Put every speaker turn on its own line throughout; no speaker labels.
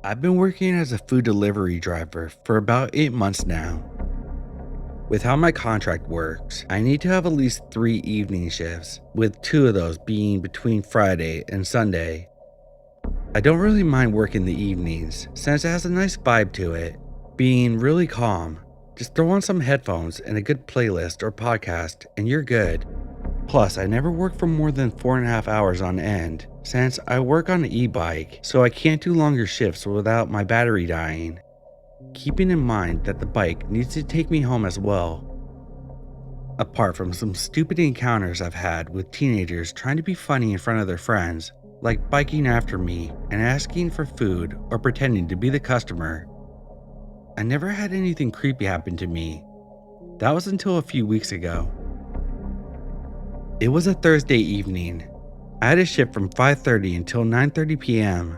I've been working as a food delivery driver for about 8 months now. With how my contract works, I need to have at least 3 evening shifts, with 2 of those being between Friday and Sunday. I don't really mind working the evenings since it has a nice vibe to it, being really calm. Just throw on some headphones and a good playlist or podcast and you're good. Plus, I never work for more than 4.5 hours on end, since I work on an e-bike, so I can't do longer shifts without my battery dying. Keeping in mind that the bike needs to take me home as well. Apart from some stupid encounters I've had with teenagers trying to be funny in front of their friends, like biking after me and asking for food or pretending to be the customer, I never had anything creepy happen to me. That was until a few weeks ago. It was a Thursday evening. I had a shift from 5:30 until 9:30 p.m.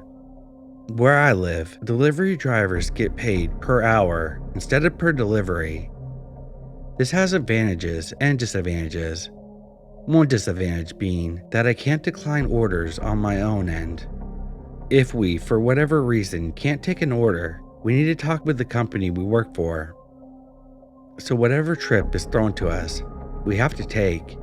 Where I live, delivery drivers get paid per hour instead of per delivery. This has advantages and disadvantages. One disadvantage being that I can't decline orders on my own end. If we, for whatever reason, can't take an order, we need to talk with the company we work for. So whatever trip is thrown to us, we have to take.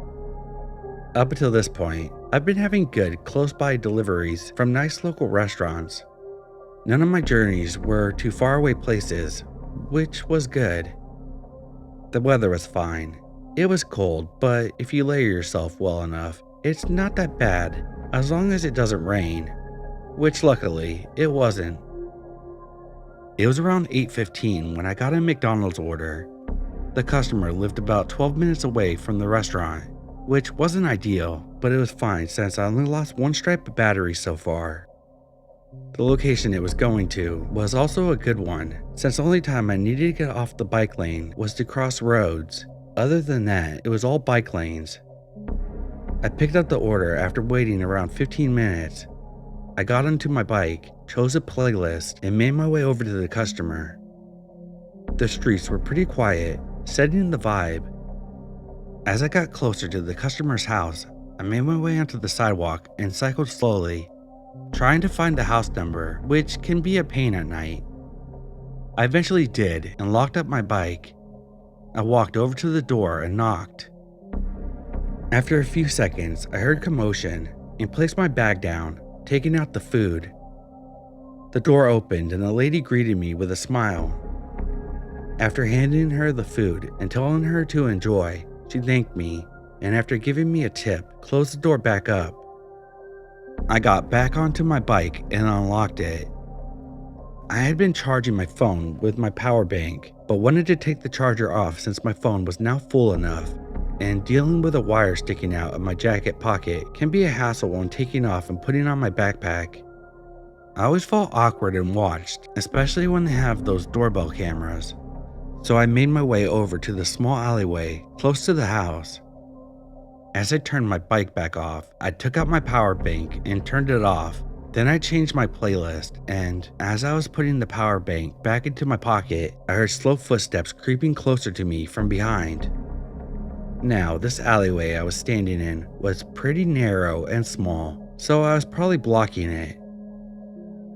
Up until this point, I've been having good, close-by deliveries from nice local restaurants. None of my journeys were to faraway places, which was good. The weather was fine. It was cold, but if you layer yourself well enough, it's not that bad, as long as it doesn't rain, which luckily, it wasn't. It was around 8:15 when I got a McDonald's order. The customer lived about 12 minutes away from the restaurant, which wasn't ideal, but it was fine since I only lost one stripe of battery so far. The location it was going to was also a good one, since the only time I needed to get off the bike lane was to cross roads. Other than that, it was all bike lanes. I picked up the order after waiting around 15 minutes. I got onto my bike, chose a playlist, and made my way over to the customer. The streets were pretty quiet, setting the vibe. As I got closer to the customer's house, I made my way onto the sidewalk and cycled slowly, trying to find the house number, which can be a pain at night. I eventually did and locked up my bike. I walked over to the door and knocked. After a few seconds, I heard commotion and placed my bag down, taking out the food. The door opened and a lady greeted me with a smile. After handing her the food and telling her to enjoy, she thanked me, and after giving me a tip, closed the door back up. I got back onto my bike and unlocked it. I had been charging my phone with my power bank, but wanted to take the charger off since my phone was now full enough, and dealing with a wire sticking out of my jacket pocket can be a hassle when taking off and putting on my backpack. I always felt awkward and watched, especially when they have those doorbell cameras. So I made my way over to the small alleyway close to the house. As I turned my bike back off, I took out my power bank and turned it off. Then I changed my playlist, and as I was putting the power bank back into my pocket, I heard slow footsteps creeping closer to me from behind. Now, this alleyway I was standing in was pretty narrow and small, so I was probably blocking it.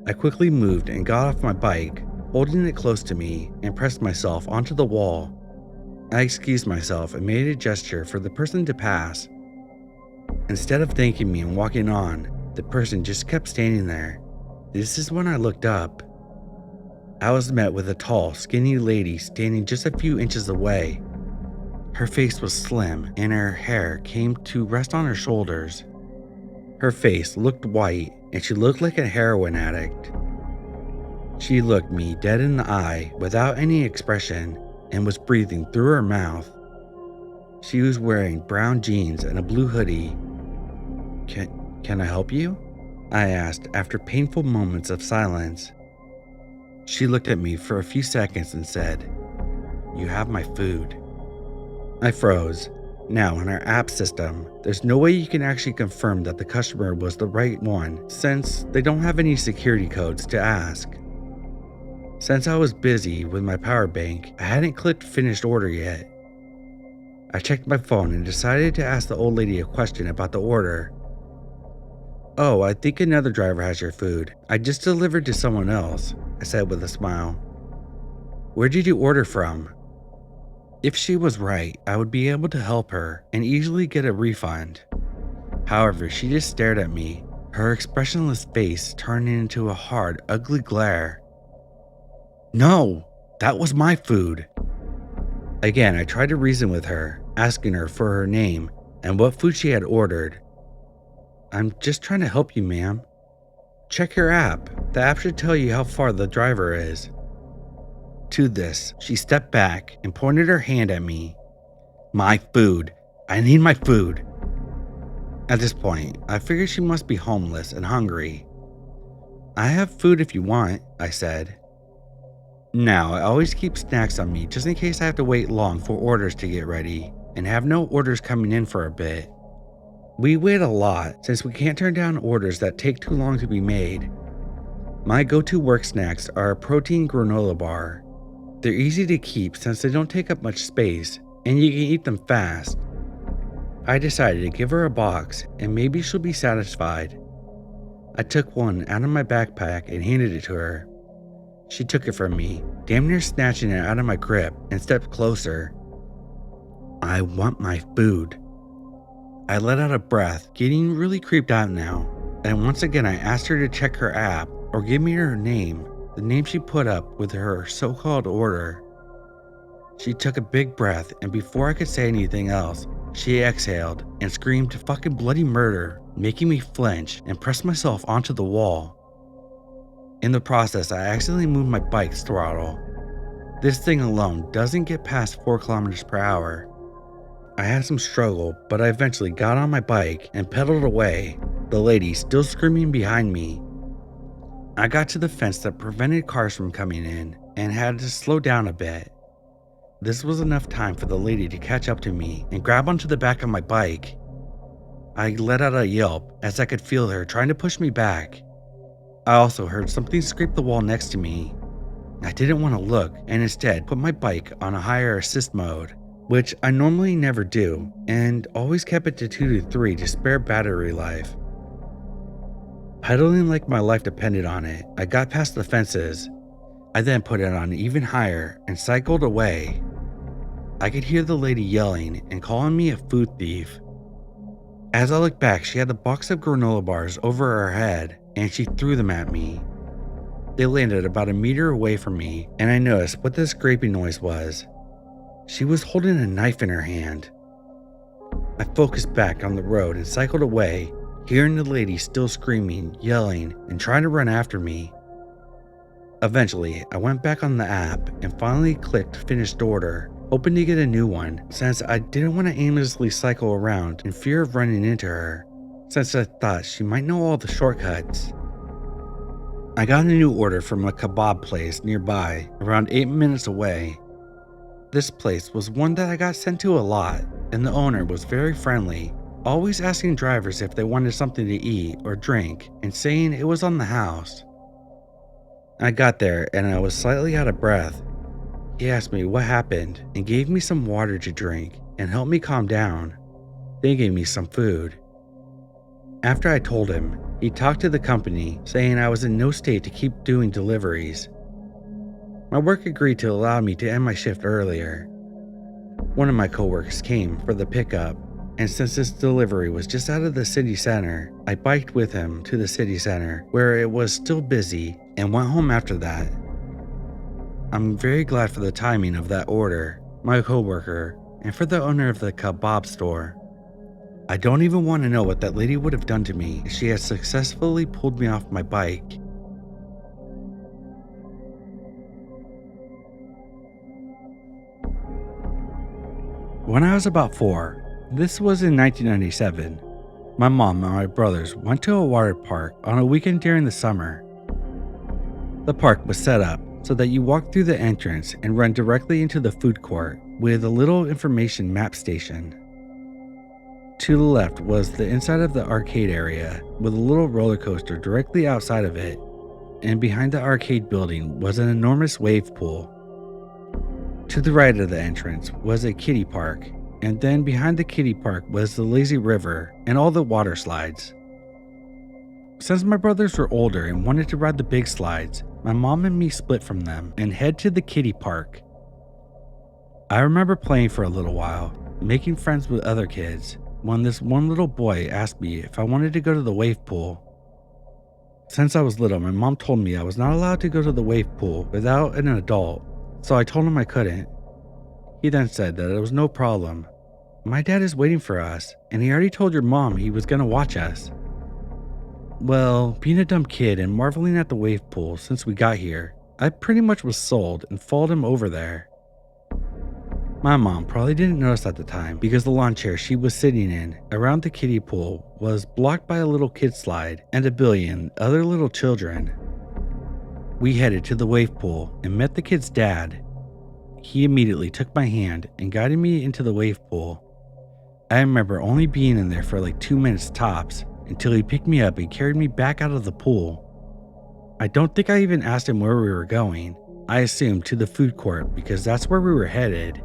I quickly moved and got off my bike, holding it close to me, and pressed myself onto the wall. I excused myself and made a gesture for the person to pass. Instead of thanking me and walking on, the person just kept standing there. This is when I looked up. I was met with a tall, skinny lady standing just a few inches away. Her face was slim and her hair came to rest on her shoulders. Her face looked white and she looked like a heroin addict. She looked me dead in the eye without any expression and was breathing through her mouth. She was wearing brown jeans and a blue hoodie. Can I help you? I asked after painful moments of silence. She looked at me for a few seconds and said, "You have my food." I froze. Now, in our app system, there's no way you can actually confirm that the customer was the right one since they don't have any security codes to ask. Since I was busy with my power bank, I hadn't clicked finished order yet. I checked my phone and decided to ask the old lady a question about the order. "Oh, I think another driver has your food. I just delivered to someone else," I said with a smile. "Where did you order from?" If she was right, I would be able to help her and easily get a refund. However, she just stared at me, her expressionless face turning into a hard, ugly glare. "No, that was my food." Again, I tried to reason with her, asking her for her name and what food she had ordered. "I'm just trying to help you, ma'am. Check your app. The app should tell you how far the driver is." To this, she stepped back and pointed her hand at me. "My food. I need my food." At this point, I figured she must be homeless and hungry. "I have food if you want," I said. Now, I always keep snacks on me just in case I have to wait long for orders to get ready and have no orders coming in for a bit. We wait a lot since we can't turn down orders that take too long to be made. My go-to work snacks are a protein granola bar. They're easy to keep since they don't take up much space and you can eat them fast. I decided to give her a box and maybe she'll be satisfied. I took one out of my backpack and handed it to her. She took it from me, damn near snatching it out of my grip, and stepped closer. "I want my food." I let out a breath, getting really creeped out now, and once again I asked her to check her app or give me her name, the name she put up with her so-called order. She took a big breath, and before I could say anything else, she exhaled and screamed fucking bloody murder, making me flinch and press myself onto the wall. In the process, I accidentally moved my bike's throttle. This thing alone doesn't get past 4 kilometers per hour. I had some struggle, but I eventually got on my bike and pedaled away, the lady still screaming behind me. I got to the fence that prevented cars from coming in and had to slow down a bit. This was enough time for the lady to catch up to me and grab onto the back of my bike. I let out a yelp as I could feel her trying to push me back. I also heard something scrape the wall next to me. I didn't want to look and instead put my bike on a higher assist mode, which I normally never do, and always kept it to 2 to 3 to spare battery life. Pedaling like my life depended on it, I got past the fences. I then put it on even higher and cycled away. I could hear the lady yelling and calling me a food thief. As I looked back, she had a box of granola bars over her head and she threw them at me. They landed about a meter away from me and I noticed what the scraping noise was. She was holding a knife in her hand. I focused back on the road and cycled away, hearing the lady still screaming, yelling, and trying to run after me. Eventually, I went back on the app and finally clicked finished order, hoping to get a new one since I didn't want to aimlessly cycle around in fear of running into her, since I thought she might know all the shortcuts. I got a new order from a kebab place nearby, around 8 minutes away. This place was one that I got sent to a lot, and the owner was very friendly, always asking drivers if they wanted something to eat or drink and saying it was on the house. I got there and I was slightly out of breath. He asked me what happened and gave me some water to drink and helped me calm down. They gave me some food. After I told him, he talked to the company saying I was in no state to keep doing deliveries. My work agreed to allow me to end my shift earlier. One of my coworkers came for the pickup, and since this delivery was just out of the city center, I biked with him to the city center where it was still busy and went home after that. I'm very glad for the timing of that order, my coworker, and for the owner of the kebab store. I don't even want to know what that lady would have done to me if she had successfully pulled me off my bike. When I was about 4, this was in 1997, my mom and my brothers went to a water park on a weekend during the summer. The park was set up so that you walk through the entrance and run directly into the food court with a little information map station. To the left was the inside of the arcade area with a little roller coaster directly outside of it, and behind the arcade building was an enormous wave pool. To the right of the entrance was a kiddie park, and then behind the kiddie park was the lazy river and all the water slides. Since my brothers were older and wanted to ride the big slides, my mom and me split from them and head to the kiddie park. I remember playing for a little while, making friends with other kids, when this one little boy asked me if I wanted to go to the wave pool. Since I was little, my mom told me I was not allowed to go to the wave pool without an adult, so I told him I couldn't. He then said that it was no problem. My dad is waiting for us, and he already told your mom he was going to watch us. Well, being a dumb kid and marveling at the wave pool since we got here, I pretty much was sold and followed him over there. My mom probably didn't notice at the time because the lawn chair she was sitting in around the kiddie pool was blocked by a little kid slide and a billion other little children. We headed to the wave pool and met the kid's dad. He immediately took my hand and guided me into the wave pool. I remember only being in there for like 2 minutes tops until he picked me up and carried me back out of the pool. I don't think I even asked him where we were going. I assumed to the food court because that's where we were headed.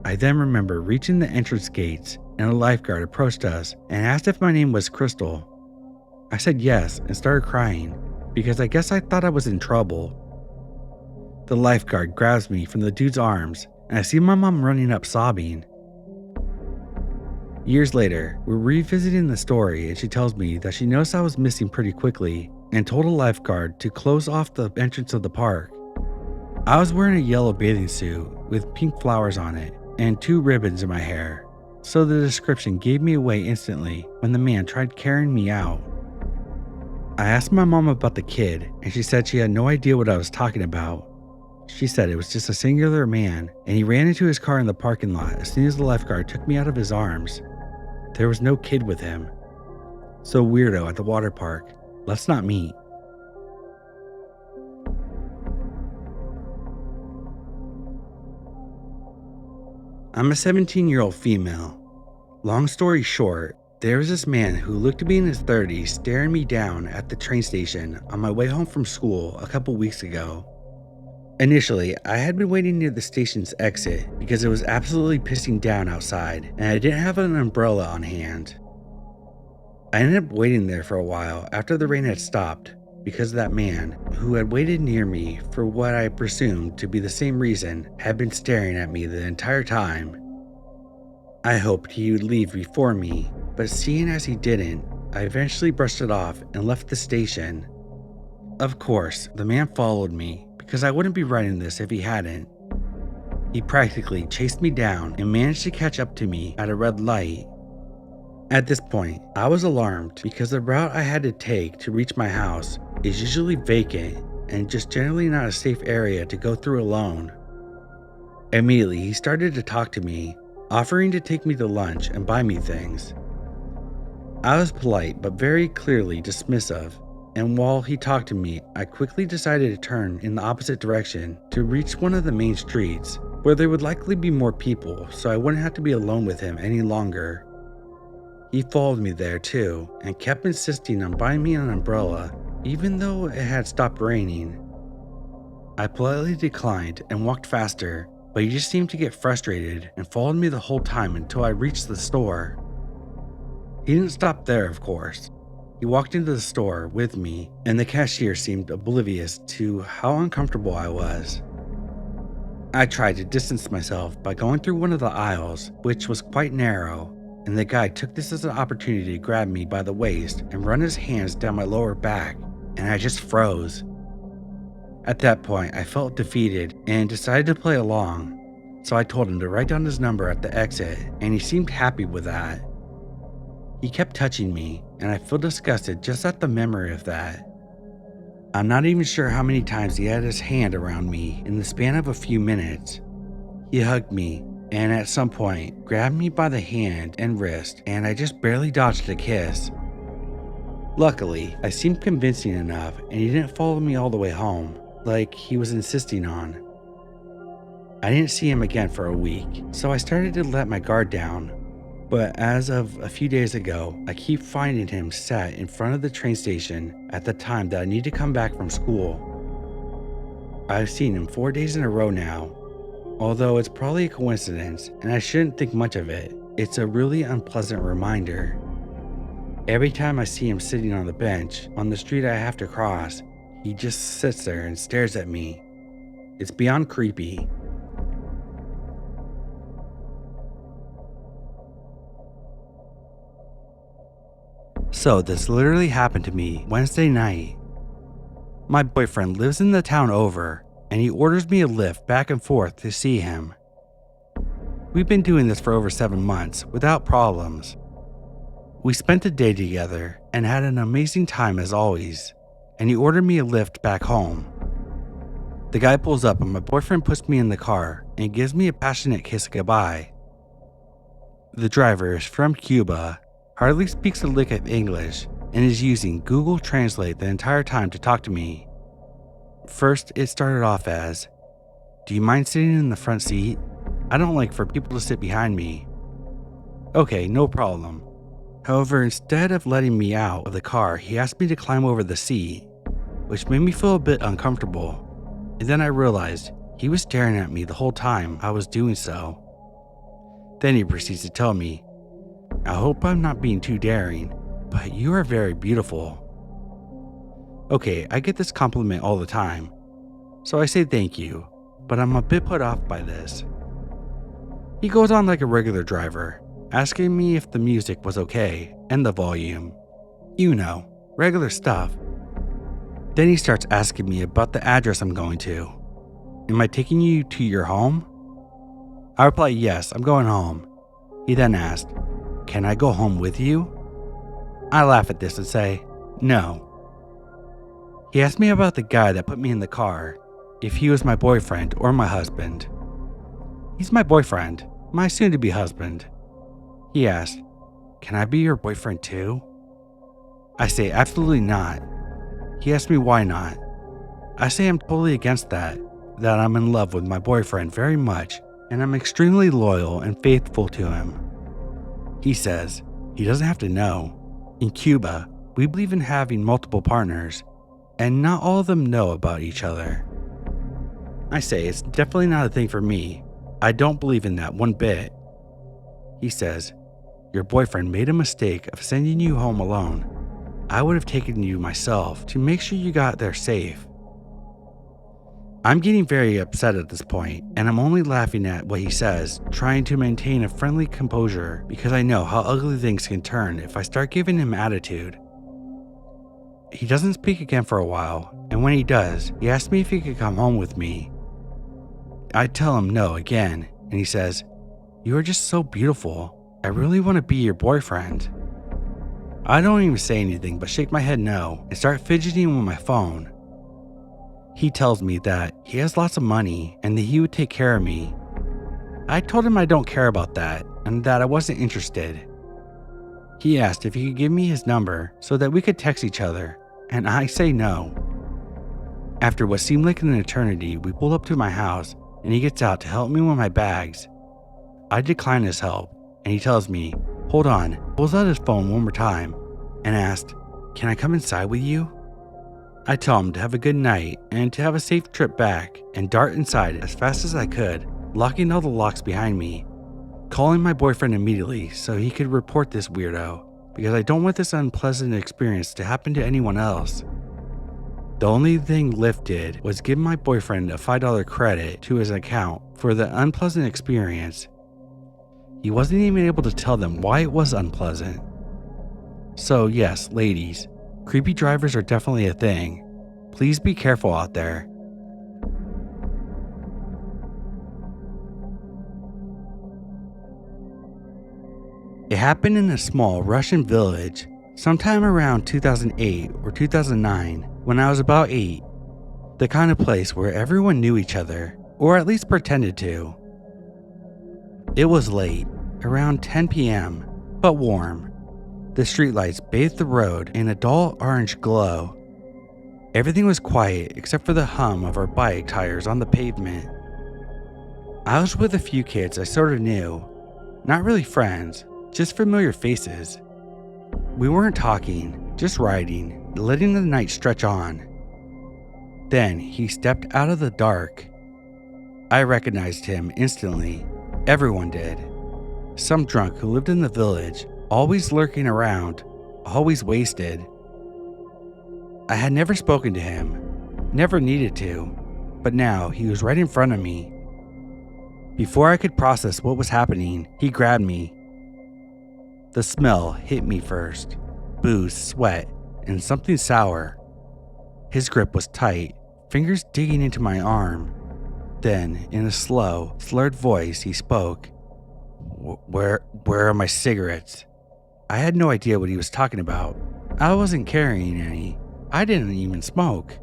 I then remember reaching the entrance gates and a lifeguard approached us and asked if my name was Crystal. I said yes and started crying because I guess I thought I was in trouble. The lifeguard grabs me from the dude's arms and I see my mom running up sobbing. Years later, we're revisiting the story and she tells me that she noticed I was missing pretty quickly and told a lifeguard to close off the entrance of the park. I was wearing a yellow bathing suit with pink flowers on it and 2 ribbons in my hair, so the description gave me away instantly when the man tried carrying me out. I asked my mom about the kid and she said she had no idea what I was talking about. She said it was just a singular man and he ran into his car in the parking lot as soon as the lifeguard took me out of his arms. There was no kid with him. So weirdo at the water park. Let's not meet. I'm a 17-year-old female. Long story short, there was this man who looked to be in his 30s staring me down at the train station on my way home from school a couple weeks ago. Initially, I had been waiting near the station's exit because it was absolutely pissing down outside and I didn't have an umbrella on hand. I ended up waiting there for a while after the rain had stopped because that man, who had waited near me for what I presumed to be the same reason, had been staring at me the entire time. I hoped he would leave before me, but seeing as he didn't, I eventually brushed it off and left the station. Of course, the man followed me because I wouldn't be writing this if he hadn't. He practically chased me down and managed to catch up to me at a red light. At this point, I was alarmed because the route I had to take to reach my house is usually vacant and just generally not a safe area to go through alone. Immediately, he started to talk to me, offering to take me to lunch and buy me things. I was polite but very clearly dismissive, and while he talked to me, I quickly decided to turn in the opposite direction to reach one of the main streets where there would likely be more people so I wouldn't have to be alone with him any longer. He followed me there too and kept insisting on buying me an umbrella even though it had stopped raining. I politely declined and walked faster, but he just seemed to get frustrated and followed me the whole time until I reached the store. He didn't stop there, of course. He walked into the store with me and the cashier seemed oblivious to how uncomfortable I was. I tried to distance myself by going through one of the aisles, which was quite narrow, and the guy took this as an opportunity to grab me by the waist and run his hands down my lower back, and I just froze. At that point, I felt defeated and decided to play along, so I told him to write down his number at the exit, and he seemed happy with that. He kept touching me, and I feel disgusted just at the memory of that. I'm not even sure how many times he had his hand around me in the span of a few minutes. He hugged me, and at some point grabbed me by the hand and wrist, and I just barely dodged a kiss. Luckily, I seemed convincing enough and he didn't follow me all the way home, like he was insisting on. I didn't see him again for a week, so I started to let my guard down. But as of a few days ago, I keep finding him sat in front of the train station at the time that I need to come back from school. I've seen him 4 days in a row now. Although it's probably a coincidence and I shouldn't think much of it, it's a really unpleasant reminder. Every time I see him sitting on the bench on the street I have to cross, he just sits there and stares at me. It's beyond creepy. So this literally happened to me Wednesday night. My boyfriend lives in the town over, and he orders me a lift back and forth to see him. We've been doing this for over 7 months without problems. We spent a day together and had an amazing time as always, and he ordered me a lift back home. The guy pulls up and my boyfriend puts me in the car and gives me a passionate kiss goodbye. The driver is from Cuba, hardly speaks a lick of English, and is using Google Translate the entire time to talk to me. First, it started off as, "Do you mind sitting in the front seat? I don't like for people to sit behind me." Okay, no problem. However, instead of letting me out of the car, he asked me to climb over the seat, which made me feel a bit uncomfortable. And then I realized he was staring at me the whole time I was doing so. Then he proceeds to tell me, "I hope I'm not being too daring, but you are very beautiful." Okay, I get this compliment all the time, so I say thank you, but I'm a bit put off by this. He goes on like a regular driver, asking me if the music was okay and the volume. You know, regular stuff. Then he starts asking me about the address I'm going to. "Am I taking you to your home?" I reply, "Yes, I'm going home." He then asked, "Can I go home with you?" I laugh at this and say, "No." He asked me about the guy that put me in the car, if he was my boyfriend or my husband. He's my boyfriend, my soon-to-be husband. He asked, "Can I be your boyfriend too?" I say, "Absolutely not." He asked me why not. I say I'm totally against that I'm in love with my boyfriend very much, and I'm extremely loyal and faithful to him. He says he doesn't have to know. In Cuba, we believe in having multiple partners, and not all of them know about each other. I say it's definitely not a thing for me. I don't believe in that one bit. He says, "Your boyfriend made a mistake of sending you home alone. I would have taken you myself to make sure you got there safe." I'm getting very upset at this point, and I'm only laughing at what he says, trying to maintain a friendly composure because I know how ugly things can turn if I start giving him attitude. He doesn't speak again for a while, and when he does, he asks me if he could come home with me. I tell him no again, and he says, "You are just so beautiful. I really want to be your boyfriend." I don't even say anything but shake my head no and start fidgeting with my phone. He tells me that he has lots of money and that he would take care of me. I told him I don't care about that and that I wasn't interested. He asked if he could give me his number so that we could text each other, and I say no. After what seemed like an eternity, we pull up to my house and he gets out to help me with my bags. I decline his help and he tells me, "Hold on," pulls out his phone one more time and asked, "Can I come inside with you?" I tell him to have a good night and to have a safe trip back and dart inside as fast as I could, locking all the locks behind me, calling my boyfriend immediately so he could report this weirdo because I don't want this unpleasant experience to happen to anyone else. The only thing Lyft did was give my boyfriend a $5 credit to his account for the unpleasant experience. He wasn't even able to tell them why it was unpleasant. So yes, ladies, creepy drivers are definitely a thing. Please be careful out there. It happened in a small Russian village sometime around 2008 or 2009 when I was about 8. The kind of place where everyone knew each other, or at least pretended to. It was late, around 10 p.m., but warm. The streetlights bathed the road in a dull orange glow. Everything was quiet except for the hum of our bike tires on the pavement. I was with a few kids I sort of knew. Not really friends, just familiar faces. We weren't talking, just riding, letting the night stretch on. Then he stepped out of the dark. I recognized him instantly. Everyone did. Some drunk who lived in the village, always lurking around, always wasted. I had never spoken to him, never needed to, but now he was right in front of me. Before I could process what was happening, he grabbed me. The smell hit me first, booze, sweat, and something sour. His grip was tight, fingers digging into my arm. Then, in a slow, slurred voice, he spoke. Where are my cigarettes? I had no idea what he was talking about. I wasn't carrying any. I didn't even smoke.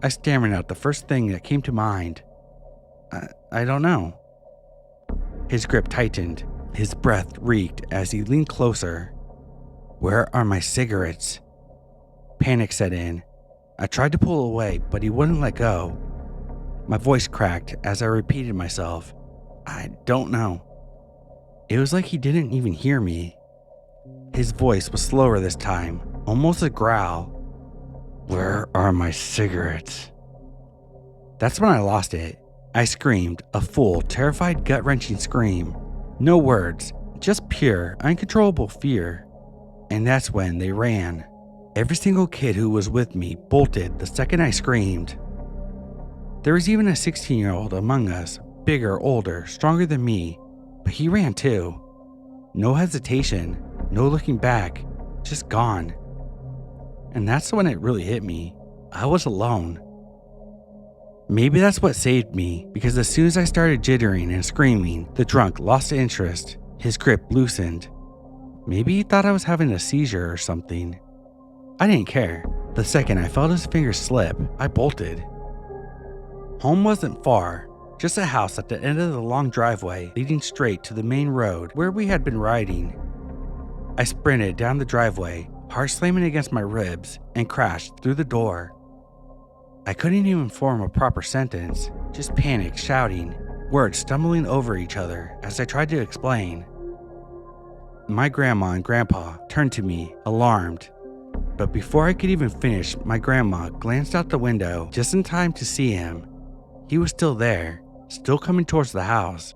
I stammered out the first thing that came to mind. I don't know. His grip tightened. His breath reeked as he leaned closer. Where are my cigarettes? Panic set in. I tried to pull away, but he wouldn't let go. My voice cracked as I repeated myself. I don't know. It was like he didn't even hear me. His voice was slower this time, almost a growl. Where are my cigarettes? That's when I lost it. I screamed, a full, terrified, gut-wrenching scream. No words, just pure, uncontrollable fear. And that's when they ran. Every single kid who was with me bolted the second I screamed. There was even a 16-year-old among us, bigger, older, stronger than me, but he ran too. No hesitation, no looking back, just gone. And that's when it really hit me. I was alone. Maybe that's what saved me, because as soon as I started jittering and screaming, the drunk lost interest. His grip loosened. Maybe he thought I was having a seizure or something. I didn't care. The second I felt his fingers slip, I bolted. Home wasn't far, just a house at the end of the long driveway leading straight to the main road where we had been riding. I sprinted down the driveway, heart slamming against my ribs, and crashed through the door. I couldn't even form a proper sentence, just panic shouting, words stumbling over each other as I tried to explain. My grandma and grandpa turned to me, alarmed. But before I could even finish, my grandma glanced out the window just in time to see him. He was still there, still coming towards the house.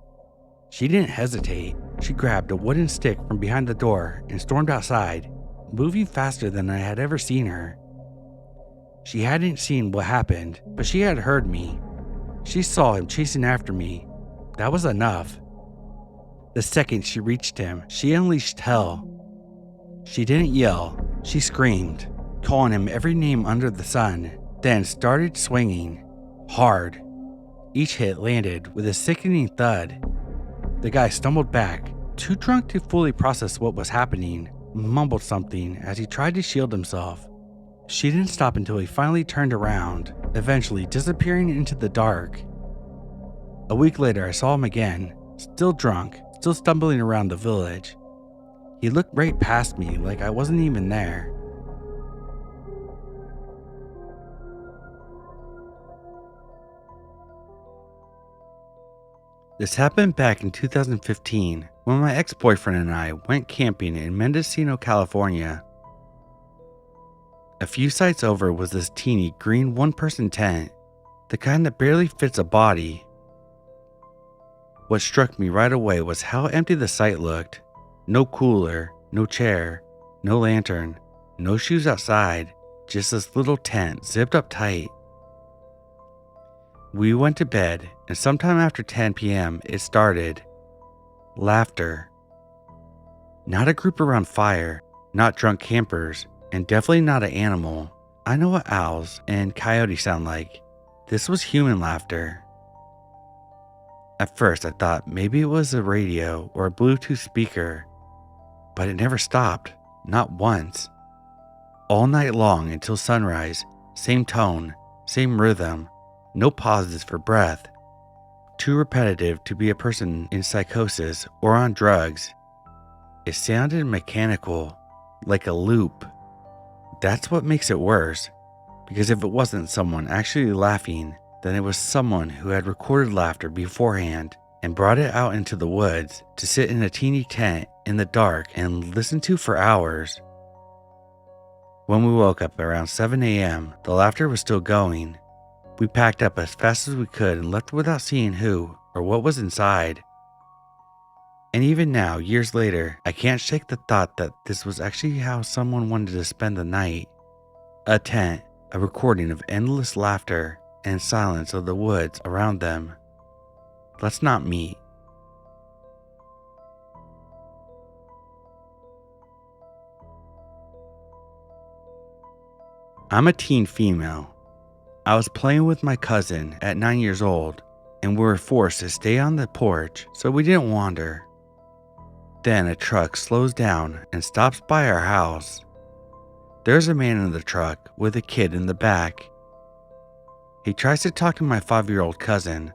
She didn't hesitate. She grabbed a wooden stick from behind the door and stormed outside, moving faster than I had ever seen her. She hadn't seen what happened, but she had heard me. She saw him chasing after me. That was enough. The second she reached him, she unleashed hell. She didn't yell, she screamed, calling him every name under the sun, then started swinging, hard. Each hit landed with a sickening thud. The guy stumbled back, too drunk to fully process what was happening, mumbled something as he tried to shield himself. She didn't stop until he finally turned around, eventually disappearing into the dark. A week later, I saw him again, still drunk, still stumbling around the village. He looked right past me like I wasn't even there. This happened back in 2015 when my ex-boyfriend and I went camping in Mendocino, California. A few sites over was this teeny green one-person tent, the kind that barely fits a body. What struck me right away was how empty the site looked. No cooler, no chair, no lantern, no shoes outside, just this little tent zipped up tight. We went to bed, and sometime after 10 p.m. it started. Laughter. Not a group around fire, not drunk campers, and definitely not an animal. I know what owls and coyotes sound like. This was human laughter. At first I thought maybe it was a radio or a Bluetooth speaker, but it never stopped, not once. All night long until sunrise, same tone, same rhythm, no pauses for breath. Too repetitive to be a person in psychosis or on drugs. It sounded mechanical, like a loop. That's what makes it worse, because if it wasn't someone actually laughing, then it was someone who had recorded laughter beforehand and brought it out into the woods to sit in a teeny tent in the dark and listen to for hours. When we woke up around 7 a.m., the laughter was still going. We packed up as fast as we could and left without seeing who or what was inside. And even now, years later, I can't shake the thought that this was actually how someone wanted to spend the night. A tent, a recording of endless laughter, and silence of the woods around them. Let's not meet. I'm a teen female. I was playing with my cousin at 9 years old, and we were forced to stay on the porch so we didn't wander. Then a truck slows down and stops by our house. There's a man in the truck with a kid in the back. He tries to talk to my 5-year-old cousin,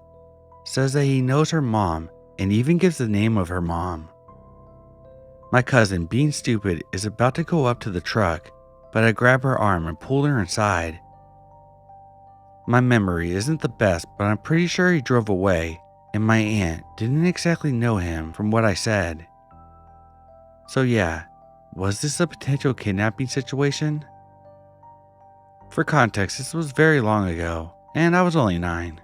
says that he knows her mom, and even gives the name of her mom. My cousin, being stupid, is about to go up to the truck, but I grab her arm and pull her inside. My memory isn't the best, but I'm pretty sure he drove away, and my aunt didn't exactly know him from what I said. So yeah, was this a potential kidnapping situation? For context, this was very long ago, and I was only 9.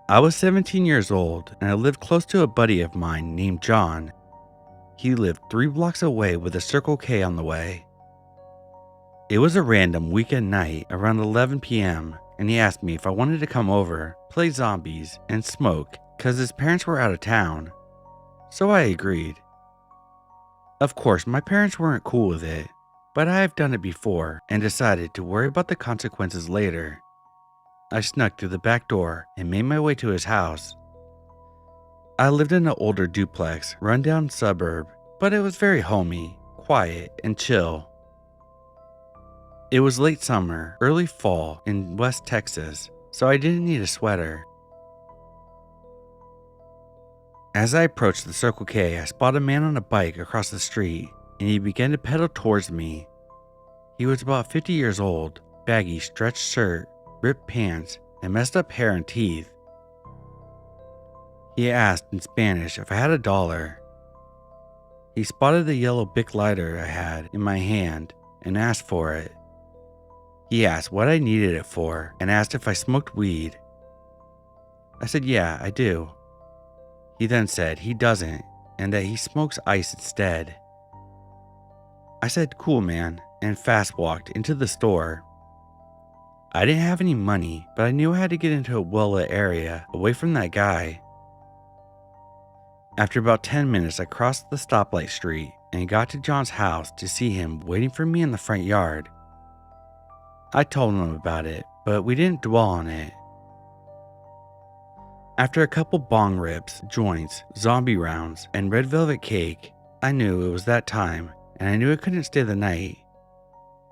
I was 17 years old, and I lived close to a buddy of mine named John. He lived 3 blocks away with a Circle K on the way. It was a random weekend night around 11 p.m., and he asked me if I wanted to come over, play zombies, and smoke because his parents were out of town. So I agreed. Of course, my parents weren't cool with it, but I have done it before and decided to worry about the consequences later. I snuck through the back door and made my way to his house. I lived in an older duplex, rundown suburb, but it was very homey, quiet, and chill. It was late summer, early fall in West Texas, so I didn't need a sweater. As I approached the Circle K, I spotted a man on a bike across the street, and he began to pedal towards me. He was about 50 years old, baggy stretched shirt, ripped pants, and messed up hair and teeth. He asked in Spanish if I had $1. He spotted the yellow Bic lighter I had in my hand and asked for it. He asked what I needed it for and asked if I smoked weed. I said, yeah, I do. He then said he doesn't and that he smokes ice instead. I said, cool, man, and fast walked into the store. I didn't have any money, but I knew I had to get into a well-lit area away from that guy. After about 10 minutes, I crossed the stoplight street and got to John's house to see him waiting for me in the front yard. I told him about it, but we didn't dwell on it. After a couple bong rips, joints, zombie rounds, and red velvet cake, I knew it was that time, and I knew I couldn't stay the night.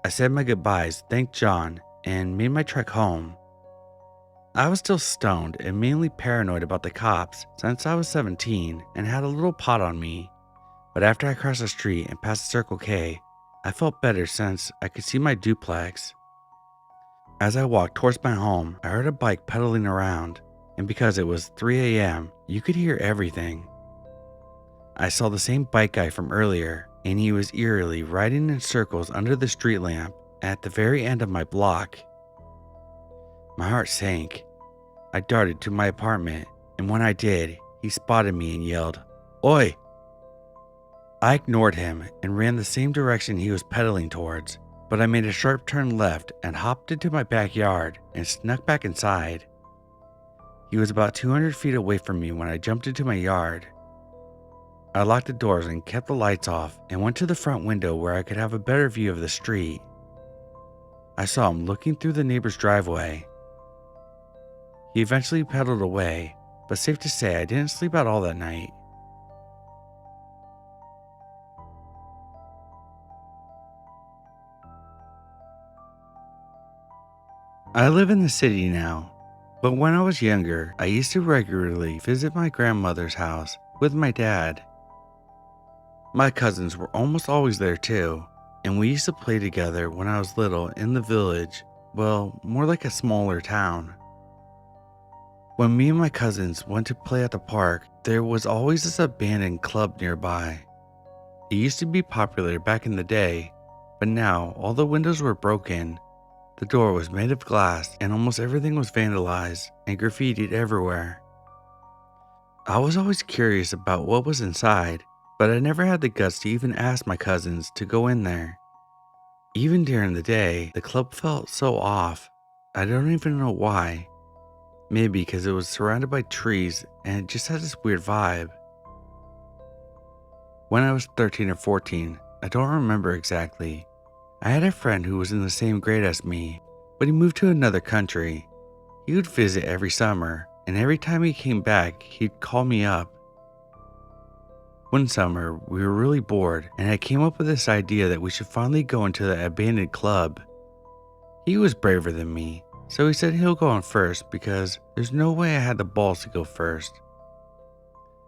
I said my goodbyes, thanked John, and made my trek home. I was still stoned and mainly paranoid about the cops since I was 17 and had a little pot on me, but after I crossed the street and passed the Circle K, I felt better since I could see my duplex. As I walked towards my home, I heard a bike pedaling around, and because it was 3 a.m., you could hear everything. I saw the same bike guy from earlier, and he was eerily riding in circles under the street lamp at the very end of my block. My heart sank. I darted to my apartment, and when I did, he spotted me and yelled, "Oi!" I ignored him and ran the same direction he was pedaling towards, but I made a sharp turn left and hopped into my backyard and snuck back inside. He was about 200 feet away from me when I jumped into my yard. I locked the doors and kept the lights off and went to the front window where I could have a better view of the street. I saw him looking through the neighbor's driveway. He eventually pedaled away, but safe to say I didn't sleep at all that night. I live in the city now, but when I was younger, I used to regularly visit my grandmother's house with my dad. My cousins were almost always there too, and we used to play together when I was little in the village, well, more like a smaller town. When me and my cousins went to play at the park, there was always this abandoned club nearby. It used to be popular back in the day, but now all the windows were broken. The door was made of glass and almost everything was vandalized and graffitied everywhere. I was always curious about what was inside, but I never had the guts to even ask my cousins to go in there. Even during the day, the club felt so off. I don't even know why. Maybe because it was surrounded by trees and it just had this weird vibe. When I was 13 or 14, I don't remember exactly. I had a friend who was in the same grade as me, but he moved to another country. He would visit every summer, and every time he came back, he'd call me up. One summer, we were really bored, and I came up with this idea that we should finally go into the abandoned club. He was braver than me, so he said he'll go on first because there's no way I had the balls to go first.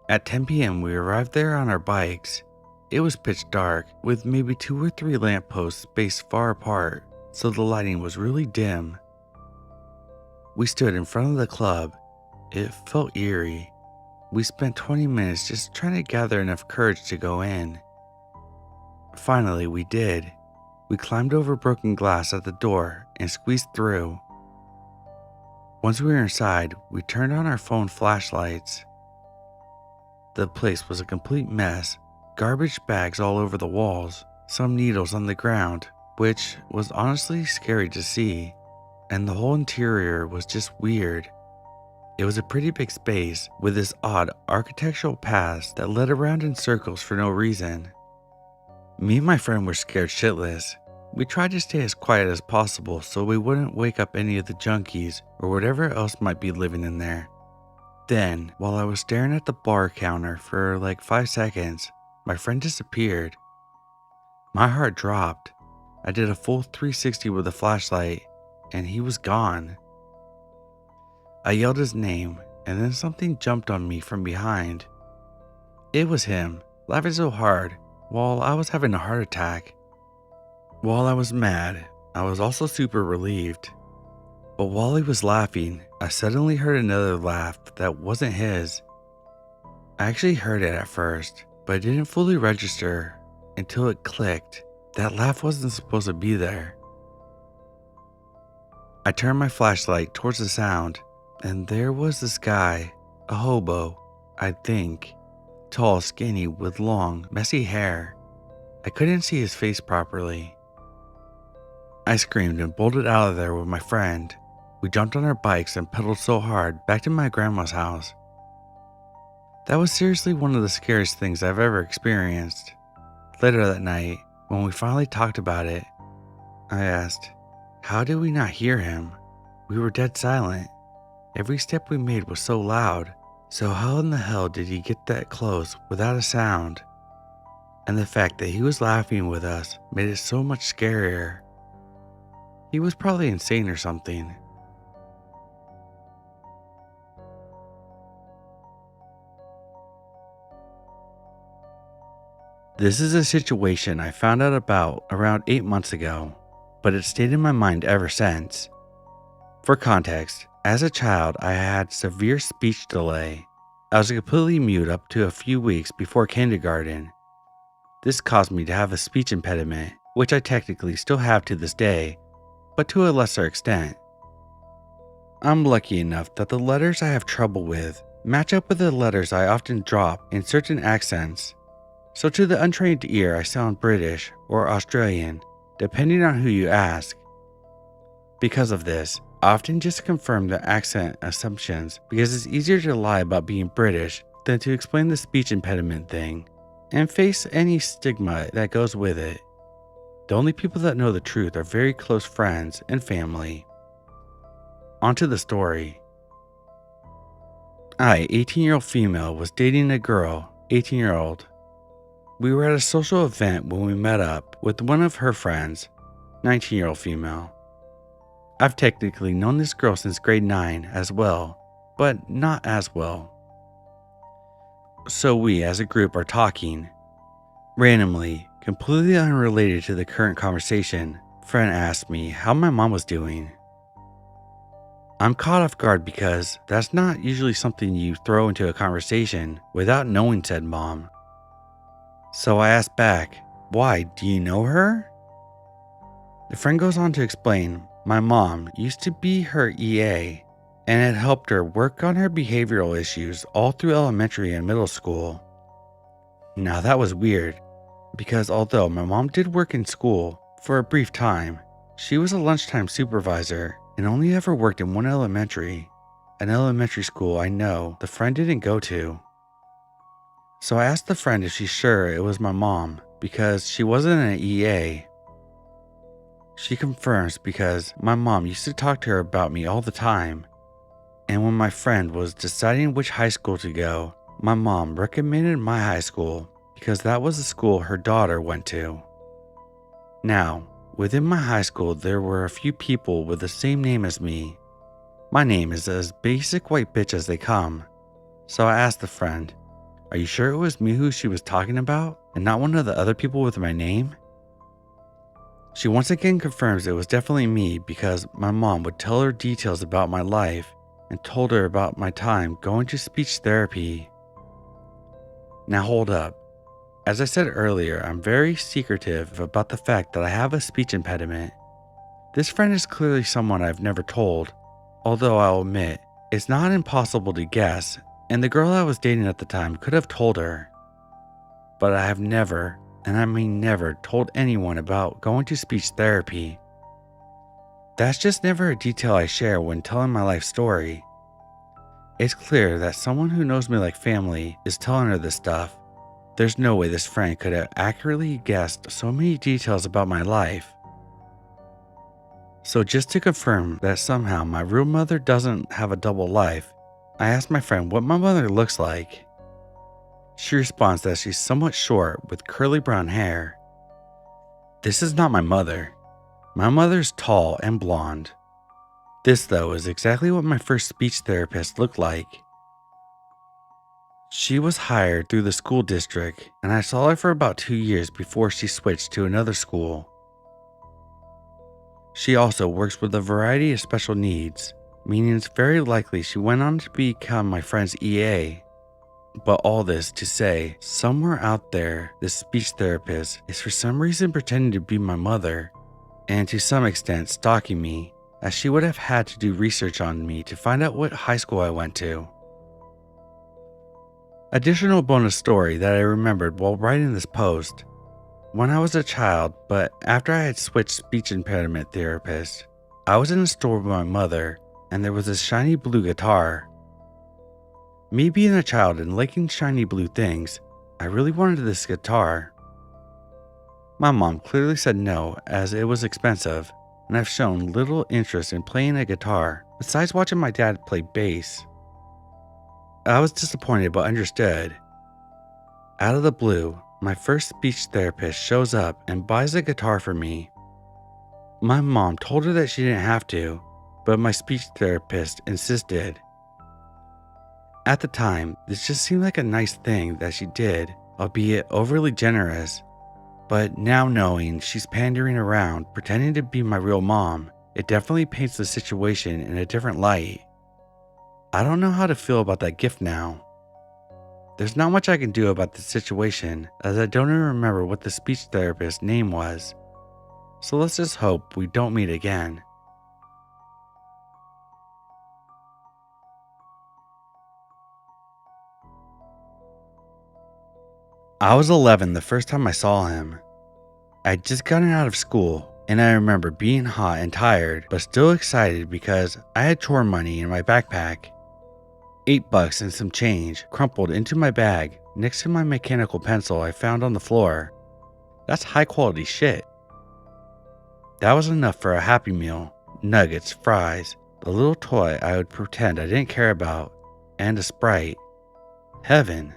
At 10 p.m., we arrived there on our bikes. It was pitch dark, with maybe 2 or 3 lampposts spaced far apart, so the lighting was really dim. We stood in front of the club. It felt eerie. We spent 20 minutes just trying to gather enough courage to go in. Finally, we did. We climbed over broken glass at the door and squeezed through. Once we were inside, we turned on our phone flashlights. The place was a complete mess. Garbage bags all over the walls, some needles on the ground, which was honestly scary to see, and the whole interior was just weird. It was a pretty big space with this odd architectural paths that led around in circles for no reason. Me and my friend were scared shitless. We tried to stay as quiet as possible so we wouldn't wake up any of the junkies or whatever else might be living in there. Then, while I was staring at the bar counter for like 5 seconds, my friend disappeared. My heart dropped. I did a full 360 with a flashlight, and he was gone. I yelled his name, and then something jumped on me from behind. It was him, laughing so hard, while I was having a heart attack. While I was mad, I was also super relieved. But while he was laughing, I suddenly heard another laugh that wasn't his. I actually heard it at first, but I didn't fully register until it clicked. That laugh wasn't supposed to be there. I turned my flashlight towards the sound, and there was this guy, a hobo, I think, tall, skinny, with long, messy hair. I couldn't see his face properly. I screamed and bolted out of there with my friend. We jumped on our bikes and pedaled so hard back to my grandma's house. That was seriously one of the scariest things I've ever experienced. Later that night, when we finally talked about it, I asked, how did we not hear him? We were dead silent. Every step we made was so loud, so how in the hell did he get that close without a sound? And the fact that he was laughing with us made it so much scarier. He was probably insane or something. This is a situation I found out about around 8 months ago, but it stayed in my mind ever since. For context, as a child, I had severe speech delay. I was completely mute up to a few weeks before kindergarten. This caused me to have a speech impediment, which I technically still have to this day, but to a lesser extent. I'm lucky enough that the letters I have trouble with match up with the letters I often drop in certain accents. So to the untrained ear, I sound British or Australian, depending on who you ask. Because of this, I often just confirm the accent assumptions because it's easier to lie about being British than to explain the speech impediment thing and face any stigma that goes with it. The only people that know the truth are very close friends and family. On to the story. I, 18-year-old female, was dating a girl, 18-year-old. We were at a social event when we met up with one of her friends, 19-year-old female. I've technically known this girl since grade 9 as well, but not as well. So we as a group are talking. Randomly, completely unrelated to the current conversation, friend asked me how my mom was doing. I'm caught off guard because that's not usually something you throw into a conversation without knowing said mom. So I asked back, why, do you know her? The friend goes on to explain, My mom used to be her EA and had helped her work on her behavioral issues all through elementary and middle school. Now that was weird, because although my mom did work in school for a brief time, she was a lunchtime supervisor and only ever worked in one elementary, an elementary school I know the friend didn't go to. So I asked the friend if she's sure it was my mom because she wasn't an EA. She confirms because my mom used to talk to her about me all the time. And when my friend was deciding which high school to go, my mom recommended my high school because that was the school her daughter went to. Now, within my high school, there were a few people with the same name as me. My name is as basic white bitch as they come. So I asked the friend, "Are you sure it was me who she was talking about and not one of the other people with my name?" She once again confirms it was definitely me because my mom would tell her details about my life and told her about my time going to speech therapy. Now hold up. As I said earlier, I'm very secretive about the fact that I have a speech impediment. This friend is clearly someone I've never told, although I'll admit, it's not impossible to guess, and the girl I was dating at the time could have told her. But I have never, and I mean never, told anyone about going to speech therapy. That's just never a detail I share when telling my life story. It's clear that someone who knows me like family is telling her this stuff. There's no way this friend could have accurately guessed so many details about my life. So just to confirm that somehow my real mother doesn't have a double life, I asked my friend what my mother looks like. She responds that she's somewhat short with curly brown hair. This is not my mother. My mother's tall and blonde. This though is exactly what my first speech therapist looked like. She was hired through the school district and I saw her for about 2 years before she switched to another school. She also works with a variety of special needs, meaning it's very likely she went on to become my friend's EA. But all this to say, somewhere out there, this speech therapist is for some reason pretending to be my mother, and to some extent stalking me, as she would have had to do research on me to find out what high school I went to. Additional bonus story that I remembered while writing this post. When I was a child, but after I had switched speech impediment therapist, I was in a store with my mother, and there was this shiny blue guitar. Me being a child and liking shiny blue things, I really wanted this guitar. My mom clearly said no as it was expensive, and I've shown little interest in playing a guitar besides watching my dad play bass. I was disappointed but understood. Out of the blue, my first speech therapist shows up and buys a guitar for me. My mom told her that she didn't have to, but my speech therapist insisted. At the time, this just seemed like a nice thing that she did, albeit overly generous. But now knowing she's pandering around, pretending to be my real mom, it definitely paints the situation in a different light. I don't know how to feel about that gift now. There's not much I can do about the situation, as I don't even remember what the speech therapist's name was. So let's just hope we don't meet again. I was 11 the first time I saw him. I'd just gotten out of school, and I remember being hot and tired, but still excited because I had chore money in my backpack. $8 and some change crumpled into my bag next to my mechanical pencil I found on the floor. That's high quality shit. That was enough for a Happy Meal, nuggets, fries, the little toy I would pretend I didn't care about, and a Sprite. Heaven.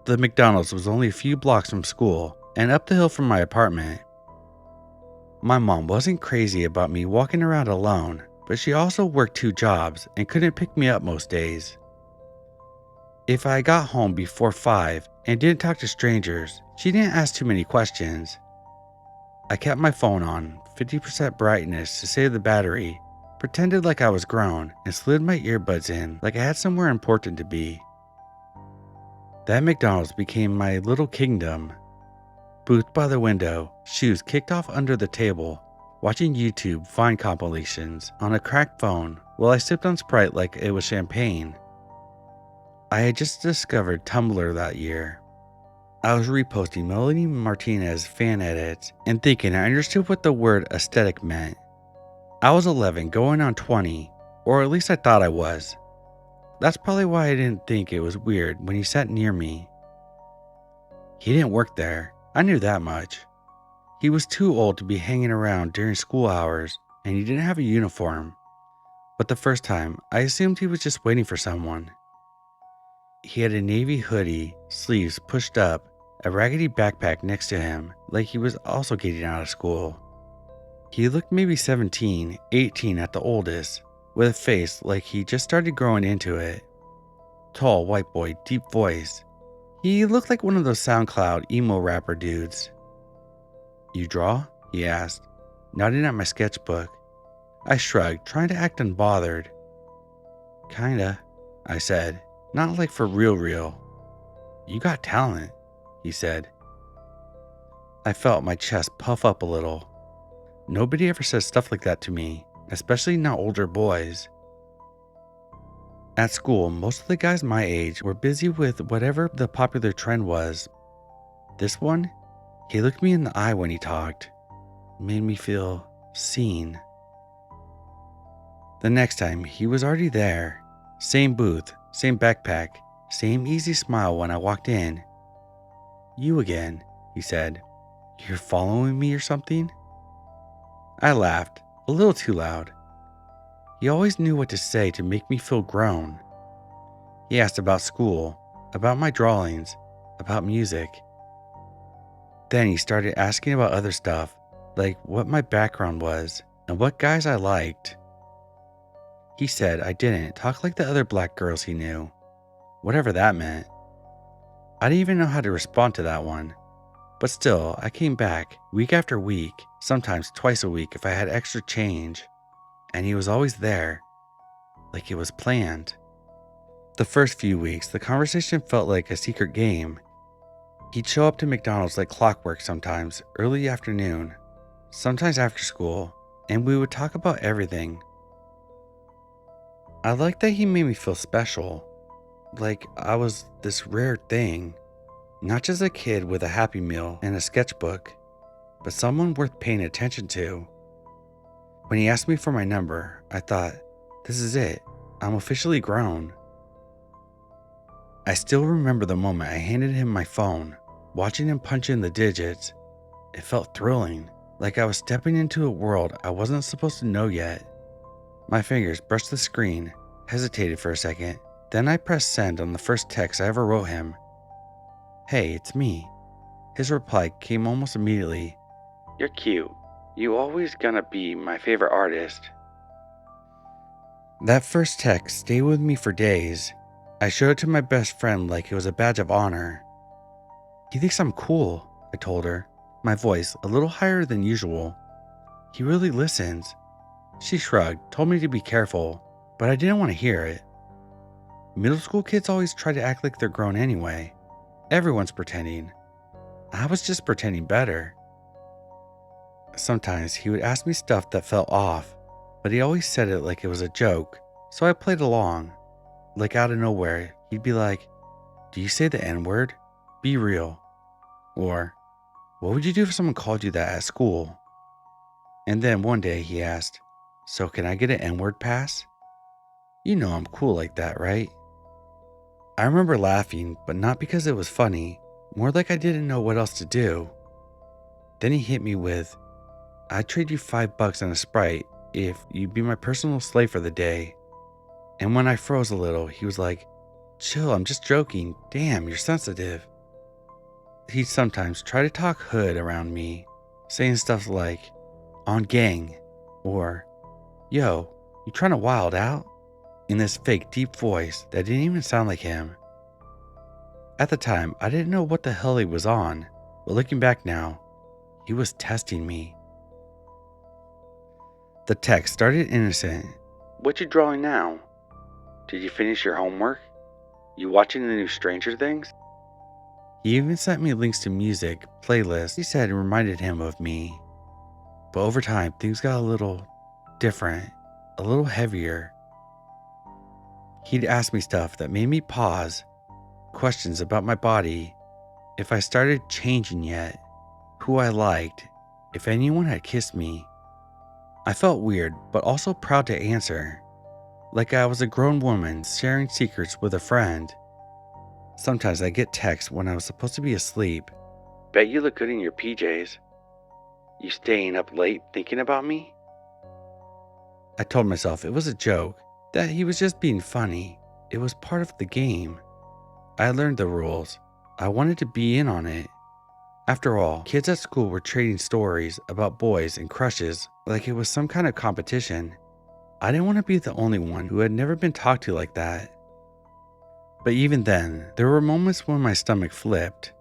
The McDonald's was only a few blocks from school and up the hill from my apartment. My mom wasn't crazy about me walking around alone, but she also worked 2 jobs and couldn't pick me up most days. If I got home before 5 and didn't talk to strangers, she didn't ask too many questions. I kept my phone on 50% brightness to save the battery, pretended like I was grown, and slid my earbuds in like I had somewhere important to be. That McDonald's became my little kingdom. Booth by the window, shoes kicked off under the table, watching YouTube Vine compilations on a cracked phone while I sipped on Sprite like it was champagne. I had just discovered Tumblr that year. I was reposting Melanie Martinez fan edits and thinking I understood what the word aesthetic meant. I was 11 going on 20, or at least I thought I was. That's probably why I didn't think it was weird when he sat near me. He didn't work there, I knew that much. He was too old to be hanging around during school hours, and he didn't have a uniform. But the first time, I assumed he was just waiting for someone. He had a navy hoodie, sleeves pushed up, a raggedy backpack next to him, like he was also getting out of school. He looked maybe 17, 18 at the oldest, with a face like he just started growing into it. Tall white boy, deep voice. He looked like one of those SoundCloud emo rapper dudes. "You draw?" he asked, nodding at my sketchbook. I shrugged, trying to act unbothered. "Kinda," I said, "not like for real. You got talent," he said. I felt my chest puff up a little. Nobody ever says stuff like that to me, especially not older boys. At school, most of the guys my age were busy with whatever the popular trend was. This one, he looked me in the eye when he talked. Made me feel seen. The next time, he was already there. Same booth, same backpack, same easy smile when I walked in. "You again," he said. "You're following me or something?" I laughed, a little too loud. He always knew what to say to make me feel grown. He asked about school, about my drawings, about music. Then he started asking about other stuff, like what my background was and what guys I liked. He said I didn't talk like the other black girls he knew, whatever that meant. I didn't even know how to respond to that one. But still, I came back week after week, sometimes twice a week if I had extra change. And he was always there, like it was planned. The first few weeks, the conversation felt like a secret game. He'd show up to McDonald's like clockwork sometimes, early afternoon, sometimes after school, and we would talk about everything. I liked that he made me feel special, like I was this rare thing. Not just a kid with a Happy Meal and a sketchbook, but someone worth paying attention to. When he asked me for my number, I thought, this is it. I'm officially grown. I still remember the moment I handed him my phone, watching him punch in the digits. It felt thrilling, like I was stepping into a world I wasn't supposed to know yet. My fingers brushed the screen, hesitated for a second, then I pressed send on the first text I ever wrote him. "Hey, it's me." His reply came almost immediately. "You're cute. You always gonna be my favorite artist." That first text stayed with me for days. I showed it to my best friend like it was a badge of honor. "He thinks I'm cool," I told her, my voice a little higher than usual. "He really listens." She shrugged, told me to be careful, but I didn't want to hear it. Middle school kids always try to act like they're grown anyway. Everyone's pretending. I was just pretending better. Sometimes he would ask me stuff that felt off, but he always said it like it was a joke, so I played along. Like out of nowhere, he'd be like, "Do you say the N-word? Be real." Or, "What would you do if someone called you that at school?" And then one day he asked, "So can I get an N-word pass?" You know I'm cool like that, right? I remember laughing, but not because it was funny, more like I didn't know what else to do. Then he hit me with, "I'd trade you $5 and a Sprite if you'd be my personal slave for the day." And when I froze a little, he was like, "Chill, I'm just joking. Damn, you're sensitive." He'd sometimes try to talk hood around me, saying stuff like, "On gang," or, "Yo, you trying to wild out?" in this fake deep voice that didn't even sound like him. At the time, I didn't know what the hell he was on, but looking back now, he was testing me. The text started innocent. "What you drawing now? Did you finish your homework? You watching the new Stranger Things?" He even sent me links to music, playlists he said reminded him of me. but over time, things got a little different, a little heavier. He'd ask me stuff that made me pause, questions about my body, if I started changing yet, who I liked, if anyone had kissed me. I felt weird, but also proud to answer, like I was a grown woman sharing secrets with a friend. Sometimes I get texts when I was supposed to be asleep. Bet you look good in your PJs. You staying up late thinking about me? I told myself it was a joke, that he was just being funny. It was part of the game. I learned the rules. I wanted to be in on it. After all, kids at school were trading stories about boys and crushes like it was some kind of competition. I didn't want to be the only one who had never been talked to like that. But even then, there were moments when my stomach flipped.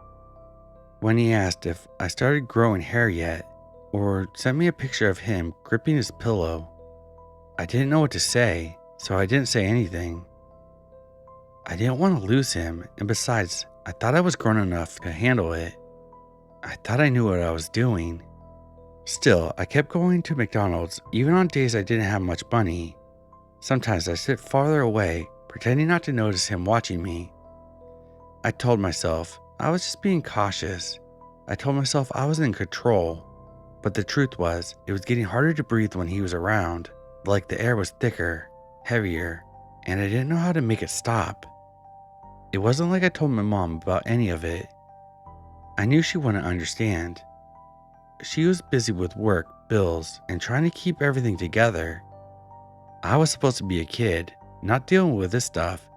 When he asked if I started growing hair yet, or sent me a picture of him gripping his pillow. I didn't know what to say, so I didn't say anything. I didn't want to lose him, and besides, I thought I was grown enough to handle it. I thought I knew what I was doing. Still, I kept going to McDonald's even on days I didn't have much money. Sometimes I sit farther away, pretending not to notice him watching me. I told myself I was just being cautious. I told myself I was in control. But the truth was, it was getting harder to breathe when he was around, like the air was thicker, heavier, and I didn't know how to make it stop. It wasn't like I told my mom about any of it. I knew she wouldn't understand. She was busy with work, bills, and trying to keep everything together. I was supposed to be a kid, not dealing with this stuff.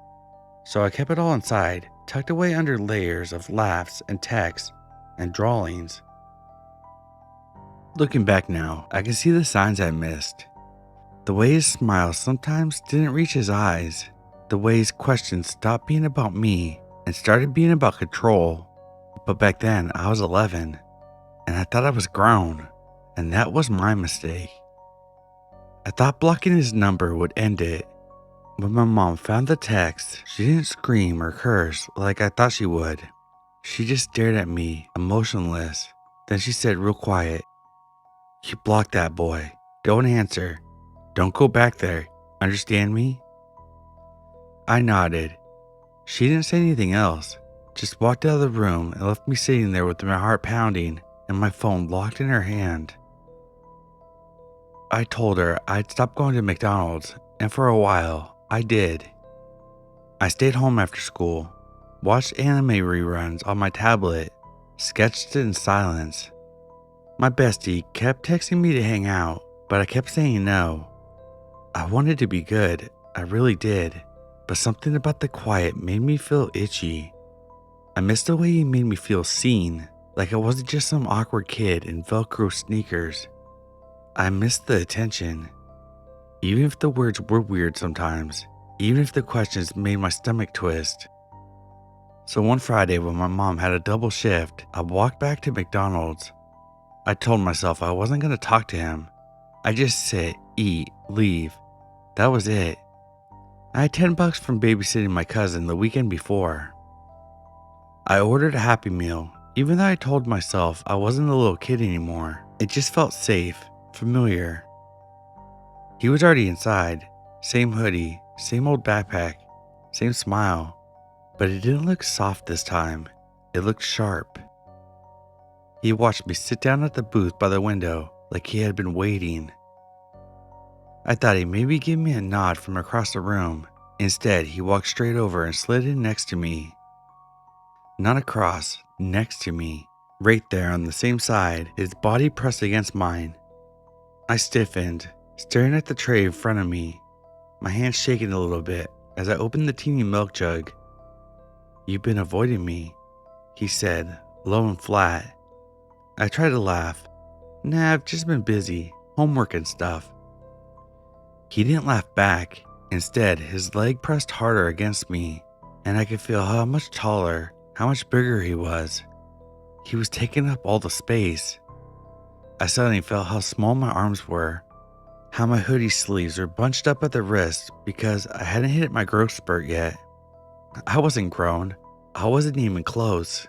So I kept it all inside, tucked away under layers of laughs and texts and drawings. Looking back now, I can see the signs I missed. The way his smile sometimes didn't reach his eyes. The way his questions stopped being about me and started being about control. But back then, I was 11, and I thought I was grown, and that was my mistake. I thought blocking his number would end it. When my mom found the text, she didn't scream or curse like I thought she would. She just stared at me, emotionless. Then she said real quiet, "You blocked that boy. Don't answer. Don't go back there. Understand me?" I nodded. She didn't say anything else, just walked out of the room and left me sitting there with my heart pounding and my phone locked in her hand. I told her I'd stop going to McDonald's, and for a while, I did. I stayed home after school, watched anime reruns on my tablet, sketched in silence. My bestie kept texting me to hang out, but I kept saying no. I wanted to be good, I really did, but something about the quiet made me feel itchy. I missed the way he made me feel seen, like I wasn't just some awkward kid in Velcro sneakers. I missed the attention. Even if the words were weird sometimes, even if the questions made my stomach twist. So one Friday when my mom had a double shift, I walked back to McDonald's. I told myself I wasn't going to talk to him. I just sit, eat, leave. That was it. I had $10 from babysitting my cousin the weekend before. I ordered a Happy Meal, even though I told myself I wasn't a little kid anymore. It just felt safe, familiar. He was already inside, same hoodie, same old backpack, same smile, but it didn't look soft this time. It looked sharp. He watched me sit down at the booth by the window like he had been waiting. I thought he'd maybe give me a nod from across the room. Instead, he walked straight over and slid in next to me. Not across, next to me, right there on the same side, his body pressed against mine. I stiffened, staring at the tray in front of me, my hand shaking a little bit as I opened the teeny milk jug. "You've been avoiding me," he said, low and flat. I tried to laugh. "Nah, I've just been busy, homework and stuff." He didn't laugh back. Instead, his leg pressed harder against me, and I could feel how much taller, how much bigger he was. He was taking up all the space. I suddenly felt how small my arms were, how my hoodie sleeves were bunched up at the wrist because I hadn't hit my growth spurt yet. I wasn't grown. I wasn't even close.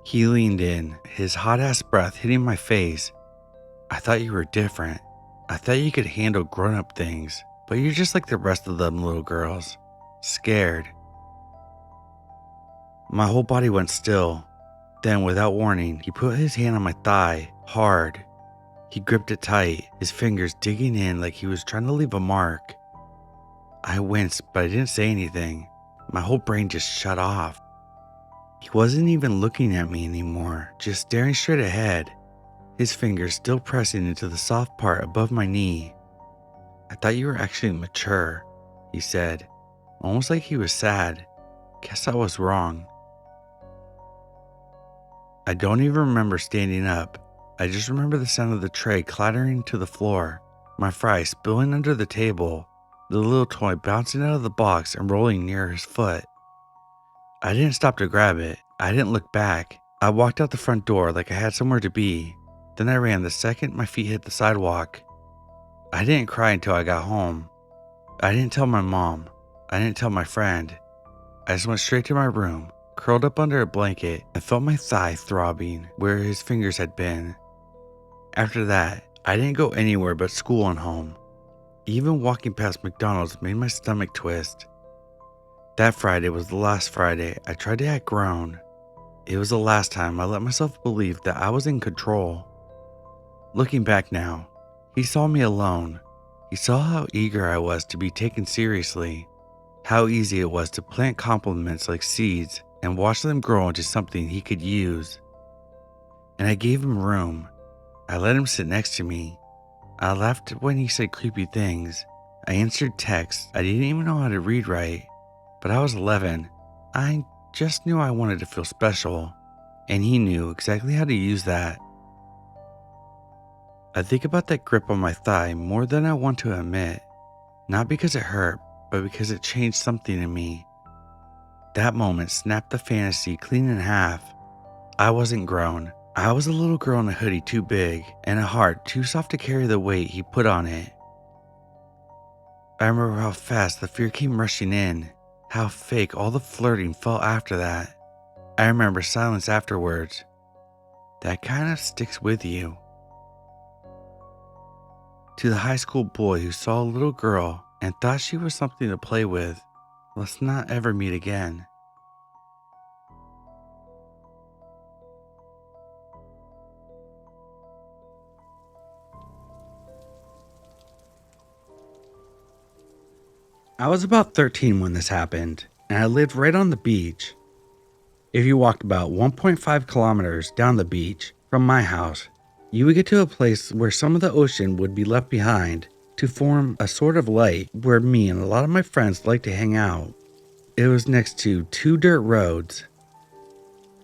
He leaned in, his hot-ass breath hitting my face. I thought you were different. I thought you could handle grown-up things, but you're just like the rest of them little girls. Scared. My whole body went still. Then, without warning, he put his hand on my thigh, hard. He gripped it tight, his fingers digging in like he was trying to leave a mark. I winced, but I didn't say anything. My whole brain just shut off. He wasn't even looking at me anymore, just staring straight ahead, his fingers still pressing into the soft part above my knee. I thought you were actually mature, he said, almost like he was sad. Guess I was wrong. I don't even remember standing up. I just remember the sound of the tray clattering to the floor, my fries spilling under the table, the little toy bouncing out of the box and rolling near his foot. I didn't stop to grab it. I didn't look back. I walked out the front door like I had somewhere to be. Then I ran the second my feet hit the sidewalk. I didn't cry until I got home. I didn't tell my mom. I didn't tell my friend. I just went straight to my room, curled up under a blanket, and felt my thigh throbbing where his fingers had been. After that, I didn't go anywhere but school and home. Even walking past McDonald's made my stomach twist. That Friday was the last Friday I tried to act grown. It was the last time I let myself believe that I was in control. Looking back now, he saw me alone. He saw how eager I was to be taken seriously, how easy it was to plant compliments like seeds and watch them grow into something he could use. And I gave him room. I let him sit next to me. I laughed when he said creepy things. I answered texts I didn't even know how to read right. But I was 11. I just knew I wanted to feel special, and he knew exactly how to use that. I think about that grip on my thigh more than I want to admit. Not because it hurt, but because it changed something in me. That moment snapped the fantasy clean in half. I wasn't grown. I was a little girl in a hoodie too big and a heart too soft to carry the weight he put on it. I remember how fast the fear came rushing in, how fake all the flirting felt after that. I remember silence afterwards. That kind of sticks with you. To the high school boy who saw a little girl and thought she was something to play with, let's not ever meet again. I was about 13 when this happened, and I lived right on the beach. If you walked about 1.5 kilometers down the beach from my house, you would get to a place where some of the ocean would be left behind to form a sort of lake where me and a lot of my friends liked to hang out. It was next to 2 dirt roads.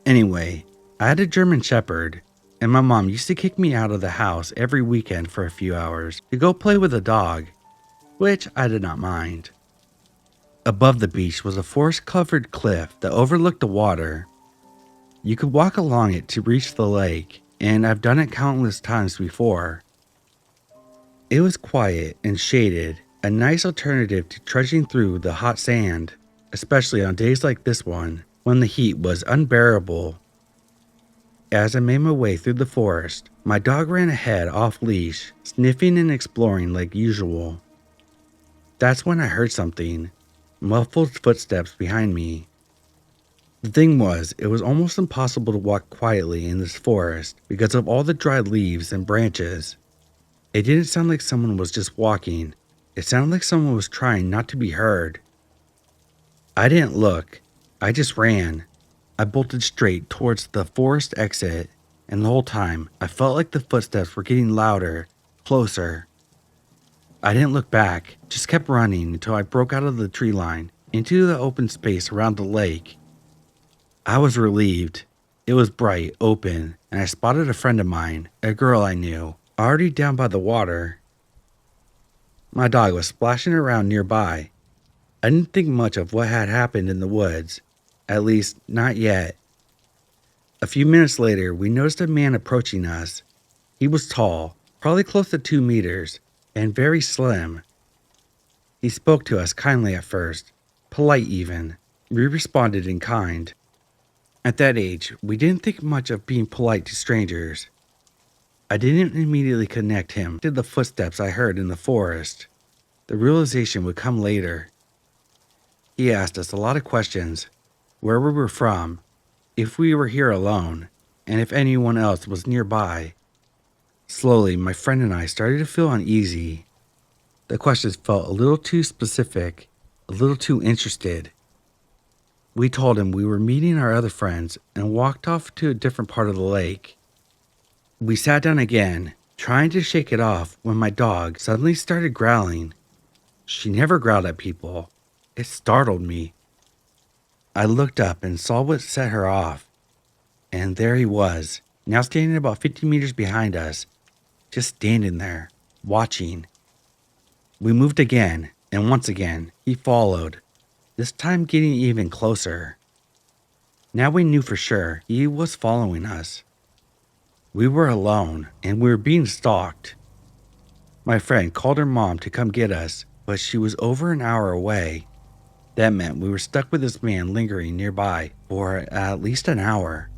Anyway, I had a German Shepherd, and my mom used to kick me out of the house every weekend for a few hours to go play with the dog, which I did not mind. Above the beach was a forest-covered cliff that overlooked the water. You could walk along it to reach the lake, and I've done it countless times before. It was quiet and shaded, a nice alternative to trudging through the hot sand, especially on days like this one, when the heat was unbearable. As I made my way through the forest, my dog ran ahead off-leash, sniffing and exploring like usual. That's when I heard something. Muffled footsteps behind me. The thing was, it was almost impossible to walk quietly in this forest because of all the dried leaves and branches. It didn't sound like someone was just walking. It sounded like someone was trying not to be heard. I didn't look. I just ran. I bolted straight towards the forest exit, and the whole time, I felt like the footsteps were getting louder, closer. I didn't look back, just kept running until I broke out of the tree line into the open space around the lake. I was relieved. It was bright, open, and I spotted a friend of mine, a girl I knew, already down by the water. My dog was splashing around nearby. I didn't think much of what had happened in the woods, at least not yet. A few minutes later, we noticed a man approaching us. He was tall, probably close to 2 meters, and very slim. He spoke to us kindly at first, polite even. We responded in kind. At that age, we didn't think much of being polite to strangers. I didn't immediately connect him to the footsteps I heard in the forest. The realization would come later. He asked us a lot of questions: where we were from, if we were here alone, and if anyone else was nearby. Slowly, my friend and I started to feel uneasy. The questions felt a little too specific, a little too interested. We told him we were meeting our other friends and walked off to a different part of the lake. We sat down again, trying to shake it off, when my dog suddenly started growling. She never growled at people. It startled me. I looked up and saw what set her off. And there he was, now standing about 50 meters behind us, just standing there, watching. We moved again, and once again, he followed, this time getting even closer. Now we knew for sure he was following us. We were alone, and we were being stalked. My friend called her mom to come get us, but she was over an hour away. That meant we were stuck with this man lingering nearby for at least an hour.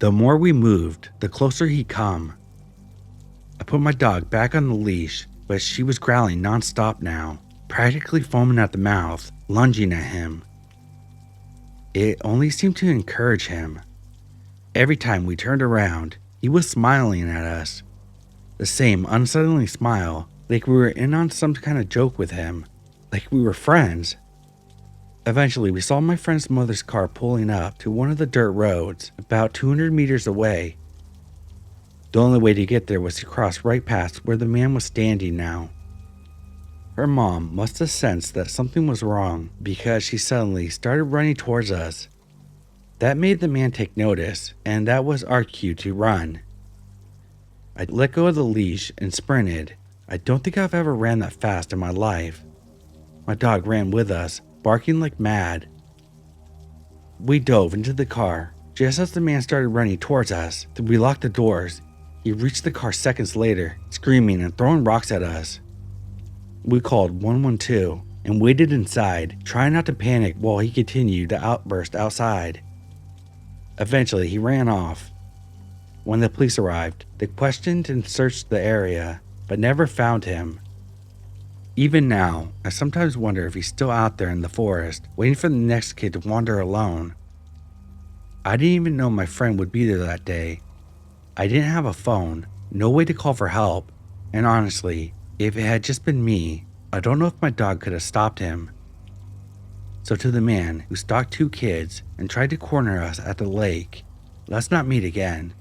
The more we moved, the closer he'd come. I put my dog back on the leash, but she was growling nonstop now, practically foaming at the mouth, lunging at him. It only seemed to encourage him. Every time we turned around, he was smiling at us. The same unsettling smile, like we were in on some kind of joke with him, like we were friends. Eventually, we saw my friend's mother's car pulling up to one of the dirt roads about 200 meters away. The only way to get there was to cross right past where the man was standing now. Her mom must have sensed that something was wrong because she suddenly started running towards us. That made the man take notice, and that was our cue to run. I let go of the leash and sprinted. I don't think I've ever ran that fast in my life. My dog ran with us, barking like mad. We dove into the car. Just as the man started running towards us, we locked the doors. He reached the car seconds later, screaming and throwing rocks at us. We called 112 and waited inside, trying not to panic while he continued to outburst outside. Eventually, he ran off. When the police arrived, they questioned and searched the area, but never found him. Even now, I sometimes wonder if he's still out there in the forest, waiting for the next kid to wander alone. I didn't even know my friend would be there that day. I didn't have a phone, no way to call for help, and honestly, if it had just been me, I don't know if my dog could have stopped him. So to the man who stalked 2 kids and tried to corner us at the lake, let's not meet again.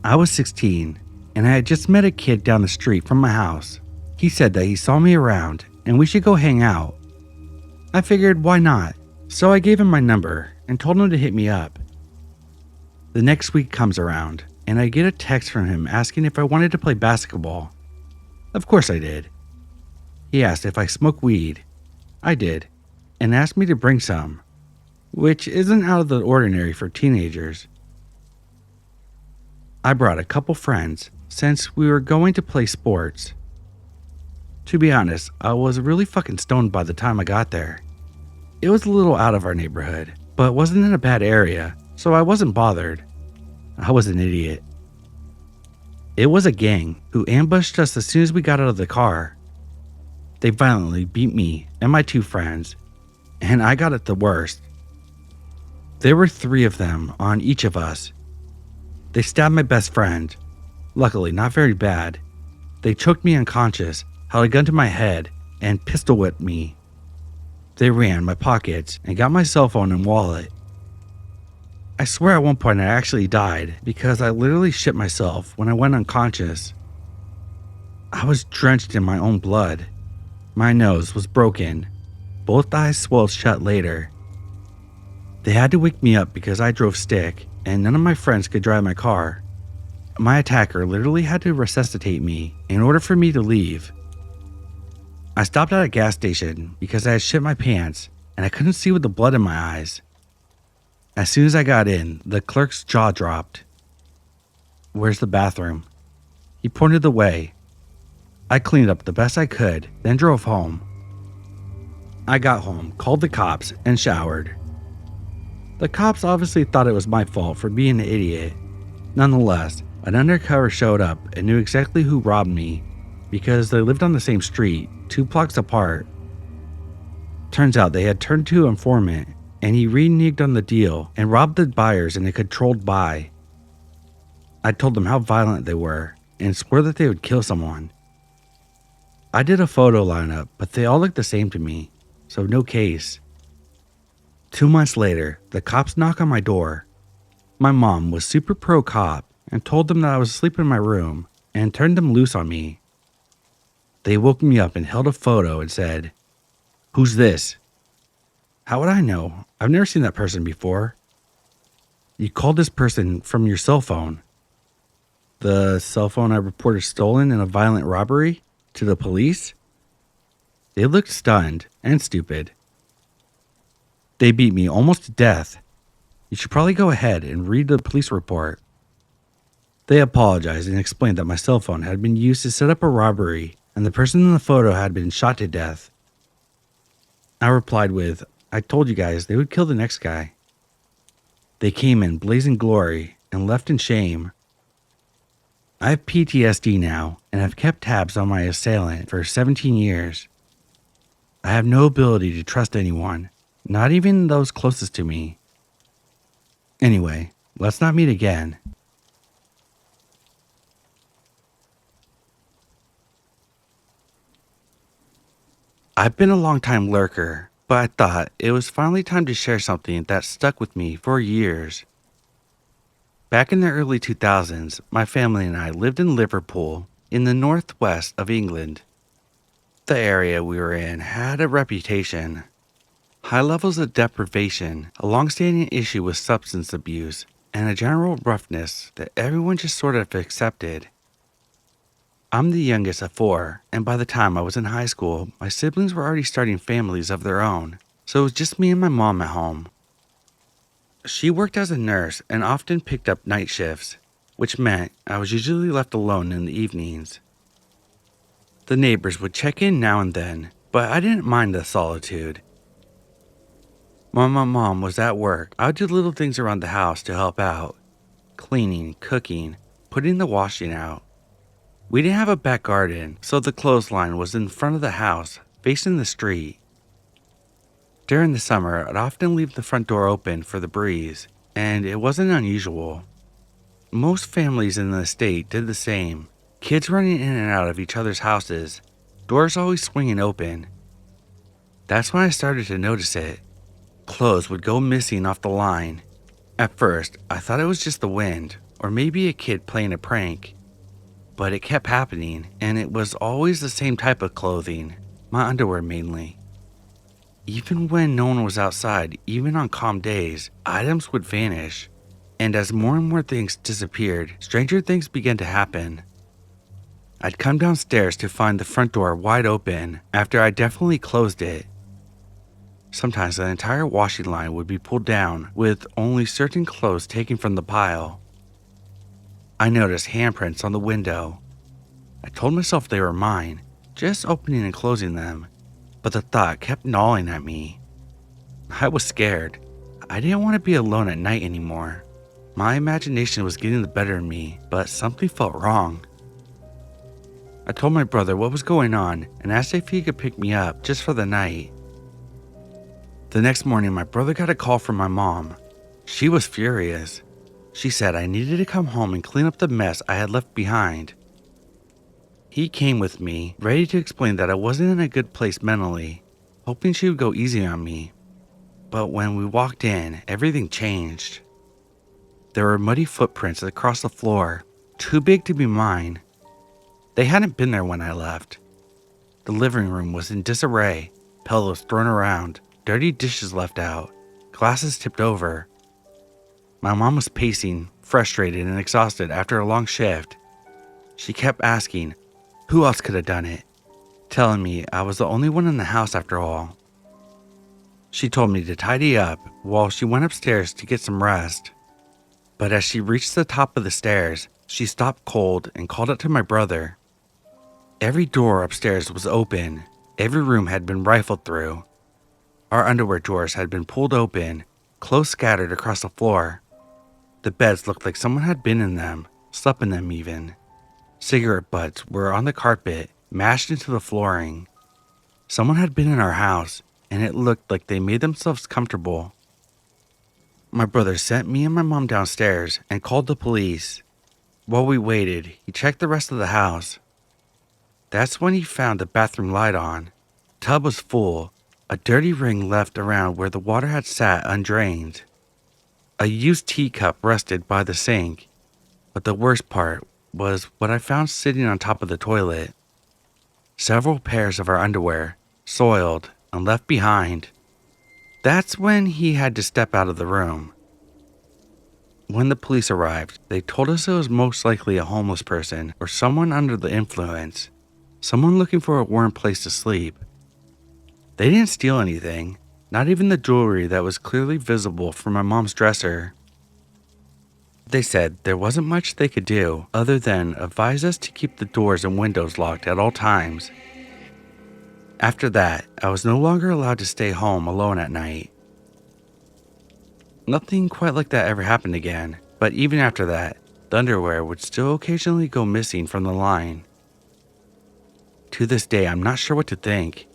I was 16, and I had just met a kid down the street from my house. He said that he saw me around and we should go hang out. I figured, why not? So I gave him my number and told him to hit me up. The next week comes around, and I get a text from him asking if I wanted to play basketball. Of course I did. He asked if I smoke weed. I did, and asked me to bring some, which isn't out of the ordinary for teenagers. I brought a couple friends since we were going to play sports. To be honest, I was really fucking stoned by the time I got there. It was a little out of our neighborhood, but wasn't in a bad area, so I wasn't bothered. I was an idiot. It was a gang who ambushed us as soon as we got out of the car. They violently beat me and my 2 friends, and I got it the worst. There were 3 of them on each of us. They stabbed my best friend. Luckily, not very bad. They choked me unconscious, held a gun to my head, and pistol whipped me. They ran my pockets and got my cell phone and wallet. I swear at one point I actually died because I literally shit myself when I went unconscious. I was drenched in my own blood. My nose was broken. Both eyes swelled shut later. They had to wake me up because I drove stick and none of my friends could drive my car. My attacker literally had to resuscitate me in order for me to leave. I stopped at a gas station because I had shit my pants and I couldn't see with the blood in my eyes. As soon as I got in, the clerk's jaw dropped. "Where's the bathroom?" He pointed the way. I cleaned up the best I could, then drove home. I got home, called the cops, and showered. The cops obviously thought it was my fault for being an idiot. Nonetheless, an undercover showed up and knew exactly who robbed me because they lived on the same street, 2 blocks apart. Turns out they had turned to an informant and he reneged on the deal and robbed the buyers in a controlled buy. I told them how violent they were and swore that they would kill someone. I did a photo lineup, but they all looked the same to me, so no case. 2 months later, the cops knock on my door. My mom was super pro cop and told them that I was asleep in my room and turned them loose on me. They woke me up and held a photo and said, "Who's this?" How would I know? I've never seen that person before. You called this person from your cell phone. The cell phone I reported stolen in a violent robbery to the police? They looked stunned and stupid. They beat me almost to death. You should probably go ahead and read the police report. They apologized and explained that my cell phone had been used to set up a robbery and the person in the photo had been shot to death. I replied with, "I told you guys they would kill the next guy." They came in blazing glory and left in shame. I have PTSD now and have kept tabs on my assailant for 17 years. I have no ability to trust anyone, not even those closest to me. Anyway, let's not meet again. I've been a long-time lurker, but I thought it was finally time to share something that stuck with me for years. Back in the early 2000s, my family and I lived in Liverpool, in the northwest of England. The area we were in had a reputation. High levels of deprivation, a long-standing issue with substance abuse, and a general roughness that everyone just sort of accepted. I'm the youngest of 4, and by the time I was in high school, my siblings were already starting families of their own, so it was just me and my mom at home. She worked as a nurse and often picked up night shifts, which meant I was usually left alone in the evenings. The neighbors would check in now and then, but I didn't mind the solitude. When my mom was at work, I would do little things around the house to help out. Cleaning, cooking, putting the washing out. We didn't have a back garden, so the clothesline was in front of the house, facing the street. During the summer, I'd often leave the front door open for the breeze, and it wasn't unusual. Most families in the estate did the same, kids running in and out of each other's houses, doors always swinging open. That's when I started to notice it. Clothes would go missing off the line. At first, I thought it was just the wind, or maybe a kid playing a prank. But it kept happening, and it was always the same type of clothing, my underwear mainly. Even when no one was outside, even on calm days, items would vanish. And as more and more things disappeared, stranger things began to happen. I'd come downstairs to find the front door wide open after I definitely closed it. Sometimes the entire washing line would be pulled down, with only certain clothes taken from the pile. I noticed handprints on the window. I told myself they were mine, just opening and closing them, but the thought kept gnawing at me. I was scared. I didn't want to be alone at night anymore. My imagination was getting the better of me, but something felt wrong. I told my brother what was going on and asked if he could pick me up just for the night. The next morning, my brother got a call from my mom. She was furious. She said I needed to come home and clean up the mess I had left behind. He came with me, ready to explain that I wasn't in a good place mentally, hoping she would go easy on me. But when we walked in, everything changed. There were muddy footprints across the floor, too big to be mine. They hadn't been there when I left. The living room was in disarray, pillows thrown around, dirty dishes left out, glasses tipped over. My mom was pacing, frustrated and exhausted after a long shift. She kept asking, who else could have done it? Telling me I was the only one in the house after all. She told me to tidy up while she went upstairs to get some rest. But as she reached the top of the stairs, she stopped cold and called out to my brother. Every door upstairs was open. Every room had been rifled through. Our underwear drawers had been pulled open, clothes scattered across the floor. The beds looked like someone had been in them, slept in them even. Cigarette butts were on the carpet, mashed into the flooring. Someone had been in our house, and it looked like they made themselves comfortable. My brother sent me and my mom downstairs and called the police. While we waited, he checked the rest of the house. That's when he found the bathroom light on. Tub was full, a dirty ring left around where the water had sat undrained. A used teacup rested by the sink, but the worst part was what I found sitting on top of the toilet. Several pairs of our underwear, soiled and left behind. That's when he had to step out of the room. When the police arrived, they told us it was most likely a homeless person or someone under the influence, someone looking for a warm place to sleep. They didn't steal anything, not even the jewelry that was clearly visible from my mom's dresser. They said there wasn't much they could do other than advise us to keep the doors and windows locked at all times. After that, I was no longer allowed to stay home alone at night. Nothing quite like that ever happened again, but even after that, the underwear would still occasionally go missing from the line. To this day, I'm not sure what to think.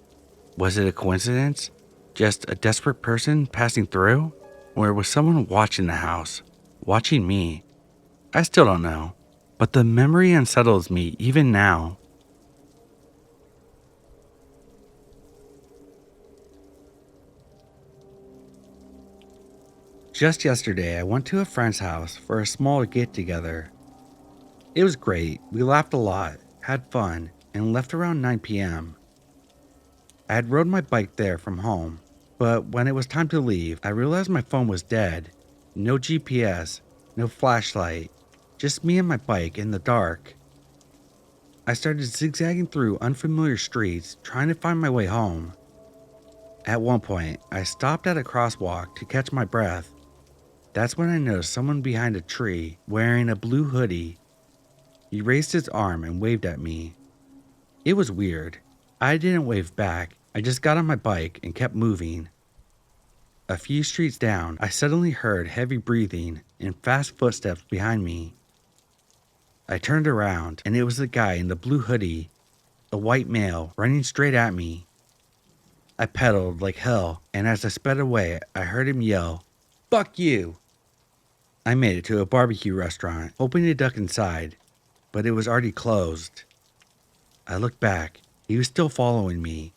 Was it a coincidence? Just a desperate person passing through? Or was someone watching the house? Watching me? I still don't know, but the memory unsettles me even now. Just yesterday, I went to a friend's house for a small get-together. It was great. We laughed a lot, had fun, and left around 9 p.m. I had rode my bike there from home, but when it was time to leave, I realized my phone was dead. No GPS, no flashlight, just me and my bike in the dark. I started zigzagging through unfamiliar streets, trying to find my way home. At one point, I stopped at a crosswalk to catch my breath. That's when I noticed someone behind a tree wearing a blue hoodie. He raised his arm and waved at me. It was weird. I didn't wave back. I just got on my bike and kept moving. A few streets down, I suddenly heard heavy breathing and fast footsteps behind me. I turned around, and it was the guy in the blue hoodie, a white male, running straight at me. I pedaled like hell, and as I sped away, I heard him yell, "Fuck you!" I made it to a barbecue restaurant, hoping to duck inside, but it was already closed. I looked back. He was still following me.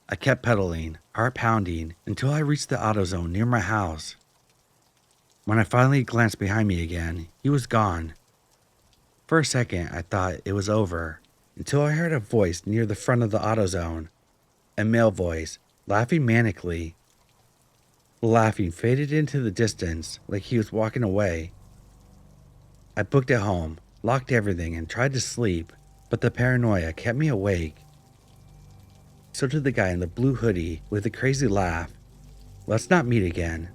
I kept pedaling, heart pounding, until I reached the AutoZone near my house. When I finally glanced behind me again, he was gone. For a second, I thought it was over, until I heard a voice near the front of the AutoZone, a male voice, laughing manically. The laughing faded into the distance like he was walking away. I booked it home, locked everything, and tried to sleep, but the paranoia kept me awake. So did the guy in the blue hoodie with a crazy laugh. Let's not meet again.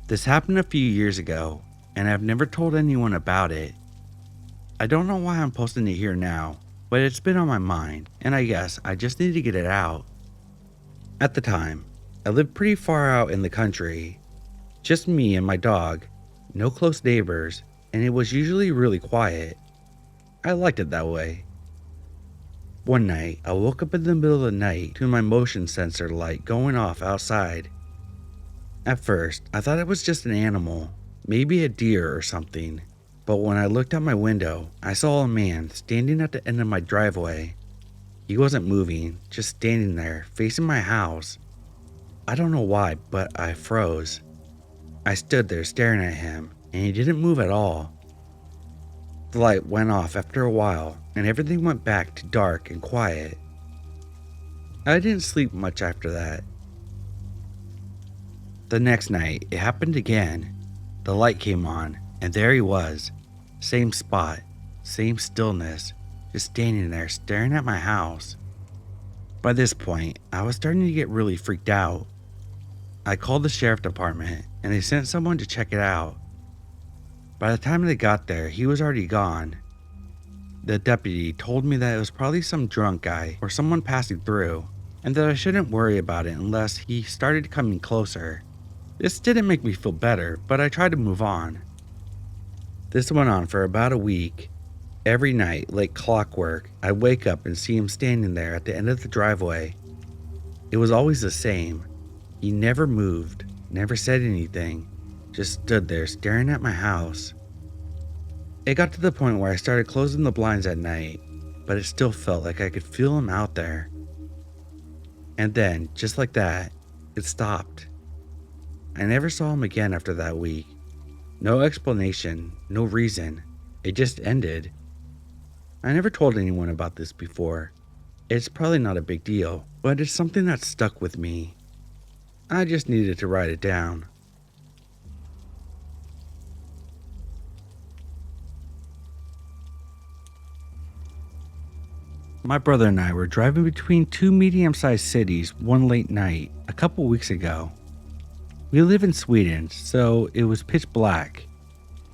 This happened a few years ago, and I've never told anyone about it. I don't know why I'm posting it here now, but it's been on my mind, and I guess I just need to get it out. At the time, I lived pretty far out in the country. Just me and my dog, no close neighbors, and it was usually really quiet. I liked it that way. One night, I woke up in the middle of the night to my motion sensor light going off outside. At first, I thought it was just an animal, maybe a deer or something, but when I looked out my window, I saw a man standing at the end of my driveway. He wasn't moving, just standing there, facing my house. I don't know why, but I froze. I stood there staring at him, and he didn't move at all. The light went off after a while, and everything went back to dark and quiet. I didn't sleep much after that. The next night, it happened again. The light came on, and there he was. Same spot, same stillness, just standing there staring at my house. By this point, I was starting to get really freaked out. I called the sheriff department, and they sent someone to check it out. By the time they got there, he was already gone. The deputy told me that it was probably some drunk guy or someone passing through, and that I shouldn't worry about it unless he started coming closer. This didn't make me feel better, but I tried to move on. This went on for about a week. Every night, like clockwork, I'd wake up and see him standing there at the end of the driveway. It was always the same. He never moved, never said anything, just stood there staring at my house. It got to the point where I started closing the blinds at night, but it still felt like I could feel him out there. And then, just like that, it stopped. I never saw him again after that week. No explanation, no reason. It just ended. I never told anyone about this before. It's probably not a big deal, but it's something that stuck with me. I just needed to write it down. My brother and I were driving between two medium-sized cities one late night a couple weeks ago. We live in Sweden, so it was pitch black.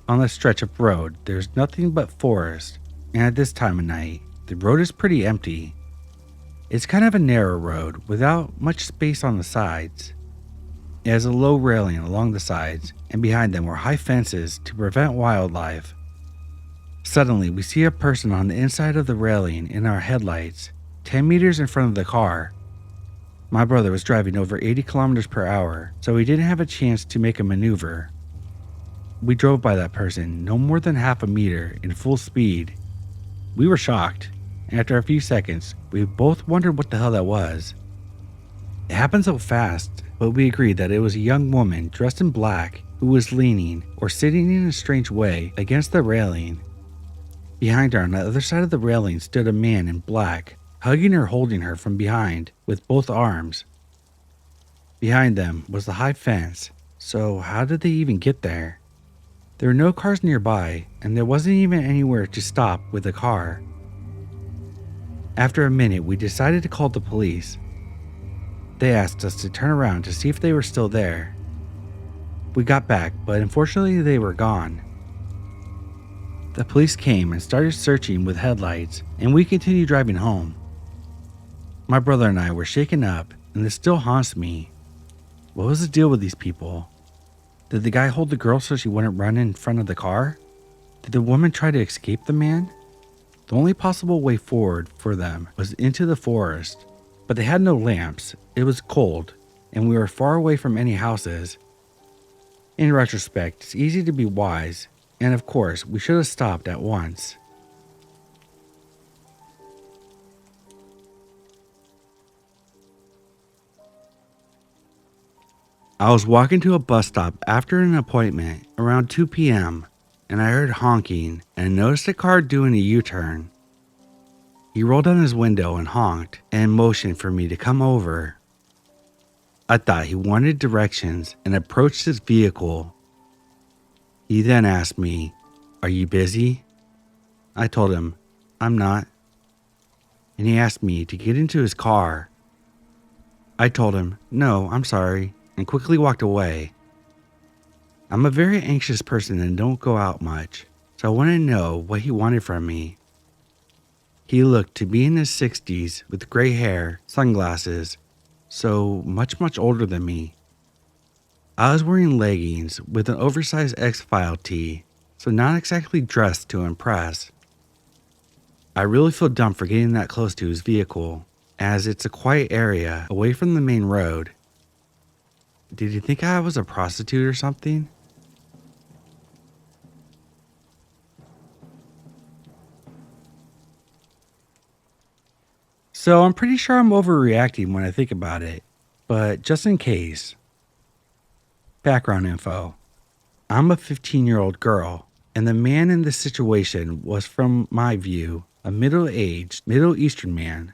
On the stretch of road, there's nothing but forest, and at this time of night, the road is pretty empty. It's kind of a narrow road without much space on the sides. It has a low railing along the sides, and behind them were high fences to prevent wildlife. Suddenly, we see a person on the inside of the railing in our headlights, 10 meters in front of the car. My brother was driving over 80 kilometers per hour, so he didn't have a chance to make a maneuver. We drove by that person no more than half a meter in full speed. We were shocked, and after a few seconds, we both wondered what the hell that was. It happened so fast, but we agreed that it was a young woman dressed in black who was leaning or sitting in a strange way against the railing. Behind her on the other side of the railing stood a man in black, hugging or holding her from behind with both arms. Behind them was the high fence, so how did they even get there? There were no cars nearby, and there wasn't even anywhere to stop with a car. After a minute, we decided to call the police. They asked us to turn around to see if they were still there. We got back, but unfortunately they were gone. The police came and started searching with headlights, and we continued driving home. My brother and I were shaken up, and this still haunts me. What was the deal with these people? Did the guy hold the girl so she wouldn't run in front of the car? Did the woman try to escape the man? The only possible way forward for them was into the forest, but they had no lamps, it was cold, and we were far away from any houses. In retrospect, it's easy to be wise, and of course, we should have stopped at once. I was walking to a bus stop after an appointment around 2 p.m. and I heard honking and noticed a car doing a U-turn. He rolled down his window and honked and motioned for me to come over. I thought he wanted directions and approached his vehicle. He then asked me, "Are you busy?" I told him, "I'm not." And he asked me to get into his car. I told him, "No, I'm sorry," and quickly walked away. I'm a very anxious person and don't go out much, so I wanted to know what he wanted from me. He looked to be in his 60s with gray hair, sunglasses, so much older than me. I was wearing leggings with an oversized X-File tee, so not exactly dressed to impress. I really feel dumb for getting that close to his vehicle, as it's a quiet area away from the main road. Did he think I was a prostitute or something? So I'm pretty sure I'm overreacting when I think about it, but just in case. Background info. I'm a 15-year-old girl, and the man in this situation was, from my view, a middle-aged Middle Eastern man.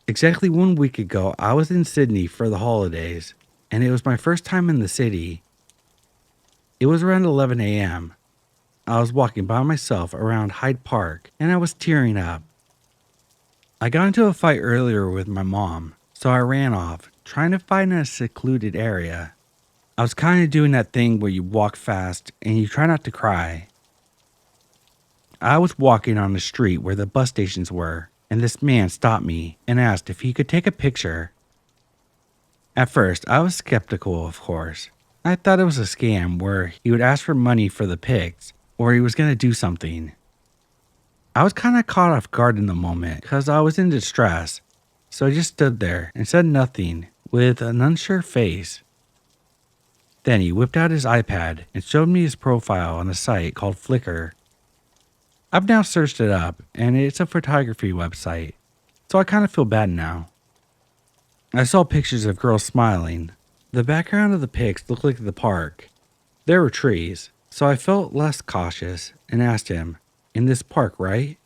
Exactly 1 week ago, I was in Sydney for the holidays, and it was my first time in the city. It was around 11 a.m. I was walking by myself around Hyde Park, and I was tearing up. I got into a fight earlier with my mom, so I ran off, trying to find a secluded area. I was kind of doing that thing where you walk fast and you try not to cry. I was walking on the street where the bus stations were, and this man stopped me and asked if he could take a picture. At first, I was skeptical, of course. I thought it was a scam where he would ask for money for the pics, or he was going to do something. I was kind of caught off guard in the moment because I was in distress, so I just stood there and said nothing with an unsure face. Then he whipped out his iPad and showed me his profile on a site called Flickr. I've now searched it up, and it's a photography website, so I kind of feel bad now. I saw pictures of girls smiling. The background of the pics looked like the park. There were trees, so I felt less cautious and asked him, "In this park, right?"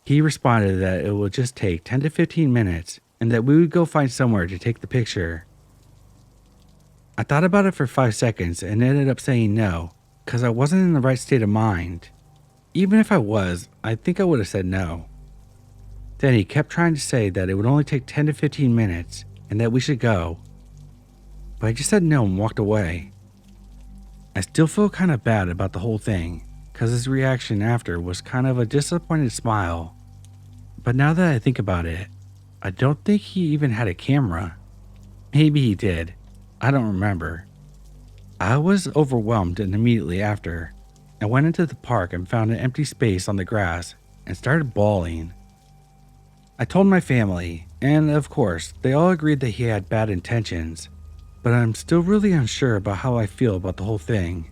He responded that it would just take 10 to 15 minutes and that we would go find somewhere to take the picture. I thought about it for 5 seconds and ended up saying no, because I wasn't in the right state of mind. Even if I was, I think I would have said no. Then he kept trying to say that it would only take 10 to 15 minutes and that we should go. But I just said no and walked away. I still feel kind of bad about the whole thing, because his reaction after was kind of a disappointed smile. But now that I think about it, I don't think he even had a camera. Maybe he did. I don't remember. I was overwhelmed, and immediately after, I went into the park and found an empty space on the grass and started bawling. I told my family, and of course, they all agreed that he had bad intentions, but I'm still really unsure about how I feel about the whole thing.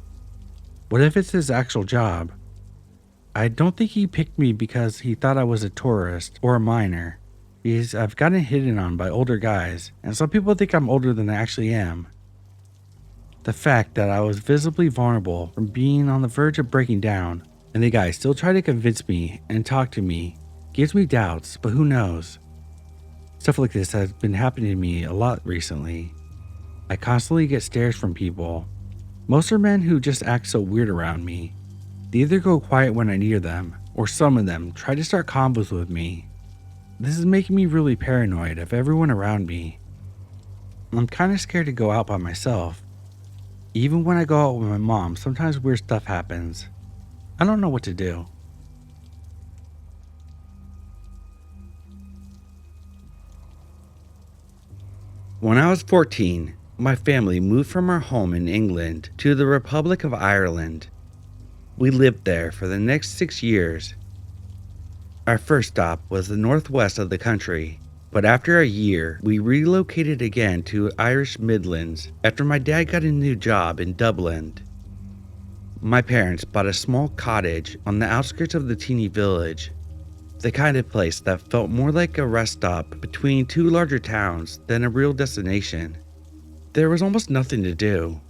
What if it's his actual job? I don't think he picked me because he thought I was a tourist or a minor, because I've gotten hit on by older guys, and some people think I'm older than I actually am. The fact that I was visibly vulnerable from being on the verge of breaking down, and the guy still tried to convince me and talk to me, gives me doubts, but who knows? Stuff like this has been happening to me a lot recently. I constantly get stares from people. Most are men who just act so weird around me. They either go quiet when I near them, or some of them try to start combos with me. This is making me really paranoid of everyone around me. I'm kind of scared to go out by myself. Even when I go out with my mom, sometimes weird stuff happens. I don't know what to do. When I was 14, my family moved from our home in England to the Republic of Ireland. We lived there for the next 6 years. Our first stop was the northwest of the country, but after a year, we relocated again to Irish Midlands after my dad got a new job in Dublin. My parents bought a small cottage on the outskirts of the teeny village, the kind of place that felt more like a rest stop between two larger towns than a real destination. There was almost nothing to do.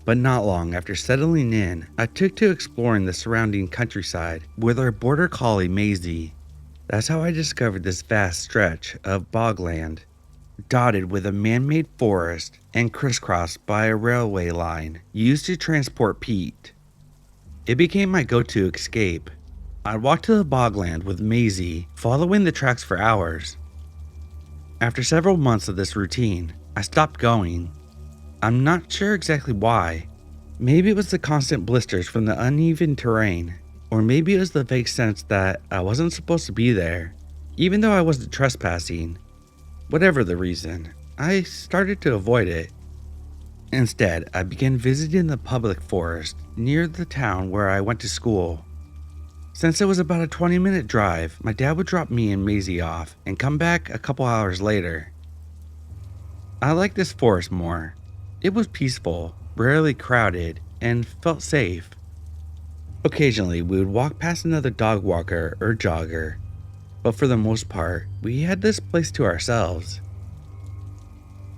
But not long after settling in, I took to exploring the surrounding countryside with our border collie Maisie. That's how I discovered this vast stretch of bogland, dotted with a man-made forest and crisscrossed by a railway line used to transport peat. It became my go-to escape. I'd walk to the bogland with Maisie, following the tracks for hours. After several months of this routine, I stopped going. I'm not sure exactly why. Maybe it was the constant blisters from the uneven terrain, or maybe it was the vague sense that I wasn't supposed to be there, even though I wasn't trespassing. Whatever the reason, I started to avoid it. Instead, I began visiting the public forest near the town where I went to school. Since it was about a 20-minute drive, my dad would drop me and Maisie off and come back a couple hours later. I liked this forest more. It was peaceful, rarely crowded, and felt safe. Occasionally, we would walk past another dog walker or jogger, but for the most part, we had this place to ourselves.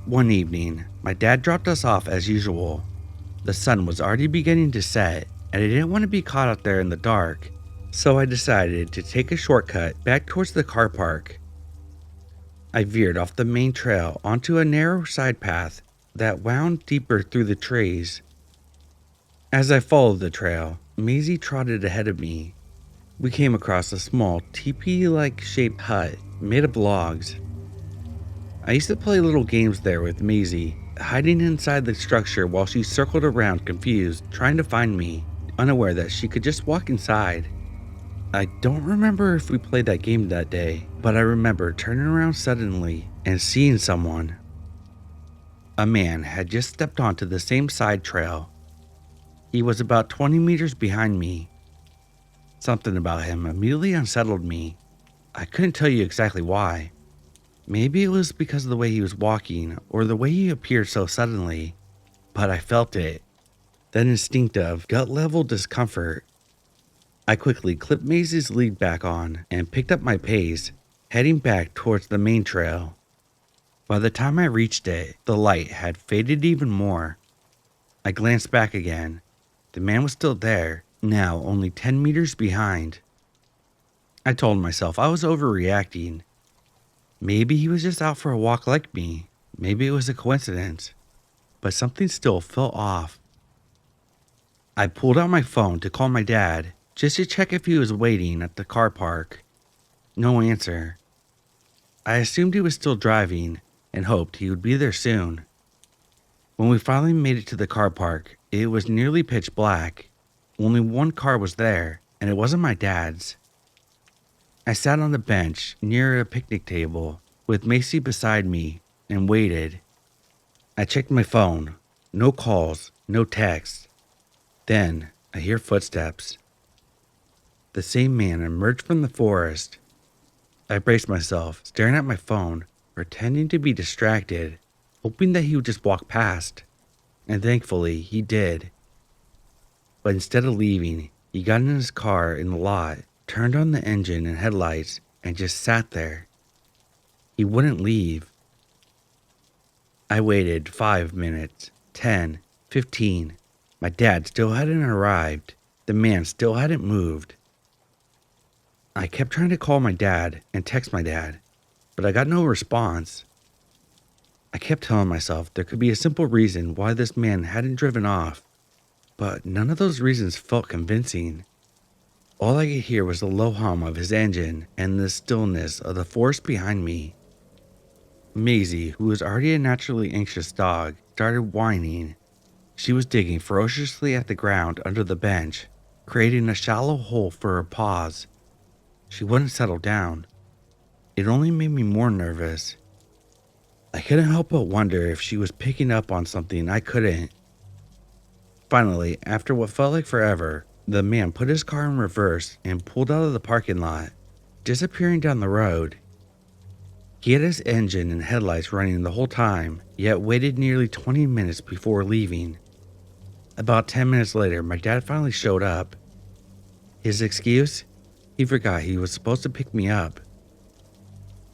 One evening, my dad dropped us off as usual. The sun was already beginning to set, and I didn't want to be caught out there in the dark, so I decided to take a shortcut back towards the car park. I veered off the main trail onto a narrow side path that wound deeper through the trees. As I followed the trail, Maisie trotted ahead of me. We came across a small teepee-like shaped hut made of logs. I used to play little games there with Maisie, hiding inside the structure while she circled around confused, trying to find me, unaware that she could just walk inside. I don't remember if we played that game that day, but I remember turning around suddenly and seeing someone. A man had just stepped onto the same side trail. He was about 20 meters behind me. Something about him immediately unsettled me. I couldn't tell you exactly why. Maybe it was because of the way he was walking or the way he appeared so suddenly, but I felt it. That instinctive, gut-level discomfort. I quickly clipped Maisie's lead back on and picked up my pace, heading back towards the main trail. By the time I reached it, the light had faded even more. I glanced back again. The man was still there, now only 10 meters behind. I told myself I was overreacting. Maybe he was just out for a walk like me. Maybe it was a coincidence. But something still felt off. I pulled out my phone to call my dad, just to check if he was waiting at the car park. No answer. I assumed he was still driving and hoped he would be there soon. When we finally made it to the car park, it was nearly pitch black. Only one car was there, and it wasn't my dad's. I sat on the bench near a picnic table with Macy beside me and waited. I checked my phone. No calls, no texts. Then I hear footsteps. The same man emerged from the forest. I braced myself, staring at my phone, pretending to be distracted, hoping that he would just walk past. And thankfully, he did. But instead of leaving, he got in his car in the lot, turned on the engine and headlights, and just sat there. He wouldn't leave. I waited 5 minutes, 10, 15. My dad still hadn't arrived. The man still hadn't moved. I kept trying to call my dad and text my dad, but I got no response. I kept telling myself there could be a simple reason why this man hadn't driven off, but none of those reasons felt convincing. All I could hear was the low hum of his engine and the stillness of the forest behind me. Maisie, who was already a naturally anxious dog, started whining. She was digging ferociously at the ground under the bench, creating a shallow hole for her paws. She wouldn't settle down. It only made me more nervous. I couldn't help but wonder if she was picking up on something I couldn't. Finally, after what felt like forever, the man put his car in reverse and pulled out of the parking lot, disappearing down the road. He had his engine and headlights running the whole time, yet waited nearly 20 minutes before leaving. About 10 minutes later, my dad finally showed up. His excuse? He forgot he was supposed to pick me up.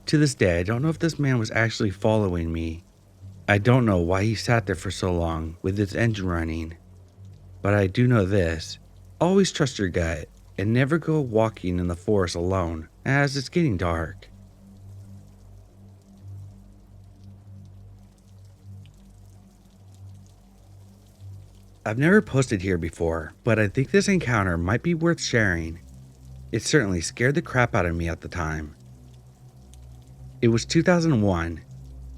To this day, I don't know if this man was actually following me. I don't know why he sat there for so long with his engine running. But I do know this: always trust your gut and never go walking in the forest alone, as it's getting dark. I've never posted here before, but I think this encounter might be worth sharing. It certainly scared the crap out of me at the time. It was 2001.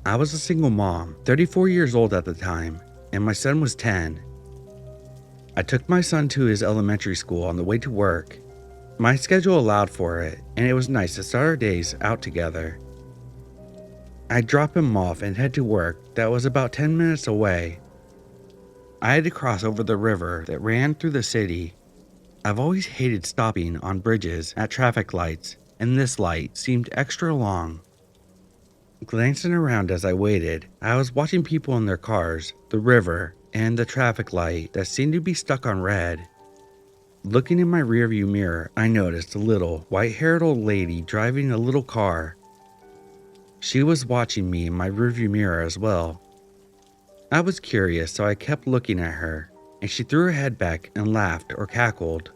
I was a single mom, 34 years old at the time, and my son was 10. I took my son to his elementary school on the way to work. My schedule allowed for it, and it was nice to start our days out together. I'd drop him off and head to work that was about 10 minutes away. I had to cross over the river that ran through the city. I've always hated stopping on bridges at traffic lights, and this light seemed extra long. Glancing around as I waited, I was watching people in their cars, the river, and the traffic light that seemed to be stuck on red. Looking in my rearview mirror, I noticed a little, white-haired old lady driving a little car. She was watching me in my rearview mirror as well. I was curious, so I kept looking at her, and she threw her head back and laughed or cackled.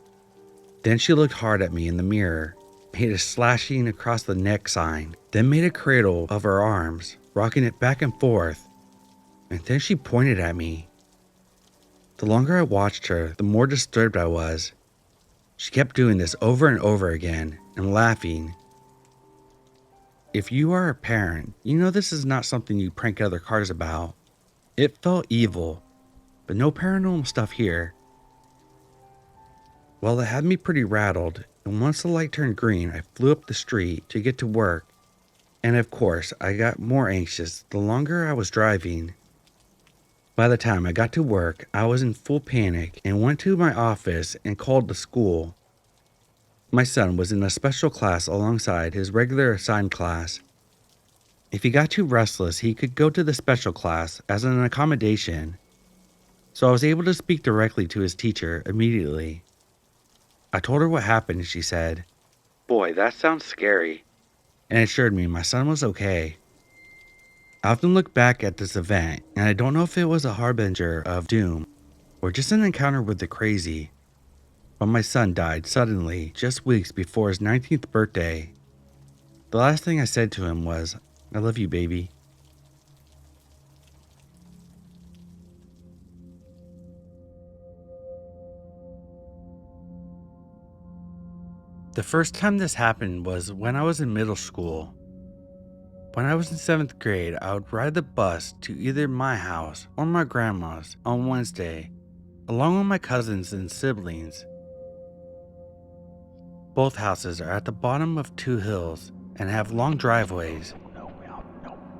Then she looked hard at me in the mirror, made a slashing across the neck sign, then made a cradle of her arms, rocking it back and forth, and then she pointed at me. The longer I watched her, the more disturbed I was. She kept doing this over and over again, and laughing. If you are a parent, you know this is not something you prank other cars about. It felt evil, but no paranormal stuff here. Well, it had me pretty rattled, and once the light turned green, I flew up the street to get to work. And of course, I got more anxious the longer I was driving. By the time I got to work, I was in full panic and went to my office and called the school. My son was in a special class alongside his regular assigned class. If he got too restless, he could go to the special class as an accommodation. So I was able to speak directly to his teacher immediately. I told her what happened and she said, "Boy, that sounds scary," and assured me my son was okay. I often look back at this event and I don't know if it was a harbinger of doom or just an encounter with the crazy, but my son died suddenly just weeks before his 19th birthday. The last thing I said to him was, "I love you, baby." The first time this happened was when I was in middle school. When I was in 7th grade, I would ride the bus to either my house or my grandma's on Wednesday, along with my cousins and siblings. Both houses are at the bottom of two hills and have long driveways.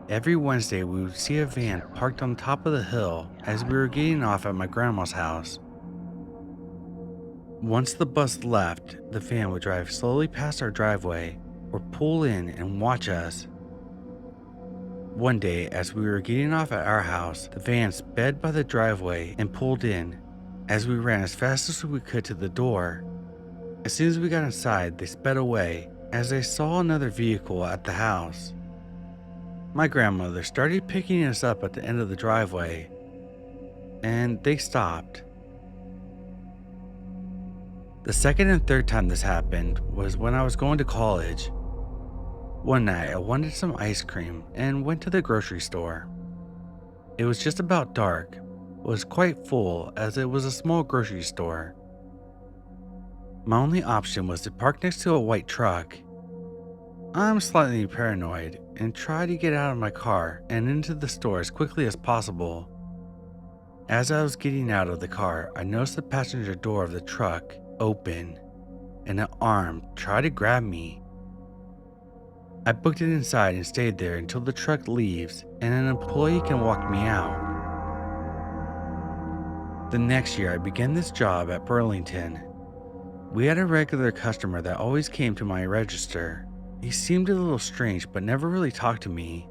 Every Wednesday, we would see a van parked on top of the hill as we were getting off at my grandma's house. Once the bus left, the van would drive slowly past our driveway or pull in and watch us. One day, as we were getting off at our house, the van sped by the driveway and pulled in. As we ran as fast as we could to the door, as soon as we got inside, they sped away as they saw another vehicle at the house. My grandmother started picking us up at the end of the driveway, and they stopped. The second and third time this happened was when I was going to college. One night, I wanted some ice cream and went to the grocery store. It was just about dark, was quite full as it was a small grocery store. My only option was to park next to a white truck. I'm slightly paranoid and try to get out of my car and into the store as quickly as possible. As I was getting out of the car, I noticed the passenger door of the truck open and an arm tried to grab me. I booked it inside and stayed there until the truck leaves and an employee can walk me out. The next year, I began this job at Burlington. We had a regular customer that always came to my register. He seemed a little strange but never really talked to me.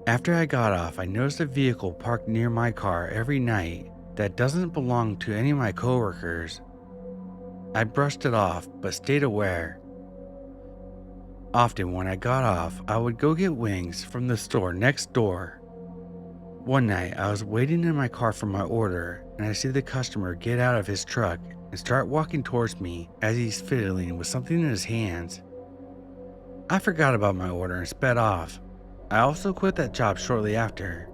After I got off, I noticed a vehicle parked near my car every night that doesn't belong to any of my coworkers. I brushed it off but stayed aware. Often when I got off, I would go get wings from the store next door. One night, I was waiting in my car for my order, and I see the customer get out of his truck and start walking towards me as he's fiddling with something in his hands. I forgot about my order and sped off. I also quit that job shortly after.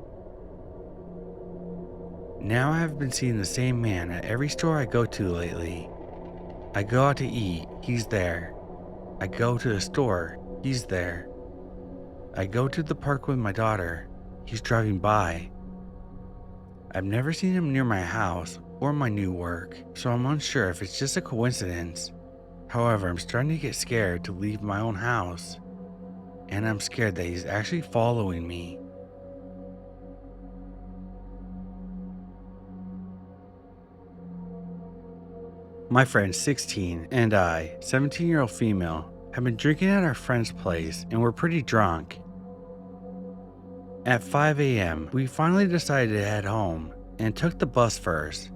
Now I have been seeing the same man at every store I go to lately. I go out to eat, he's there. I go to the store, he's there. I go to the park with my daughter, he's driving by. I've never seen him near my house or my new work, so I'm unsure if it's just a coincidence. However, I'm starting to get scared to leave my own house, and I'm scared that he's actually following me. My friend 16 and I, 17-year-old female, have been drinking at our friend's place and we're pretty drunk. At 5 a.m., we finally decided to head home and took the bus first.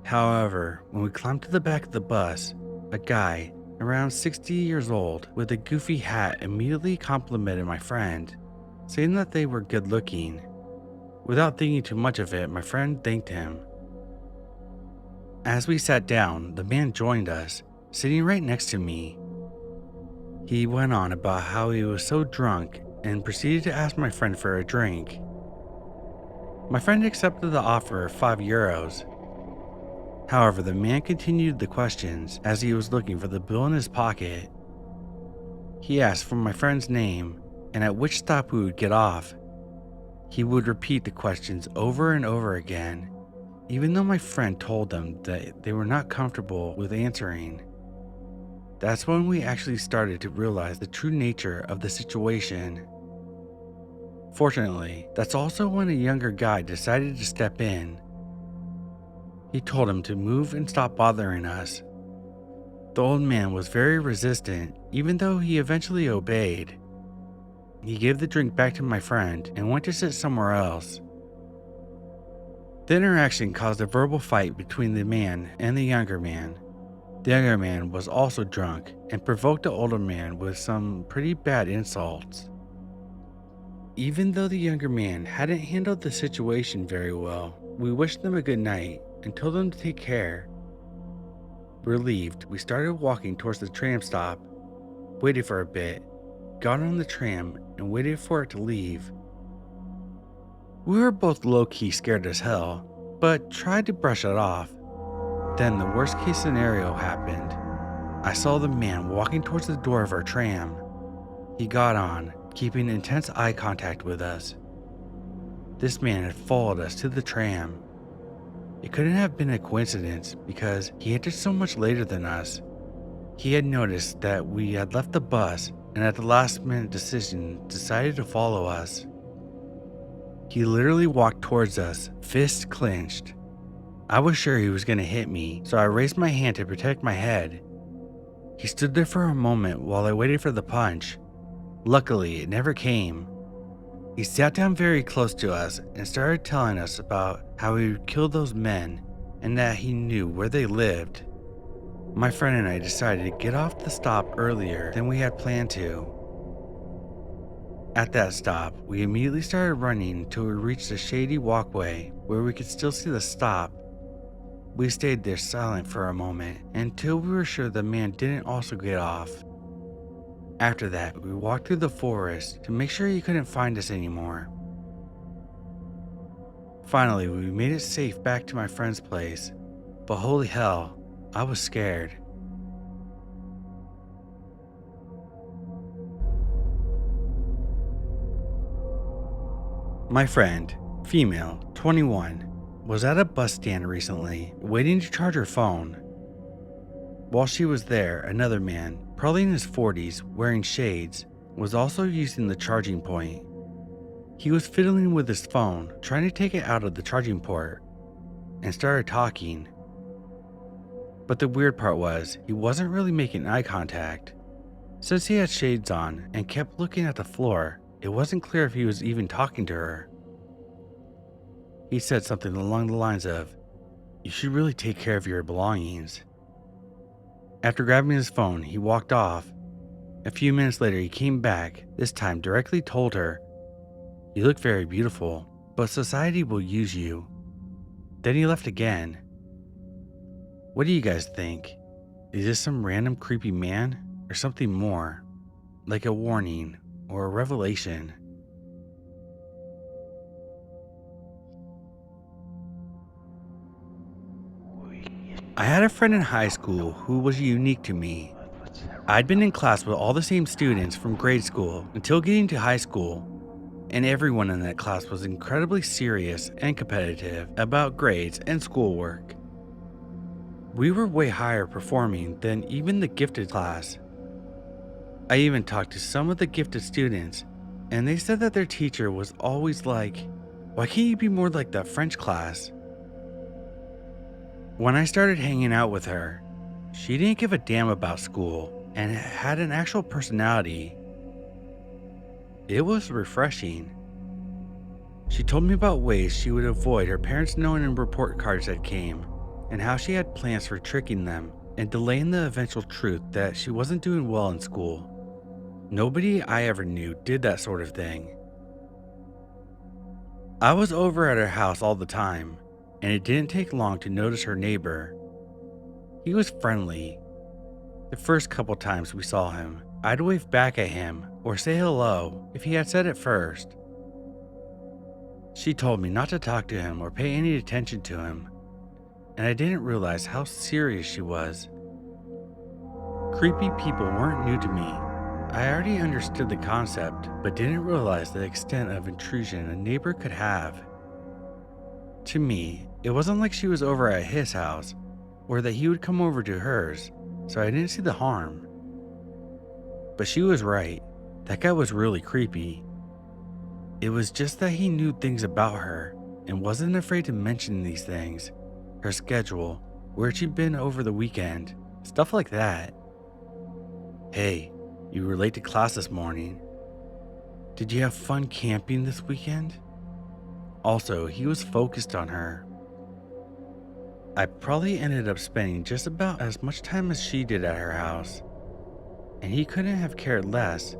However, when we climbed to the back of the bus, a guy around 60 years old with a goofy hat immediately complimented my friend, saying that they were good looking. Without thinking too much of it, my friend thanked him. As we sat down, the man joined us, sitting right next to me. He went on about how he was so drunk and proceeded to ask my friend for a drink. My friend accepted the offer of €5. However, the man continued the questions as he was looking for the bill in his pocket. He asked for my friend's name and at which stop we would get off. He would repeat the questions over and over again. even though my friend told them that they were not comfortable with answering. That's when we actually started to realize the true nature of the situation. Fortunately, that's also when a younger guy decided to step in. He told him to move and stop bothering us. The old man was very resistant, even though he eventually obeyed. He gave the drink back to my friend and went to sit somewhere else. The interaction caused a verbal fight between the man and the younger man. The younger man was also drunk and provoked the older man with some pretty bad insults. Even though the younger man hadn't handled the situation very well, we wished them a good night and told them to take care. Relieved, we started walking towards the tram stop, waited for a bit, got on the tram, and waited for it to leave. We were both low-key scared as hell, but tried to brush it off. Then the worst case scenario happened. I saw the man walking towards the door of our tram. He got on, keeping intense eye contact with us. This man had followed us to the tram. It couldn't have been a coincidence because he entered so much later than us. He had noticed that we had left the bus and at the last minute decision decided to follow us. He literally walked towards us, fists clenched. I was sure he was going to hit me, so I raised my hand to protect my head. He stood there for a moment while I waited for the punch. Luckily, it never came. He sat down very close to us and started telling us about how he would kill those men and that he knew where they lived. My friend and I decided to get off the stop earlier than we had planned to. At that stop, we immediately started running until we reached a shady walkway where we could still see the stop. We stayed there silent for a moment until we were sure the man didn't also get off. After that, we walked through the forest to make sure he couldn't find us anymore. Finally, we made it safe back to my friend's place, but holy hell, I was scared. My friend, female, 21, was at a bus stand recently, waiting to charge her phone. While she was there, another man, probably in his 40s, wearing shades, was also using the charging point. He was fiddling with his phone, trying to take it out of the charging port, and started talking. But the weird part was, he wasn't really making eye contact. Since he had shades on and kept looking at the floor, it wasn't clear if he was even talking to her. He said something along the lines of, "You should really take care of your belongings." After grabbing his phone, he walked off. A few minutes later, he came back, this time directly told her, "You look very beautiful, but society will use you." Then he left again. What do you guys think? Is this some random creepy man or something more, like a warning or a revelation? I had a friend in high school who was unique to me. I'd been in class with all the same students from grade school until getting to high school, and everyone in that class was incredibly serious and competitive about grades and schoolwork. We were way higher performing than even the gifted class. I even talked to some of the gifted students, and they said that their teacher was always like, "Why can't you be more like that French class?" When I started hanging out with her, she didn't give a damn about school and had an actual personality. It was refreshing. She told me about ways she would avoid her parents knowing in report cards that came, and how she had plans for tricking them and delaying the eventual truth that she wasn't doing well in school. Nobody I ever knew did that sort of thing. I was over at her house all the time, and it didn't take long to notice her neighbor. He was friendly. The first couple times we saw him, I'd wave back at him or say hello if he had said it first. She told me not to talk to him or pay any attention to him, and I didn't realize how serious she was. Creepy people weren't new to me. I already understood the concept, but didn't realize the extent of intrusion a neighbor could have. To me, It wasn't like she was over at his house or that he would come over to hers, so I didn't see the harm. But she was right. That guy was really creepy. It was just that he knew things about her and wasn't afraid to mention these things. Her schedule, where she'd been over the weekend, stuff like that. Hey, you were late to class this morning. Did you have fun camping this weekend? Also, he was focused on her. I probably ended up spending just about as much time as she did at her house, and he couldn't have cared less.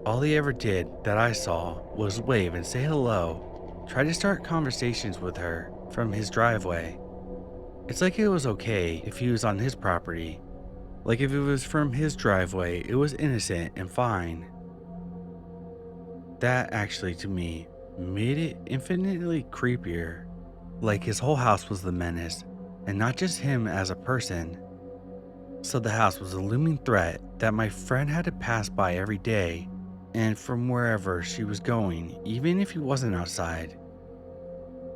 All he ever did that I saw was wave and say hello, try to start conversations with her from his driveway. It's like it was okay if he was on his property. Like if it was from his driveway, it was innocent and fine. That actually, to me, made it infinitely creepier. Like his whole house was the menace, and not just him as a person. So the house was a looming threat that my friend had to pass by every day, and from wherever she was going, even if he wasn't outside.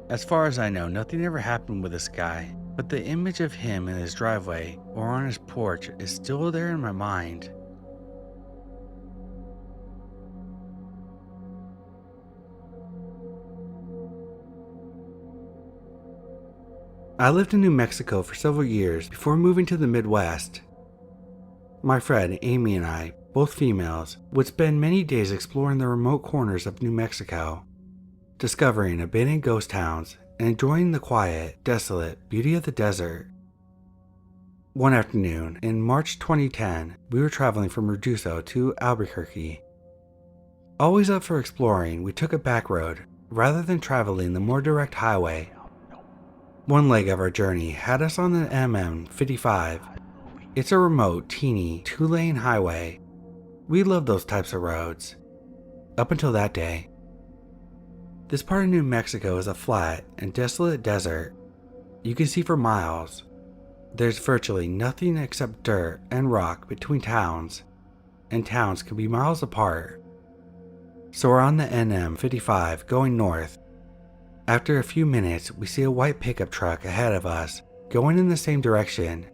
As far as I know, nothing ever happened with this guy, but the image of him in his driveway or on his porch is still there in my mind. I lived in New Mexico for several years before moving to the Midwest. My friend Amy and I, both females, would spend many days exploring the remote corners of New Mexico, discovering abandoned ghost towns and enjoying the quiet, desolate beauty of the desert. One afternoon in March 2010, we were traveling from Ragusa to Albuquerque. Always up for exploring, we took a back road rather than traveling the more direct highway. One leg of our journey had us on the MM55. It's a remote, teeny, two-lane highway. We love those types of roads. Up until that day. This part of New Mexico is a flat and desolate desert. You can see for miles. There's virtually nothing except dirt and rock between towns, and towns can be miles apart. So we're on the NM55 going north. After a few minutes, we see a white pickup truck ahead of us, going in the same direction.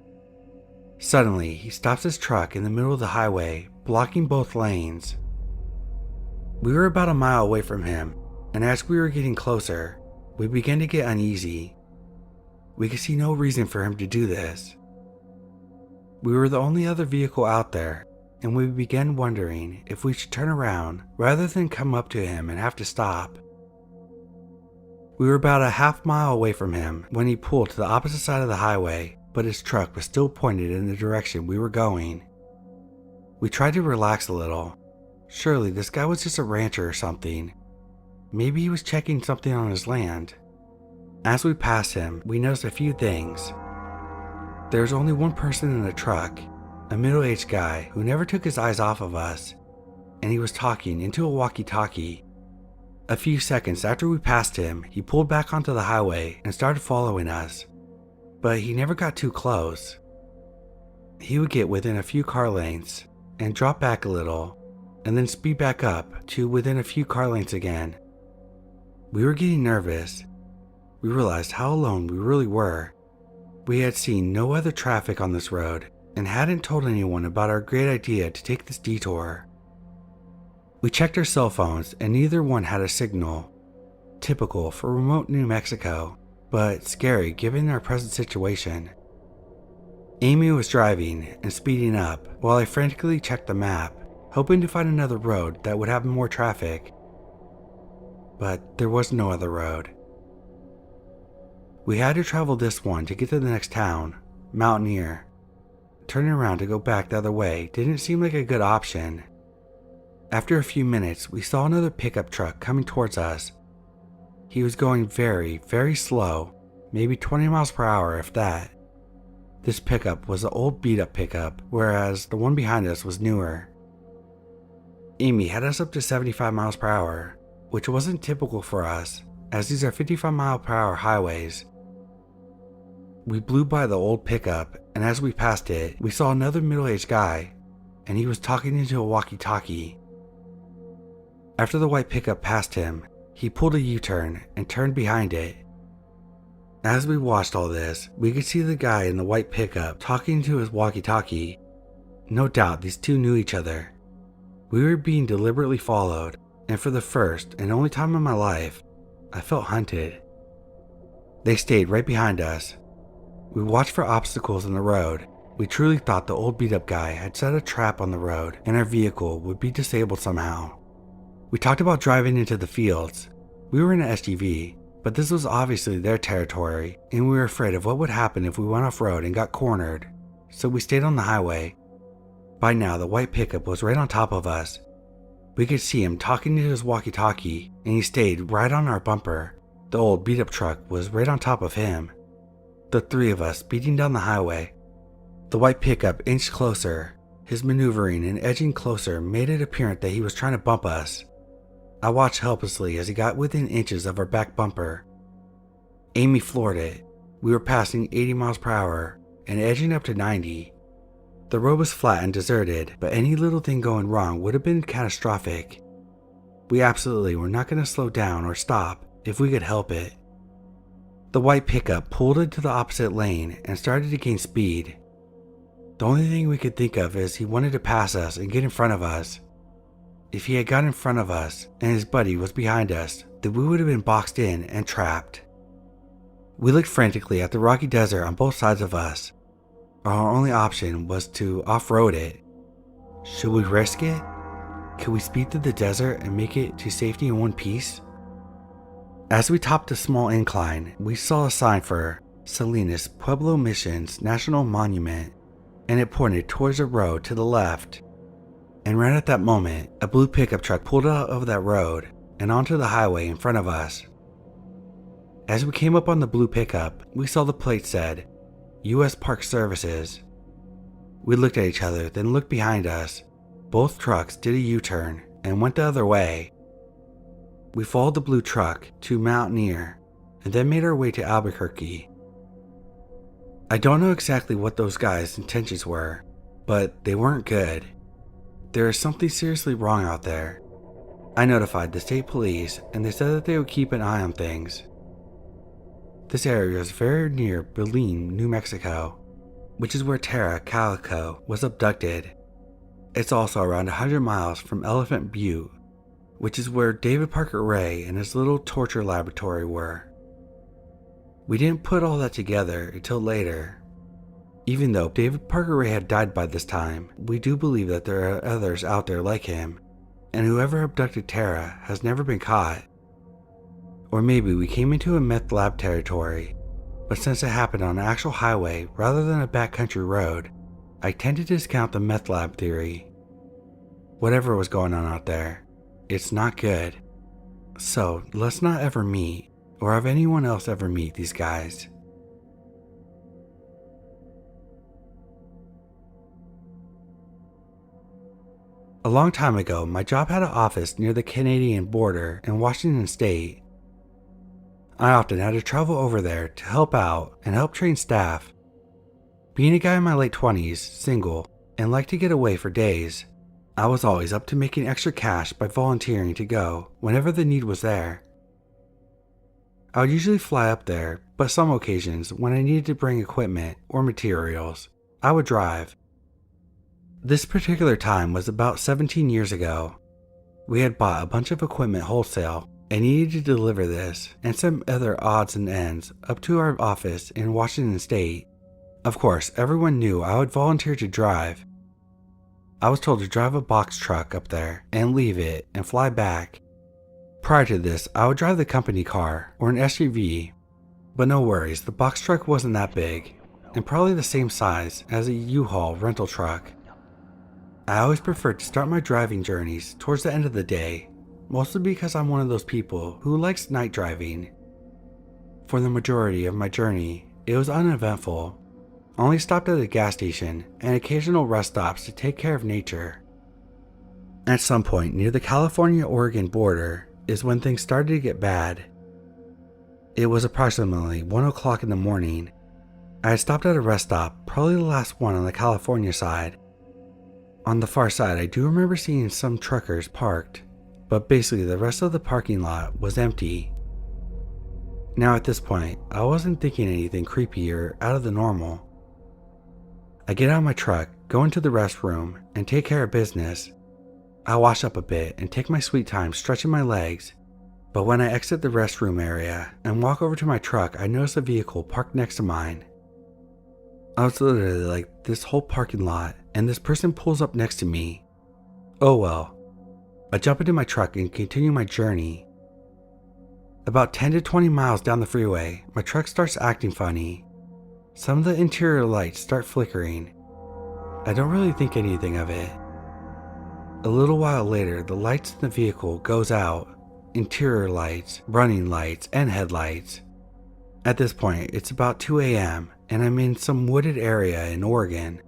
Suddenly, he stops his truck in the middle of the highway, blocking both lanes. We were about a mile away from him, and as we were getting closer, we began to get uneasy. We could see no reason for him to do this. We were the only other vehicle out there, and we began wondering if we should turn around rather than come up to him and have to stop. We were about a half mile away from him when he pulled to the opposite side of the highway, but his truck was still pointed in the direction we were going. We tried to relax a little. Surely this guy was just a rancher or something. Maybe he was checking something on his land. As we passed him, we noticed a few things. There was only one person in the truck, a middle-aged guy who never took his eyes off of us, and he was talking into a walkie-talkie. A few seconds after we passed him, he pulled back onto the highway and started following us, but he never got too close. He would get within a few car lengths and drop back a little, and then speed back up to within a few car lengths again. We were getting nervous. We realized how alone we really were. We had seen no other traffic on this road and hadn't told anyone about our great idea to take this detour. We checked our cell phones and neither one had a signal. Typical for remote New Mexico, but scary given our present situation. Amy was driving and speeding up while I frantically checked the map, hoping to find another road that would have more traffic. But there was no other road. We had to travel this one to get to the next town, Mountaineer. Turning around to go back the other way didn't seem like a good option. After a few minutes, we saw another pickup truck coming towards us. He was going very, very slow, maybe 20 miles per hour if that. This pickup was an old beat-up pickup, whereas the one behind us was newer. Amy had us up to 75 miles per hour, which wasn't typical for us, as these are 55 mile per hour highways. We blew by the old pickup, and as we passed it, we saw another middle-aged guy, and he was talking into a walkie-talkie. After the white pickup passed him, he pulled a U-turn and turned behind it. As we watched all this, we could see the guy in the white pickup talking to his walkie-talkie. No doubt these two knew each other. We were being deliberately followed, and for the first and only time in my life, I felt hunted. They stayed right behind us. We watched for obstacles in the road. We truly thought the old beat-up guy had set a trap on the road and our vehicle would be disabled somehow. We talked about driving into the fields. We were in an SUV, but this was obviously their territory, and we were afraid of what would happen if we went off-road and got cornered, so we stayed on the highway. By now, the white pickup was right on top of us. We could see him talking to his walkie-talkie, and he stayed right on our bumper. The old beat-up truck was right on top of him. The three of us speeding down the highway. The white pickup inched closer. His maneuvering and edging closer made it apparent that he was trying to bump us. I watched helplessly as he got within inches of our back bumper. Amy floored it. We were passing 80 miles per hour and edging up to 90. The road was flat and deserted, but any little thing going wrong would have been catastrophic. We absolutely were not going to slow down or stop if we could help it. The white pickup pulled into the opposite lane and started to gain speed. The only thing we could think of is he wanted to pass us and get in front of us. If he had got in front of us and his buddy was behind us, then we would have been boxed in and trapped. We looked frantically at the rocky desert on both sides of us. Our only option was to off-road it. Should we risk it? Could we speed through the desert and make it to safety in one piece? As we topped a small incline, we saw a sign for Salinas Pueblo Missions National Monument, and it pointed towards a road to the left. And right at that moment, a blue pickup truck pulled out of that road and onto the highway in front of us. As we came up on the blue pickup, we saw the plate said, U.S. Park Services. We looked at each other, then looked behind us. Both trucks did a U-turn and went the other way. We followed the blue truck to Mountaineer and then made our way to Albuquerque. I don't know exactly what those guys' intentions were, but they weren't good. There is something seriously wrong out there. I notified the state police and they said that they would keep an eye on things. This area is very near Belen, New Mexico, which is where Tara Calico was abducted. It's also around 100 miles from Elephant Butte, which is where David Parker Ray and his little torture laboratory were. We didn't put all that together until later. Even though David Parker Ray had died by this time, we do believe that there are others out there like him, and whoever abducted Tara has never been caught. Or maybe we came into a meth lab territory, but since it happened on an actual highway rather than a backcountry road, I tend to discount the meth lab theory. Whatever was going on out there, it's not good. So let's not ever meet, or have anyone else ever meet these guys. A long time ago, my job had an office near the Canadian border in Washington State. I often had to travel over there to help out and help train staff. Being a guy in my late 20s, single, and like to get away for days, I was always up to making extra cash by volunteering to go whenever the need was there. I would usually fly up there, but some occasions when I needed to bring equipment or materials, I would drive. This particular time was about 17 years ago. We had bought a bunch of equipment wholesale and needed to deliver this and some other odds and ends up to our office in Washington State. Of course, everyone knew I would volunteer to drive. I was told to drive a box truck up there and leave it and fly back. Prior to this, I would drive the company car or an SUV, but no worries, the box truck wasn't that big and probably the same size as a U-Haul rental truck. I always preferred to start my driving journeys towards the end of the day, mostly because I'm one of those people who likes night driving. For the majority of my journey, it was uneventful. I only stopped at a gas station and occasional rest stops to take care of nature. At some point near the California-Oregon border is when things started to get bad. It was approximately 1 o'clock in the morning. I had stopped at a rest stop, probably the last one on the California side. On the far side, I do remember seeing some truckers parked, but basically the rest of the parking lot was empty. Now at this point, I wasn't thinking anything creepy or out of the normal. I get out of my truck, go into the restroom, and take care of business. I wash up a bit and take my sweet time stretching my legs. But when I exit the restroom area and walk over to my truck, I notice a vehicle parked next to mine. I was literally like this whole parking lot, and this person pulls up next to me. Oh well. I jump into my truck and continue my journey. About 10 to 20 miles down the freeway, my truck starts acting funny. Some of the interior lights start flickering. I don't really think anything of it. A little while later, the lights in the vehicle goes out. Interior lights, running lights, and headlights. At this point, it's about 2 a.m. and I'm in some wooded area in Oregon.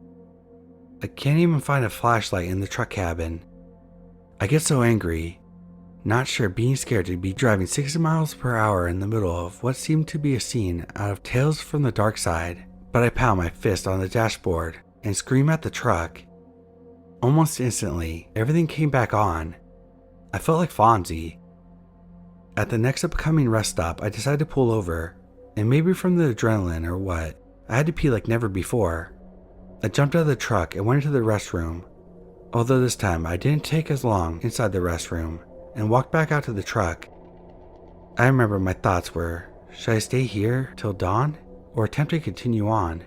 I can't even find a flashlight in the truck cabin. I get so angry, not sure, being scared to be driving 60 miles per hour in the middle of what seemed to be a scene out of Tales from the Dark Side, but I pound my fist on the dashboard and scream at the truck. Almost instantly, everything came back on. I felt like Fonzie. At the next upcoming rest stop, I decided to pull over, and maybe from the adrenaline or what, I had to pee like never before. I jumped out of the truck and went into the restroom, although this time I didn't take as long inside the restroom and walked back out to the truck. I remember my thoughts were, should I stay here till dawn or attempt to continue on?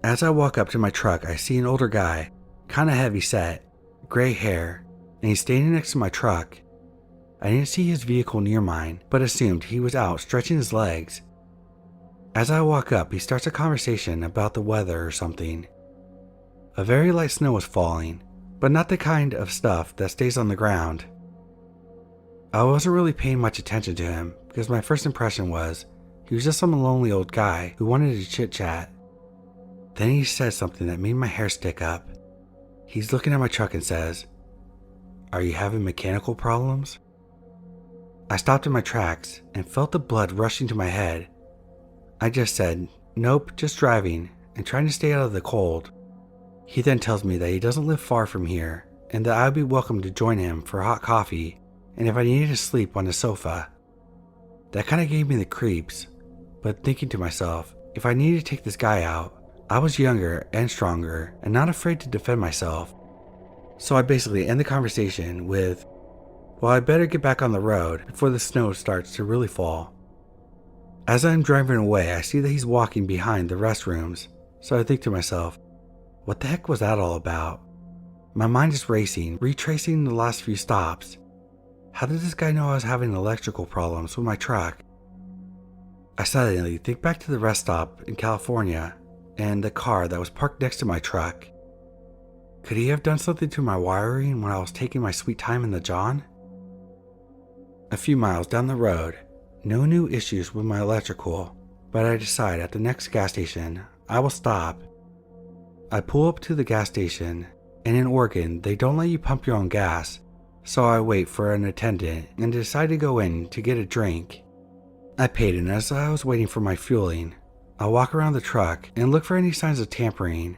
As I walk up to my truck, I see an older guy, kinda heavy set, gray hair, and he's standing next to my truck. I didn't see his vehicle near mine, but assumed he was out stretching his legs. As I walk up, he starts a conversation about the weather or something. A very light snow was falling, but not the kind of stuff that stays on the ground. I wasn't really paying much attention to him because my first impression was he was just some lonely old guy who wanted to chit-chat. Then he said something that made my hair stick up. He's looking at my truck and says, "Are you having mechanical problems?" I stopped in my tracks and felt the blood rushing to my head. I just said, "Nope, just driving and trying to stay out of the cold." He then tells me that he doesn't live far from here and that I would be welcome to join him for hot coffee and if I needed to sleep on the sofa. That kind of gave me the creeps, but thinking to myself, if I needed to take this guy out, I was younger and stronger and not afraid to defend myself. So I basically end the conversation with, "Well, I better get back on the road before the snow starts to really fall." As I'm driving away, I see that he's walking behind the restrooms, so I think to myself, what the heck was that all about? My mind is racing, retracing the last few stops. How did this guy know I was having electrical problems with my truck? I suddenly think back to the rest stop in California and the car that was parked next to my truck. Could he have done something to my wiring when I was taking my sweet time in the John? A few miles down the road, no new issues with my electrical, but I decide at the next gas station I will stop. I pull up to the gas station, and in Oregon they don't let you pump your own gas, so I wait for an attendant and decide to go in to get a drink. I paid, and as I was waiting for my fueling, I walk around the truck and look for any signs of tampering.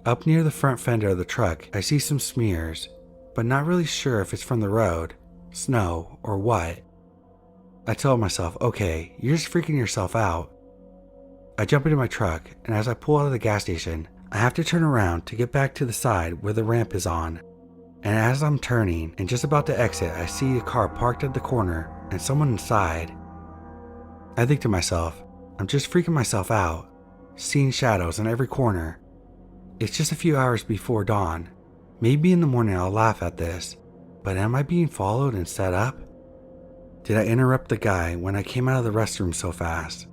Up near the front fender of the truck I see some smears, but not really sure if it's from the road, snow, or what. I tell myself, okay, you're just freaking yourself out. I jump into my truck, and as I pull out of the gas station, I have to turn around to get back to the side where the ramp is on. And as I'm turning and just about to exit, I see a car parked at the corner and someone inside. I think to myself, I'm just freaking myself out, seeing shadows in every corner. It's just a few hours before dawn. Maybe in the morning I'll laugh at this, but am I being followed and set up? Did I interrupt the guy when I came out of the restroom so fast?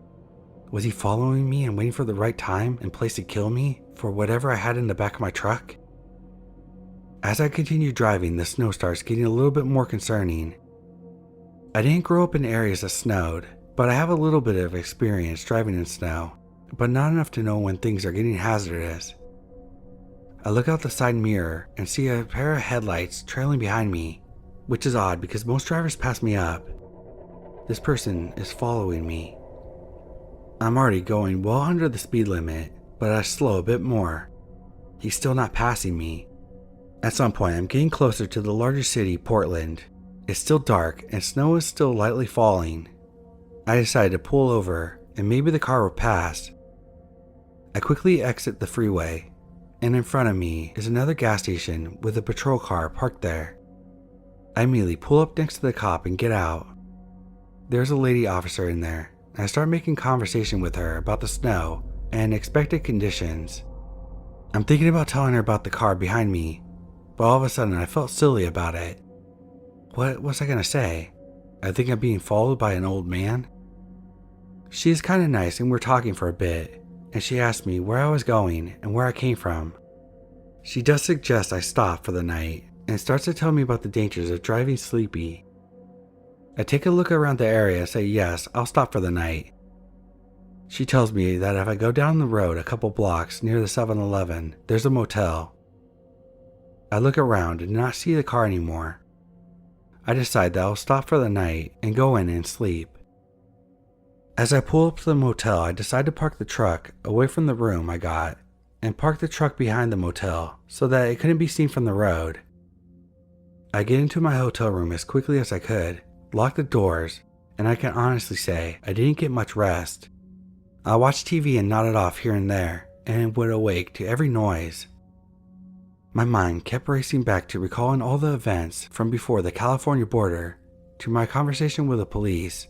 Was he following me and waiting for the right time and place to kill me for whatever I had in the back of my truck? As I continue driving, the snow starts getting a little bit more concerning. I didn't grow up in areas that snowed, but I have a little bit of experience driving in snow, but not enough to know when things are getting hazardous. I look out the side mirror and see a pair of headlights trailing behind me, which is odd because most drivers pass me up. This person is following me. I'm already going well under the speed limit, but I slow a bit more. He's still not passing me. At some point, I'm getting closer to the larger city, Portland. It's still dark and snow is still lightly falling. I decided to pull over and maybe the car would pass. I quickly exit the freeway, and in front of me is another gas station with a patrol car parked there. I immediately pull up next to the cop and get out. There's a lady officer in there, and I start making conversation with her about the snow and expected conditions. I'm thinking about telling her about the car behind me, but all of a sudden I felt silly about it. What was I gonna say? I think I'm being followed by an old man? She is kind of nice and we're talking for a bit, and she asked me where I was going and where I came from. She does suggest I stop for the night and starts to tell me about the dangers of driving sleepy. I take a look around the area and say yes, I'll stop for the night. She tells me that if I go down the road a couple blocks near the 7-Eleven, there's a motel. I look around and do not see the car anymore. I decide that I'll stop for the night and go in and sleep. As I pull up to the motel, I decide to park the truck away from the room I got and park the truck behind the motel so that it couldn't be seen from the road. I get into my hotel room as quickly as I could, lock the doors, and I can honestly say I didn't get much rest. I watched TV and nodded off here and there and would awake to every noise. My mind kept racing back to recalling all the events from before the California border to my conversation with the police.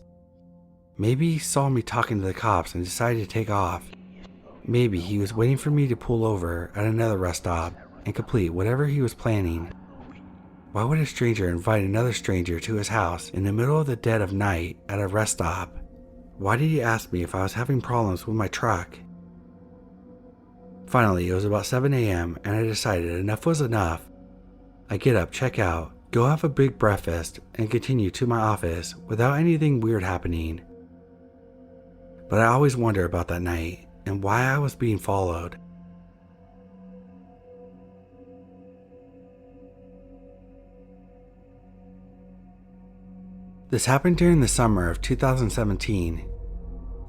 Maybe he saw me talking to the cops and decided to take off. Maybe he was waiting for me to pull over at another rest stop and complete whatever he was planning. Why would a stranger invite another stranger to his house in the middle of the dead of night at a rest stop? Why did he ask me if I was having problems with my truck? Finally, it was about 7 a.m. and I decided enough was enough. I get up, check out, go have a big breakfast, and continue to my office without anything weird happening. But I always wonder about that night and why I was being followed. This happened during the summer of 2017.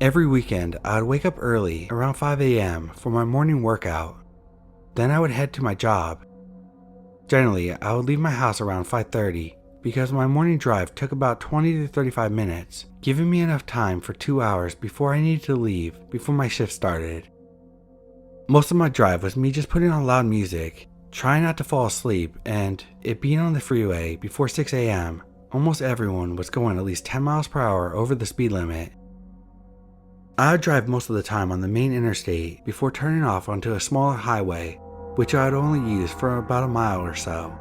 Every weekend, I would wake up early, around 5 a.m. for my morning workout. Then I would head to my job. Generally, I would leave my house around 5:30 because my morning drive took about 20 to 35 minutes, giving me enough time for 2 hours before I needed to leave before my shift started. Most of my drive was me just putting on loud music, trying not to fall asleep, and it being on the freeway before 6 a.m., almost everyone was going at least 10 miles per hour over the speed limit. I would drive most of the time on the main interstate before turning off onto a smaller highway, which I would only use for about a mile or so.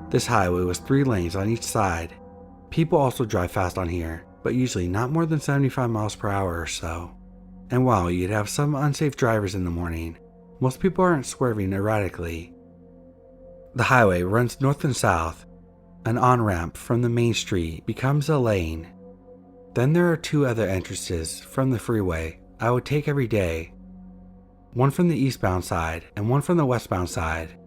This highway was 3 lanes on each side. People also drive fast on here, but usually not more than 75 miles per hour or so. And while you'd have some unsafe drivers in the morning, most people aren't swerving erratically. The highway runs north and south. An on-ramp from the main street becomes a lane. Then there are 2 other entrances from the freeway I would take every day. One from the eastbound side and one from the westbound side.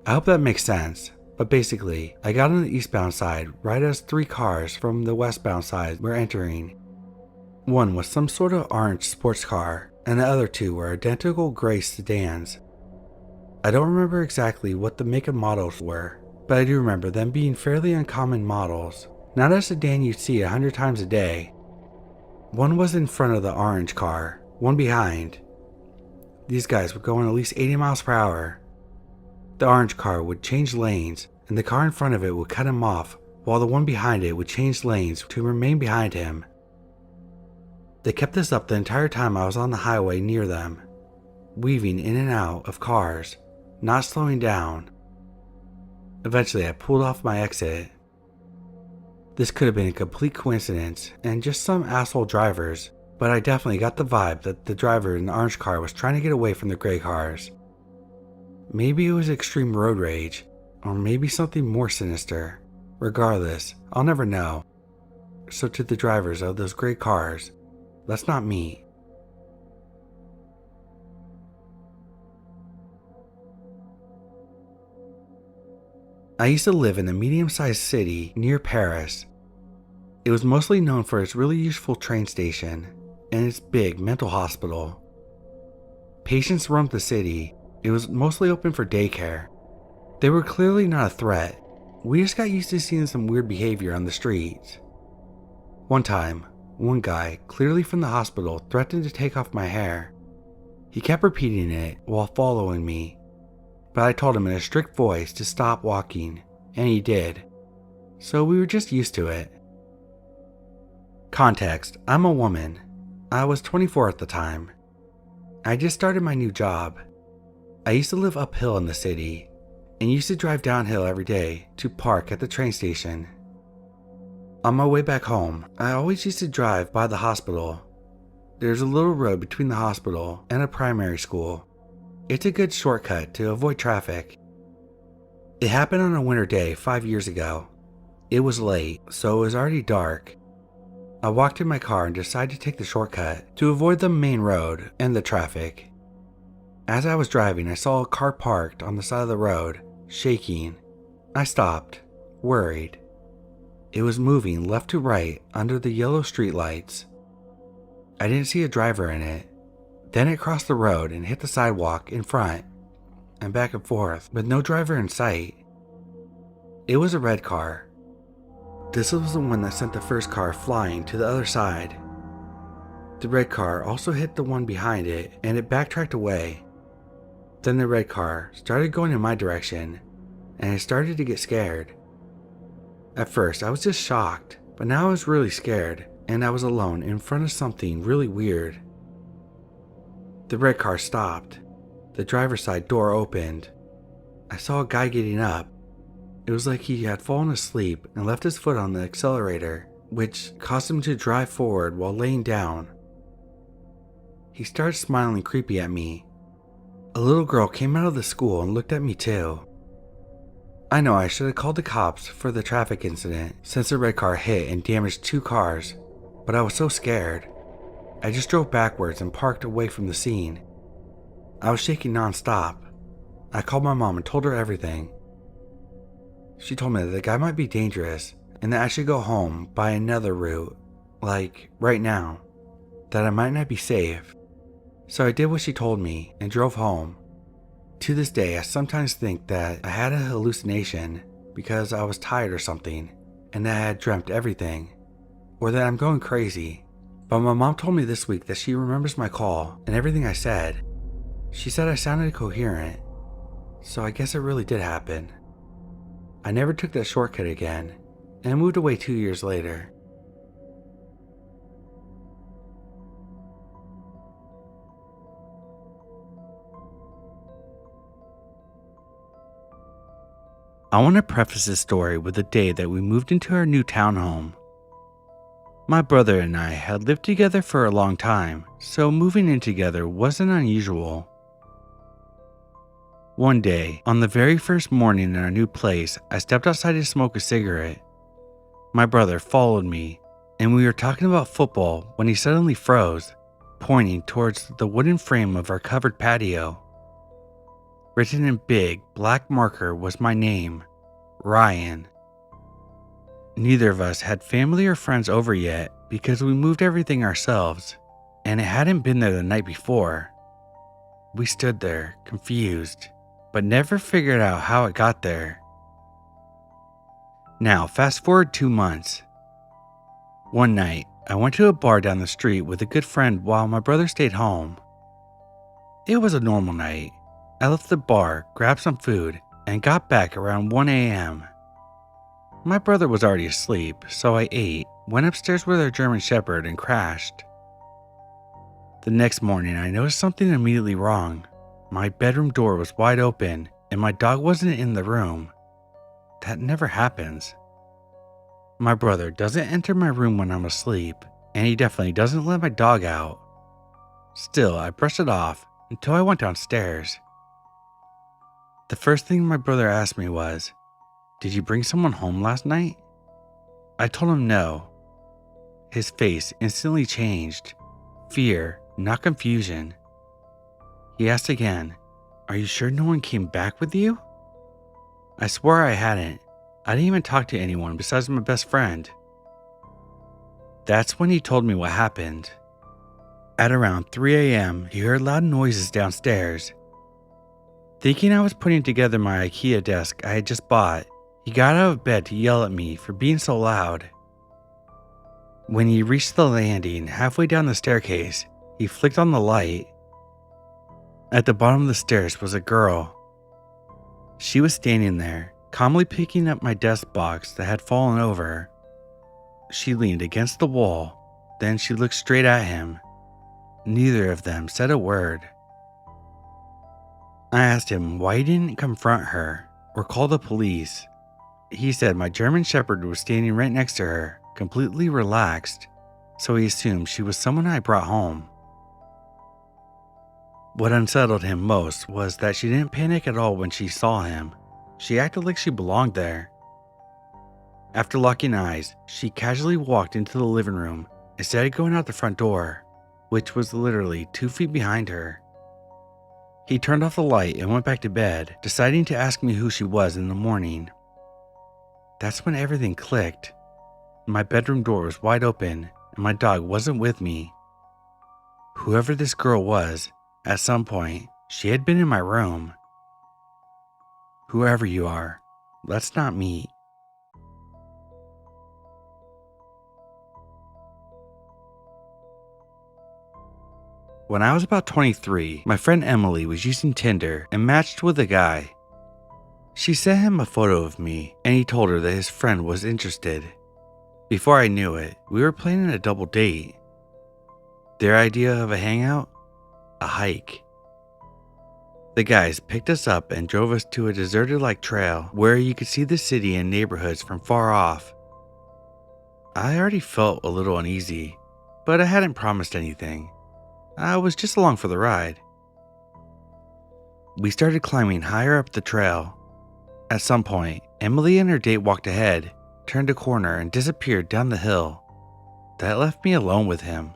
I hope that makes sense, but basically, I got on the eastbound side right as 3 cars from the westbound side were entering. One was some sort of orange sports car, and the other 2 were identical gray sedans. I don't remember exactly what the make and models were, but I do remember them being fairly uncommon models. Not a sedan you'd see 100 times a day. One was in front of the orange car, one behind. These guys were going at least 80 miles per hour. The orange car would change lanes, and the car in front of it would cut him off, while the one behind it would change lanes to remain behind him. They kept this up the entire time I was on the highway near them, weaving in and out of cars, not slowing down. Eventually, I pulled off my exit. This could have been a complete coincidence and just some asshole drivers, but I definitely got the vibe that the driver in the orange car was trying to get away from the gray cars. Maybe it was extreme road rage, or maybe something more sinister. Regardless, I'll never know. So to the drivers of those gray cars, let's not meet. I used to live in a medium-sized city near Paris. It was mostly known for its really useful train station and its big mental hospital. Patients roamed the city. It was mostly open for daycare. They were clearly not a threat. We just got used to seeing some weird behavior on the streets. One time, One guy, clearly from the hospital, threatened to take off my hair. He kept repeating it while following me, but I told him in a strict voice to stop walking, and he did. So we were just used to it. Context: I'm a woman. I was 24 at the time. I just started my new job. I used to live uphill in the city and used to drive downhill every day to park at the train station. On my way back home, I always used to drive by the hospital. There's a little road between the hospital and a primary school. It's a good shortcut to avoid traffic. It happened on a winter day 5 years ago. It was late, so it was already dark. I walked in my car and decided to take the shortcut to avoid the main road and the traffic. As I was driving, I saw a car parked on the side of the road, shaking. I stopped, worried. It was moving left to right under the yellow streetlights. I didn't see a driver in it. Then it crossed the road and hit the sidewalk in front, and back and forth with no driver in sight. It was a red car. This was the one that sent the first car flying to the other side. The red car also hit the one behind it and it backtracked away. Then the red car started going in my direction and I started to get scared. At first I was just shocked, but now I was really scared and I was alone in front of something really weird. The red car stopped. The driver's side door opened. I saw a guy getting up. It was like he had fallen asleep and left his foot on the accelerator, which caused him to drive forward while laying down. He started smiling creepy at me. A little girl came out of the school and looked at me too. I know I should have called the cops for the traffic incident since the red car hit and damaged 2 cars, but I was so scared. I just drove backwards and parked away from the scene. I was shaking non-stop. I called my mom and told her everything. She told me that the guy might be dangerous and that I should go home by another route, like right now, that I might not be safe. So I did what she told me and drove home. To this day, I sometimes think that I had a hallucination because I was tired or something and that I had dreamt everything, or that I'm going crazy. But my mom told me this week that she remembers my call and everything I said. She said I sounded coherent, so I guess it really did happen. I never took that shortcut again and moved away 2 years later. I want to preface this story with the day that we moved into our new townhome. My brother and I had lived together for a long time, so moving in together wasn't unusual. One day, on the very first morning in our new place, I stepped outside to smoke a cigarette. My brother followed me, and we were talking about football when he suddenly froze, pointing towards the wooden frame of our covered patio. Written in big, black marker was my name, Ryan. Neither of us had family or friends over yet because we moved everything ourselves, and it hadn't been there the night before. We stood there, confused, but never figured out how it got there. Now, fast forward 2 months. One night, I went to a bar down the street with a good friend while my brother stayed home. It was a normal night. I left the bar, grabbed some food, and got back around 1 a.m. My brother was already asleep, so I ate, went upstairs with our German Shepherd, and crashed. The next morning, I noticed something immediately wrong. My bedroom door was wide open, and my dog wasn't in the room. That never happens. My brother doesn't enter my room when I'm asleep, and he definitely doesn't let my dog out. Still, I brushed it off until I went downstairs. The first thing my brother asked me was, "Did you bring someone home last night?" I told him no. His face instantly changed. Fear, not confusion. He asked again, "Are you sure no one came back with you?" I swore I hadn't. I didn't even talk to anyone besides my best friend. That's when he told me what happened. At around 3 a.m., he heard loud noises downstairs. Thinking I was putting together my IKEA desk I had just bought, he got out of bed to yell at me for being so loud. When he reached the landing, halfway down the staircase, he flicked on the light. At the bottom of the stairs was a girl. She was standing there, calmly picking up my desk box that had fallen over. She leaned against the wall, then she looked straight at him. Neither of them said a word. I asked him why he didn't confront her or call the police. He said my German Shepherd was standing right next to her, completely relaxed, so he assumed she was someone I brought home. What unsettled him most was that she didn't panic at all when she saw him. She acted like she belonged there. After locking eyes, she casually walked into the living room instead of going out the front door, which was literally 2 feet behind her. He turned off the light and went back to bed, deciding to ask me who she was in the morning. That's when everything clicked. My bedroom door was wide open and my dog wasn't with me. Whoever this girl was, at some point, she had been in my room. Whoever you are, let's not meet. When I was about 23, my friend Emily was using Tinder and matched with a guy. She sent him a photo of me and he told her that his friend was interested. Before I knew it, we were planning a double date. Their idea of a hangout? A hike. The guys picked us up and drove us to a deserted-like trail where you could see the city and neighborhoods from far off. I already felt a little uneasy, but I hadn't promised anything. I was just along for the ride. We started climbing higher up the trail. At some point, Emily and her date walked ahead, turned a corner, and disappeared down the hill. That left me alone with him.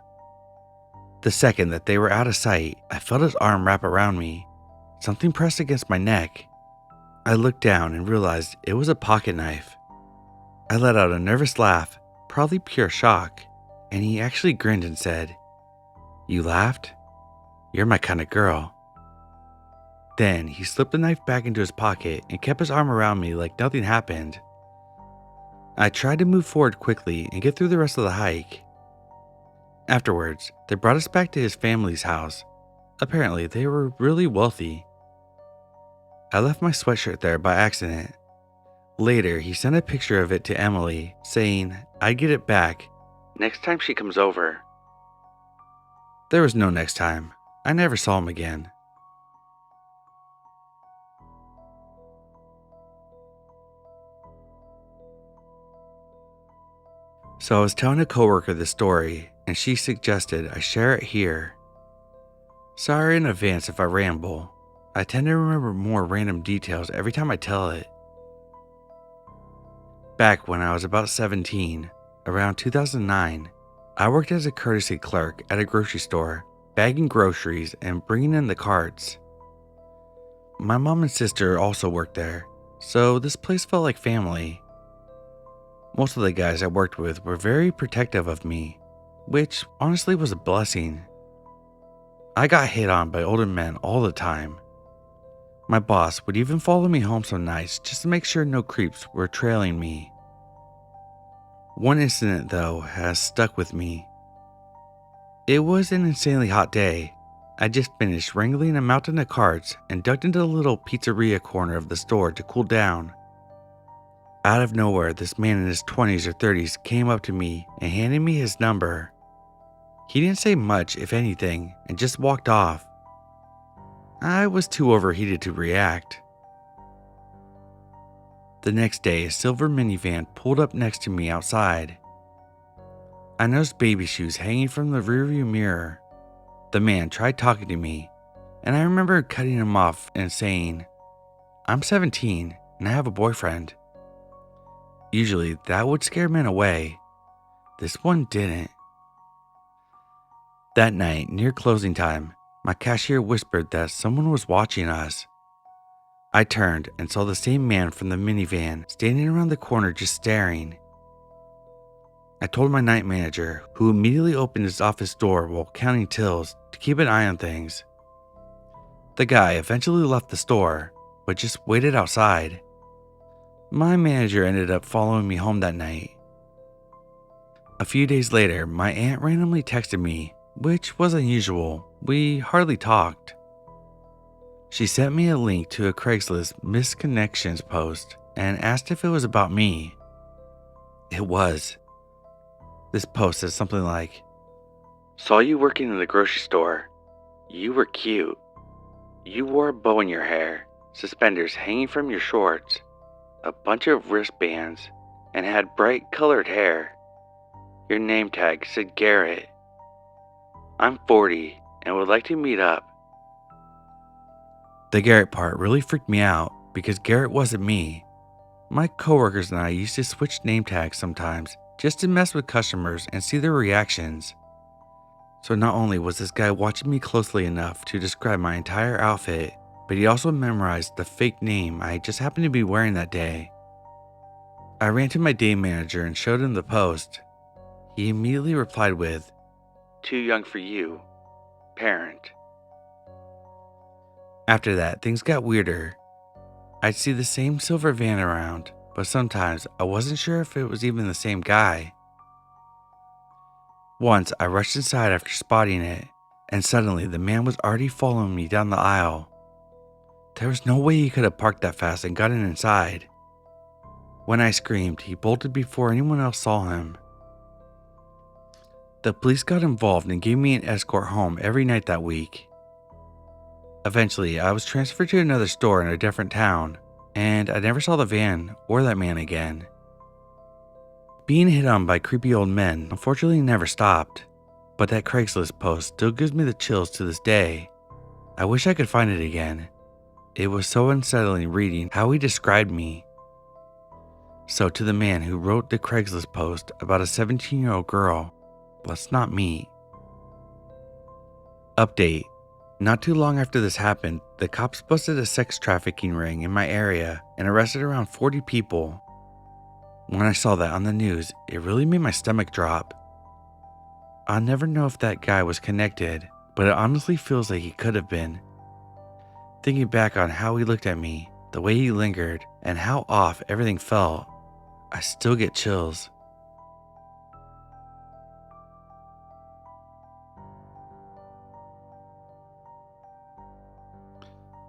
The second that they were out of sight, I felt his arm wrap around me. Something pressed against my neck. I looked down and realized it was a pocket knife. I let out a nervous laugh, probably pure shock, and he actually grinned and said, "You laughed? You're my kind of girl." Then he slipped the knife back into his pocket and kept his arm around me like nothing happened. I tried to move forward quickly and get through the rest of the hike. Afterwards, they brought us back to his family's house. Apparently, they were really wealthy. I left my sweatshirt there by accident. Later, he sent a picture of it to Emily, saying I'd get it back next time she comes over. There was no next time. I never saw him again. So I was telling a coworker the story, and she suggested I share it here. Sorry in advance if I ramble. I tend to remember more random details every time I tell it. Back when I was about 17, around 2009, I worked as a courtesy clerk at a grocery store, bagging groceries and bringing in the carts. My mom and sister also worked there, so this place felt like family. Most of the guys I worked with were very protective of me, which honestly was a blessing. I got hit on by older men all the time. My boss would even follow me home some nights just to make sure no creeps were trailing me. One incident, though, has stuck with me. It was an insanely hot day. I just finished wrangling a mountain of carts and ducked into the little pizzeria corner of the store to cool down. Out of nowhere, this man in his 20s or 30s came up to me and handed me his number. He didn't say much, if anything, and just walked off. I was too overheated to react. The next day, a silver minivan pulled up next to me outside. I noticed baby shoes hanging from the rearview mirror. The man tried talking to me, and I remember cutting him off and saying, "I'm 17 and I have a boyfriend." Usually that would scare men away. This one didn't. That night, near closing time, my cashier whispered that someone was watching us. I turned and saw the same man from the minivan standing around the corner just staring. I told my night manager, who immediately opened his office door while counting tills to keep an eye on things. The guy eventually left the store, but just waited outside. My manager ended up following me home that night. A few days later, my aunt randomly texted me, which was unusual. We hardly talked. She sent me a link to a Craigslist missed connections post and asked if it was about me. It was. This post said something like, "Saw you working in the grocery store. You were cute. You wore a bow in your hair, suspenders hanging from your shorts, a bunch of wristbands, and had bright colored hair. Your name tag said Garrett. I'm 40 and would like to meet up." The Garrett part really freaked me out because Garrett wasn't me. My coworkers and I used to switch name tags sometimes just to mess with customers and see their reactions. So not only was this guy watching me closely enough to describe my entire outfit, but he also memorized the fake name I just happened to be wearing that day. I ran to my day manager and showed him the post. He immediately replied with, "Too young for you, parent." After that, things got weirder. I'd see the same silver van around, but sometimes I wasn't sure if it was even the same guy. Once I rushed inside after spotting it, and suddenly the man was already following me down the aisle. There was no way he could have parked that fast and gotten inside. When I screamed, he bolted before anyone else saw him. The police got involved and gave me an escort home every night that week. Eventually, I was transferred to another store in a different town, and I never saw the van or that man again. Being hit on by creepy old men unfortunately never stopped, but that Craigslist post still gives me the chills to this day. I wish I could find it again. It was so unsettling reading how he described me. So to the man who wrote the Craigslist post about a 17-year-old girl, let's not meet. Update. Not too long after this happened, the cops busted a sex trafficking ring in my area and arrested around 40 people. When I saw that on the news, it really made my stomach drop. I'll never know if that guy was connected, but it honestly feels like he could have been. Thinking back on how he looked at me, the way he lingered, and how off everything felt, I still get chills.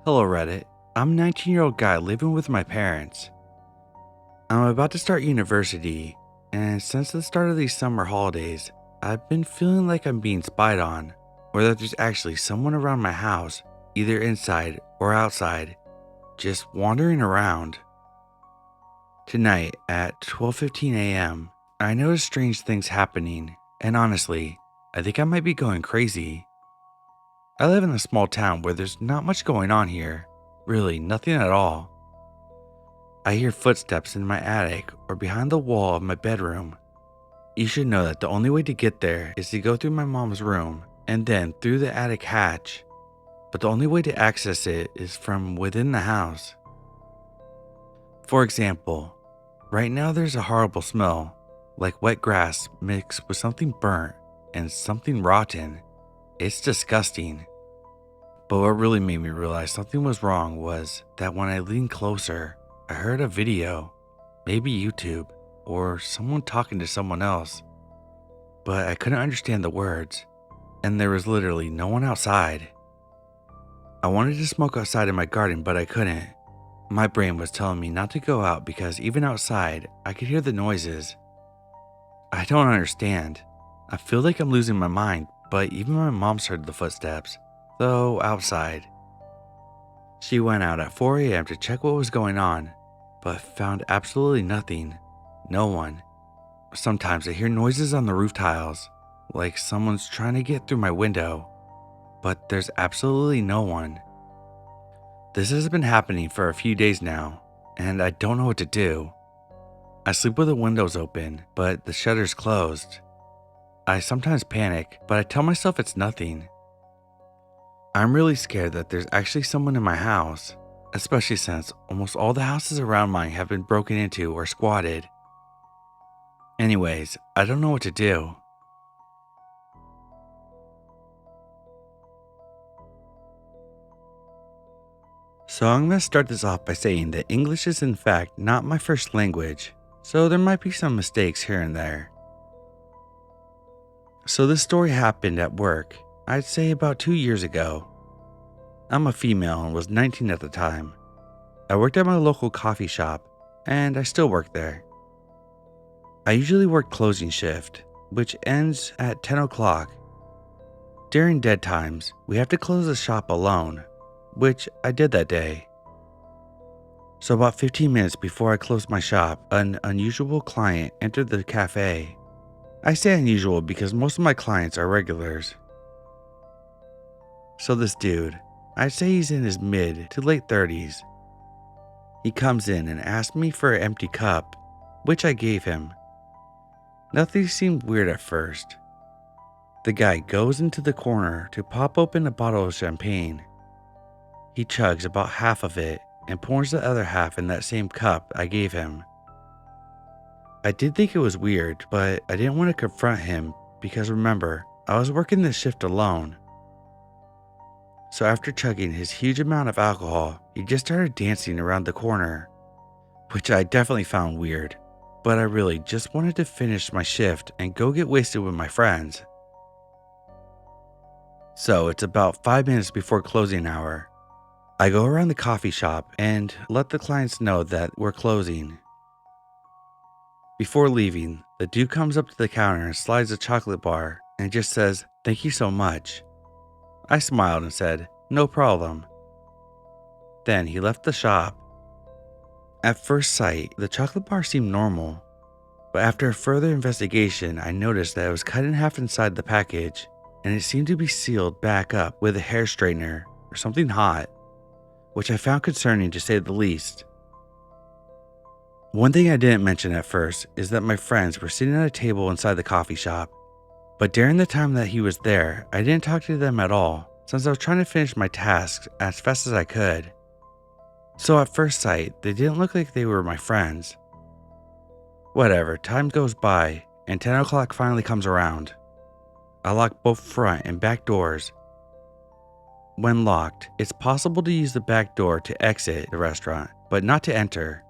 Hello Reddit, I'm a 19-year-old guy living with my parents. I'm about to start university, and since the start of these summer holidays, I've been feeling like I'm being spied on, or that there's actually someone around my house, either inside or outside, just wandering around. Tonight at 12:15 a.m., I noticed strange things happening, and honestly, I think I might be going crazy. I live in a small town where there's not much going on here, really nothing at all. I hear footsteps in my attic or behind the wall of my bedroom. You should know that the only way to get there is to go through my mom's room and then through the attic hatch, but the only way to access it is from within the house. For example, right now there's a horrible smell, like wet grass mixed with something burnt and something rotten. It's disgusting. But what really made me realize something was wrong was that when I leaned closer, I heard a video, maybe YouTube, or someone talking to someone else. But I couldn't understand the words, and there was literally no one outside. I wanted to smoke outside in my garden, but I couldn't. My brain was telling me not to go out because even outside, I could hear the noises. I don't understand. I feel like I'm losing my mind, but even my mom's heard the footsteps, though outside. She went out at 4 a.m. to check what was going on, but found absolutely nothing. No one. Sometimes I hear noises on the roof tiles, like someone's trying to get through my window, but there's absolutely no one. This has been happening for a few days now, and I don't know what to do. I sleep with the windows open, but the shutters closed. I sometimes panic, but I tell myself it's nothing. I'm really scared that there's actually someone in my house, especially since almost all the houses around mine have been broken into or squatted. Anyways, I don't know what to do. So I'm going to start this off by saying that English is in fact not my first language, so there might be some mistakes here and there. So this story happened at work, I'd say about 2 years ago. I'm a female and was 19 at the time. I worked at my local coffee shop, and I still work there. I usually work closing shift, which ends at 10 o'clock. During dead times, we have to close the shop alone, which I did that day. So about 15 minutes before I closed my shop, an unusual client entered the cafe. I say unusual because most of my clients are regulars. So this dude, I'd say he's in his mid to late 30s. He comes in and asks me for an empty cup, which I gave him. Nothing seemed weird at first. The guy goes into the corner to pop open a bottle of champagne. He chugs about half of it and pours the other half in that same cup I gave him. I did think it was weird, but I didn't want to confront him because remember, I was working this shift alone. So after chugging his huge amount of alcohol, he just started dancing around the corner, which I definitely found weird, but I really just wanted to finish my shift and go get wasted with my friends. So it's about 5 minutes before closing hour. I go around the coffee shop and let the clients know that we're closing. Before leaving, the dude comes up to the counter and slides a chocolate bar and just says, "Thank you so much." I smiled and said, "No problem." Then he left the shop. At first sight, the chocolate bar seemed normal, but after further investigation, I noticed that it was cut in half inside the package, and it seemed to be sealed back up with a hair straightener or something hot, which I found concerning to say the least. One thing I didn't mention at first is that my friends were sitting at a table inside the coffee shop, but during the time that he was there, I didn't talk to them at all since I was trying to finish my tasks as fast as I could. So at first sight, they didn't look like they were my friends. Whatever, time goes by and 10 o'clock finally comes around. I lock both front and back doors. When locked, it's possible to use the back door to exit the restaurant, but not to enter.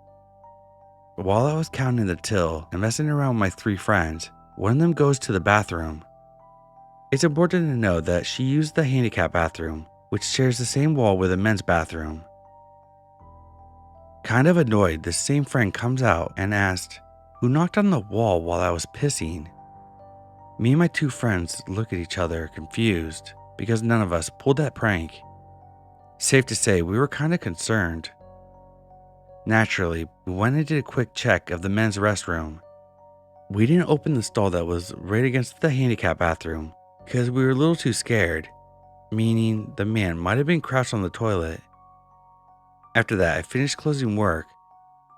While I was counting the till and messing around with my 3 friends, one of them goes to the bathroom. It's important to know that she used the handicap bathroom, which shares the same wall with the men's bathroom. Kind of annoyed, the same friend comes out and asked, "Who knocked on the wall while I was pissing?" Me and my 2 friends look at each other confused because none of us pulled that prank. Safe to say, we were kind of concerned. Naturally, we went and did a quick check of the men's restroom. We didn't open the stall that was right against the handicap bathroom because we were a little too scared, meaning the man might have been crouched on the toilet. After that, I finished closing work.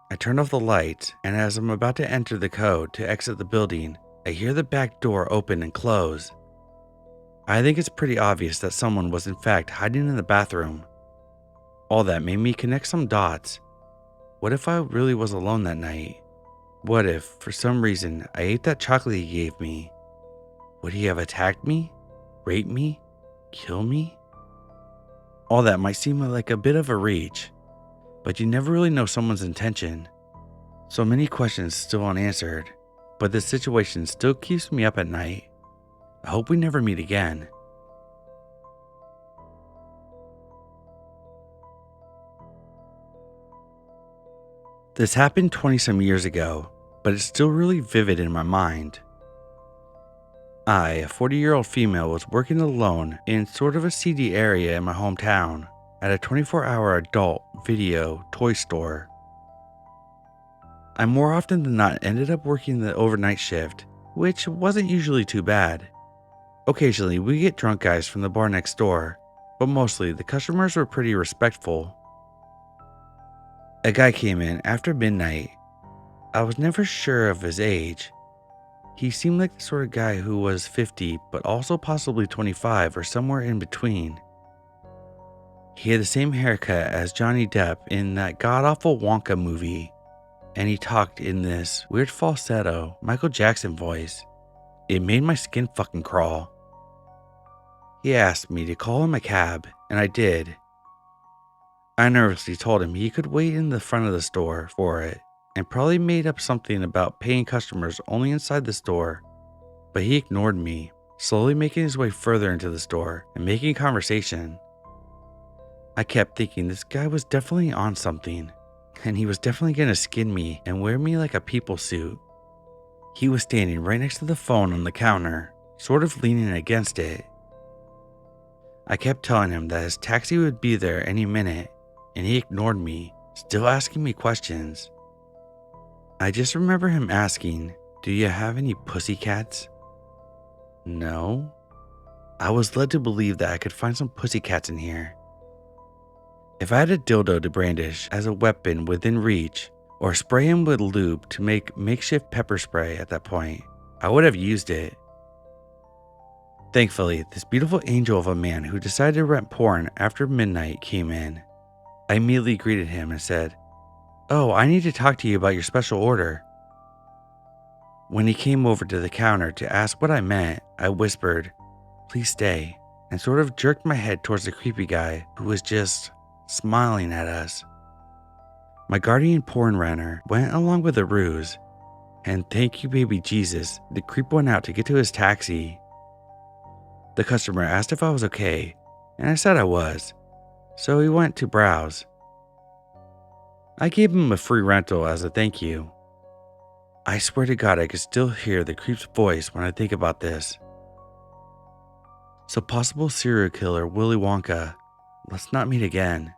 I turned off the lights, and as I'm about to enter the code to exit the building, I hear the back door open and close. I think it's pretty obvious that someone was in fact hiding in the bathroom. All that made me connect some dots. What if I really was alone that night? What if, for some reason, I ate that chocolate he gave me? Would he have attacked me? Raped me? Kill me? All that might seem like a bit of a reach, but you never really know someone's intention. So many questions still unanswered, but this situation still keeps me up at night. I hope we never meet again. This happened 20 some years ago, but it's still really vivid in my mind. I, a 40-year-old female, was working alone in sort of a seedy area in my hometown at a 24-hour adult video toy store. I more often than not ended up working the overnight shift, which wasn't usually too bad. Occasionally, we get drunk guys from the bar next door, but mostly the customers were pretty respectful. A guy came in after midnight. I was never sure of his age. He seemed like the sort of guy who was 50, but also possibly 25 or somewhere in between. He had the same haircut as Johnny Depp in that god-awful Wonka movie, and he talked in this weird falsetto Michael Jackson voice. It made my skin fucking crawl. He asked me to call him a cab, and I did. I nervously told him he could wait in the front of the store for it, and probably made up something about paying customers only inside the store, but he ignored me slowly making his way further into the store and making conversation. I kept thinking this guy was definitely on something, and he was definitely gonna skin me and wear me like a people suit. He was standing right next to the phone on the counter, sort of leaning against it. I kept telling him that his taxi would be there any minute, and he ignored me, still asking me questions. I just remember him asking, "Do you have any pussycats?" No. I was led to believe that I could find some pussycats in here. If I had a dildo to brandish as a weapon within reach, or spray him with lube to make makeshift pepper spray at that point, I would have used it. Thankfully, this beautiful angel of a man who decided to rent porn after midnight came in. I immediately greeted him and said, "Oh, I need to talk to you about your special order." When he came over to the counter to ask what I meant, I whispered, "Please stay," and sort of jerked my head towards the creepy guy who was just smiling at us. My guardian porn renter went along with the ruse, and thank you baby Jesus, the creep went out to get to his taxi. The customer asked if I was okay, and I said I was, so he went to browse. I gave him a free rental as a thank you. I swear to God I could still hear the creep's voice when I think about this. So possible serial killer Willy Wonka, let's not meet again.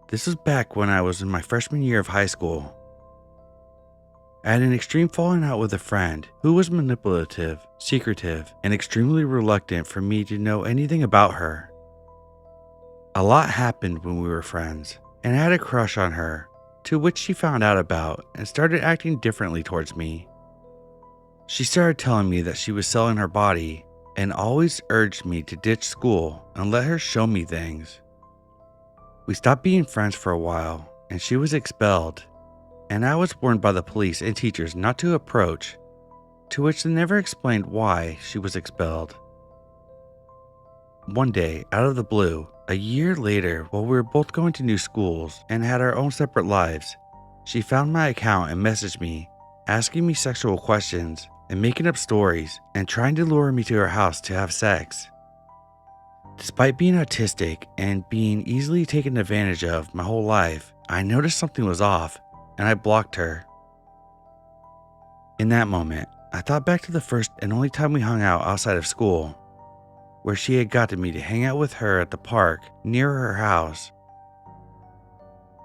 This was back when I was in my freshman year of high school. I had an extreme falling out with a friend who was manipulative, secretive, and extremely reluctant for me to know anything about her. A lot happened when we were friends, and I had a crush on her, to which she found out about and started acting differently towards me. She started telling me that she was selling her body and always urged me to ditch school and let her show me things. We stopped being friends for a while, and she was expelled, and I was warned by the police and teachers not to approach, to which they never explained why she was expelled. One day, out of the blue, a year later, while we were both going to new schools and had our own separate lives, she found my account and messaged me, asking me sexual questions and making up stories and trying to lure me to her house to have sex. Despite being autistic and being easily taken advantage of my whole life, I noticed something was off, and I blocked her. In that moment, I thought back to the first and only time we hung out outside of school, where she had gotten me to hang out with her at the park near her house.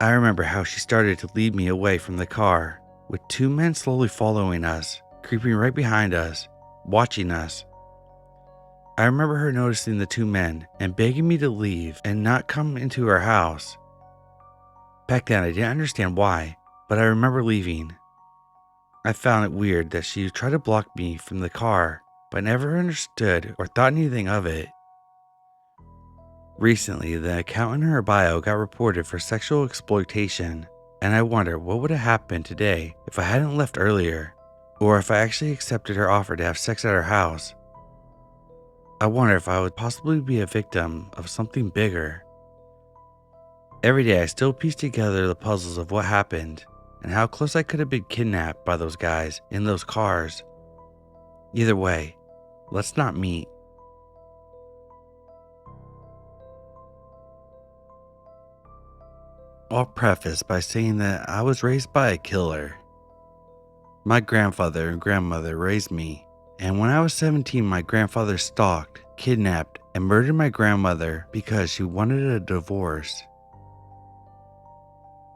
I remember how she started to lead me away from the car, with two men slowly following us, creeping right behind us, watching us. I remember her noticing the two men and begging me to leave and not come into her house. Back then I didn't understand why, but I remember leaving. I found it weird that she tried to block me from the car, but never understood or thought anything of it. Recently, the account in her bio got reported for sexual exploitation, and I wonder what would have happened today if I hadn't left earlier, or if I actually accepted her offer to have sex at her house. I wonder if I would possibly be a victim of something bigger. Every day I still piece together the puzzles of what happened, and how close I could have been kidnapped by those guys in those cars. Either way, let's not meet. I'll preface by saying that I was raised by a killer. My grandfather and grandmother raised me, and when I was 17, my grandfather stalked, kidnapped, and murdered my grandmother because she wanted a divorce.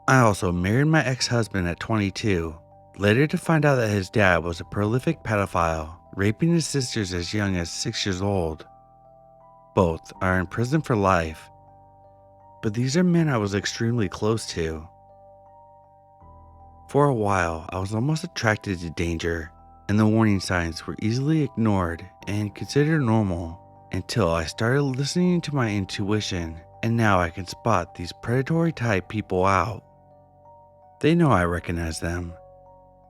I also married my ex-husband at 22, later to find out that his dad was a prolific pedophile, raping his sisters as young as 6 years old. Both are in prison for life, but these are men I was extremely close to. For a while, I was almost attracted to danger, and the warning signs were easily ignored and considered normal until I started listening to my intuition, and now I can spot these predatory type people out. They know I recognize them.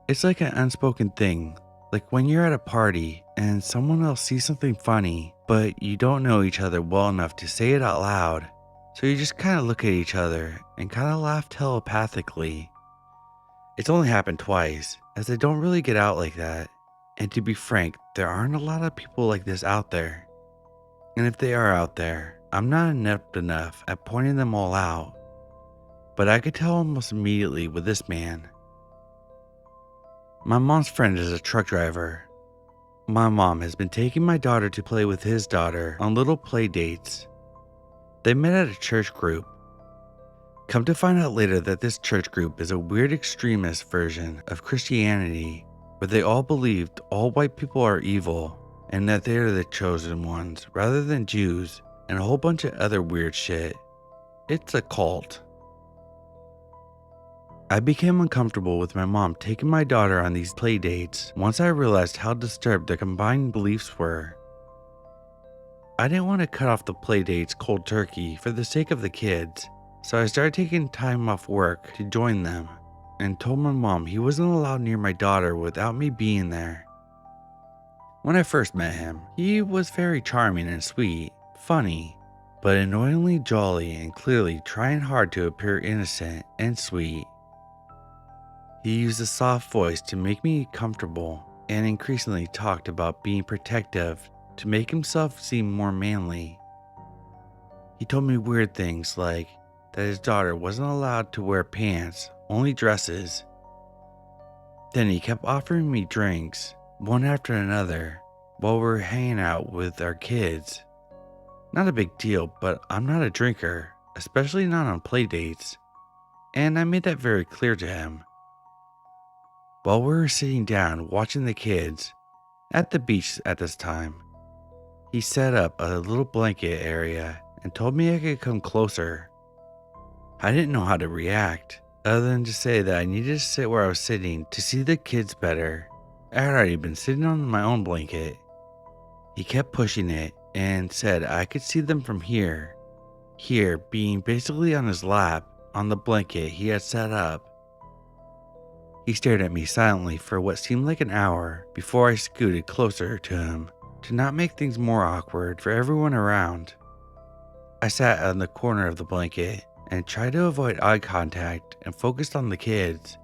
It's like an unspoken thing, like when you're at a party and someone else sees something funny, but you don't know each other well enough to say it out loud, so you just kind of look at each other and kind of laugh telepathically. It's only happened twice, as I don't really get out like that. And to be frank, there aren't a lot of people like this out there. And if they are out there, I'm not inept enough at pointing them all out. But I could tell almost immediately with this man. My mom's friend is a truck driver. My mom has been taking my daughter to play with his daughter on little play dates. They met at a church group. Come to find out later that this church group is a weird extremist version of Christianity, where they all believed all white people are evil and that they are the chosen ones rather than Jews and a whole bunch of other weird shit. It's a cult. I became uncomfortable with my mom taking my daughter on these play dates once I realized how disturbed their combined beliefs were. I didn't want to cut off the play dates cold turkey for the sake of the kids, so I started taking time off work to join them and told my mom he wasn't allowed near my daughter without me being there. When I first met him, he was very charming and sweet, funny, but annoyingly jolly and clearly trying hard to appear innocent and sweet. He used a soft voice to make me comfortable and increasingly talked about being protective to make himself seem more manly. He told me weird things like that his daughter wasn't allowed to wear pants, only dresses. Then he kept offering me drinks, one after another, while we were hanging out with our kids. Not a big deal, but I'm not a drinker, especially not on play dates, and I made that very clear to him. While we were sitting down watching the kids, at the beach at this time, he set up a little blanket area and told me I could come closer. I didn't know how to react, other than to say that I needed to sit where I was sitting to see the kids better. I had already been sitting on my own blanket. He kept pushing it and said I could see them from here. Here being basically on his lap on the blanket he had set up. He stared at me silently for what seemed like an hour before I scooted closer to him to not make things more awkward for everyone around. I sat on the corner of the blanket and tried to avoid eye contact and focused on the kids,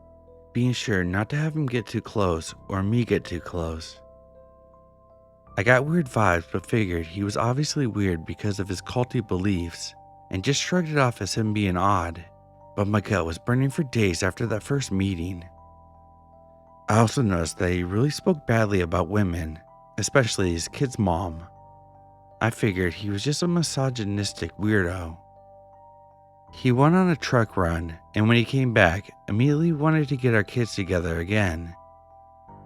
being sure not to have him get too close or me get too close. I got weird vibes but figured he was obviously weird because of his culty beliefs and just shrugged it off as him being odd, but my gut was burning for days after that first meeting. I also noticed that he really spoke badly about women, especially his kid's mom. I figured he was just a misogynistic weirdo. He went on a truck run, and when he came back, immediately wanted to get our kids together again.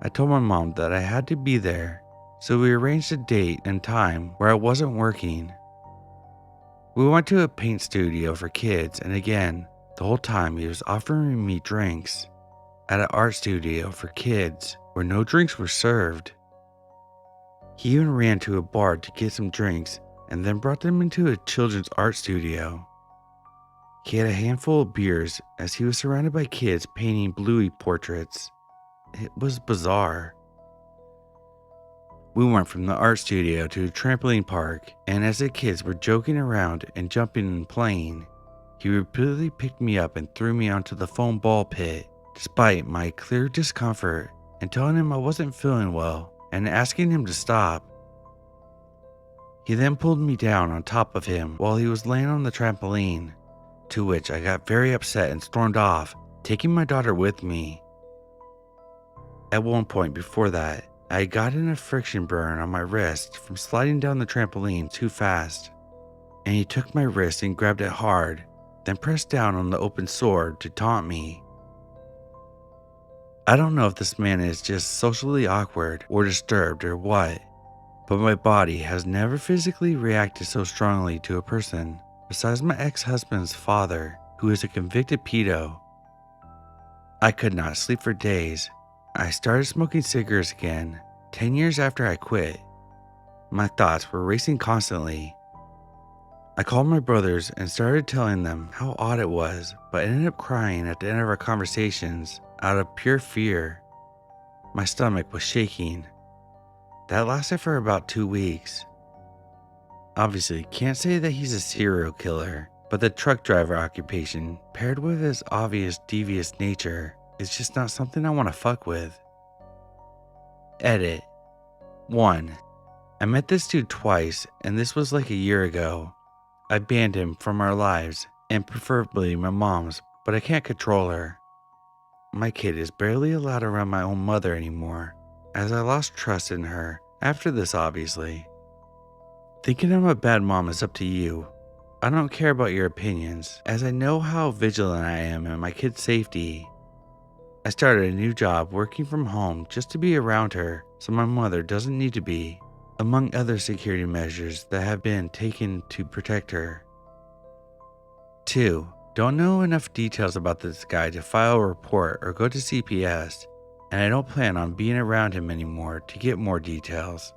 I told my mom that I had to be there, so we arranged a date and time where I wasn't working. We went to a paint studio for kids, and again, the whole time he was offering me drinks. At an art studio for kids where no drinks were served. He even ran to a bar to get some drinks and then brought them into a children's art studio. He had a handful of beers as he was surrounded by kids painting Bluey portraits. It was bizarre. We went from the art studio to a trampoline park, and as the kids were joking around and jumping and playing, he repeatedly picked me up and threw me onto the foam ball pit. Despite my clear discomfort and telling him I wasn't feeling well and asking him to stop. He then pulled me down on top of him while he was laying on the trampoline, to which I got very upset and stormed off, taking my daughter with me. At one point before that, I had gotten a friction burn on my wrist from sliding down the trampoline too fast, and he took my wrist and grabbed it hard, then pressed down on the open sore to taunt me. I don't know if this man is just socially awkward or disturbed or what, but my body has never physically reacted so strongly to a person besides my ex-husband's father, who is a convicted pedo. I could not sleep for days. I started smoking cigarettes again, 10 years after I quit. My thoughts were racing constantly. I called my brothers and started telling them how odd it was, but ended up crying at the end of our conversations out of pure fear. My stomach was shaking. That lasted for about 2 weeks. Obviously, can't say that he's a serial killer, but the truck driver occupation, paired with his obvious devious nature, It's just not something I want to fuck with. Edit. 1. I met this dude twice, and this was like a year ago. I banned him from our lives, and preferably my mom's, but I can't control her. My kid is barely allowed around my own mother anymore, as I lost trust in her after this, obviously. Thinking I'm a bad mom is up to you. I don't care about your opinions, as I know how vigilant I am in my kid's safety. I started a new job working from home just to be around her so my mother doesn't need to be, among other security measures that have been taken to protect her. 2. Don't know enough details about this guy to file a report or go to CPS, and I don't plan on being around him anymore to get more details.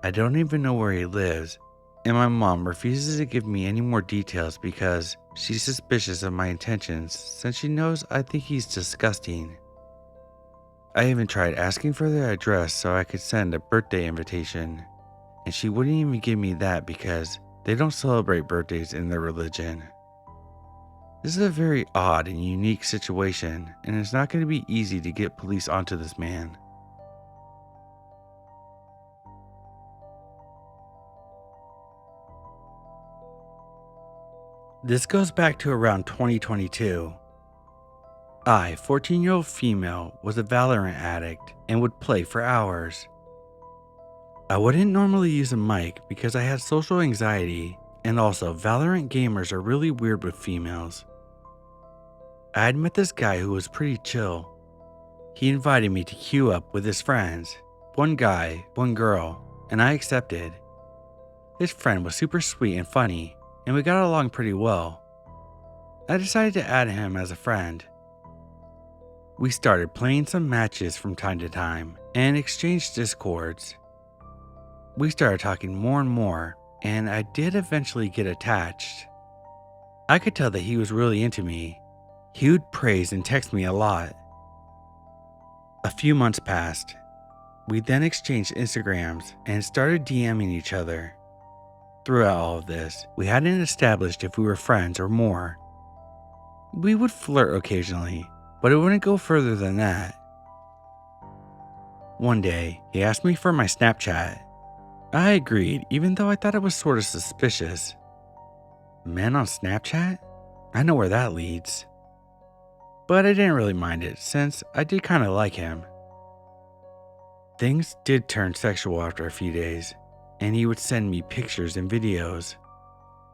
I don't even know where he lives, and my mom refuses to give me any more details because she's suspicious of my intentions since she knows I think he's disgusting. I even tried asking for their address so I could send a birthday invitation, and she wouldn't even give me that because they don't celebrate birthdays in their religion. This is a very odd and unique situation, and it's not going to be easy to get police onto this man. This goes back to around 2022. I, 14-year-old female, was a Valorant addict and would play for hours. I wouldn't normally use a mic because I had social anxiety, and also Valorant gamers are really weird with females. I had met this guy who was pretty chill. He invited me to queue up with his friends, one guy, one girl, and I accepted. His friend was super sweet and funny, and we got along pretty well. I decided to add him as a friend. We started playing some matches from time to time and exchanged discords. We started talking more and more, and I did eventually get attached. I could tell that he was really into me. He would praise and text me a lot. A few months passed. We then exchanged Instagrams and started DMing each other. Throughout all of this, we hadn't established if we were friends or more. We would flirt occasionally, but it wouldn't go further than that. One day, he asked me for my Snapchat. I agreed, even though I thought it was sort of suspicious. Men on Snapchat? I know where that leads. But I didn't really mind it, since I did kind of like him. Things did turn sexual after a few days, and he would send me pictures and videos.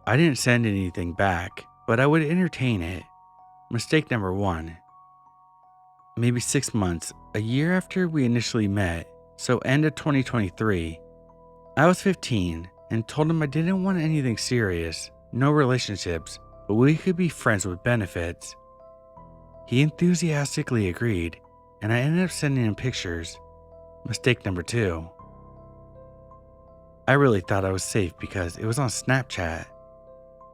I didn't send anything back, but I would entertain it. Mistake number 1. Maybe 6 months, a year after we initially met, so end of 2023, I was 15 and told him I didn't want anything serious, no relationships, but we could be friends with benefits. He enthusiastically agreed, and I ended up sending him pictures. Mistake number 2. I really thought I was safe because it was on Snapchat.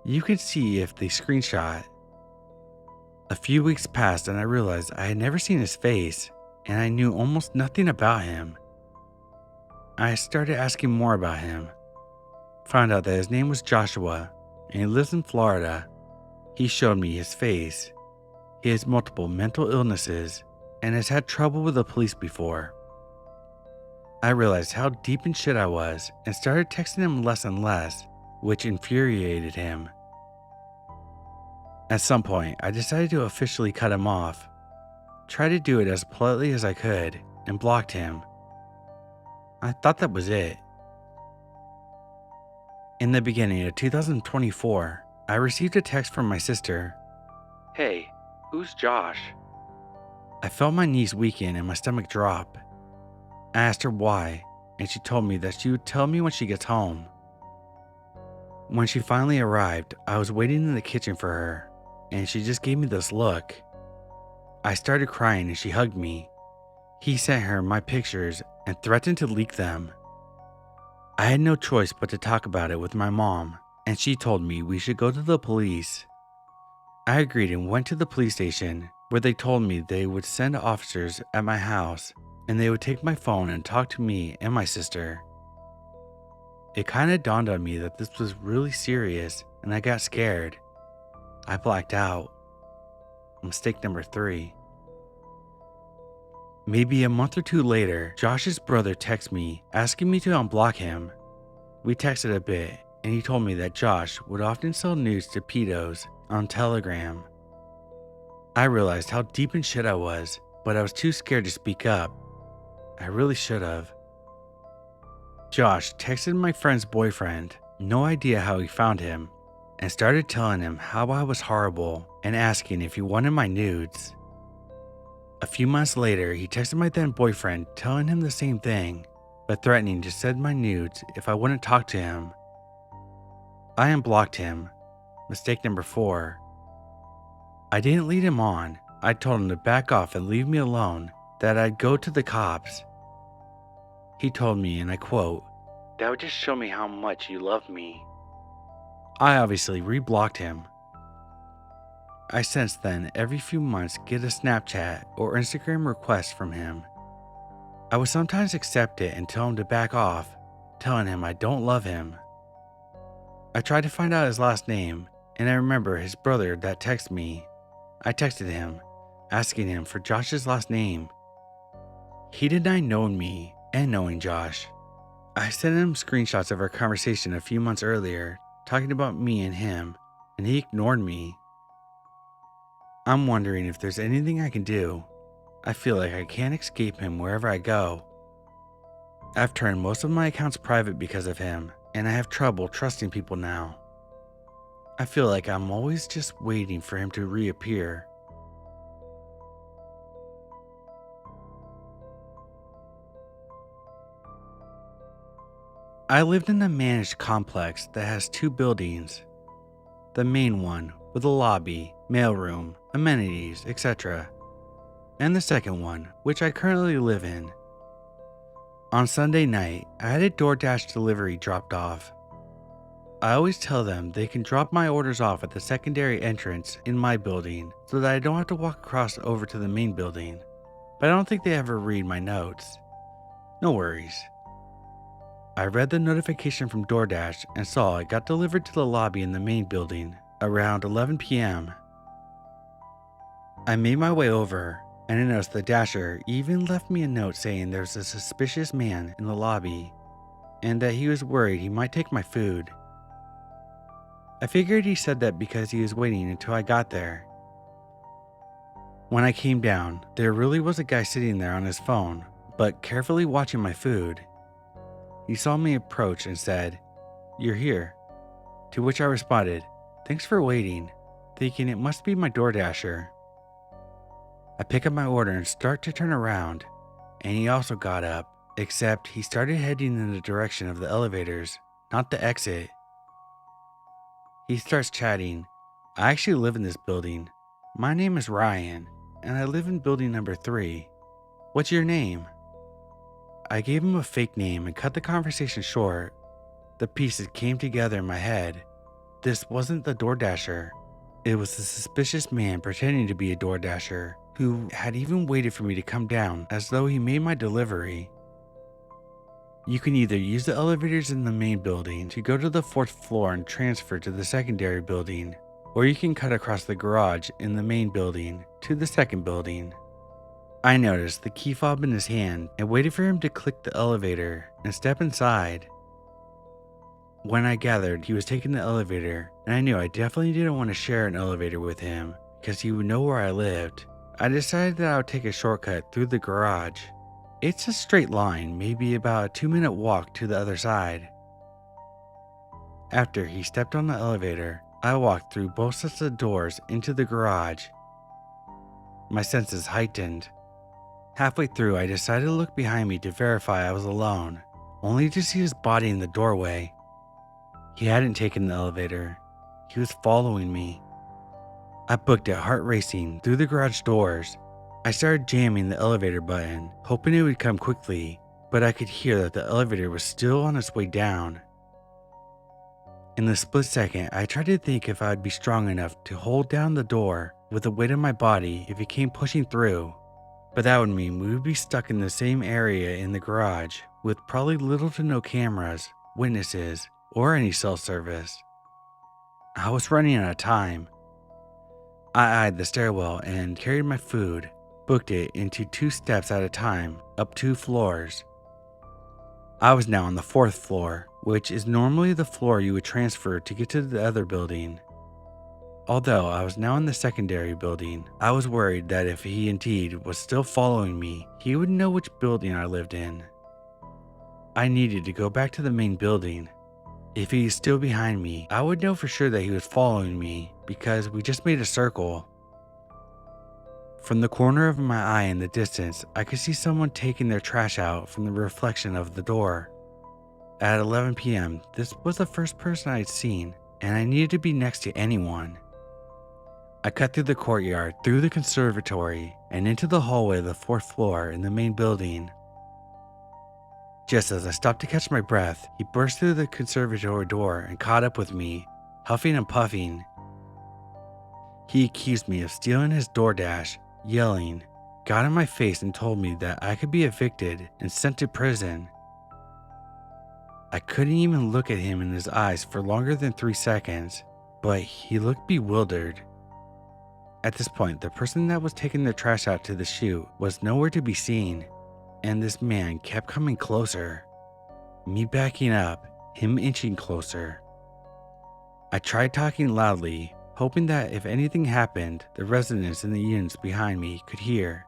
You could see if they screenshot. A few weeks passed and I realized I had never seen his face, and I knew almost nothing about him. I started asking more about him. Found out that his name was Joshua, and he lives in Florida. He showed me his face. He has multiple mental illnesses and has had trouble with the police before. I realized how deep in shit I was and started texting him less and less, which infuriated him. At some point, I decided to officially cut him off. Tried to do it as politely as I could and blocked him. I thought that was it. In the beginning of 2024, I received a text from my sister. "Hey, who's Josh?" I felt my knees weaken and my stomach drop. I asked her why, and she told me that she would tell me when she gets home. When she finally arrived, I was waiting in the kitchen for her, and she just gave me this look. I started crying and she hugged me. He sent her my pictures and threatened to leak them. I had no choice but to talk about it with my mom, and she told me we should go to the police. I agreed and went to the police station, where they told me they would send officers at my house and they would take my phone and talk to me and my sister. It kind of dawned on me that this was really serious, and I got scared. I blacked out. Mistake number 3. Maybe a month or two later, Josh's brother texted me asking me to unblock him. We texted a bit, and he told me that Josh would often sell nudes to pedos on Telegram. I realized how deep in shit I was, but I was too scared to speak up. I really should have. Josh texted my friend's boyfriend, no idea how he found him, and started telling him how I was horrible and asking if he wanted my nudes. A few months later, he texted my then boyfriend telling him the same thing, but threatening to send my nudes if I wouldn't talk to him. I unblocked him. Mistake number 4. I didn't lead him on. I told him to back off and leave me alone, that I'd go to the cops. He told me, and I quote, "That would just show me how much you love me." I obviously reblocked him. I since then every few months get a Snapchat or Instagram request from him. I would sometimes accept it and tell him to back off, telling him I don't love him. I tried to find out his last name, and I remember his brother that texted me. I texted him, asking him for Josh's last name. He denied knowing me and knowing Josh. I sent him screenshots of our conversation a few months earlier, talking about me and him, and he ignored me. I'm wondering if there's anything I can do. I feel like I can't escape him wherever I go. I've turned most of my accounts private because of him, and I have trouble trusting people now. I feel like I'm always just waiting for him to reappear. I lived in a managed complex that has 2 buildings. The main one with a lobby, mailroom, amenities, etc. And the second one, which I currently live in. On Sunday night, I had a DoorDash delivery dropped off. I always tell them they can drop my orders off at the secondary entrance in my building so that I don't have to walk across over to the main building, but I don't think they ever read my notes. No worries. I read the notification from DoorDash and saw it got delivered to the lobby in the main building around 11 p.m. I made my way over, and I noticed the Dasher even left me a note saying there was a suspicious man in the lobby, and that he was worried he might take my food. I figured he said that because he was waiting until I got there. When I came down, there really was a guy sitting there on his phone, but carefully watching my food. He saw me approach and said, "You're here." To which I responded, "Thanks for waiting," thinking it must be my DoorDasher. I pick up my order and start to turn around, and he also got up, except he started heading in the direction of the elevators, not the exit. He starts chatting. "I actually live in this building. My name is Ryan, and I live in building number 3. What's your name?" I gave him a fake name and cut the conversation short. The pieces came together in my head. This wasn't the DoorDasher. It was the suspicious man pretending to be a DoorDasher who had even waited for me to come down as though he made my delivery. You can either use the elevators in the main building to go to the 4th floor and transfer to the secondary building, or you can cut across the garage in the main building to the second building. I noticed the key fob in his hand and waited for him to click the elevator and step inside. When I gathered he was taking the elevator, and I knew I definitely didn't want to share an elevator with him because he would know where I lived, I decided that I would take a shortcut through the garage. It's a straight line, maybe about a 2-minute walk to the other side. After he stepped on the elevator, I walked through both sets of doors into the garage. My senses heightened. Halfway through, I decided to look behind me to verify I was alone, only to see his body in the doorway. He hadn't taken the elevator. He was following me. I booked it, heart racing, through the garage doors. I started jamming the elevator button, hoping it would come quickly, but I could hear that the elevator was still on its way down. In the split second, I tried to think if I would be strong enough to hold down the door with the weight of my body if it came pushing through, but that would mean we would be stuck in the same area in the garage with probably little to no cameras, witnesses, or any cell service. I was running out of time. I eyed the stairwell and carried my food. booked it into 2 steps at a time, up 2 floors. I was now on the 4th floor, which is normally the floor you would transfer to get to the other building. Although I was now in the secondary building, I was worried that if he indeed was still following me, he would know which building I lived in. I needed to go back to the main building. If he is still behind me, I would know for sure that he was following me because we just made a circle. From the corner of my eye in the distance, I could see someone taking their trash out from the reflection of the door. At 11 p.m., this was the first person I had seen, and I needed to be next to anyone. I cut through the courtyard, through the conservatory, and into the hallway of the 4th floor in the main building. Just as I stopped to catch my breath, he burst through the conservatory door and caught up with me, huffing and puffing. He accused me of stealing his DoorDash, yelling, got in my face and told me that I could be evicted and sent to prison. I couldn't even look at him in his eyes for longer than 3 seconds, but he looked bewildered. At this point, the person that was taking their trash out to the chute was nowhere to be seen, and this man kept coming closer. Me backing up, him inching closer. I tried talking loudly, hoping that if anything happened, the residents in the units behind me could hear.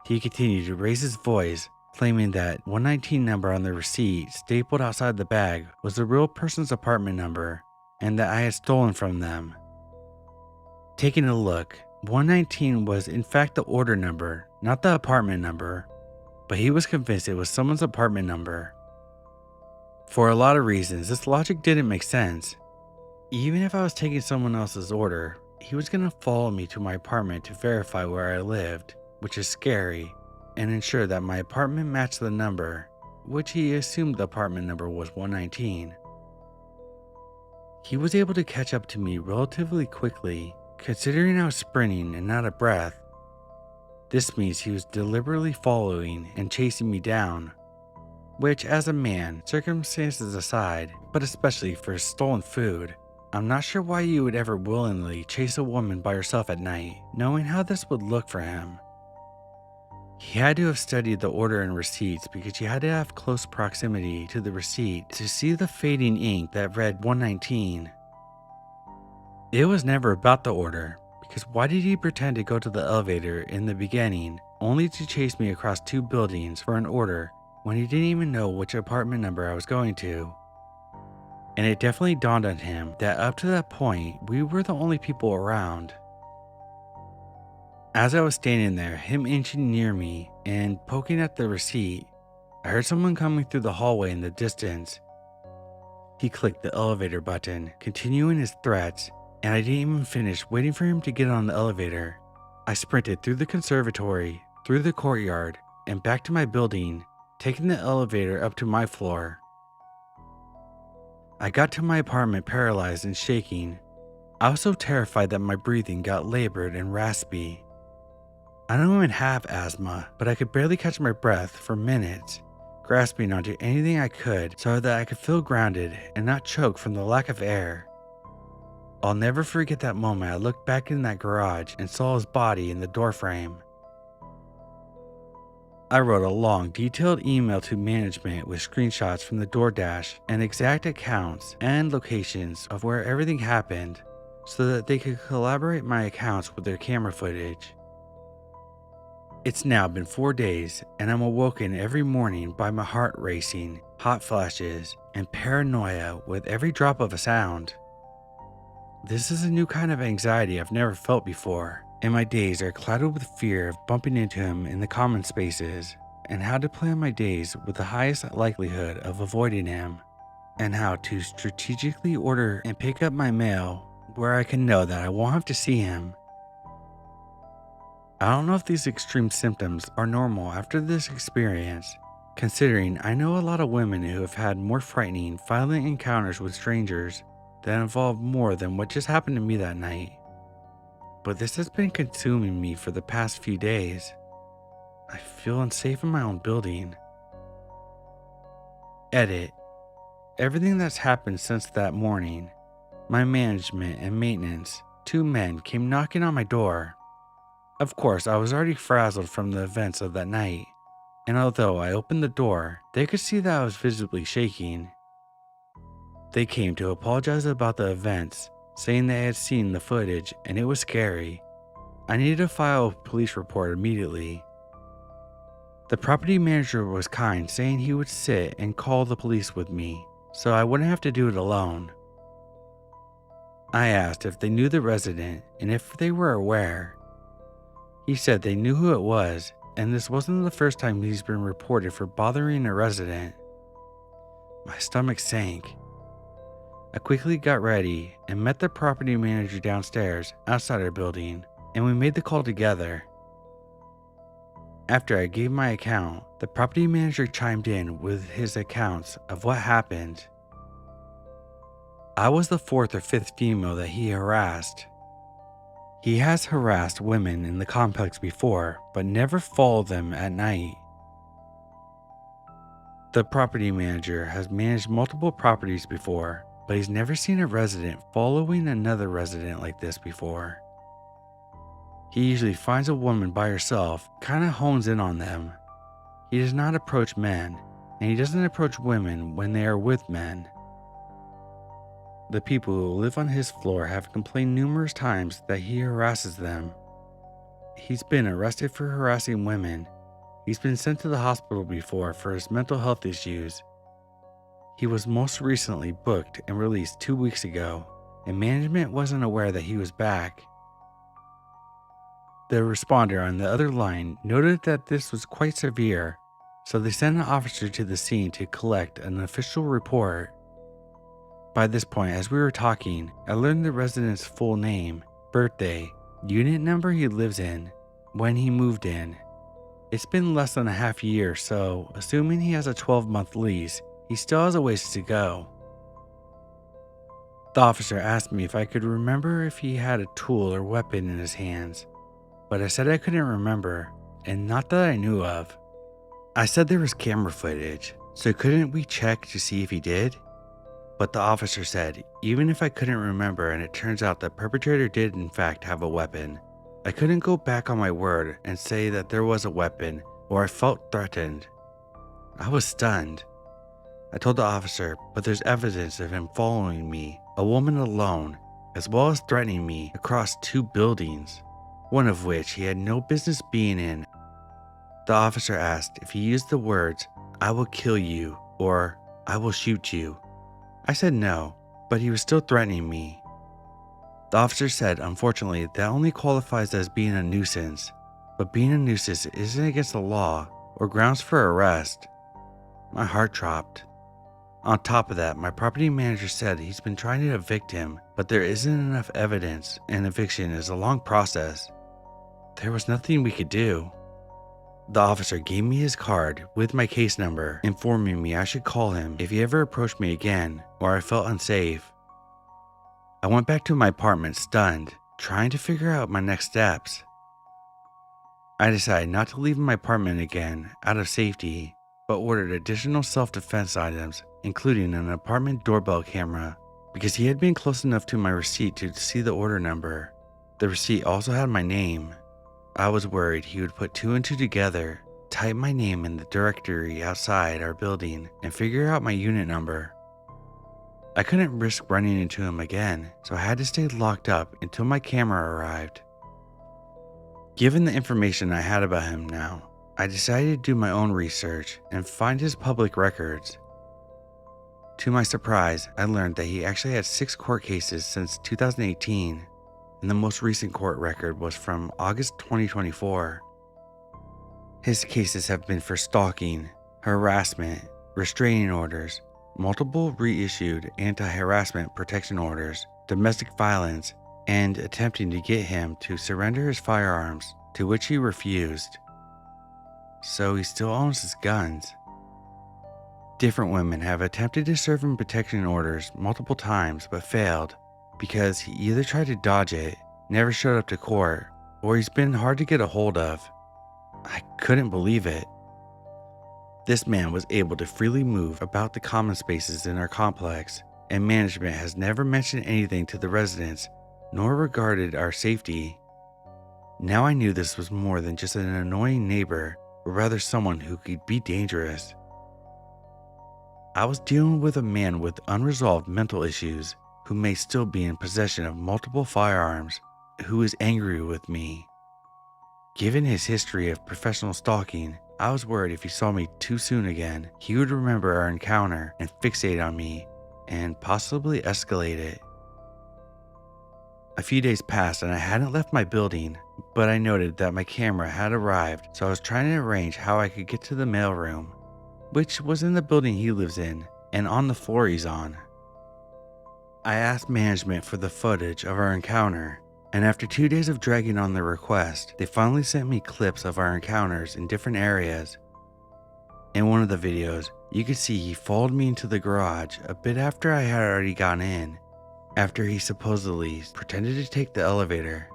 He continued to raise his voice, claiming that 119 number on the receipt stapled outside the bag was the real person's apartment number, and that I had stolen from them. Taking a look, 119 was in fact the order number, not the apartment number, but he was convinced it was someone's apartment number. For a lot of reasons, this logic didn't make sense. Even if I was taking someone else's order, he was going to follow me to my apartment to verify where I lived, which is scary, and ensure that my apartment matched the number, which he assumed the apartment number was 119. He was able to catch up to me relatively quickly, considering I was sprinting and out of breath. This means he was deliberately following and chasing me down, which as a man, circumstances aside, but especially for stolen food, I'm not sure why you would ever willingly chase a woman by herself at night, knowing how this would look for him. He had to have studied the order and receipts because you had to have close proximity to the receipt to see the fading ink that read 119. It was never about the order, because why did he pretend to go to the elevator in the beginning only to chase me across 2 buildings for an order when he didn't even know which apartment number I was going to? And it definitely dawned on him that up to that point, we were the only people around. As I was standing there, him inching near me and poking at the receipt, I heard someone coming through the hallway in the distance. He clicked the elevator button, continuing his threats, and I didn't even finish waiting for him to get on the elevator. I sprinted through the conservatory, through the courtyard, and back to my building, taking the elevator up to my floor. I got to my apartment paralyzed and shaking. I was so terrified that my breathing got labored and raspy. I don't even have asthma, but I could barely catch my breath for minutes, grasping onto anything I could so that I could feel grounded and not choke from the lack of air. I'll never forget that moment I looked back in that garage and saw his body in the doorframe. I wrote a long, detailed email to management with screenshots from the DoorDash and exact accounts and locations of where everything happened so that they could collaborate my accounts with their camera footage. It's now been 4 days, and I'm awoken every morning by my heart racing, hot flashes, and paranoia with every drop of a sound. This is a new kind of anxiety I've never felt before, and my days are clouded with fear of bumping into him in the common spaces, and how to plan my days with the highest likelihood of avoiding him, and how to strategically order and pick up my mail where I can know that I won't have to see him. I don't know if these extreme symptoms are normal after this experience, considering I know a lot of women who have had more frightening, violent encounters with strangers that involve more than what just happened to me that night. But this has been consuming me for the past few days. I feel unsafe in my own building. Edit. Everything that's happened since that morning. My management and maintenance, 2 men came knocking on my door. Of course, I was already frazzled from the events of that night, and although I opened the door, they could see that I was visibly shaking. They came to apologize about the events, saying they had seen the footage and it was scary. I needed to file a police report immediately. The property manager was kind, saying he would sit and call the police with me, so I wouldn't have to do it alone. I asked if they knew the resident and if they were aware. He said they knew who it was, and this wasn't the first time he's been reported for bothering a resident. My stomach sank. I quickly got ready and met the property manager downstairs outside our building, and we made the call together. After I gave my account, the property manager chimed in with his accounts of what happened. I was the fourth or fifth female that he harassed. He has harassed women in the complex before, but never followed them at night. The property manager has managed multiple properties before, but he's never seen a resident following another resident like this before. He usually finds a woman by herself, kinda hones in on them. He does not approach men, and he doesn't approach women when they are with men. The people who live on his floor have complained numerous times that he harasses them. He's been arrested for harassing women. He's been sent to the hospital before for his mental health issues. He was most recently booked and released 2 weeks ago, and management wasn't aware that he was back. The responder on the other line noted that this was quite severe, so they sent an officer to the scene to collect an official report. By this point, as we were talking, I learned the resident's full name, birthday, unit number he lives in, when he moved in. It's been less than a half year, so assuming he has a 12-month lease, he still has a ways to go. The officer asked me if I could remember if he had a tool or weapon in his hands, but I said I couldn't remember, and not that I knew of. I said there was camera footage, so couldn't we check to see if he did? But the officer said, even if I couldn't remember and it turns out the perpetrator did in fact have a weapon, I couldn't go back on my word and say that there was a weapon or I felt threatened. I was stunned. I told the officer, but there's evidence of him following me, a woman alone, as well as threatening me across 2 buildings, one of which he had no business being in. The officer asked if he used the words, "I will kill you" or "I will shoot you." I said no, but he was still threatening me. The officer said, unfortunately, that only qualifies as being a nuisance, but being a nuisance isn't against the law or grounds for arrest. My heart dropped. On top of that, my property manager said he's been trying to evict him, but there isn't enough evidence, and eviction is a long process. There was nothing we could do. The officer gave me his card with my case number, informing me I should call him if he ever approached me again or I felt unsafe. I went back to my apartment stunned, trying to figure out my next steps. I decided not to leave my apartment again out of safety, but ordered additional self-defense items, including an apartment doorbell camera, because he had been close enough to my receipt to see the order number. The receipt also had my name. I was worried he would put 2 and 2 together, type my name in the directory outside our building, and figure out my unit number. I couldn't risk running into him again, so I had to stay locked up until my camera arrived. Given the information I had about him now, I decided to do my own research and find his public records. To my surprise, I learned that he actually had 6 court cases since 2018. And the most recent court record was from August 2024. His cases have been for stalking, harassment, restraining orders, multiple reissued anti-harassment protection orders, domestic violence, and attempting to get him to surrender his firearms, to which he refused. So he still owns his guns. Different women have attempted to serve him protection orders multiple times but failed, because he either tried to dodge it, never showed up to court, or he's been hard to get a hold of. I couldn't believe it. This man was able to freely move about the common spaces in our complex, and management has never mentioned anything to the residents, nor regarded our safety. Now I knew this was more than just an annoying neighbor, but rather someone who could be dangerous. I was dealing with a man with unresolved mental issues who may still be in possession of multiple firearms, who is angry with me. Given his history of professional stalking, I was worried if he saw me too soon again, he would remember our encounter and fixate on me, and possibly escalate it. A few days passed and I hadn't left my building, but I noted that my camera had arrived, so I was trying to arrange how I could get to the mailroom, which was in the building he lives in and on the floor he's on. I asked management for the footage of our encounter, and after 2 days of dragging on the request, they finally sent me clips of our encounters in different areas. In one of the videos, you could see he followed me into the garage a bit after I had already gone in, after he supposedly pretended to take the elevator.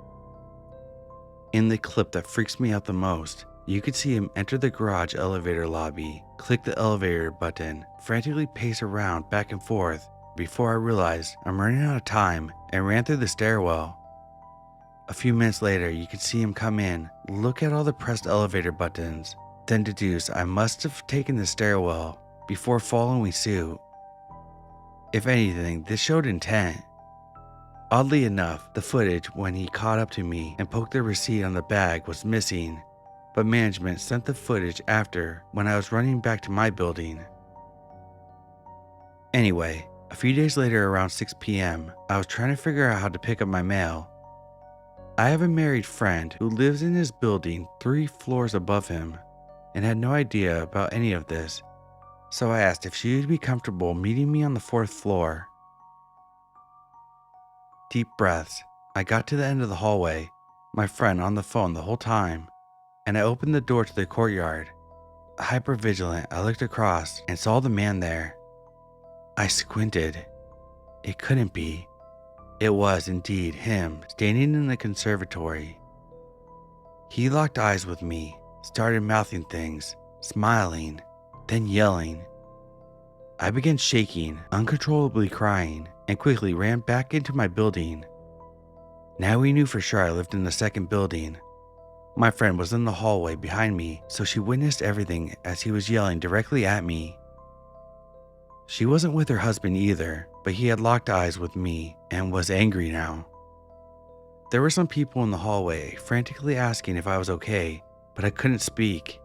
In the clip that freaks me out the most, you could see him enter the garage elevator lobby, click the elevator button, frantically pace around back and forth before I realized I'm running out of time and ran through the stairwell. A few minutes later, you could see him come in, look at all the pressed elevator buttons, then deduce I must have taken the stairwell before following suit. If anything, this showed intent. Oddly enough, the footage when he caught up to me and poked the receipt on the bag was missing, but management sent the footage after when I was running back to my building. Anyway, a few days later around 6 p.m., I was trying to figure out how to pick up my mail. I have a married friend who lives in his building 3 floors above him and had no idea about any of this, so I asked if she would be comfortable meeting me on the 4th floor. Deep breaths. I got to the end of the hallway, my friend on the phone the whole time, and I opened the door to the courtyard. Hypervigilant, I looked across and saw the man there. I squinted. It couldn't be. It was indeed him, standing in the conservatory. He locked eyes with me, started mouthing things, smiling, then yelling. I began shaking, uncontrollably crying, and quickly ran back into my building. Now we knew for sure I lived in the 2nd building. My friend was in the hallway behind me, so she witnessed everything as he was yelling directly at me. She wasn't with her husband either, but he had locked eyes with me and was angry now. There were some people in the hallway frantically asking if I was okay, but I couldn't speak.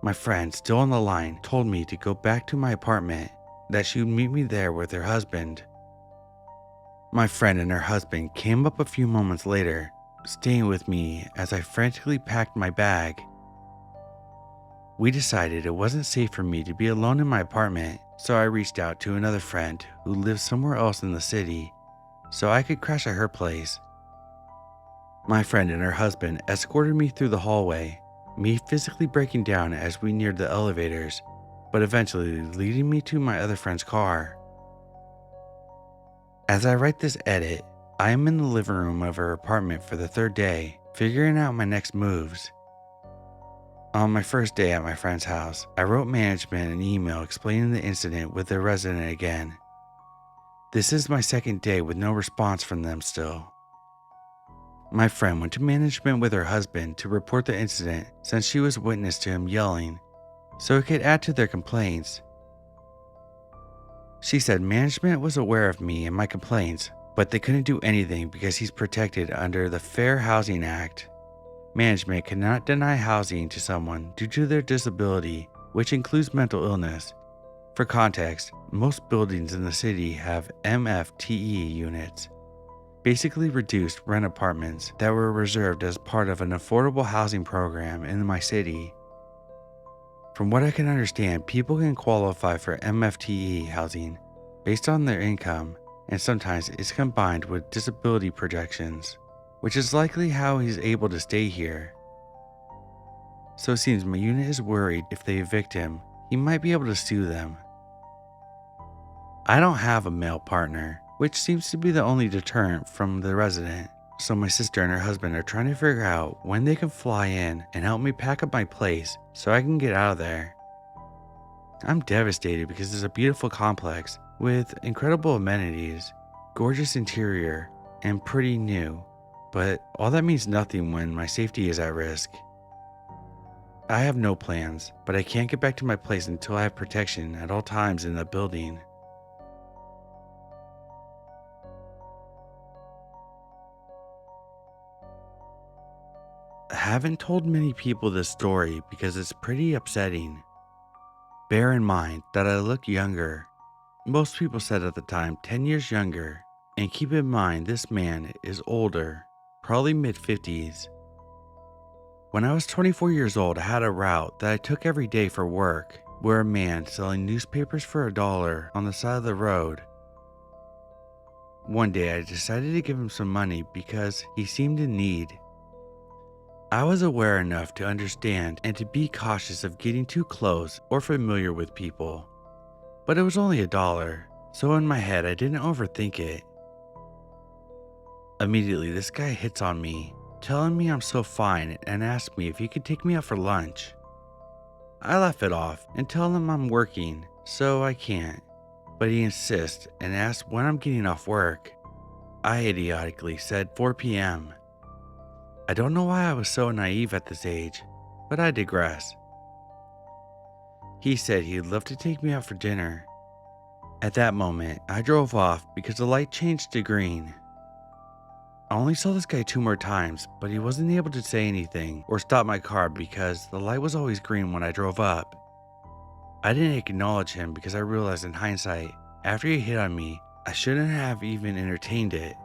My friend, still on the line, told me to go back to my apartment, that she would meet me there with her husband. My friend and her husband came up a few moments later, staying with me as I frantically packed my bag. We decided it wasn't safe for me to be alone in my apartment, so I reached out to another friend who lives somewhere else in the city, so I could crash at her place. My friend and her husband escorted me through the hallway, me physically breaking down as we neared the elevators, but eventually leading me to my other friend's car. As I write this edit, I am in the living room of her apartment for the 3rd day, figuring out my next moves. On my first day at my friend's house, I wrote management an email explaining the incident with the resident again. This is my 2nd day with no response from them still. My friend went to management with her husband to report the incident since she was witness to him yelling, so it could add to their complaints. She said management was aware of me and my complaints, but they couldn't do anything because he's protected under the Fair Housing Act. Management cannot deny housing to someone due to their disability, which includes mental illness. For context, most buildings in the city have MFTE units, basically reduced rent apartments that were reserved as part of an affordable housing program in my city. From what I can understand, people can qualify for MFTE housing based on their income, and sometimes it's combined with disability projections, which is likely how he's able to stay here. So it seems my unit is worried if they evict him, he might be able to sue them. I don't have a male partner, which seems to be the only deterrent from the resident, so my sister and her husband are trying to figure out when they can fly in and help me pack up my place so I can get out of there. I'm devastated because it's a beautiful complex with incredible amenities, gorgeous interior, and pretty new, but all that means nothing when my safety is at risk. I have no plans, but I can't get back to my place until I have protection at all times in the building. I haven't told many people this story because it's pretty upsetting. Bear in mind that I look younger. Most people said at the time 10 years younger, and keep in mind this man is older, probably mid-50s. When I was 24 years old, I had a route that I took every day for work, where a man selling newspapers for $1 on the side of the road. One day I decided to give him some money because he seemed in need. I was aware enough to understand and to be cautious of getting too close or familiar with people. But it was only $1, so in my head I didn't overthink it. Immediately this guy hits on me, telling me I'm so fine and asks me if he could take me out for lunch. I laugh it off and tell him I'm working, so I can't. But he insists and asks when I'm getting off work. I idiotically said 4 p.m. I don't know why I was so naive at this age, but I digress. He said he'd love to take me out for dinner. At that moment, I drove off because the light changed to green. I only saw this guy 2 more times, but he wasn't able to say anything or stop my car because the light was always green when I drove up. I didn't acknowledge him because I realized in hindsight, after he hit on me, I shouldn't have even entertained it.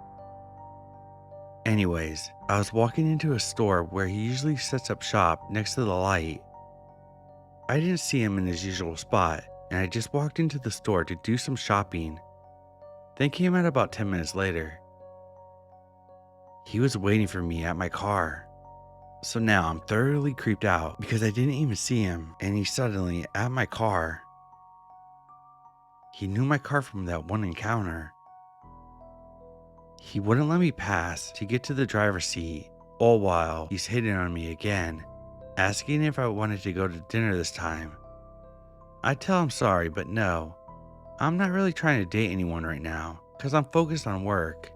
Anyways, I was walking into a store where he usually sets up shop next to the light. I didn't see him in his usual spot, and I just walked into the store to do some shopping, then came out about 10 minutes later. He was waiting for me at my car. So now I'm thoroughly creeped out because I didn't even see him and he's suddenly at my car. He knew my car from that one encounter. He wouldn't let me pass to get to the driver's seat, all while he's hitting on me again, asking if I wanted to go to dinner this time. I tell him sorry, but no, I'm not really trying to date anyone right now because I'm focused on work.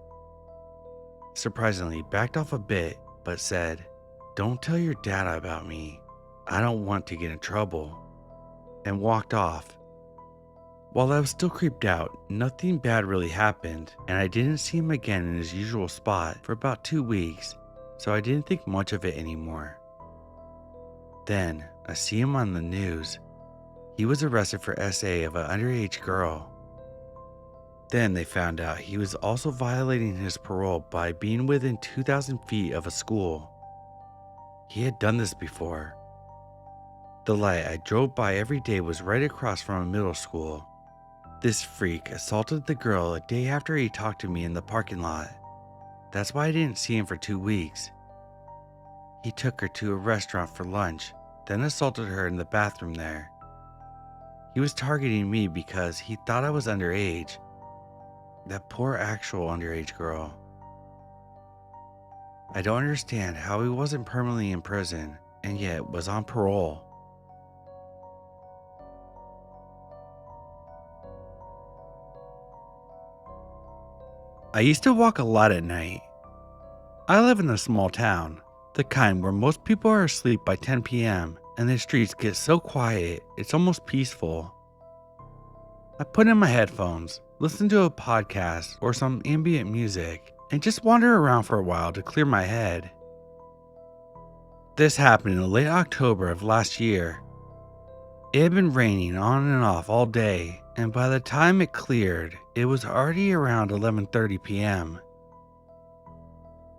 Surprisingly, backed off a bit, but said, "Don't tell your dad about me. I don't want to get in trouble," and walked off. While I was still creeped out, nothing bad really happened, and I didn't see him again in his usual spot for about 2 weeks, so I didn't think much of it anymore. Then, I see him on the news. He was arrested for SA of an underage girl. Then they found out he was also violating his parole by being within 2,000 feet of a school. He had done this before. The light I drove by every day was right across from a middle school. This freak assaulted the girl a day after he talked to me in the parking lot. That's why I didn't see him for 2 weeks. He took her to a restaurant for lunch, then assaulted her in the bathroom there. He was targeting me because he thought I was underage. That poor actual underage girl. I don't understand how he wasn't permanently in prison and yet was on parole. I used to walk a lot at night. I live in a small town, the kind where most people are asleep by 10 p.m. and the streets get so quiet it's almost peaceful. I put in my headphones, listen to a podcast or some ambient music, and just wander around for a while to clear my head. This happened in late October of last year. It had been raining on and off all day, and by the time it cleared, it was already around 11:30 p.m.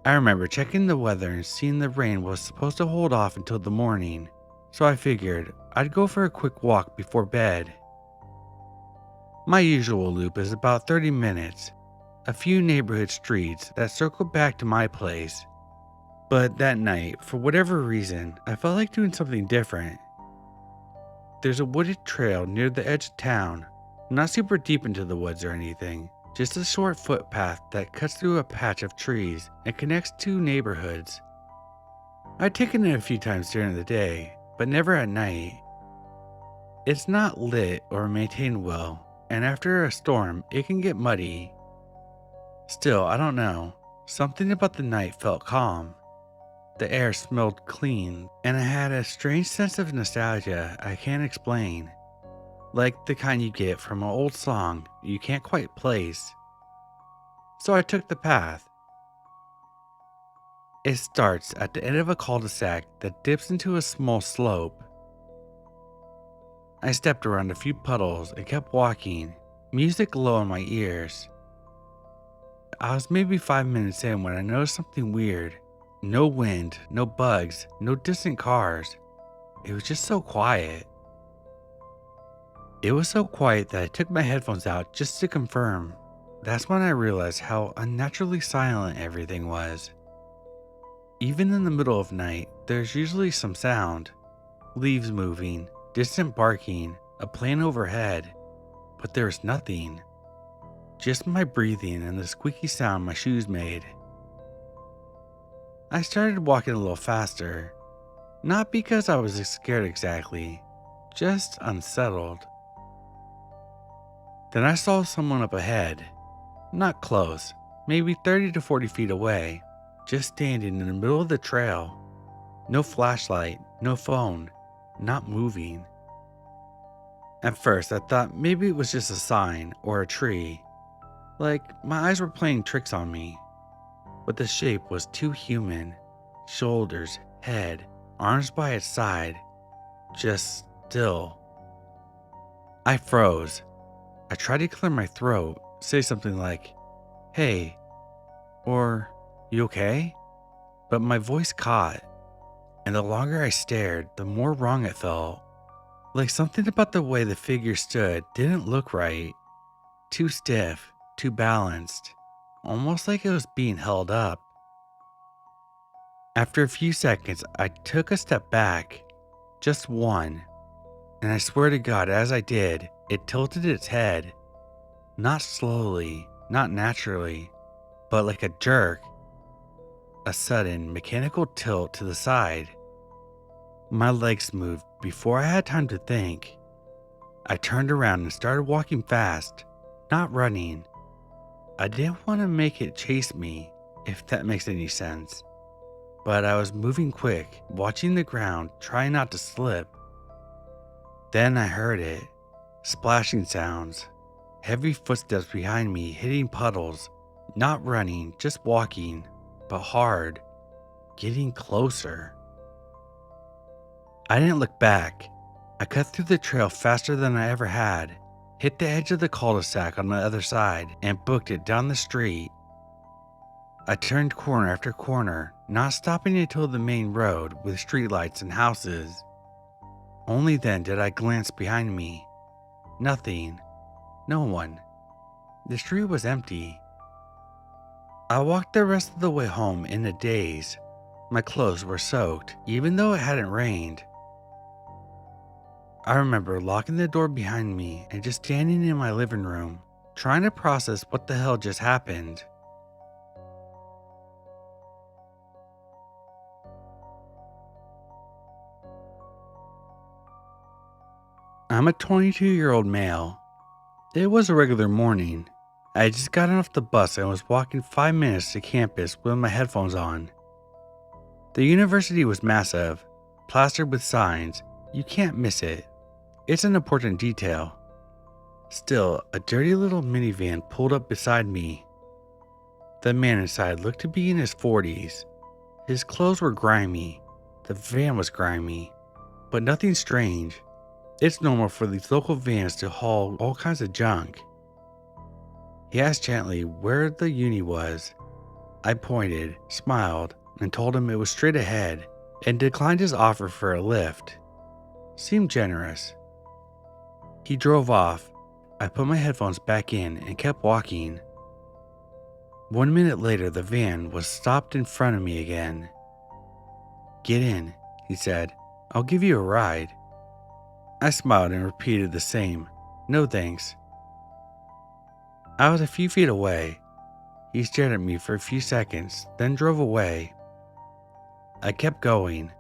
I remember checking the weather and seeing the rain was supposed to hold off until the morning, so I figured I'd go for a quick walk before bed. My usual loop is about 30 minutes, a few neighborhood streets that circle back to my place. But that night, for whatever reason, I felt like doing something different. There's a wooded trail near the edge of town, not super deep into the woods or anything, just a short footpath that cuts through a patch of trees and connects 2 neighborhoods. I've taken it a few times during the day, but never at night. It's not lit or maintained well, and after a storm, it can get muddy. Still, I don't know. Something about the night felt calm. The air smelled clean, and I had a strange sense of nostalgia I can't explain, like the kind you get from an old song you can't quite place. So I took the path. It starts at the end of a cul-de-sac that dips into a small slope. I stepped around a few puddles and kept walking, music low in my ears. I was maybe 5 minutes in when I noticed something weird. No wind, no bugs, no distant cars. It was just so quiet. It was so quiet that I took my headphones out just to confirm. That's when I realized how unnaturally silent everything was. Even in the middle of night, there's usually some sound. Leaves moving, distant barking, a plane overhead. But there was nothing. Just my breathing and the squeaky sound my shoes made. I started walking a little faster. Not because I was scared exactly, just unsettled. Then I saw someone up ahead. Not close, maybe 30 to 40 feet away, just standing in the middle of the trail. No flashlight, no phone, not moving. At first I thought maybe it was just a sign or a tree. Like my eyes were playing tricks on me. But the shape was too human. Shoulders, head, arms by its side. Just still. I froze. I tried to clear my throat, say something like, "Hey," or "You okay?" But my voice caught. And the longer I stared, the more wrong it felt. Like something about the way the figure stood didn't look right. Too stiff, too balanced. Almost like it was being held up. After a few seconds, I took a step back. Just one. And I swear to God, as I did, it tilted its head. Not slowly, not naturally, but like a jerk. A sudden, mechanical tilt to the side. My legs moved before I had time to think. I turned around and started walking fast, not running. I didn't want to make it chase me, if that makes any sense. But I was moving quick, watching the ground, trying not to slip. Then I heard it. Splashing sounds. Heavy footsteps behind me hitting puddles. Not running, just walking, but hard. Getting closer. I didn't look back. I cut through the trail faster than I ever had. Hit the edge of the cul-de-sac on the other side and booked it down the street. I turned corner after corner, not stopping until the main road with streetlights and houses. Only then did I glance behind me. Nothing. No one. The street was empty. I walked the rest of the way home in a daze. My clothes were soaked, even though it hadn't rained. I remember locking the door behind me and just standing in my living room, trying to process what the hell just happened. I'm a 22-year-old male. It was a regular morning. I had just gotten off the bus and was walking 5 minutes to campus with my headphones on. The university was massive, plastered with signs. You can't miss it. It's an important detail. Still, a dirty little minivan pulled up beside me. The man inside looked to be in his 40s. His clothes were grimy. The van was grimy. But nothing strange. It's normal for these local vans to haul all kinds of junk. He asked gently where the uni was. I pointed, smiled, and told him it was straight ahead, and declined his offer for a lift. Seemed generous. He drove off. I put my headphones back in and kept walking. 1 minute later, the van was stopped in front of me again. "Get in," he said. "I'll give you a ride." I smiled and repeated the same. "No thanks." I was a few feet away. He stared at me for a few seconds, then drove away. I kept going.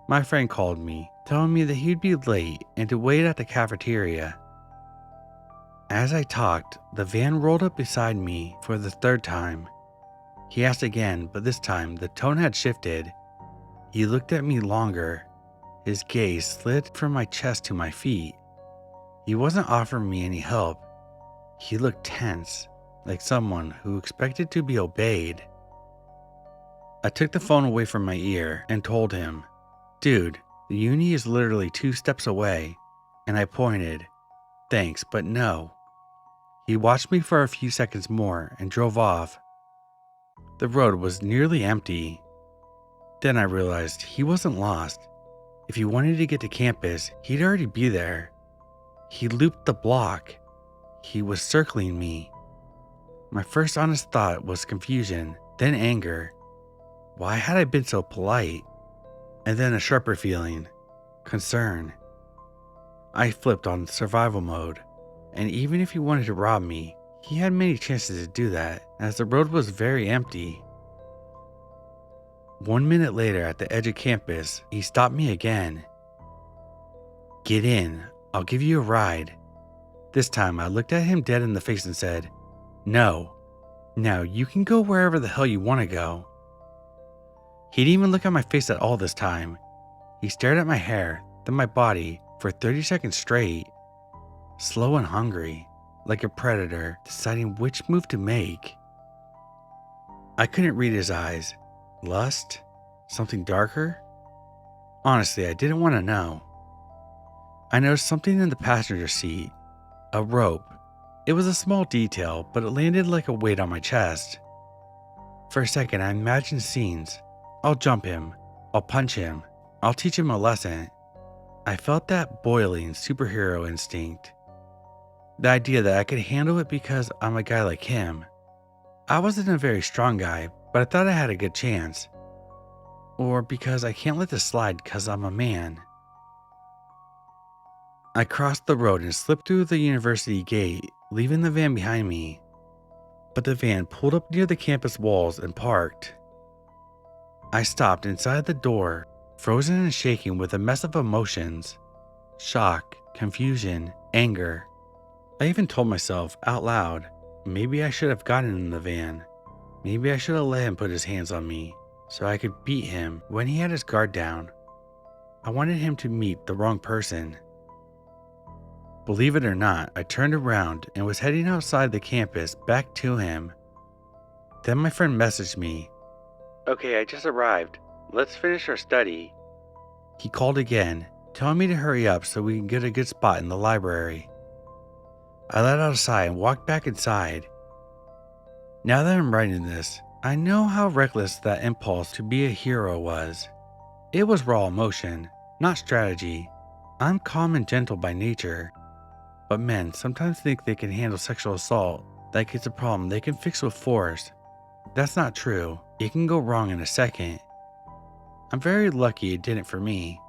My friend called me, telling me that he'd be late and to wait at the cafeteria. As I talked, the van rolled up beside me for the third time. He asked again, but this time the tone had shifted. He looked at me longer. His gaze slid from my chest to my feet. He wasn't offering me any help. He looked tense, like someone who expected to be obeyed. I took the phone away from my ear and told him, "Dude, the uni is literally 2 steps away," and I pointed. "Thanks, but no." He watched me for a few seconds more and drove off. The road was nearly empty. Then I realized he wasn't lost. If he wanted to get to campus, he'd already be there. He looped the block. He was circling me. My first honest thought was confusion, then anger. Why had I been so polite? And then a sharper feeling, concern. I flipped on survival mode, and even if he wanted to rob me, he had many chances to do that, as the road was very empty. 1 minute later, at the edge of campus, he stopped me again. "Get in, I'll give you a ride." This time I looked at him dead in the face and said, "No. Now you can go wherever the hell you want to go." He didn't even look at my face at all this time. He stared at my hair, then my body, for 30 seconds straight. Slow and hungry, like a predator deciding which move to make. I couldn't read his eyes. Lust? Something darker? Honestly, I didn't want to know. I noticed something in the passenger seat. A rope. It was a small detail, but it landed like a weight on my chest. For a second, I imagined scenes. I'll jump him. I'll punch him. I'll teach him a lesson. I felt that boiling superhero instinct. The idea that I could handle it because I'm a guy like him. I wasn't a very strong guy, but I thought I had a good chance. Or because I can't let this slide because I'm a man. I crossed the road and slipped through the university gate, leaving the van behind me. But the van pulled up near the campus walls and parked. I stopped inside the door, frozen and shaking with a mess of emotions. Shock, confusion, anger. I even told myself out loud, maybe I should have gotten in the van. Maybe I should have let him put his hands on me, so I could beat him when he had his guard down. I wanted him to meet the wrong person. Believe it or not, I turned around and was heading outside the campus back to him. Then my friend messaged me, "Okay, I just arrived. Let's finish our study." He called again, telling me to hurry up so we can get a good spot in the library. I let out a sigh and walked back inside. Now that I'm writing this, I know how reckless that impulse to be a hero was. It was raw emotion, not strategy. I'm calm and gentle by nature. But men sometimes think they can handle sexual assault, like it's a problem they can fix with force. That's not true. It can go wrong in a second. I'm very lucky it didn't for me.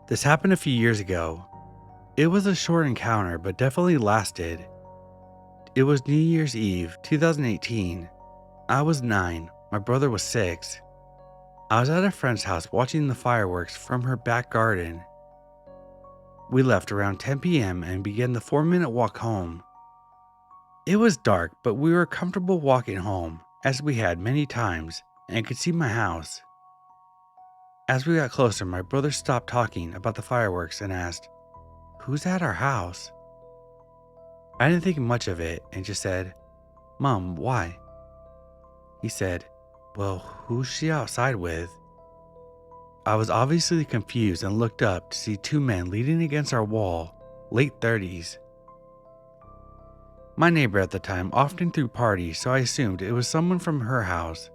This happened a few years ago. It was a short encounter, but definitely lasted. It was New Year's Eve, 2018. I was 9, my brother was 6. I was at a friend's house watching the fireworks from her back garden. We left around 10 p.m. and began the 4-minute walk home. It was dark, but we were comfortable walking home, as we had many times, and could see my house. As we got closer, my brother stopped talking about the fireworks and asked, "Who's at our house?" I didn't think much of it and just said, "Mom, why?" He said, "Well, who's she outside with?" I was obviously confused and looked up to see 2 men leaning against our wall, late 30s. My neighbor at the time often threw parties, so I assumed it was someone from her house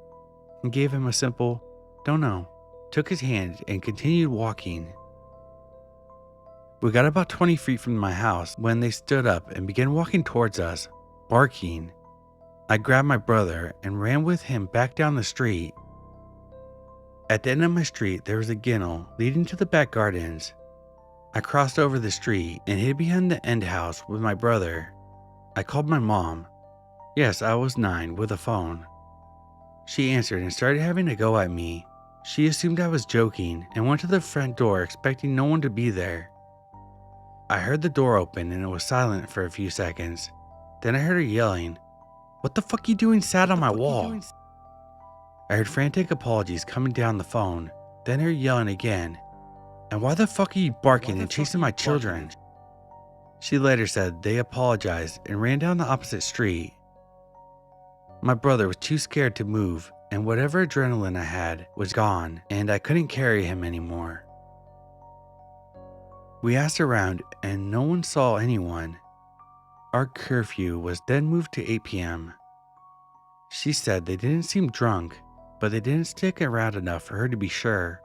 and gave him a simple, "Don't know," took his hand and continued walking. We got about 20 feet from my house when they stood up and began walking towards us, barking. I grabbed my brother and ran with him back down the street. At the end of my street, there was a ginnel leading to the back gardens. I crossed over the street and hid behind the end house with my brother. I called my mom. Yes, I was 9 with a phone. She answered and started having a go at me. She assumed I was joking and went to the front door expecting no one to be there. I heard the door open and it was silent for a few seconds. Then I heard her yelling, "What the fuck you doing sat on my wall?" I heard frantic apologies coming down the phone, then her yelling again, "And why the fuck are you barking and chasing my children?" She later said they apologized and ran down the opposite street. My brother was too scared to move, and whatever adrenaline I had was gone, and I couldn't carry him anymore. We asked around and no one saw anyone. Our curfew was then moved to 8 p.m. She said they didn't seem drunk, but they didn't stick around enough for her to be sure.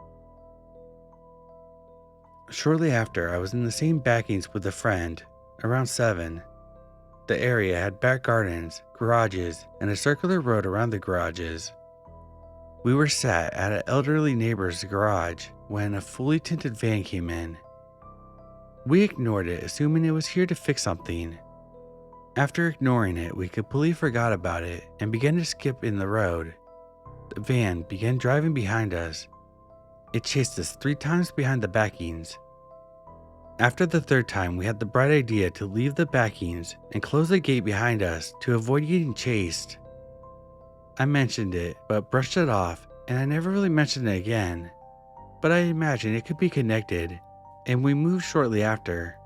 Shortly after, I was in the same backings with a friend, around 7. The area had back gardens, garages, and a circular road around the garages. We were sat at an elderly neighbor's garage when a fully tinted van came in. We ignored it, assuming it was here to fix something. After ignoring it, we completely forgot about it and began to skip in the road. The van began driving behind us. It chased us 3 times behind the backings. After the 3rd time, we had the bright idea to leave the backings and close the gate behind us to avoid getting chased. I mentioned it, but brushed it off, and I never really mentioned it again. But I imagined it could be connected, and we moved shortly after.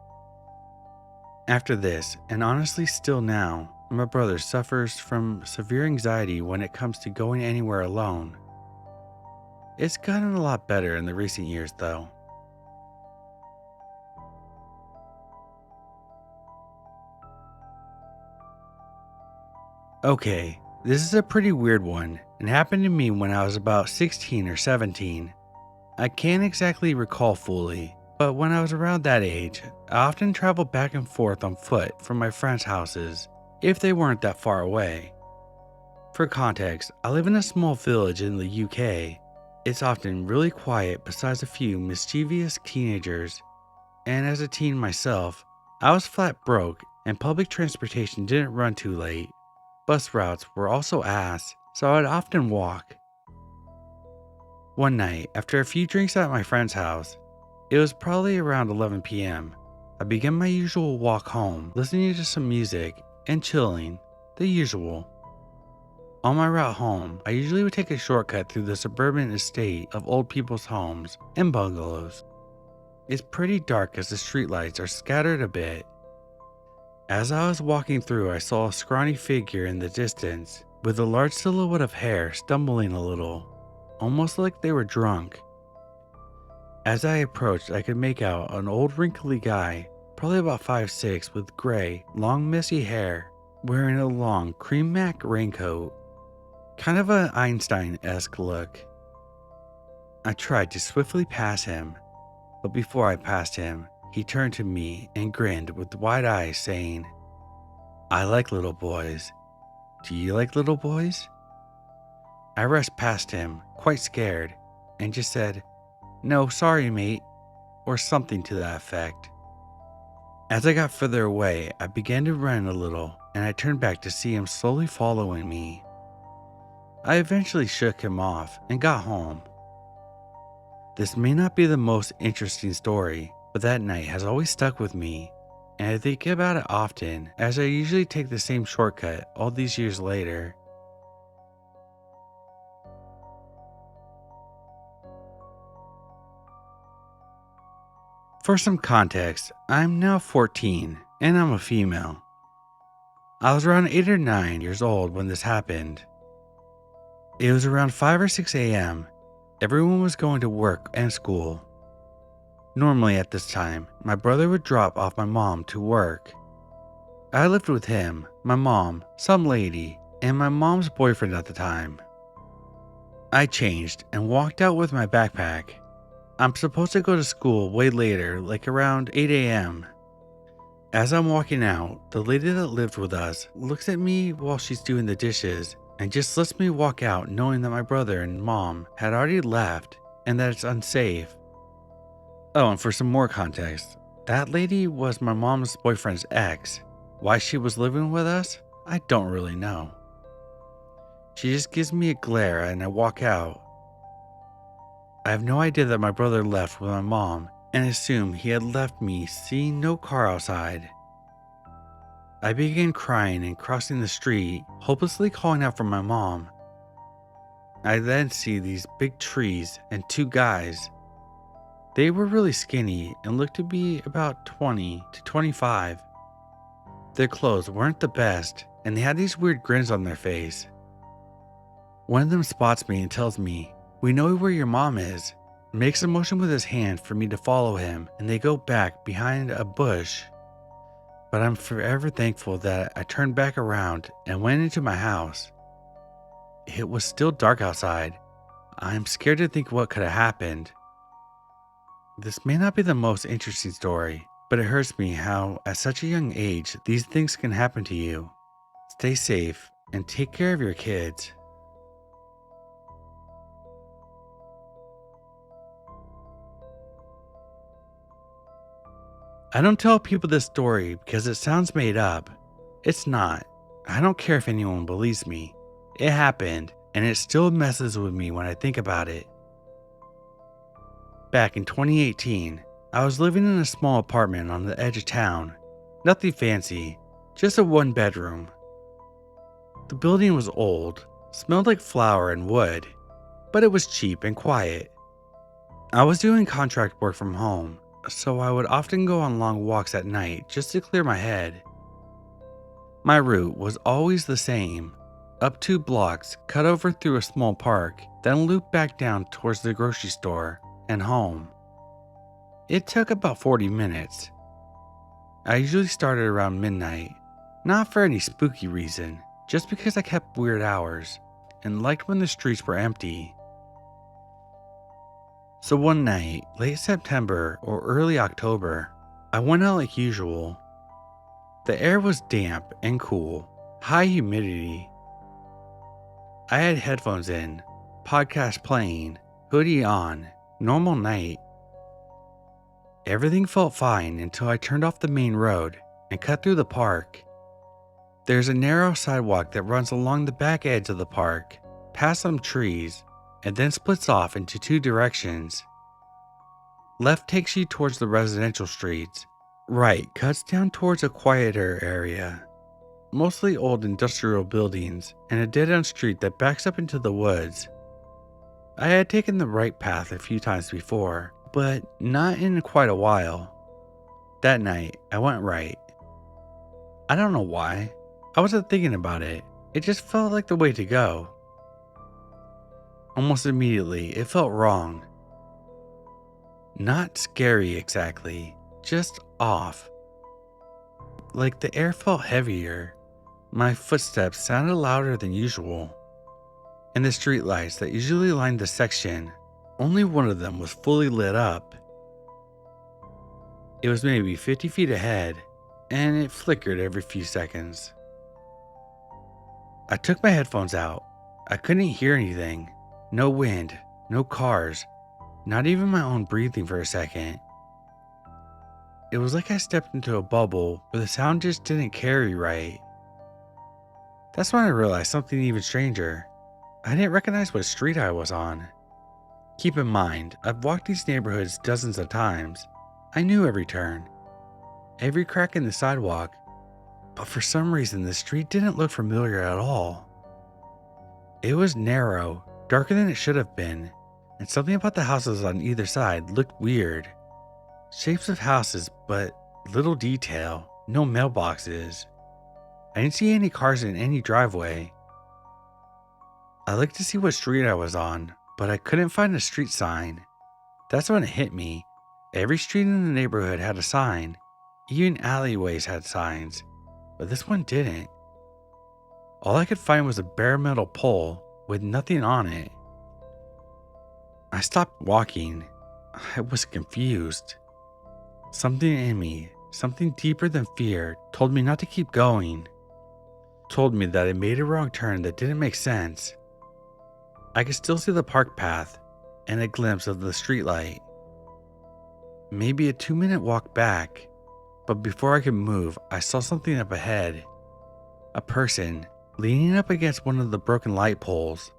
After this, and honestly still now, my brother suffers from severe anxiety when it comes to going anywhere alone. It's gotten a lot better in the recent years though. Okay, this is a pretty weird one and happened to me when I was about 16 or 17. I can't exactly recall fully, but when I was around that age, I often traveled back and forth on foot from my friends' houses, if they weren't that far away. For context, I live in a small village in the UK. It's often really quiet besides a few mischievous teenagers, and as a teen myself, I was flat broke and public transportation didn't run too late. Bus routes were also ass, so I'd often walk. One night, after a few drinks at my friend's house, it was probably around 11 p.m., I began my usual walk home, listening to some music and chilling, the usual. On my route home, I usually would take a shortcut through the suburban estate of old people's homes and bungalows. It's pretty dark as the streetlights are scattered a bit. As I was walking through, I saw a scrawny figure in the distance with a large silhouette of hair stumbling a little, almost like they were drunk. As I approached, I could make out an old wrinkly guy, probably about 5'6", with gray, long messy hair, wearing a long cream matte raincoat. Kind of an Einstein-esque look. I tried to swiftly pass him, but before I passed him, he turned to me and grinned with wide eyes saying, "I like little boys. Do you like little boys?" I rushed past him, quite scared, and just said, "No, sorry mate," or something to that effect. As I got further away, I began to run a little, and I turned back to see him slowly following me. I eventually shook him off and got home. This may not be the most interesting story, but that night has always stuck with me, and I think about it often as I usually take the same shortcut all these years later. For some context, I'm now 14 and I'm a female. I was around 8 or 9 years old when this happened. It was around 5 or 6 a.m. Everyone was going to work and school. Normally at this time, my brother would drop off my mom to work. I lived with him, my mom, some lady, and my mom's boyfriend at the time. I changed and walked out with my backpack. I'm supposed to go to school way later, like around 8 a.m. As I'm walking out, the lady that lived with us looks at me while she's doing the dishes and just lets me walk out knowing that my brother and mom had already left and that it's unsafe. Oh, and for some more context, that lady was my mom's boyfriend's ex. Why she was living with us, I don't really know. She just gives me a glare and I walk out. I have no idea that my brother left with my mom and assumed he had left me seeing no car outside. I began crying and crossing the street, hopelessly calling out for my mom. I then see these big trees and two guys. They were really skinny and looked to be about 20 to 25. Their clothes weren't the best, and they had these weird grins on their face. One of them spots me and tells me, "We know where your mom is," makes a motion with his hand for me to follow him, and they go back behind a bush. But I'm forever thankful that I turned back around and went into my house. It was still dark outside. I'm scared to think what could have happened. This may not be the most interesting story, but it hurts me how, at such a young age, these things can happen to you. Stay safe and take care of your kids. I don't tell people this story because it sounds made up. It's not. I don't care if anyone believes me. It happened, and it still messes with me when I think about it. Back in 2018, I was living in a small apartment on the edge of town. Nothing fancy, just a one-bedroom. The building was old, smelled like flour and wood, but it was cheap and quiet. I was doing contract work from home, so I would often go on long walks at night just to clear my head. My route was always the same, up 2 blocks, cut over through a small park, then loop back down towards the grocery store and home. It took about 40 minutes. I usually started around midnight, not for any spooky reason, just because I kept weird hours and liked when the streets were empty. So one night, late September or early October, I went out like usual. The air was damp and cool, high humidity. I had headphones in, podcast playing, hoodie on, normal night. Everything felt fine until I turned off the main road and cut through the park. There's a narrow sidewalk that runs along the back edge of the park, past some trees, and then splits off into 2 directions. Left takes you towards the residential streets. Right cuts down towards a quieter area, mostly old industrial buildings and a dead-end street that backs up into the woods. I had taken the right path a few times before, but not in quite a while. That night, I went right. I don't know why. I wasn't thinking about it. It just felt like the way to go. Almost immediately, it felt wrong. Not scary exactly, just off. Like the air felt heavier. My footsteps sounded louder than usual. And the streetlights that usually lined the section, only one of them was fully lit up. It was maybe 50 feet ahead, and it flickered every few seconds. I took my headphones out. I couldn't hear anything. No wind, no cars, not even my own breathing for a second. It was like I stepped into a bubble where the sound just didn't carry right. That's when I realized something even stranger. I didn't recognize what street I was on. Keep in mind, I've walked these neighborhoods dozens of times. I knew every turn, every crack in the sidewalk, but for some reason the street didn't look familiar at all. It was narrow, darker than it should have been, and something about the houses on either side looked weird. Shapes of houses, but little detail, no mailboxes. I didn't see any cars in any driveway. I looked to see what street I was on, but I couldn't find a street sign. That's when it hit me. Every street in the neighborhood had a sign. Even alleyways had signs, but this one didn't. All I could find was a bare metal pole with nothing on it. I stopped walking. I was confused. Something in me, something deeper than fear, told me not to keep going. Told me that I made a wrong turn that didn't make sense. I could still see the park path and a glimpse of the streetlight. Maybe a 2-minute walk back, but before I could move, I saw something up ahead. A person leaning up against one of the broken light poles,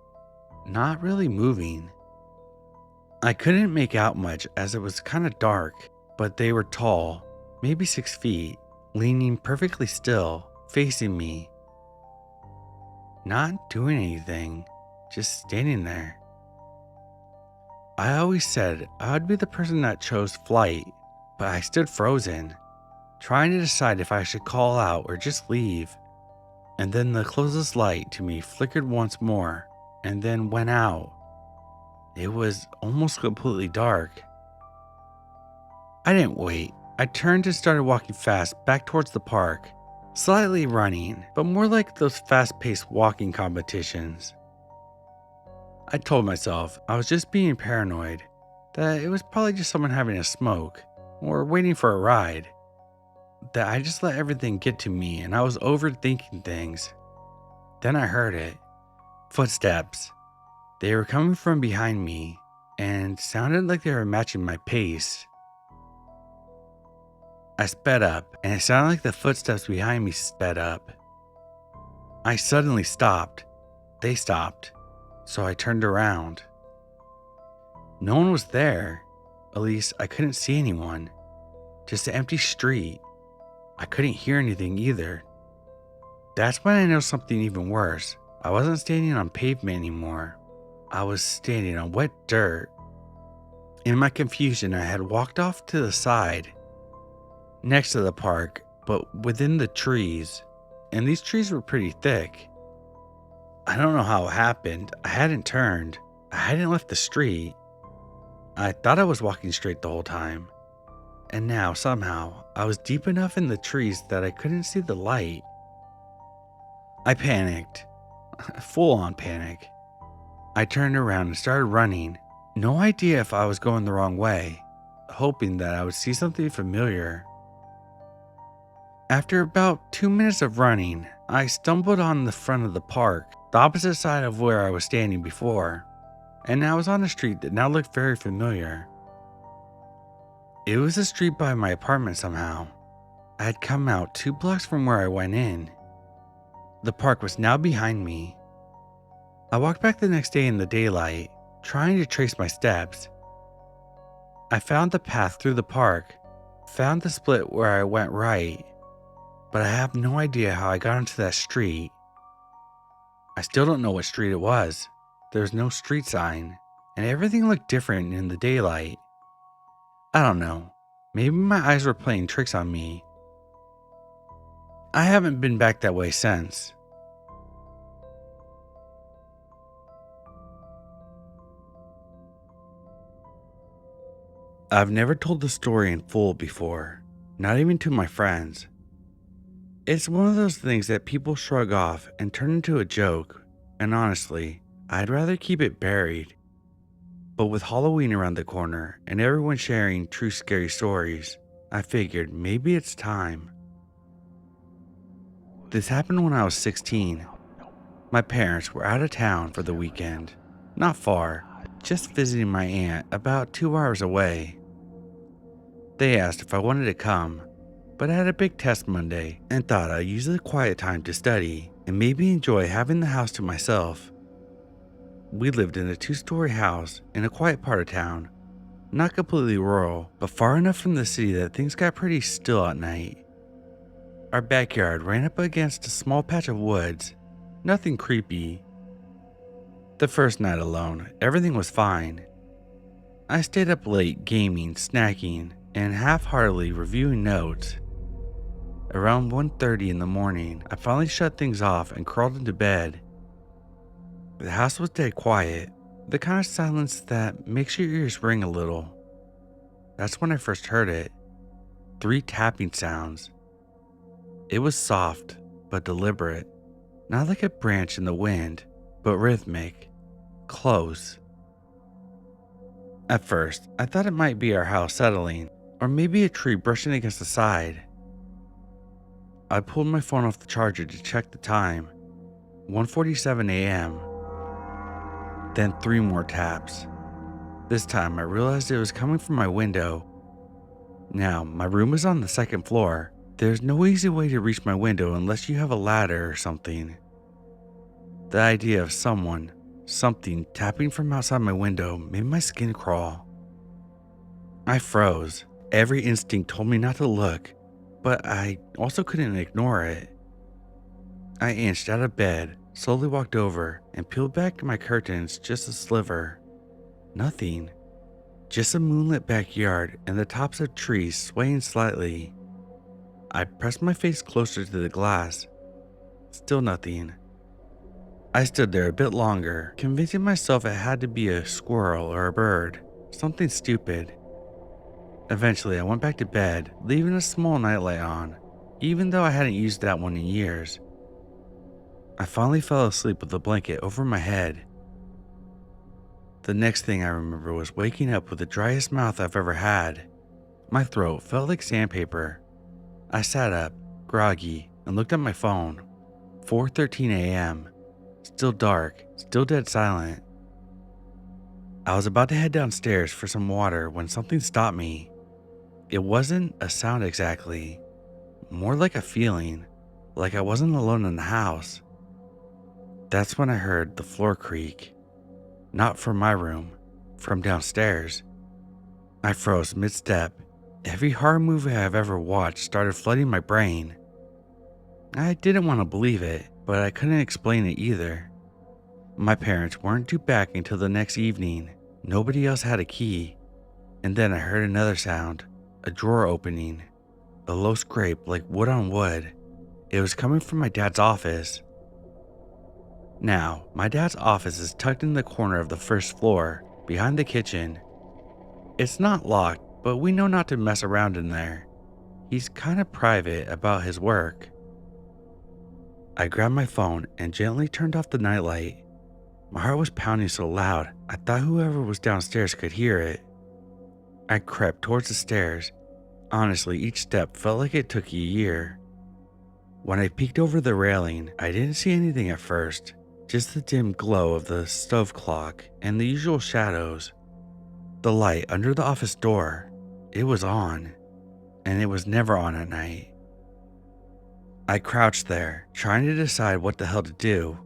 not really moving. I couldn't make out much as it was kind of dark, but they were tall, maybe 6 feet, leaning perfectly still, facing me. Not doing anything, just standing there. I always said I would be the person that chose flight, but I stood frozen, trying to decide if I should call out or just leave. And then the closest light to me flickered once more and then went out. It was almost completely dark. I didn't wait. I turned and started walking fast back towards the park, slightly running, but more like those fast-paced walking competitions. I told myself I was just being paranoid, that it was probably just someone having a smoke or waiting for a ride, that I just let everything get to me and I was overthinking things. Then I heard it. Footsteps. They were coming from behind me and sounded like they were matching my pace. I sped up and it sounded like the footsteps behind me sped up. I suddenly stopped. They stopped. So I turned around. No one was there. At least I couldn't see anyone. Just an empty street. I couldn't hear anything either. That's when I noticed something even worse. I wasn't standing on pavement anymore. I was standing on wet dirt. In my confusion, I had walked off to the side, next to the park, but within the trees. And these trees were pretty thick. I don't know how it happened. I hadn't turned. I hadn't left the street. I thought I was walking straight the whole time. And now, somehow, I was deep enough in the trees that I couldn't see the light. I panicked. Full-on panic. I turned around and started running. No idea if I was going the wrong way, hoping that I would see something familiar. After about 2 minutes of running, I stumbled on the front of the park, the opposite side of where I was standing before, and I was on a street that now looked very familiar. It was a street by my apartment somehow. I had come out 2 blocks from where I went in. The park was now behind me. I walked back the next day in the daylight, trying to trace my steps. I found the path through the park, found the split where I went right, but I have no idea how I got into that street. I still don't know what street it was. There's no street sign, and everything looked different in the daylight. I don't know. Maybe my eyes were playing tricks on me. I haven't been back that way since. I've never told the story in full before, not even to my friends. It's one of those things that people shrug off and turn into a joke, and honestly, I'd rather keep it buried. But with Halloween around the corner and everyone sharing true scary stories, I figured maybe it's time. This happened when I was 16. My parents were out of town for the weekend, not far, just visiting my aunt about 2 hours away. They asked if I wanted to come, but I had a big test Monday and thought I'd use the quiet time to study and maybe enjoy having the house to myself. We lived in a 2-story house in a quiet part of town, not completely rural, but far enough from the city that things got pretty still at night. Our backyard ran up against a small patch of woods, nothing creepy. The first night alone, everything was fine. I stayed up late gaming, snacking, and half-heartedly reviewing notes. Around 1:30 in the morning, I finally shut things off and crawled into bed. The house was dead quiet, the kind of silence that makes your ears ring a little. That's when I first heard it. 3 tapping sounds. It was soft, but deliberate. Not like a branch in the wind, but rhythmic. Close. At first, I thought it might be our house settling, or maybe a tree brushing against the side. I pulled my phone off the charger to check the time. 1:47 a.m. Then 3 more taps. This time I realized it was coming from my window. Now, my room is on the 2nd floor. There's no easy way to reach my window unless you have a ladder or something. The idea of someone, Something tapping from outside my window made my skin crawl. I froze. Every instinct told me not to look, but I also couldn't ignore it. I inched out of bed, slowly walked over, and peeled back my curtains just a sliver. Nothing. Just a moonlit backyard and the tops of trees swaying slightly. I pressed my face closer to the glass. Still nothing. I stood there a bit longer, convincing myself it had to be a squirrel or a bird, something stupid. Eventually, I went back to bed, leaving a small nightlight on, even though I hadn't used that one in years. I finally fell asleep with the blanket over my head. The next thing I remember was waking up with the driest mouth I've ever had. My throat felt like sandpaper. I sat up, groggy, and looked at my phone. 4:13 a.m. Still dark, still dead silent. I was about to head downstairs for some water when something stopped me. It wasn't a sound exactly, more like a feeling, like I wasn't alone in the house. That's when I heard the floor creak. Not from my room, from downstairs. I froze mid-step. Every horror movie I've ever watched started flooding my brain. I didn't want to believe it, but I couldn't explain it either. My parents weren't due back until the next evening. Nobody else had a key. And then I heard another sound, a drawer opening, a low scrape like wood on wood. It was coming from my dad's office. Now, my dad's office is tucked in the corner of the first floor, behind the kitchen. It's not locked, but we know not to mess around in there. He's kind of private about his work. I grabbed my phone and gently turned off the nightlight. My heart was pounding so loud, I thought whoever was downstairs could hear it. I crept towards the stairs. Honestly, each step felt like it took a year. When I peeked over the railing, I didn't see anything at first, just the dim glow of the stove clock and the usual shadows. The light under the office door, it was on, and it was never on at night. I crouched there, trying to decide what the hell to do.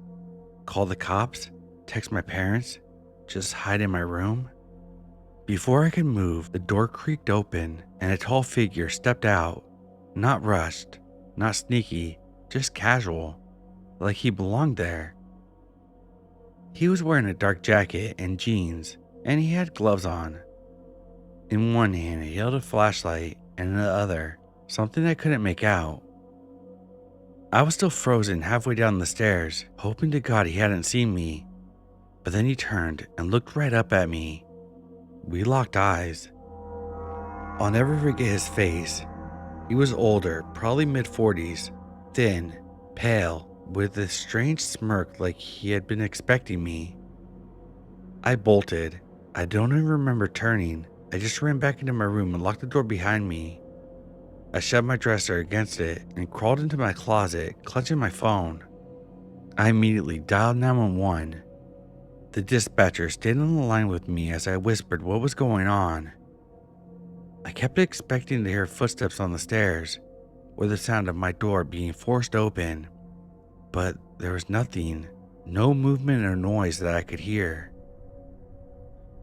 Call the cops? Text my parents? Just hide in my room? Before I could move, the door creaked open and a tall figure stepped out. Not rushed, not sneaky, just casual, like he belonged there. He was wearing a dark jacket and jeans, and he had gloves on. In one hand he held a flashlight, and in the other, something I couldn't make out. I was still frozen halfway down the stairs, hoping to God he hadn't seen me. But then he turned and looked right up at me. We locked eyes. I'll never forget his face. He was older, probably mid-40s, thin, pale, with a strange smirk like he had been expecting me. I bolted. I don't even remember turning. I just ran back into my room and locked the door behind me. I shoved my dresser against it and crawled into my closet, clutching my phone. I immediately dialed 911. The dispatcher stayed on the line with me as I whispered what was going on. I kept expecting to hear footsteps on the stairs, or the sound of my door being forced open, but there was nothing, no movement or noise that I could hear.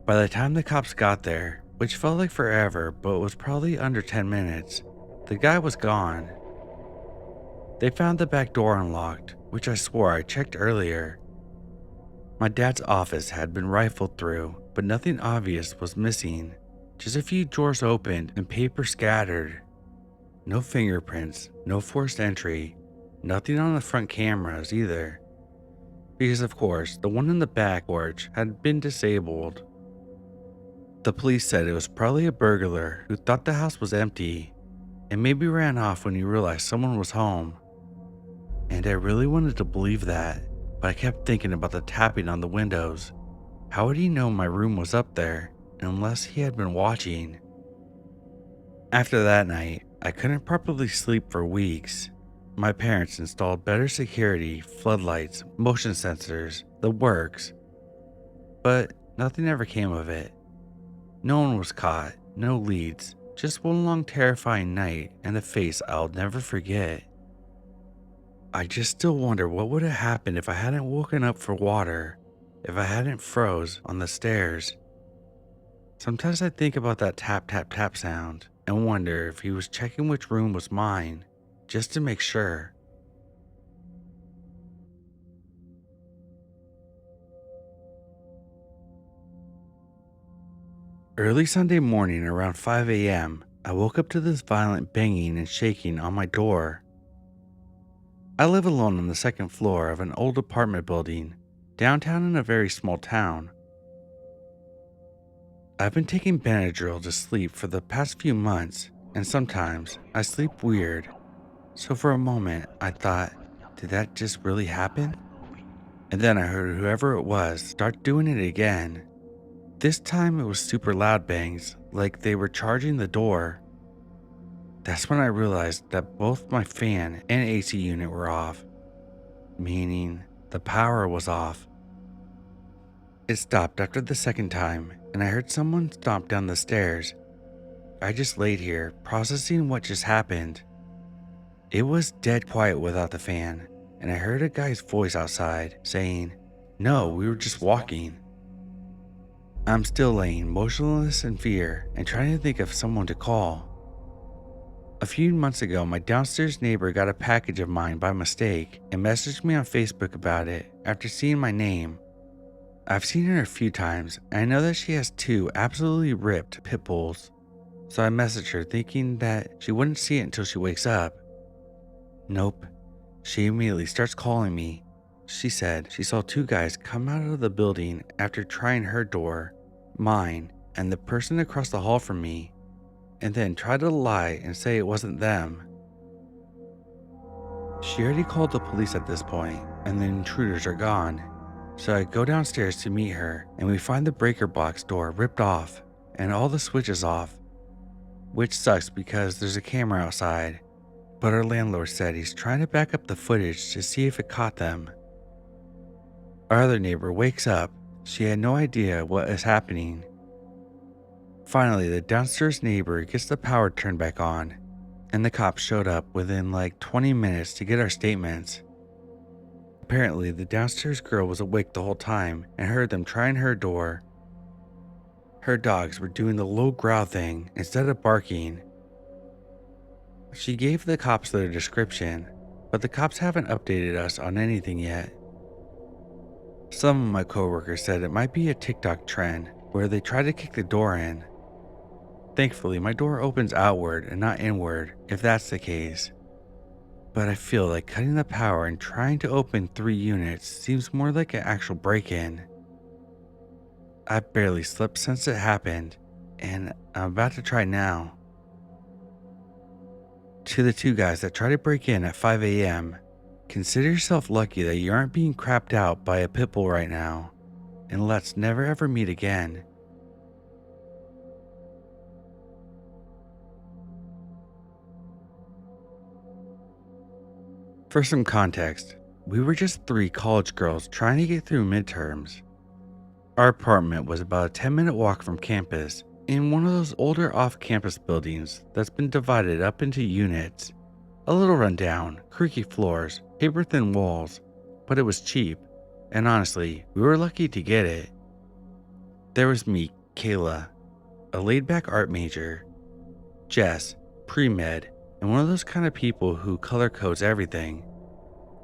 By the time the cops got there, which felt like forever but was probably under 10 minutes, the guy was gone. They found the back door unlocked, which I swore I checked earlier. My dad's office had been rifled through, but nothing obvious was missing. Just a few drawers opened and paper scattered. No fingerprints, no forced entry, nothing on the front cameras either. Because of course, the one in the back porch had been disabled. The police said it was probably a burglar who thought the house was empty and maybe ran off when he realized someone was home. And I really wanted to believe that, but I kept thinking about the tapping on the windows. How would he know my room was up there unless he had been watching? After that night, I couldn't properly sleep for weeks. My parents installed better security, floodlights, motion sensors, the works. But nothing ever came of it. No one was caught, no leads, just one long terrifying night and a face I'll never forget. I just still wonder what would have happened if I hadn't woken up for water, if I hadn't froze on the stairs. Sometimes I think about that tap tap tap sound and wonder if he was checking which room was mine, just to make sure. Early Sunday morning around 5 a.m., I woke up to this violent banging and shaking on my door. I live alone on the second floor of an old apartment building, downtown in a very small town. I've been taking Benadryl to sleep for the past few months, and sometimes I sleep weird. So for a moment, I thought, did that just really happen? And then I heard whoever it was start doing it again. This time it was super loud bangs, like they were charging the door. That's when I realized that both my fan and AC unit were off, meaning the power was off. It stopped after the second time, and I heard someone stomp down the stairs. I just laid here, processing what just happened. It was dead quiet without the fan, and I heard a guy's voice outside saying, "No, we were just walking." I'm still laying motionless in fear and trying to think of someone to call. A few months ago, my downstairs neighbor got a package of mine by mistake and messaged me on Facebook about it after seeing my name. I've seen her a few times, and I know that she has 2 absolutely ripped pit bulls, so I messaged her thinking that she wouldn't see it until she wakes up. Nope. She immediately starts calling me. She said she saw 2 guys come out of the building after trying her door, mine, and the person across the hall from me, and then try to lie and say it wasn't them. She already called the police at this point, and the intruders are gone. So I go downstairs to meet her, and we find the breaker box door ripped off and all the switches off, which sucks because there's a camera outside, but our landlord said he's trying to back up the footage to see if it caught them. Our other neighbor wakes up. She had no idea what is happening. Finally, the downstairs neighbor gets the power turned back on, and the cops showed up within like 20 minutes to get our statements. Apparently, the downstairs girl was awake the whole time and heard them trying her door. Her dogs were doing the low growl thing instead of barking. She gave the cops their description, but the cops haven't updated us on anything yet. Some of my coworkers said it might be a TikTok trend where they try to kick the door in. Thankfully, my door opens outward and not inward if that's the case. But I feel like cutting the power and trying to open 3 units seems more like an actual break-in. I've barely slept since it happened, and I'm about to try now. To the 2 guys that try to break in at 5 a.m., consider yourself lucky that you aren't being crapped out by a pit bull right now, and let's never ever meet again. For some context, we were just 3 college girls trying to get through midterms. Our apartment was about a 10-minute walk from campus in one of those older off-campus buildings that's been divided up into units. A little rundown, creaky floors, paper-thin walls, but it was cheap, and honestly, we were lucky to get it. There was me, Kayla, a laid-back art major, Jess, pre-med, and one of those kind of people who color codes everything.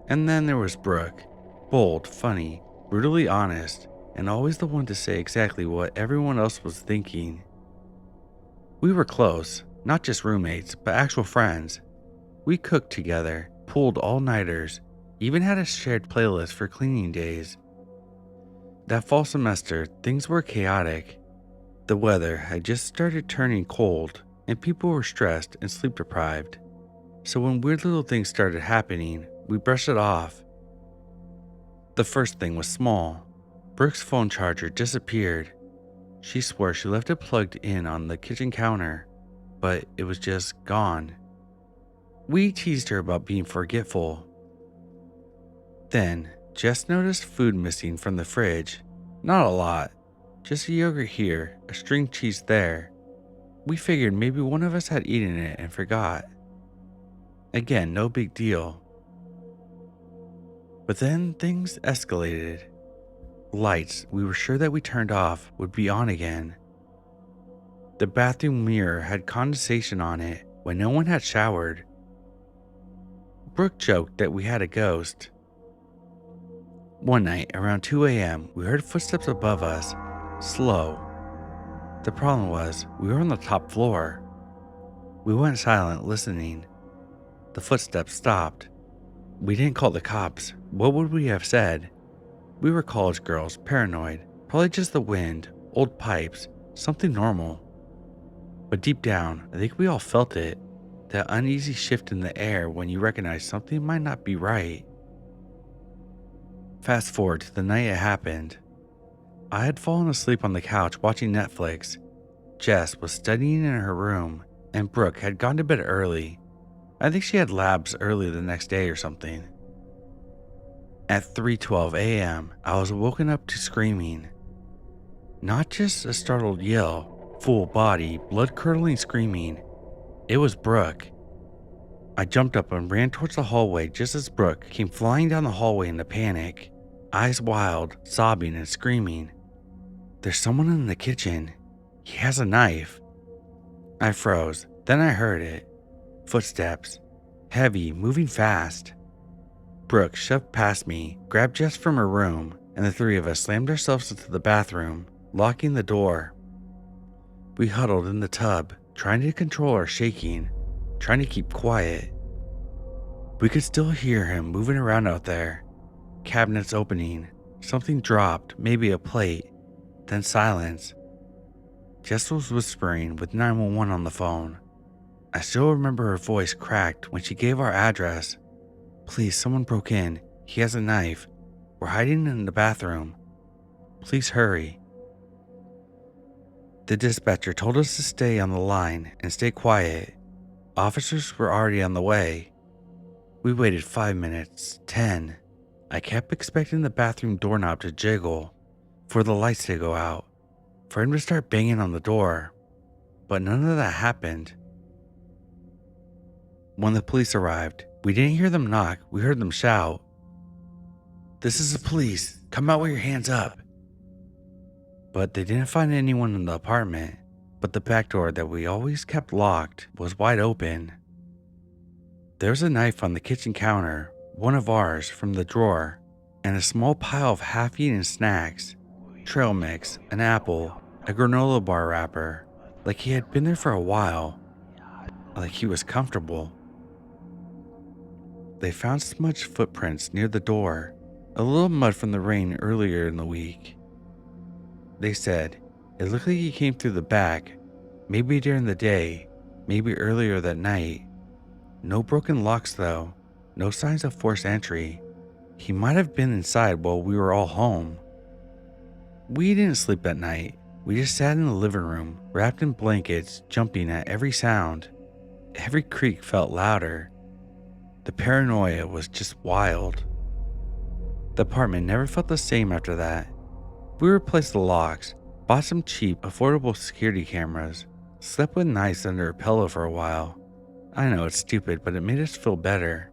And then there was Brooke, bold, funny, brutally honest, and always the one to say exactly what everyone else was thinking. We were close, not just roommates, but actual friends. We cooked together, pulled all-nighters, even had a shared playlist for cleaning days. That fall semester, things were chaotic. The weather had just started turning cold, and people were stressed and sleep deprived. So when weird little things started happening, we brushed it off. The first thing was small. Brooke's phone charger disappeared. She swore she left it plugged in on the kitchen counter, but it was just gone. We teased her about being forgetful. Then, Jess noticed food missing from the fridge. Not a lot, just a yogurt here, a string cheese there. We figured maybe one of us had eaten it and forgot. Again, no big deal. But then things escalated. Lights we were sure that we turned off would be on again. The bathroom mirror had condensation on it when no one had showered. Brooke joked that we had a ghost. One night around 2 a.m., we heard footsteps above us, slow. The problem was, we were on the top floor. We went silent, listening. The footsteps stopped. We didn't call the cops. What would we have said? We were college girls, paranoid, probably just the wind, old pipes, something normal. But deep down, I think we all felt it, that uneasy shift in the air when you recognize something might not be right. Fast forward to the night it happened. I had fallen asleep on the couch watching Netflix. Jess was studying in her room, and Brooke had gone to bed early. I think she had labs early the next day or something. At 3:12 a.m., I was woken up to screaming. Not just a startled yell, full body, blood-curdling screaming. It was Brooke. I jumped up and ran towards the hallway just as Brooke came flying down the hallway in a panic, eyes wild, sobbing and screaming. "There's someone in the kitchen. He has a knife." I froze. Then I heard it. Footsteps. Heavy, moving fast. Brooke shoved past me, grabbed Jess from her room, and the three of us slammed ourselves into the bathroom, locking the door. We huddled in the tub, trying to control our shaking, trying to keep quiet. We could still hear him moving around out there. Cabinets opening. Something dropped, maybe a plate. Then silence. Jess was whispering with 911 on the phone. I still remember her voice cracked when she gave our address. "Please, someone broke in. He has a knife. We're hiding in the bathroom. Please hurry." The dispatcher told us to stay on the line and stay quiet. Officers were already on the way. We waited 5 minutes, 10. I kept expecting the bathroom doorknob to jiggle, for the lights to go out, for him to start banging on the door. But none of that happened. When the police arrived, we didn't hear them knock, we heard them shout, "This is the police, come out with your hands up." But they didn't find anyone in the apartment, but the back door that we always kept locked was wide open. There was a knife on the kitchen counter, one of ours from the drawer, and a small pile of half-eaten snacks, trail mix, an apple, a granola bar wrapper, like he had been there for a while, like he was comfortable. They found smudged footprints near the door, a little mud from the rain earlier in the week. They said it looked like he came through the back, maybe during the day, maybe earlier that night. No broken locks though, no signs of forced entry. He might have been inside while we were all home. We didn't sleep that night. We just sat in the living room, wrapped in blankets, jumping at every sound. Every creak felt louder. The paranoia was just wild. The apartment never felt the same after that. We replaced the locks, bought some cheap, affordable security cameras, slept with knives under a pillow for a while. I know it's stupid, but it made us feel better.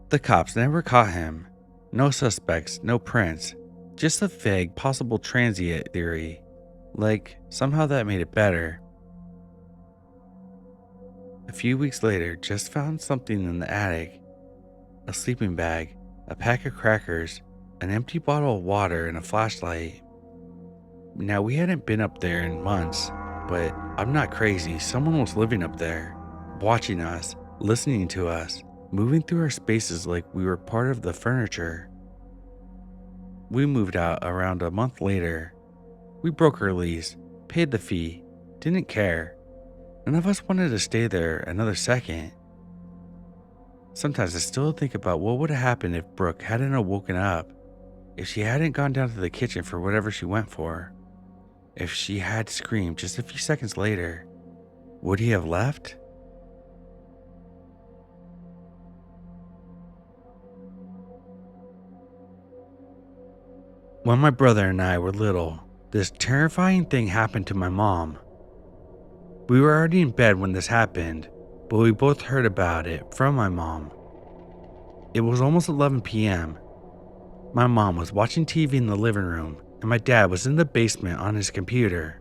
The cops never caught him. No suspects, no prints, just a vague possible transient theory. Like, somehow that made it better. A few weeks later, Jess found something in the attic. A sleeping bag, a pack of crackers, an empty bottle of water, and a flashlight. Now, we hadn't been up there in months, but I'm not crazy. Someone was living up there, watching us, listening to us, moving through our spaces like we were part of the furniture. We moved out around a month later. We broke our lease, paid the fee, didn't care. None of us wanted to stay there another second. Sometimes I still think about what would have happened if Brooke hadn't woken up, if she hadn't gone down to the kitchen for whatever she went for, if she had screamed just a few seconds later. Would he have left? When my brother and I were little, this terrifying thing happened to my mom. We were already in bed when this happened, but we both heard about it from my mom. It was almost 11 p.m. My mom was watching TV in the living room, and my dad was in the basement on his computer.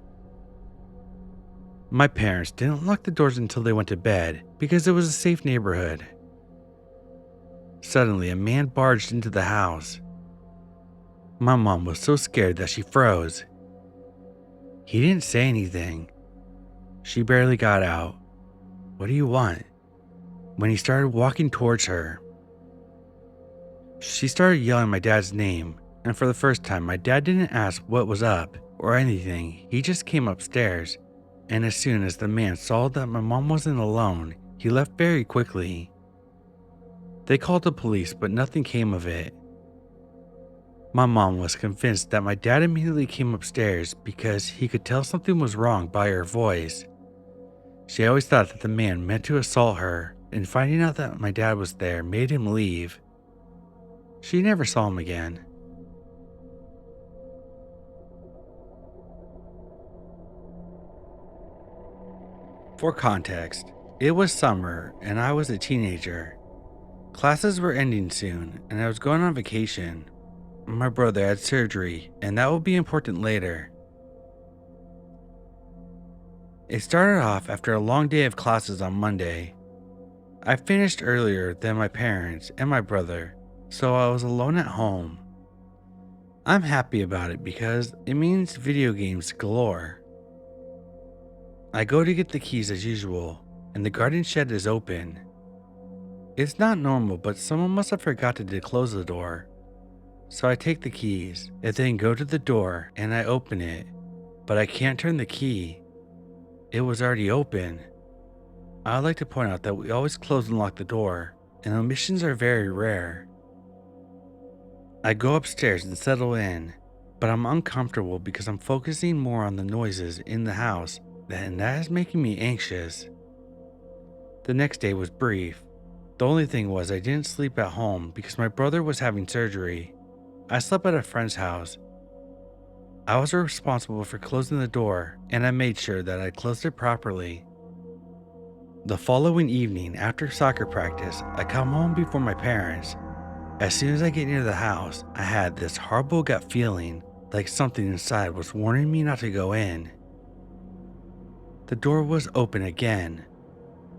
My parents didn't lock the doors until they went to bed because it was a safe neighborhood. Suddenly, a man barged into the house. My mom was so scared that she froze. He didn't say anything. She barely got out. "What do you want?" When he started walking towards her. She started yelling my dad's name, and for the first time, my dad didn't ask what was up or anything. He just came upstairs, and as soon as the man saw that my mom wasn't alone, he left very quickly. They called the police, but nothing came of it. My mom was convinced that my dad immediately came upstairs because he could tell something was wrong by her voice. She always thought that the man meant to assault her, and finding out that my dad was there made him leave. She never saw him again. For context, it was summer and I was a teenager. Classes were ending soon and I was going on vacation. My brother had surgery and that will be important later. It started off after a long day of classes on Monday. I finished earlier than my parents and my brother, so I was alone at home. I'm happy about it because it means video games galore. I go to get the keys as usual, and the garden shed is open. It's not normal, but someone must have forgotten to close the door. So I take the keys, and then go to the door and I open it, but I can't turn the key. It was already open. I'd like to point out that we always close and lock the door, and omissions are very rare. I go upstairs and settle in, but I'm uncomfortable because I'm focusing more on the noises in the house, and that is making me anxious. The next day was brief. The only thing was I didn't sleep at home because my brother was having surgery. I slept at a friend's house. I was responsible for closing the door, and I made sure that I closed it properly. The following evening, after soccer practice, I come home before my parents. As soon as I get near the house, I had this horrible gut feeling, like something inside was warning me not to go in. The door was open again.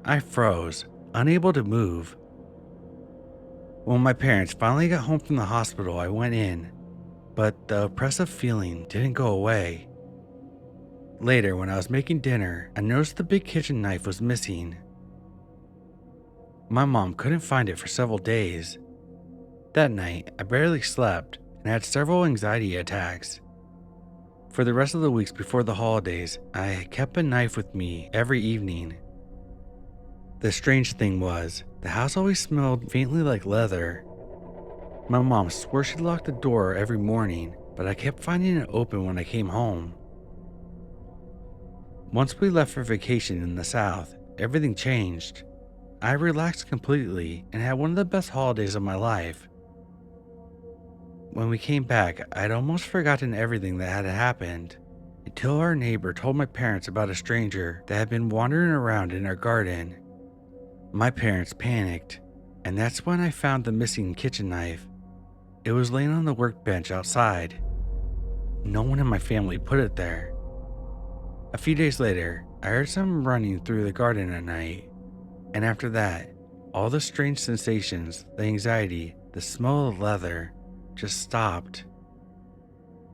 I froze, unable to move. When my parents finally got home from the hospital, I went in, but the oppressive feeling didn't go away. Later, when I was making dinner, I noticed the big kitchen knife was missing. My mom couldn't find it for several days. That night, I barely slept and had several anxiety attacks. For the rest of the weeks before the holidays, I kept a knife with me every evening. The strange thing was, the house always smelled faintly like leather. My mom swore she locked the door every morning, but I kept finding it open when I came home. Once we left for vacation in the South, everything changed. I relaxed completely and had one of the best holidays of my life. When we came back, I'd almost forgotten everything that had happened, until our neighbor told my parents about a stranger that had been wandering around in our garden. My parents panicked, and that's when I found the missing kitchen knife. It was laying on the workbench outside. No one in my family put it there. A few days later, I heard someone running through the garden at night, and after that, all the strange sensations, the anxiety, the smell of leather, just stopped.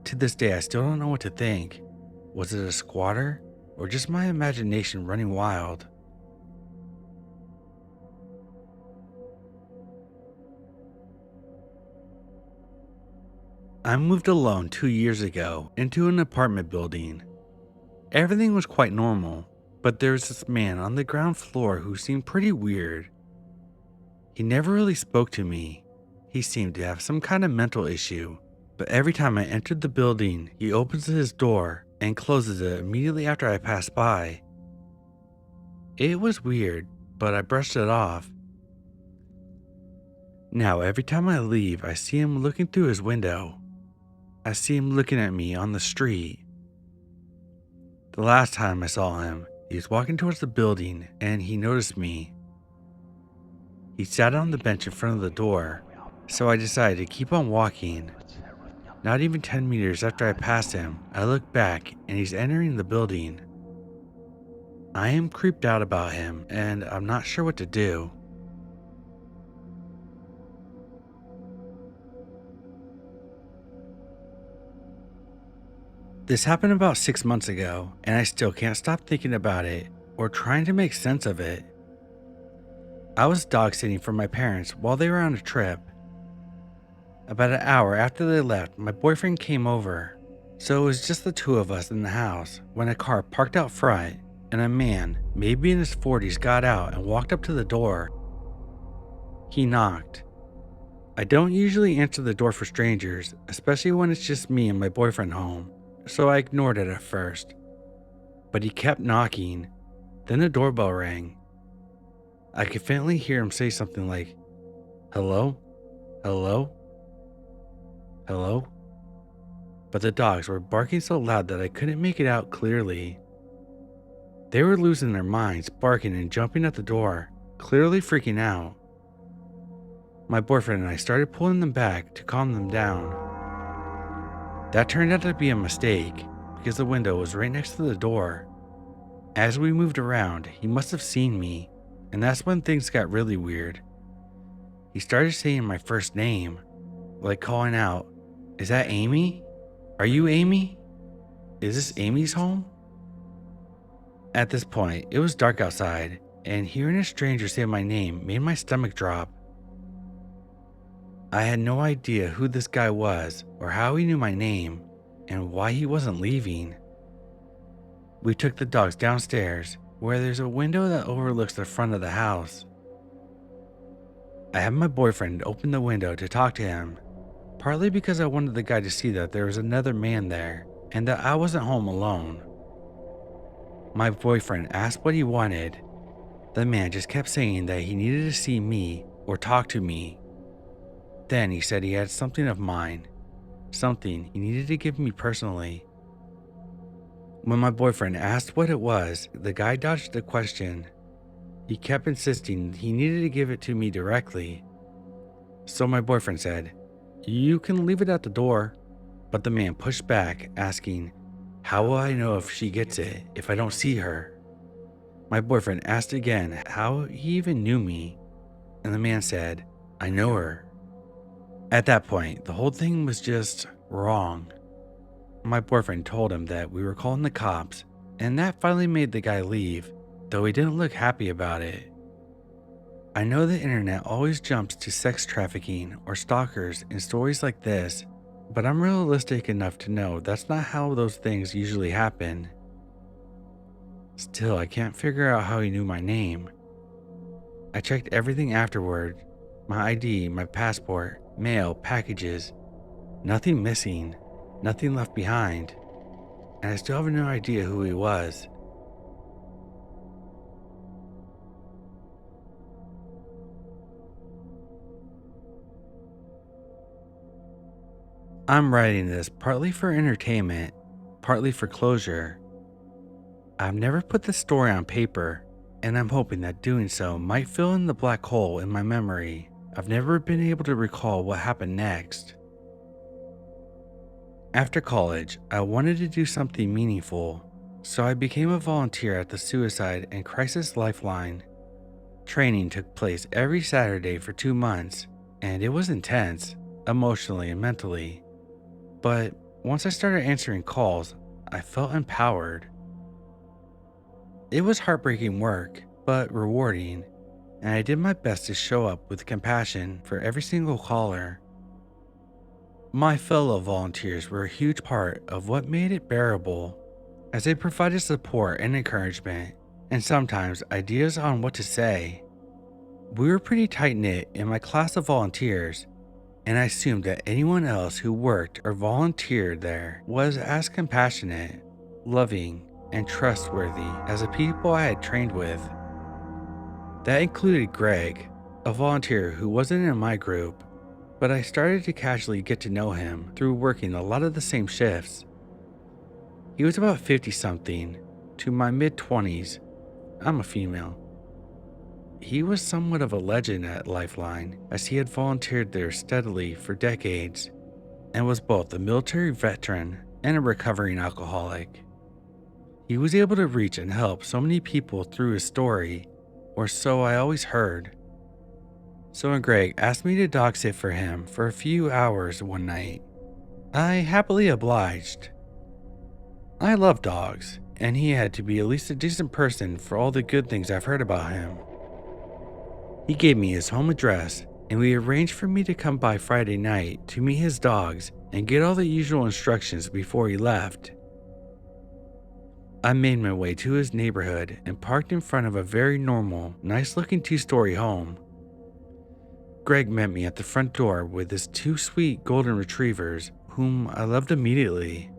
To this day, I still don't know what to think. Was it a squatter, or just my imagination running wild? I moved alone 2 years ago into an apartment building. Everything was quite normal, but there was this man on the ground floor who seemed pretty weird. He never really spoke to me. He seemed to have some kind of mental issue, but every time I entered the building, he opens his door and closes it immediately after I pass by. It was weird, but I brushed it off. Now, every time I leave, I see him looking through his window. I see him looking at me on the street. The last time I saw him, he was walking towards the building and he noticed me. He sat on the bench in front of the door. So I decided to keep on walking. Not even 10 meters after I passed him, I look back and he's entering the building. I am creeped out about him and I'm not sure what to do. This happened about 6 months ago and I still can't stop thinking about it or trying to make sense of it. I was dog sitting for my parents while they were on a trip. About an hour after they left, my boyfriend came over. So it was just the two of us in the house when a car parked out front and a man, maybe in his 40s, got out and walked up to the door. He knocked. I don't usually answer the door for strangers, especially when it's just me and my boyfriend home, so I ignored it at first. But he kept knocking. Then the doorbell rang. I could faintly hear him say something like, "Hello? Hello? Hello?" But the dogs were barking so loud that I couldn't make it out clearly. They were losing their minds, barking and jumping at the door, clearly freaking out. My boyfriend and I started pulling them back to calm them down. That turned out to be a mistake because the window was right next to the door. As we moved around, he must have seen me, and that's when things got really weird. He started saying my first name, like calling out, "Is that Amy? Are you Amy? Is this Amy's home?" At this point, it was dark outside, and hearing a stranger say my name made my stomach drop. I had no idea who this guy was or how he knew my name and why he wasn't leaving. We took the dogs downstairs where there's a window that overlooks the front of the house. I had my boyfriend open the window to talk to him, partly because I wanted the guy to see that there was another man there and that I wasn't home alone. My boyfriend asked what he wanted. The man just kept saying that he needed to see me or talk to me. Then he said he had something of mine, something he needed to give me personally. When my boyfriend asked what it was, the guy dodged the question. He kept insisting he needed to give it to me directly. So my boyfriend said, "You can leave it at the door." But the man pushed back, asking, "How will I know if she gets it if I don't see her?" My boyfriend asked again how he even knew me, and the man said, "I know her." At that point, the whole thing was just wrong. My boyfriend told him that we were calling the cops, and that finally made the guy leave, though he didn't look happy about it. I know the internet always jumps to sex trafficking or stalkers in stories like this, but I'm realistic enough to know that's not how those things usually happen. Still, I can't figure out how he knew my name. I checked everything afterward, my ID, my passport, mail, packages. Nothing missing, nothing left behind, and I still have no idea who he was. I'm writing this partly for entertainment, partly for closure. I've never put this story on paper, and I'm hoping that doing so might fill in the black hole in my memory. I've never been able to recall what happened next. After college, I wanted to do something meaningful, so I became a volunteer at the Suicide and Crisis Lifeline. Training took place every Saturday for 2 months, and it was intense, emotionally and mentally. But once I started answering calls, I felt empowered. It was heartbreaking work, but rewarding, and I did my best to show up with compassion for every single caller. My fellow volunteers were a huge part of what made it bearable, as they provided support and encouragement, and sometimes ideas on what to say. We were pretty tight-knit in my class of volunteers, and I assumed that anyone else who worked or volunteered there was as compassionate, loving, and trustworthy as the people I had trained with. That included Greg, a volunteer who wasn't in my group, but I started to casually get to know him through working a lot of the same shifts. He was about 50-something to my mid-20s. I'm a female. He was somewhat of a legend at Lifeline, as he had volunteered there steadily for decades and was both a military veteran and a recovering alcoholic. He was able to reach and help so many people through his story, or so I always heard. So when Greg asked me to dog sit for him for a few hours one night, I happily obliged. I love dogs, and he had to be at least a decent person for all the good things I've heard about him. He gave me his home address, and we arranged for me to come by Friday night to meet his dogs and get all the usual instructions before he left. I made my way to his neighborhood and parked in front of a very normal, nice-looking two-story home. Greg met me at the front door with his two sweet golden retrievers, whom I loved immediately.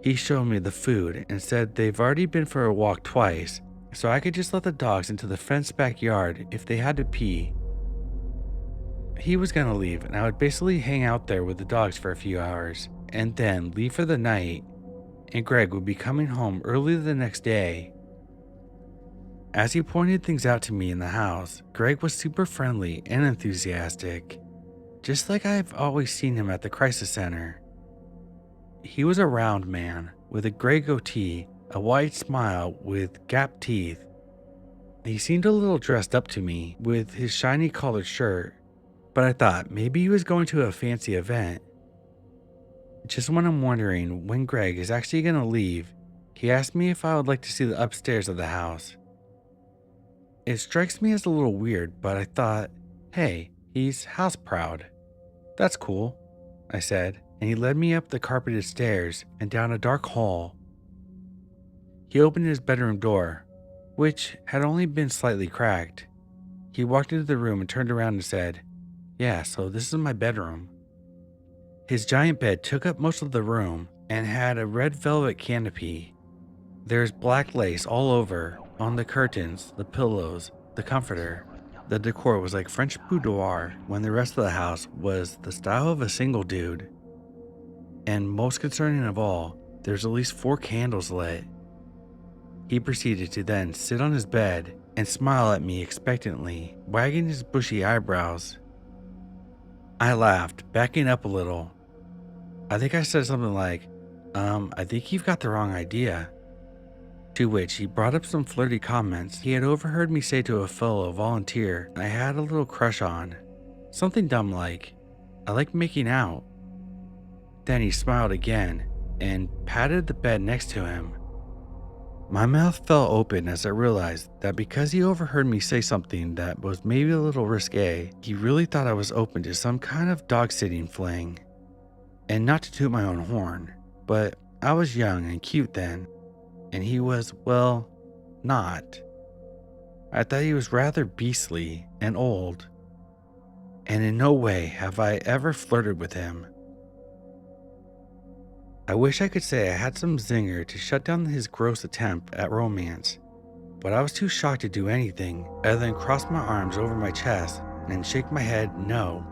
He showed me the food and said they've already been for a walk twice, so I could just let the dogs into the fenced backyard if they had to pee. He was gonna leave, and I would basically hang out there with the dogs for a few hours, and then leave for the night, and Greg would be coming home early the next day. As he pointed things out to me in the house, Greg was super friendly and enthusiastic, just like I've always seen him at the crisis center. He was a round man with a gray goatee, a wide smile with gapped teeth. He seemed a little dressed up to me with his shiny collared shirt, but I thought maybe he was going to a fancy event. Just when I'm wondering when Greg is actually going to leave, he asked me if I would like to see the upstairs of the house. It strikes me as a little weird, but I thought, hey, he's house proud. That's cool, I said, and he led me up the carpeted stairs and down a dark hall. He opened his bedroom door, which had only been slightly cracked. He walked into the room and turned around and said, "Yeah, so this is my bedroom." His giant bed took up most of the room and had a red velvet canopy. There's black lace all over, on the curtains, the pillows, the comforter. The decor was like French boudoir when the rest of the house was the style of a single dude. And most concerning of all, there's at least 4 candles lit. He proceeded to then sit on his bed and smile at me expectantly, wagging his bushy eyebrows. I laughed, backing up a little. I think I said something like, I think you've got the wrong idea. To which he brought up some flirty comments he had overheard me say to a fellow volunteer I had a little crush on. Something dumb like, I like making out. Then he smiled again and patted the bed next to him. My mouth fell open as I realized that because he overheard me say something that was maybe a little risque, he really thought I was open to some kind of dog-sitting fling. And not to toot my own horn, but I was young and cute then, and he was, well, not. I thought he was rather beastly and old, and in no way have I ever flirted with him. I wish I could say I had some zinger to shut down his gross attempt at romance, but I was too shocked to do anything other than cross my arms over my chest and shake my head no.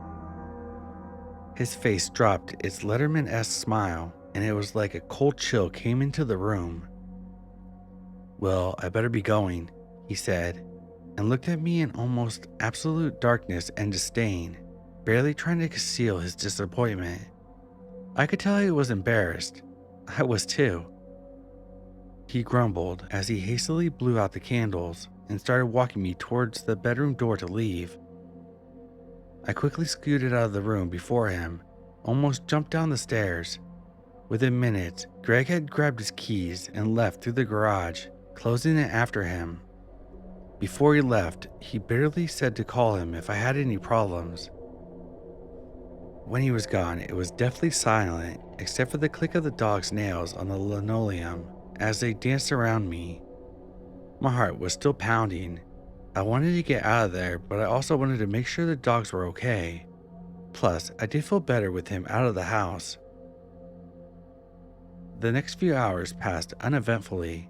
His face dropped its Letterman-esque smile, and it was like a cold chill came into the room. "Well, I better be going," he said, and looked at me in almost absolute darkness and disdain, barely trying to conceal his disappointment. I could tell he was embarrassed. I was too. He grumbled as he hastily blew out the candles and started walking me towards the bedroom door to leave. I quickly scooted out of the room before him, almost jumped down the stairs. Within minutes, Greg had grabbed his keys and left through the garage, closing it after him. Before he left, he barely said to call him if I had any problems. When he was gone, it was deathly silent, except for the click of the dog's nails on the linoleum as they danced around me. My heart was still pounding. I wanted to get out of there, but I also wanted to make sure the dogs were okay. Plus, I did feel better with him out of the house. The next few hours passed uneventfully.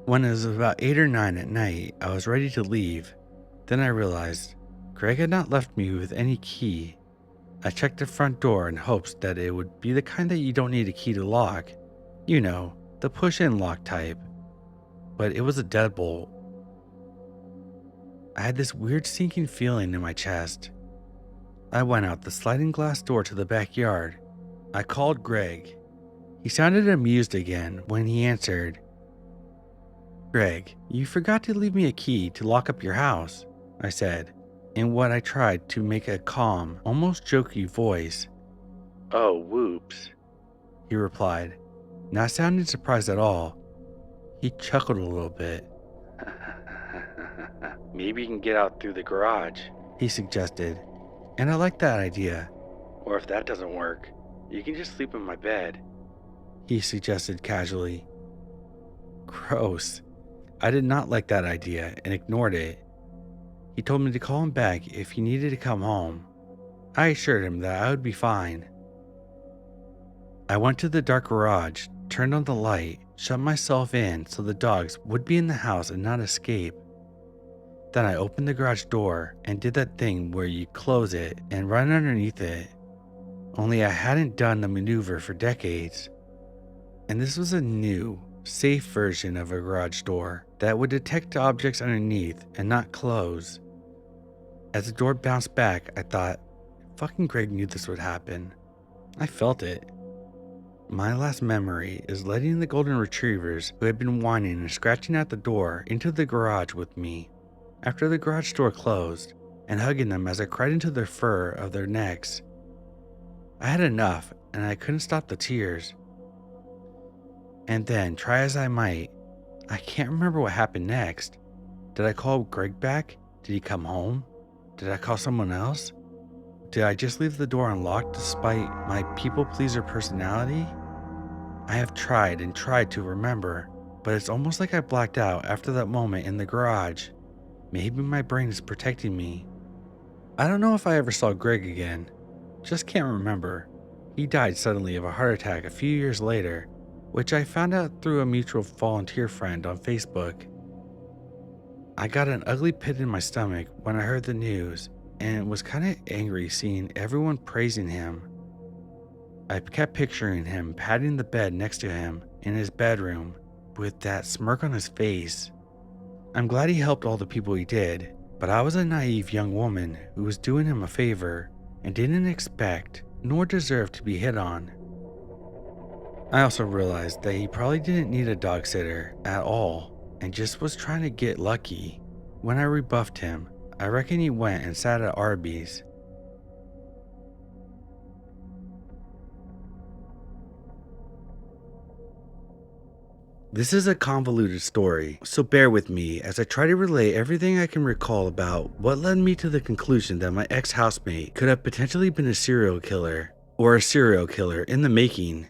When it was about 8 or 9 at night, I was ready to leave. Then I realized Greg had not left me with any key. I checked the front door in hopes that it would be the kind that you don't need a key to lock. You know, the push-in lock type. But it was a deadbolt. I had this weird sinking feeling in my chest. I went out the sliding glass door to the backyard. I called Greg. He sounded amused again when he answered. "Greg, you forgot to leave me a key to lock up your house," I said, in what I tried to make a calm, almost jokey voice. "Oh, whoops," he replied, not sounding surprised at all. He chuckled a little bit. "Maybe you can get out through the garage," he suggested, and I liked that idea. "Or if that doesn't work, you can just sleep in my bed," he suggested casually. Gross. I did not like that idea and ignored it. He told me to call him back if he needed to come home. I assured him that I would be fine. I went to the dark garage, turned on the light, shut myself in so the dogs would be in the house and not escape. Then I opened the garage door and did that thing where you close it and run underneath it. Only I hadn't done the maneuver for decades. And this was a new, safe version of a garage door that would detect objects underneath and not close. As the door bounced back, I thought, fucking Greg knew this would happen. I felt it. My last memory is letting the golden retrievers who had been whining and scratching at the door into the garage with me after the garage door closed, and hugging them as I cried into the fur of their necks. I had enough and I couldn't stop the tears. And then, try as I might, I can't remember what happened next. Did I call Greg back? Did he come home? Did I call someone else? Did I just leave the door unlocked despite my people-pleaser personality? I have tried and tried to remember, but it's almost like I blacked out after that moment in the garage. Maybe my brain is protecting me. I don't know if I ever saw Greg again. Just can't remember. He died suddenly of a heart attack a few years later, which I found out through a mutual volunteer friend on Facebook. I got an ugly pit in my stomach when I heard the news and was kind of angry seeing everyone praising him. I kept picturing him patting the bed next to him in his bedroom with that smirk on his face. I'm glad he helped all the people he did, but I was a naive young woman who was doing him a favor and didn't expect nor deserve to be hit on. I also realized that he probably didn't need a dog sitter at all and just was trying to get lucky. When I rebuffed him, I reckon he went and sat at Arby's. This is a convoluted story, so bear with me as I try to relay everything I can recall about what led me to the conclusion that my ex-housemate could have potentially been a serial killer, or a serial killer in the making.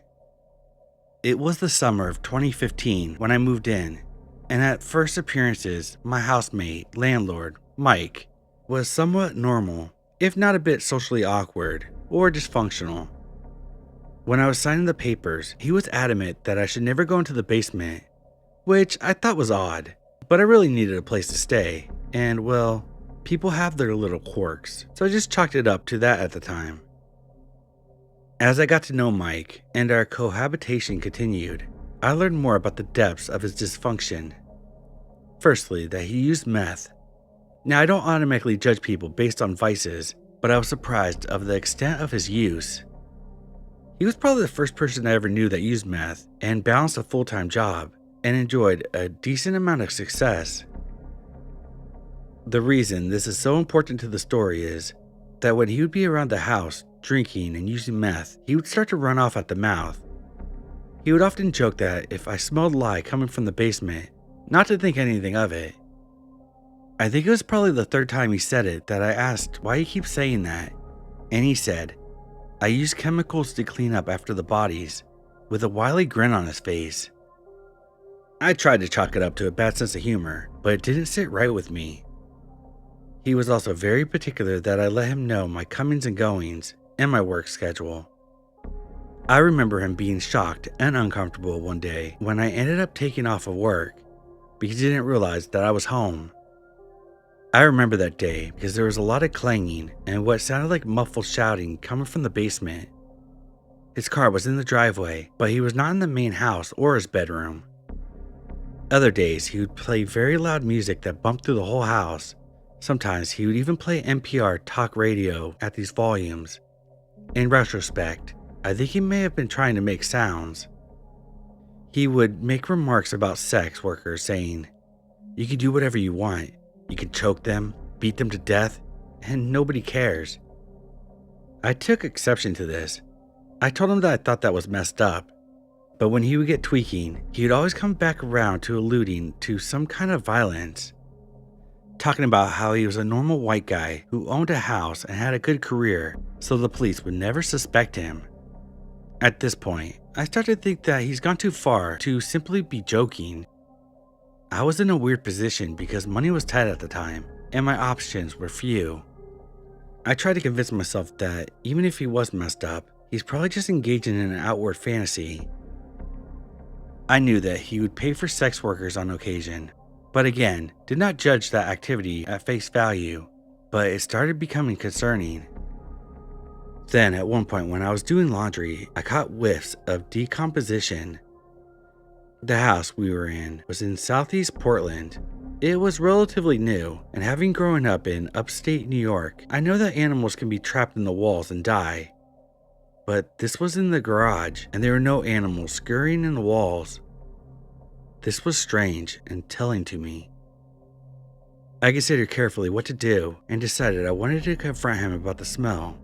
It was the summer of 2015 when I moved in, and at first appearances, my housemate, landlord, Mike, was somewhat normal, if not a bit socially awkward or dysfunctional. When I was signing the papers, he was adamant that I should never go into the basement, which I thought was odd, but I really needed a place to stay, and well, people have their little quirks, so I just chalked it up to that at the time. As I got to know Mike and our cohabitation continued, I learned more about the depths of his dysfunction. Firstly, that he used meth. Now, I don't automatically judge people based on vices, but I was surprised of the extent of his use. He was probably the first person I ever knew that used meth and balanced a full-time job and enjoyed a decent amount of success. The reason this is so important to the story is that when he would be around the house drinking and using meth, he would start to run off at the mouth. He would often joke that if I smelled lye coming from the basement, not to think anything of it. I think it was probably the third time he said it that I asked why he keeps saying that, and he said, "I use chemicals to clean up after the bodies," with a wily grin on his face. I tried to chalk it up to a bad sense of humor, but it didn't sit right with me. He was also very particular that I let him know my comings and goings and my work schedule. I remember him being shocked and uncomfortable one day when I ended up taking off of work because he didn't realize that I was home. I remember that day because there was a lot of clanging and what sounded like muffled shouting coming from the basement. His car was in the driveway, but he was not in the main house or his bedroom. Other days, he would play very loud music that bumped through the whole house, Sometimes he would even play NPR talk radio at these volumes. In retrospect, I think he may have been trying to make sounds. He would make remarks about sex workers saying, "You can do whatever you want. You can choke them, beat them to death, and nobody cares." I took exception to this. I told him that I thought that was messed up. But when he would get tweaking, he would always come back around to alluding to some kind of violence. Talking about how he was a normal white guy who owned a house and had a good career, so the police would never suspect him. At this point, I started to think that he's gone too far to simply be joking. I was in a weird position because money was tight at the time, and my options were few. I tried to convince myself that even if he was messed up, he's probably just engaging in an outward fantasy. I knew that he would pay for sex workers on occasion, but again, did not judge that activity at face value, but it started becoming concerning. Then at one point when I was doing laundry, I caught whiffs of decomposition. The house we were in was in southeast Portland. It was relatively new, and having grown up in upstate New York, I know that animals can be trapped in the walls and die. But this was in the garage, and there were no animals scurrying in the walls. This was strange and telling to me. I considered carefully what to do and decided I wanted to confront him about the smell.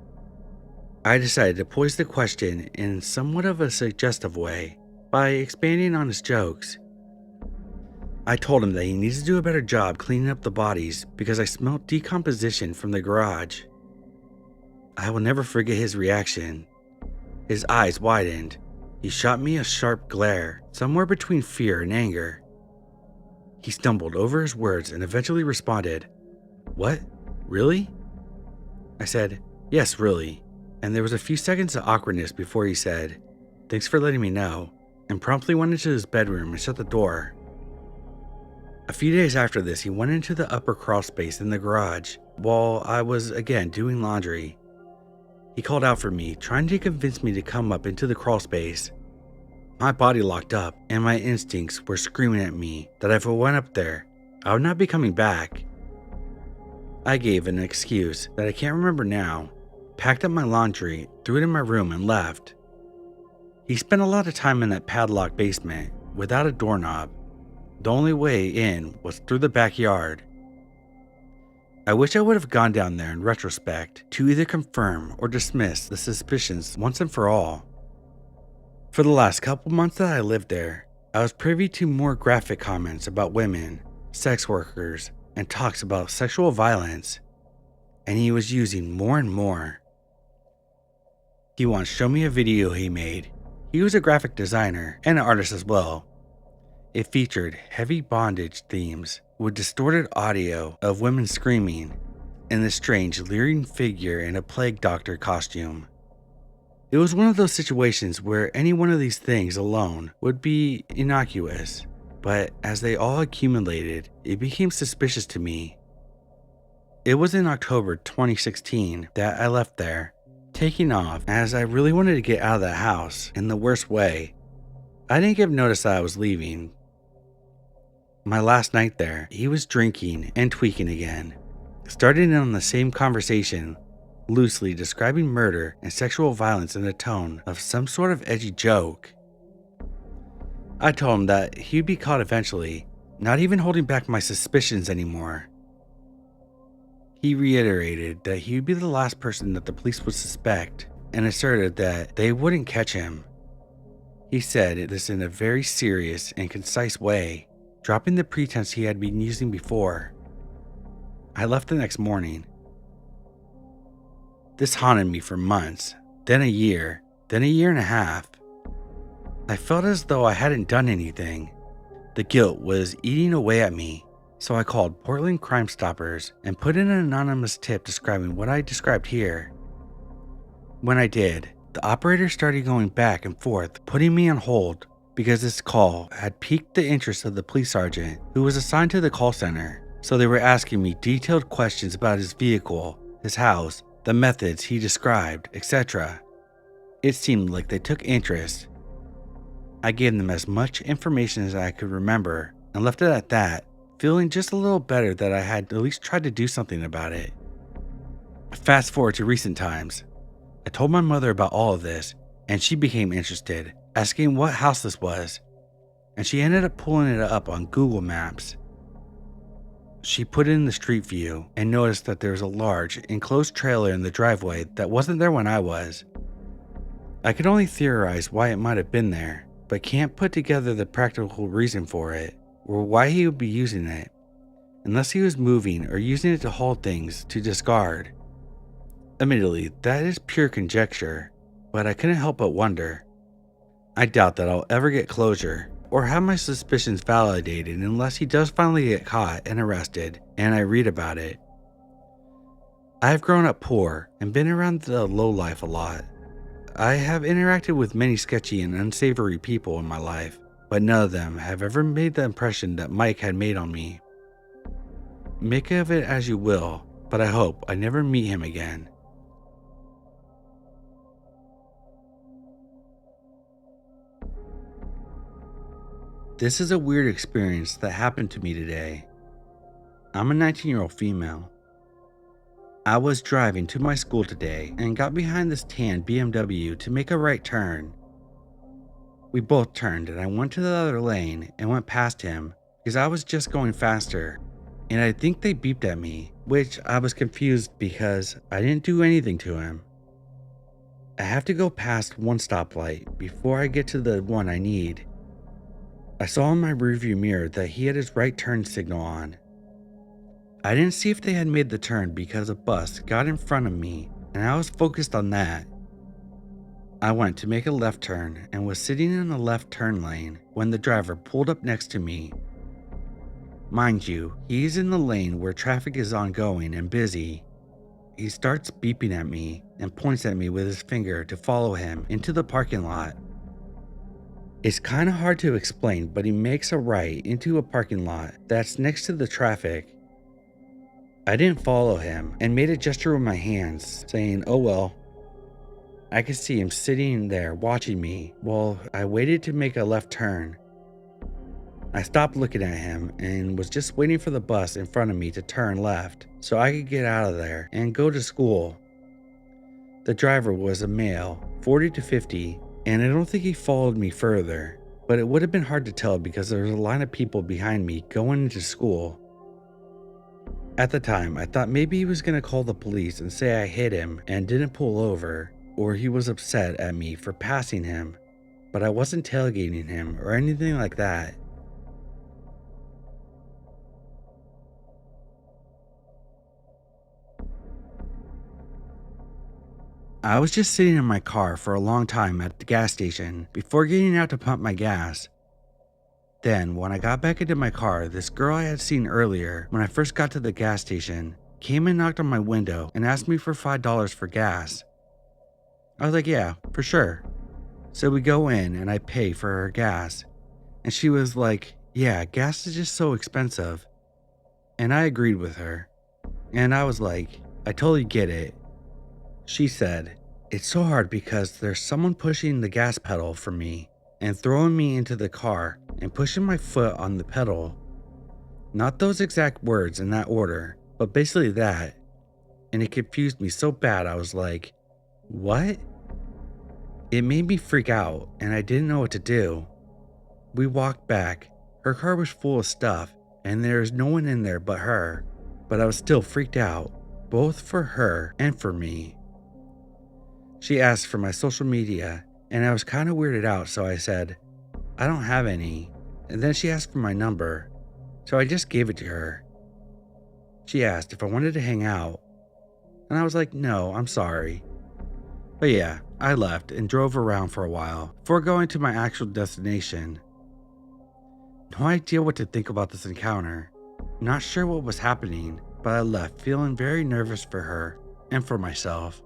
I decided to pose the question in somewhat of a suggestive way by expanding on his jokes. I told him that he needs to do a better job cleaning up the bodies because I smelled decomposition from the garage. I will never forget his reaction. His eyes widened. He shot me a sharp glare, somewhere between fear and anger. He stumbled over his words and eventually responded, "What? Really?" I said, "Yes, really." And there was a few seconds of awkwardness before he said, "Thanks for letting me know," and promptly went into his bedroom and shut the door. A few days after this, he went into the upper crawl space in the garage while I was again doing laundry. He called out for me, trying to convince me to come up into the crawl space. My body locked up, and my instincts were screaming at me that if I went up there, I would not be coming back. I gave an excuse that I can't remember now, packed up my laundry, threw it in my room, and left. He spent a lot of time in that padlocked basement without a doorknob. The only way in was through the backyard. I wish I would have gone down there in retrospect to either confirm or dismiss the suspicions once and for all. For the last couple months that I lived there, I was privy to more graphic comments about women, sex workers, and talks about sexual violence, and he was using more and more. He once showed me a video he made. He was a graphic designer and an artist as well. It featured heavy bondage themes with distorted audio of women screaming and the strange leering figure in a plague doctor costume. It was one of those situations where any one of these things alone would be innocuous, but as they all accumulated, it became suspicious to me. It was in October 2016 that I left there, taking off as I really wanted to get out of that house in the worst way. I didn't give notice that I was leaving. My last night there, he was drinking and tweaking again, starting on the same conversation, loosely describing murder and sexual violence in the tone of some sort of edgy joke. I told him that he'd be caught eventually, not even holding back my suspicions anymore. He reiterated that he would be the last person that the police would suspect and asserted that they wouldn't catch him. He said this in a very serious and concise way, dropping the pretense he had been using before. I left the next morning. This haunted me for months, then a year and a half. I felt as though I hadn't done anything. The guilt was eating away at me, so I called Portland Crime Stoppers and put in an anonymous tip describing what I described here. When I did, the operator started going back and forth, putting me on hold because this call had piqued the interest of the police sergeant who was assigned to the call center, so they were asking me detailed questions about his vehicle, his house, the methods he described, etc. It seemed like they took interest. I gave them as much information as I could remember and left it at that, feeling just a little better that I had at least tried to do something about it. Fast forward to recent times. I told my mother about all of this, and she became interested, asking what house this was, and she ended up pulling it up on Google Maps. She put in the street view and noticed that there was a large, enclosed trailer in the driveway that wasn't there when I was. I could only theorize why it might have been there, but can't put together the practical reason for it, or why he would be using it, unless he was moving or using it to haul things to discard. Admittedly, that is pure conjecture, but I couldn't help but wonder. I doubt that I'll ever get closure or have my suspicions validated unless he does finally get caught and arrested and I read about it. I have grown up poor and been around the lowlife a lot. I have interacted with many sketchy and unsavory people in my life, but none of them have ever made the impression that Mike had made on me. Make of it as you will, but I hope I never meet him again. This is a weird experience that happened to me today. I'm a 19-year-old female. I was driving to my school today and got behind this tan BMW to make a right turn. We both turned and I went to the other lane and went past him because I was just going faster, and I think they beeped at me, which I was confused because I didn't do anything to him. I have to go past one stoplight before I get to the one I need. I saw in my rearview mirror that he had his right turn signal on. I didn't see if they had made the turn because a bus got in front of me, and I was focused on that. I went to make a left turn and was sitting in the left turn lane when the driver pulled up next to me. Mind you, he's in the lane where traffic is ongoing and busy. He starts beeping at me and points at me with his finger to follow him into the parking lot. It's kind of hard to explain, but he makes a right into a parking lot that's next to the traffic. I didn't follow him and made a gesture with my hands, saying, "Oh well." I could see him sitting there watching me while I waited to make a left turn. I stopped looking at him and was just waiting for the bus in front of me to turn left so I could get out of there and go to school. The driver was a male, 40 to 50, and I don't think he followed me further, but it would have been hard to tell because there was a line of people behind me going into school. At the time, I thought maybe he was going to call the police and say I hit him and didn't pull over, or he was upset at me for passing him, but I wasn't tailgating him or anything like that. I was just sitting in my car for a long time at the gas station before getting out to pump my gas. Then, when I got back into my car, this girl I had seen earlier when I first got to the gas station came and knocked on my window and asked me for $5 for gas. I was like, yeah, for sure. So we go in and I pay for her gas. And she was like, yeah, gas is just so expensive. And I agreed with her. And I was like, I totally get it. She said, it's so hard because there's someone pushing the gas pedal for me and throwing me into the car and pushing my foot on the pedal. Not those exact words in that order, but basically that. And it confused me so bad I was like, what? It made me freak out and I didn't know what to do. We walked back. Her car was full of stuff and there was no one in there but her, but I was still freaked out, both for her and for me. She asked for my social media and I was kind of weirded out, so I said, I don't have any. And then she asked for my number, so I just gave it to her. She asked if I wanted to hang out, and I was like, no, I'm sorry. But yeah, I left and drove around for a while before going to my actual destination. No idea what to think about this encounter. Not sure what was happening, but I left feeling very nervous for her and for myself.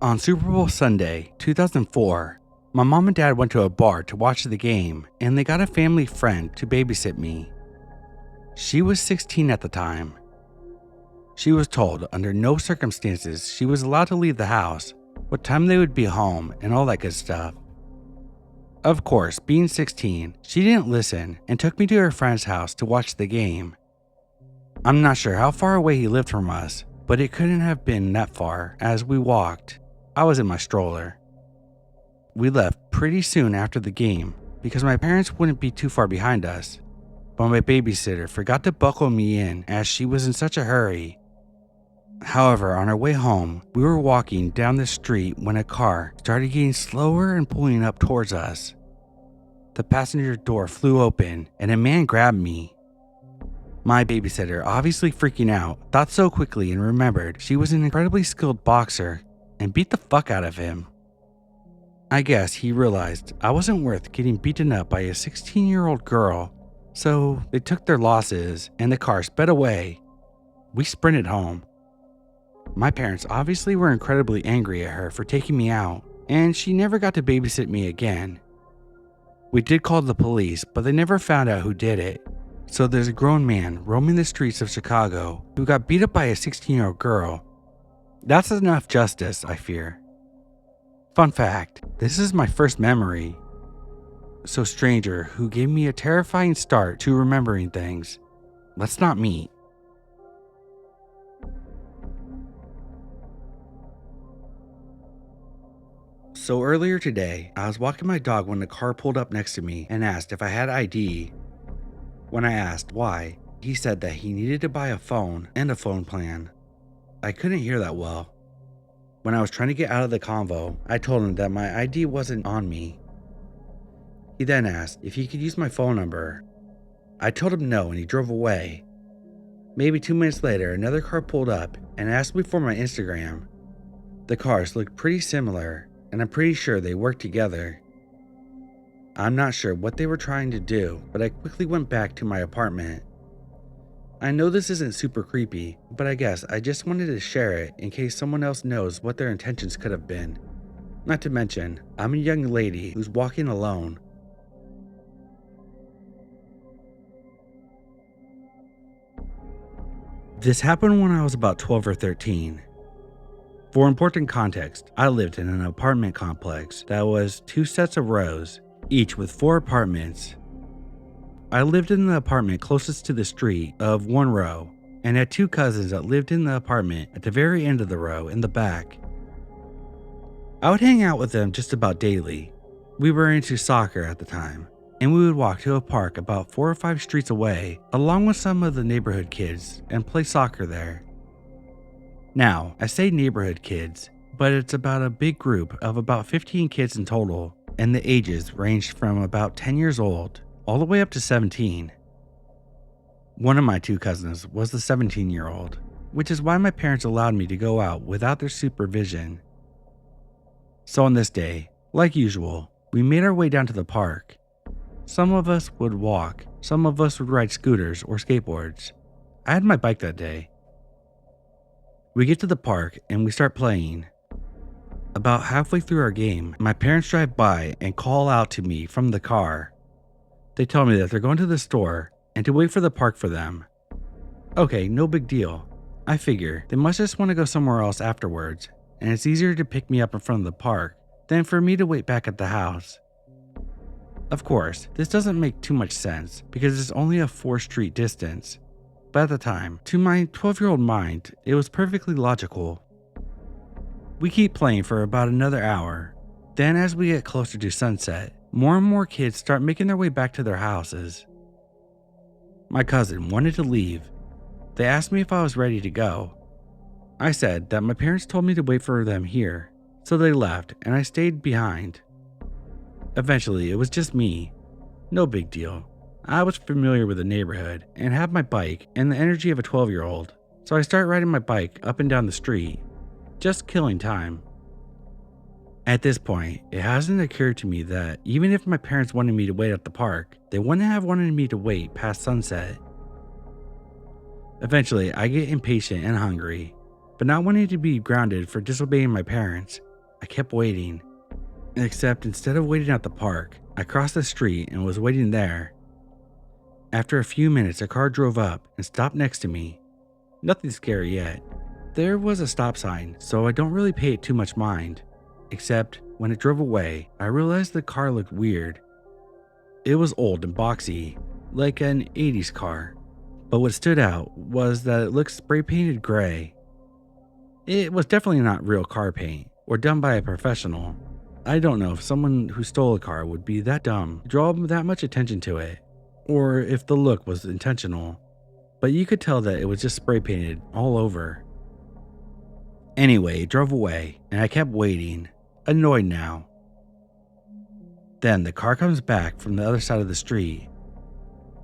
On Super Bowl Sunday, 2004, my mom and dad went to a bar to watch the game, and they got a family friend to babysit me. She was 16 at the time. She was told under no circumstances she was allowed to leave the house, what time they would be home, and all that good stuff. Of course, being 16, she didn't listen and took me to her friend's house to watch the game. I'm not sure how far away he lived from us, but it couldn't have been that far as we walked. I was in my stroller. We left pretty soon after the game because my parents wouldn't be too far behind us, but my babysitter forgot to buckle me in as she was in such a hurry. However, on our way home, we were walking down the street when a car started getting slower and pulling up towards us. The passenger door flew open and a man grabbed me. My babysitter, obviously freaking out, thought so quickly and remembered she was an incredibly skilled boxer and beat the fuck out of him. I guess he realized I wasn't worth getting beaten up by a 16-year-old girl, so they took their losses and the car sped away. We sprinted home. My parents obviously were incredibly angry at her for taking me out, and she never got to babysit me again. We did call the police, but they never found out who did it. So there's a grown man roaming the streets of Chicago who got beat up by a 16-year-old girl. That's enough justice, I fear. Fun fact, this is my first memory. So stranger who gave me a terrifying start to remembering things. Let's not meet. So earlier today, I was walking my dog when the car pulled up next to me and asked if I had ID. When I asked why, he said that he needed to buy a phone and a phone plan. I couldn't hear that well. When I was trying to get out of the convo, I told him that my ID wasn't on me. He then asked if he could use my phone number. I told him no and he drove away. Maybe 2 minutes later, another car pulled up and asked me for my Instagram. The cars looked pretty similar, and I'm pretty sure they worked together. I'm not sure what they were trying to do, but I quickly went back to my apartment. I know this isn't super creepy, but I guess I just wanted to share it in case someone else knows what their intentions could have been. Not to mention, I'm a young lady who's walking alone. This happened when I was about 12 or 13. For important context, I lived in an apartment complex that was 2 sets of rows, each with 4 apartments. I lived in the apartment closest to the street of 1 row, and had 2 cousins that lived in the apartment at the very end of the row in the back. I would hang out with them just about daily. We were into soccer at the time, and we would walk to a park about 4 or 5 streets away, along with some of the neighborhood kids, and play soccer there. Now, I say neighborhood kids, but it's about a big group of about 15 kids in total, and the ages ranged from about 10 years old all the way up to 17. One of my 2 cousins was the 17-year-old, which is why my parents allowed me to go out without their supervision. So on this day, like usual, we made our way down to the park. Some of us would walk, some of us would ride scooters or skateboards. I had my bike that day. We get to the park and we start playing. About halfway through our game, my parents drive by and call out to me from the car. They tell me that they're going to the store and to wait for the park for them. Okay, no big deal. I figure they must just want to go somewhere else afterwards, and it's easier to pick me up in front of the park than for me to wait back at the house. Of course, this doesn't make too much sense because it's only a 4-street distance. But at the time, to my 12-year-old mind, it was perfectly logical. We keep playing for about another hour. Then as we get closer to sunset, more and more kids start making their way back to their houses. My cousin wanted to leave. They asked me if I was ready to go. I said that my parents told me to wait for them here, so they left and I stayed behind. Eventually, it was just me. No big deal. I was familiar with the neighborhood and had my bike and the energy of a 12-year-old, so I start riding my bike up and down the street, just killing time. At this point, it hasn't occurred to me that even if my parents wanted me to wait at the park, they wouldn't have wanted me to wait past sunset. Eventually, I get impatient and hungry, but not wanting to be grounded for disobeying my parents, I kept waiting. Except instead of waiting at the park, I crossed the street and was waiting there. After a few minutes, a car drove up and stopped next to me. Nothing scary yet. There was a stop sign, so I don't really pay it too much mind. Except when it drove away, I realized the car looked weird. It was old and boxy, like an 80s car. But what stood out was that it looked spray painted gray. It was definitely not real car paint or done by a professional. I don't know if someone who stole a car would be that dumb to draw that much attention to it, or if the look was intentional. But you could tell that it was just spray painted all over. Anyway, it drove away, and I kept waiting, annoyed now. Then the car comes back from the other side of the street.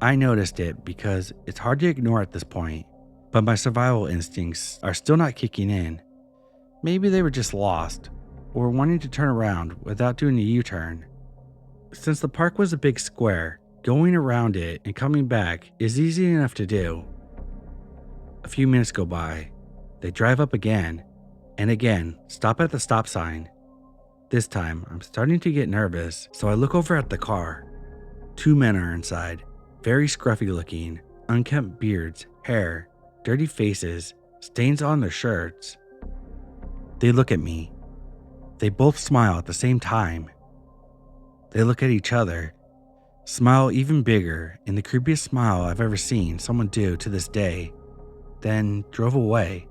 I noticed it because it's hard to ignore at this point, but my survival instincts are still not kicking in. Maybe they were just lost, or wanting to turn around without doing a U-turn. Since the park was a big square, going around it and coming back is easy enough to do. A few minutes go by. They drive up again, and again stop at the stop sign. This time, I'm starting to get nervous, so I look over at the car. 2 men are inside, very scruffy looking, unkempt beards, hair, dirty faces, stains on their shirts. They look at me. They both smile at the same time. They look at each other, smile even bigger, in the creepiest smile I've ever seen someone do to this day, then drove away.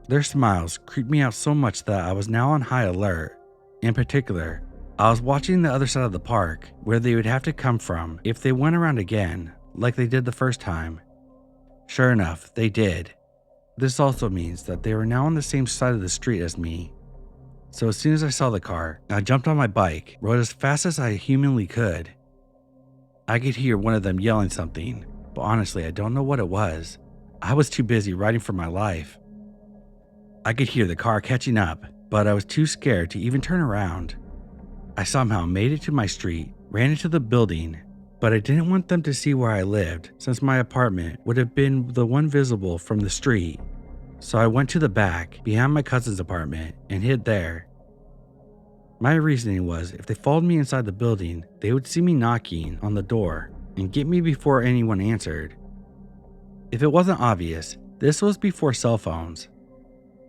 Their smiles creeped me out so much that I was now on high alert. In particular, I was watching the other side of the park, where they would have to come from if they went around again, like they did the first time. Sure enough, they did. This also means that they were now on the same side of the street as me. So as soon as I saw the car, I jumped on my bike, rode as fast as I humanly could. I could hear one of them yelling something, but honestly I don't know what it was. I was too busy riding for my life. I could hear the car catching up, but I was too scared to even turn around. I somehow made it to my street, ran into the building, but I didn't want them to see where I lived since my apartment would have been the one visible from the street. So I went to the back, behind my cousin's apartment, and hid there. My reasoning was if they followed me inside the building, they would see me knocking on the door and get me before anyone answered. If it wasn't obvious, this was before cell phones.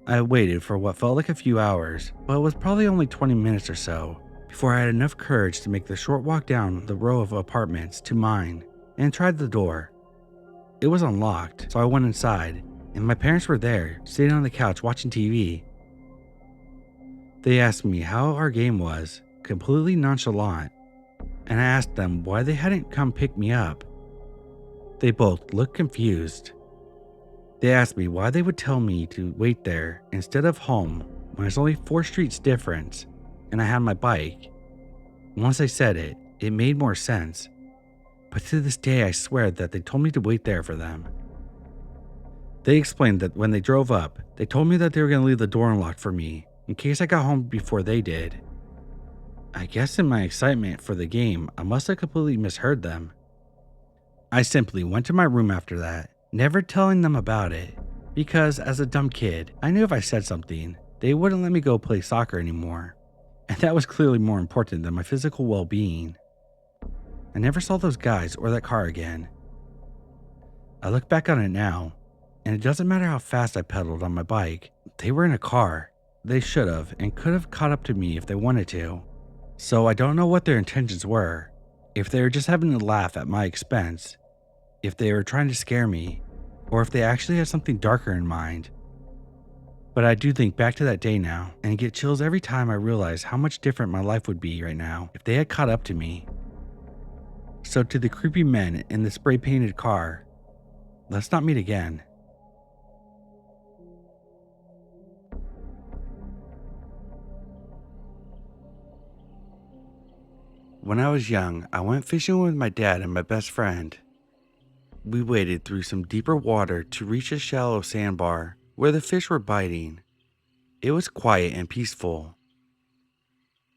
I waited for what felt like a few hours, but it was probably only 20 minutes or so, before I had enough courage to make the short walk down the row of apartments to mine and tried the door. It was unlocked, so I went inside, and my parents were there, sitting on the couch watching TV. They asked me how our game was, completely nonchalant, and I asked them why they hadn't come pick me up. They both looked confused. They asked me why they would tell me to wait there instead of home when it's only 4 streets difference and I had my bike. Once I said it, it made more sense. But to this day I swear that they told me to wait there for them. They explained that when they drove up, they told me that they were going to leave the door unlocked for me in case I got home before they did. I guess in my excitement for the game, I must have completely misheard them. I simply went to my room after that, never telling them about it, because as a dumb kid, I knew if I said something, they wouldn't let me go play soccer anymore, and that was clearly more important than my physical well-being. I never saw those guys or that car again. I look back on it now, and it doesn't matter how fast I pedaled on my bike, they were in a car. They should have and could have caught up to me if they wanted to. So I don't know what their intentions were, if they were just having a laugh at my expense, if they were trying to scare me, or if they actually had something darker in mind. But I do think back to that day now, and get chills every time I realize how much different my life would be right now if they had caught up to me. So to the creepy men in the spray painted car, let's not meet again. When I was young, I went fishing with my dad and my best friend. We waded through some deeper water to reach a shallow sandbar where the fish were biting. It was quiet and peaceful.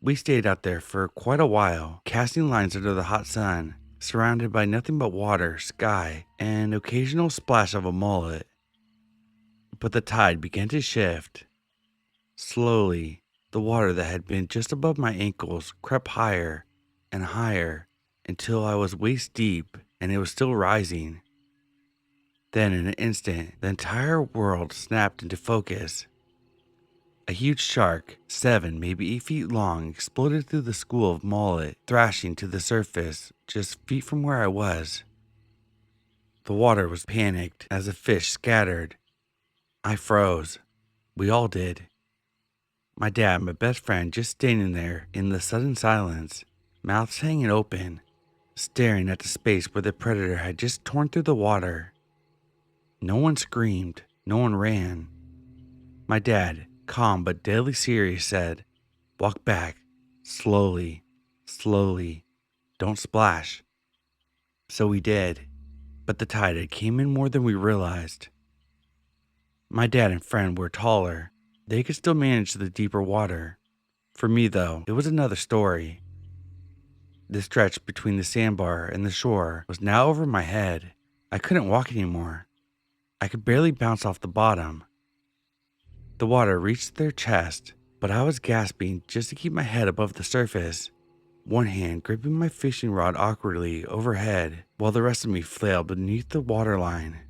We stayed out there for quite a while, casting lines under the hot sun, surrounded by nothing but water, sky, and an occasional splash of a mullet. But the tide began to shift. Slowly, the water that had been just above my ankles crept higher and higher until I was waist deep and it was still rising. Then in an instant, the entire world snapped into focus. A huge shark, 7, maybe 8 feet long, exploded through the school of mullet, thrashing to the surface just feet from where I was. The water was panicked as the fish scattered. I froze. We all did. My dad, my best friend, just standing there in the sudden silence, mouths hanging open, staring at the space where the predator had just torn through the water. No one screamed. No one ran. My dad, calm but deadly serious, said, "Walk back. Slowly. Slowly. Don't splash." So we did. But the tide had came in more than we realized. My dad and friend were taller. They could still manage the deeper water. For me, though, it was another story. The stretch between the sandbar and the shore was now over my head. I couldn't walk anymore. I could barely bounce off the bottom. The water reached their chest, but I was gasping just to keep my head above the surface, one hand gripping my fishing rod awkwardly overhead, while the rest of me flailed beneath the waterline.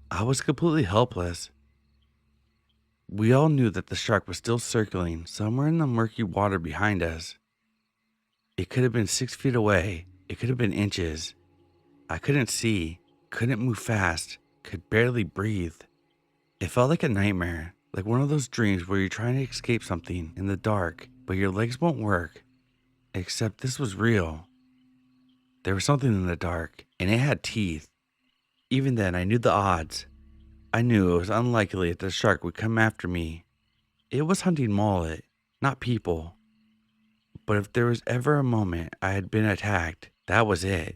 I was completely helpless. We all knew that the shark was still circling somewhere in the murky water behind us. It could have been 6 feet away. It could have been inches. I couldn't see, couldn't move fast, could barely breathe. It felt like a nightmare, like one of those dreams where you're trying to escape something in the dark, but your legs won't work. Except this was real. There was something in the dark, and it had teeth. Even then, I knew the odds. I knew it was unlikely that the shark would come after me. It was hunting mullet, not people. But if there was ever a moment I had been attacked, that was it.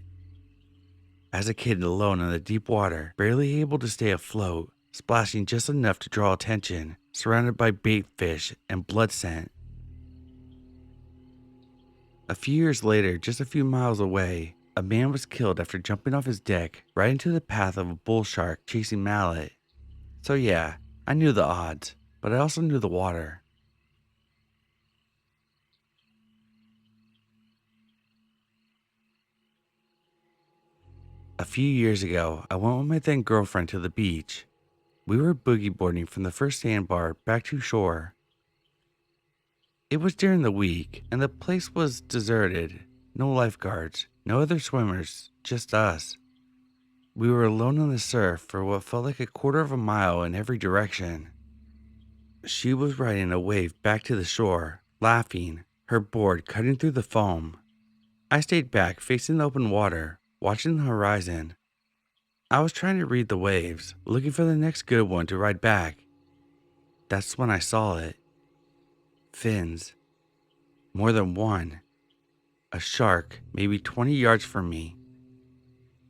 As a kid alone in the deep water, barely able to stay afloat, splashing just enough to draw attention, surrounded by bait fish and blood scent. A few years later, just a few miles away, a man was killed after jumping off his deck right into the path of a bull shark chasing mallet. So yeah, I knew the odds, but I also knew the water. A few years ago, I went with my then girlfriend to the beach. We were boogie boarding from the first sandbar back to shore. It was during the week, and the place was deserted. No lifeguards, no other swimmers, just us. We were alone on the surf for what felt like a quarter of a mile in every direction. She was riding a wave back to the shore, laughing, her board cutting through the foam. I stayed back, facing the open water, watching the horizon. I was trying to read the waves, looking for the next good one to ride back. That's when I saw it. Fins. More than one. A shark, maybe 20 yards from me.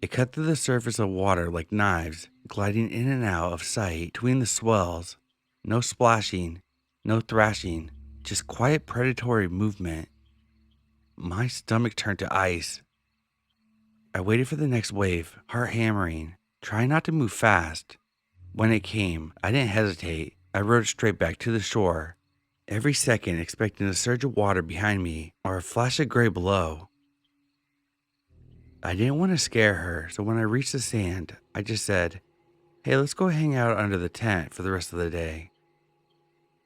It cut through the surface of water like knives, gliding in and out of sight between the swells. No splashing, no thrashing, just quiet predatory movement. My stomach turned to ice. I waited for the next wave, heart hammering, trying not to move fast. When it came, I didn't hesitate. I rode straight back to the shore, every second expecting a surge of water behind me or a flash of gray below. I didn't want to scare her, so when I reached the sand, I just said, "Hey, let's go hang out under the tent for the rest of the day."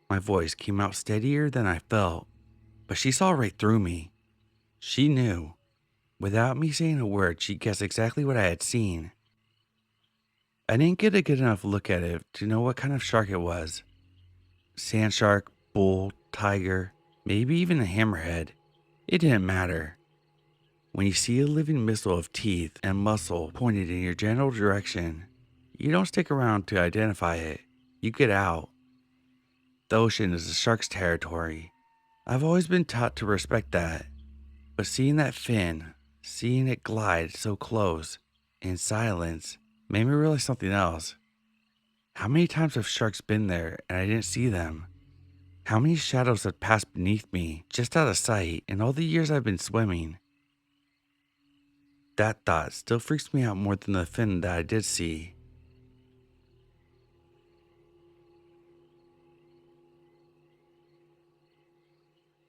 My voice came out steadier than I felt, but she saw right through me. She knew. Without me saying a word, she guessed exactly what I had seen. I didn't get a good enough look at it to know what kind of shark it was. Sand shark, bull, tiger, maybe even a hammerhead. It didn't matter. When you see a living missile of teeth and muscle pointed in your general direction, you don't stick around to identify it. You get out. The ocean is the shark's territory. I've always been taught to respect that. But seeing that fin, seeing it glide so close, in silence, made me realize something else. How many times have sharks been there and I didn't see them? How many shadows had passed beneath me, just out of sight, in all the years I've been swimming? That thought still freaks me out more than the fin that I did see.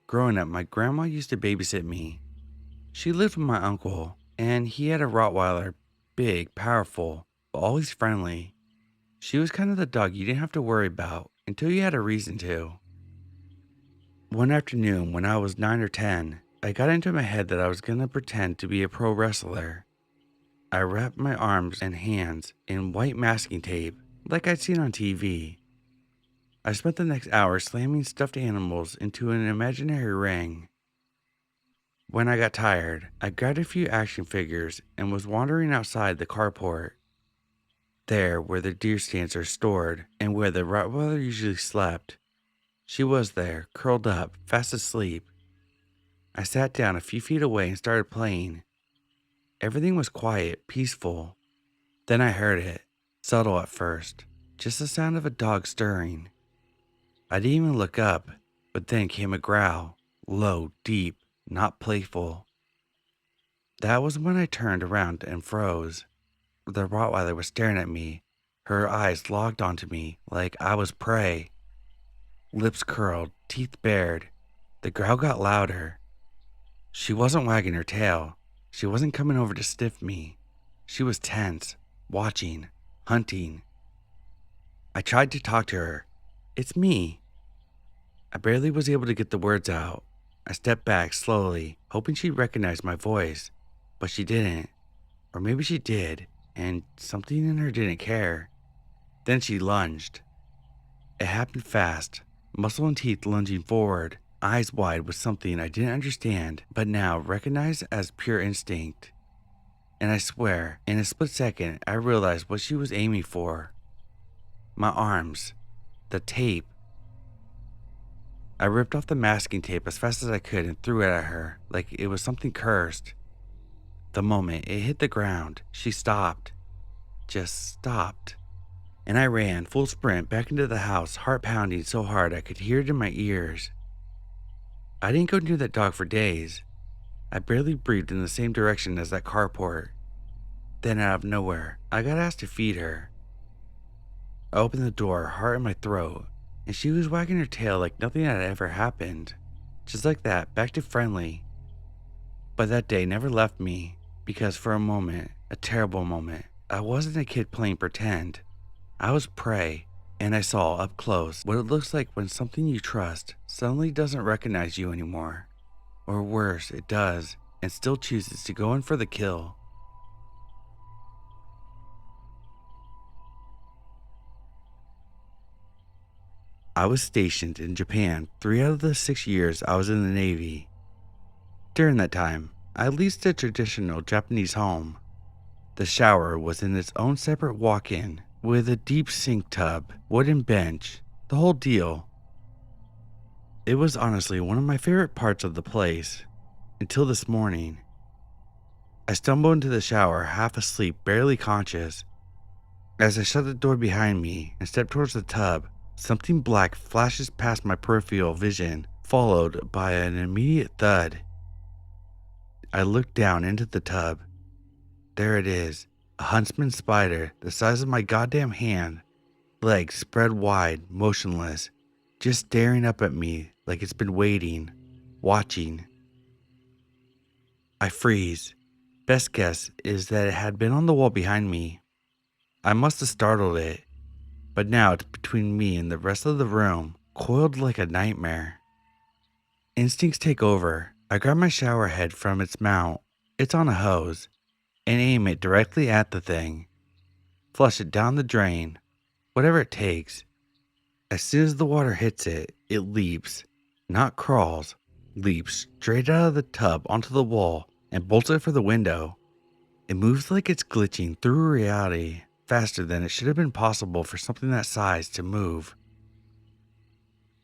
Growing up, my grandma used to babysit me. She lived with my uncle, and he had a Rottweiler, big, powerful, but always friendly. She was kind of the dog you didn't have to worry about until you had a reason to. One afternoon when I was 9 or 10, I got into my head that I was gonna pretend to be a pro wrestler. I wrapped my arms and hands in white masking tape like I'd seen on TV. I spent the next hour slamming stuffed animals into an imaginary ring. When I got tired, I grabbed a few action figures and was wandering outside the carport. There, where the deer stands are stored and where the Rottweiler usually slept, she was there, curled up, fast asleep. I sat down a few feet away and started playing. Everything was quiet, peaceful. Then I heard it, subtle at first, just the sound of a dog stirring. I didn't even look up, but then came a growl, low, deep, not playful. That was when I turned around and froze. The Rottweiler was staring at me, her eyes locked onto me like I was prey. Lips curled, teeth bared. The growl got louder. She wasn't wagging her tail. She wasn't coming over to sniff me. She was tense, watching, hunting. I tried to talk to her. It's me. I barely was able to get the words out. I stepped back slowly, hoping she'd recognize my voice, but she didn't. Or maybe she did, and something in her didn't care. Then she lunged. It happened fast, muscle and teeth lunging forward, eyes wide with something I didn't understand, but now recognized as pure instinct. And I swear, in a split second, I realized what she was aiming for. My arms. The tape. I ripped off the masking tape as fast as I could and threw it at her like it was something cursed. The moment it hit the ground, she stopped. Just stopped. And I ran full sprint back into the house, heart pounding so hard I could hear it in my ears. I didn't go near that dog for days. I barely breathed in the same direction as that carport. Then out of nowhere, I got asked to feed her. I opened the door, heart in my throat, and she was wagging her tail like nothing had ever happened. Just like that, back to friendly. But that day never left me, because for a moment, a terrible moment, I wasn't a kid playing pretend. I was prey, and I saw up close what it looks like when something you trust suddenly doesn't recognize you anymore. Or worse, it does, and still chooses to go in for the kill. I was stationed in Japan 3 out of the 6 years I was in the Navy. During that time, I leased a traditional Japanese home. The shower was in its own separate walk-in, with a deep sink tub, wooden bench, the whole deal. It was honestly one of my favorite parts of the place, until this morning. I stumbled into the shower, half asleep, barely conscious. As I shut the door behind me and stepped towards the tub, something black flashes past my peripheral vision, followed by an immediate thud. I looked down into the tub. There it is, a huntsman spider the size of my goddamn hand, legs spread wide, motionless, just staring up at me like it's been waiting, watching. I freeze. Best guess is that it had been on the wall behind me. I must have startled it, but now it's between me and the rest of the room, coiled like a nightmare. Instincts take over. I grab my shower head from its mount, it's on a hose, and aim it directly at the thing. Flush it down the drain, whatever it takes. As soon as the water hits it, it leaps, not crawls, leaps straight out of the tub onto the wall and bolts it for the window. It moves like it's glitching through reality, faster than it should have been possible for something that size to move.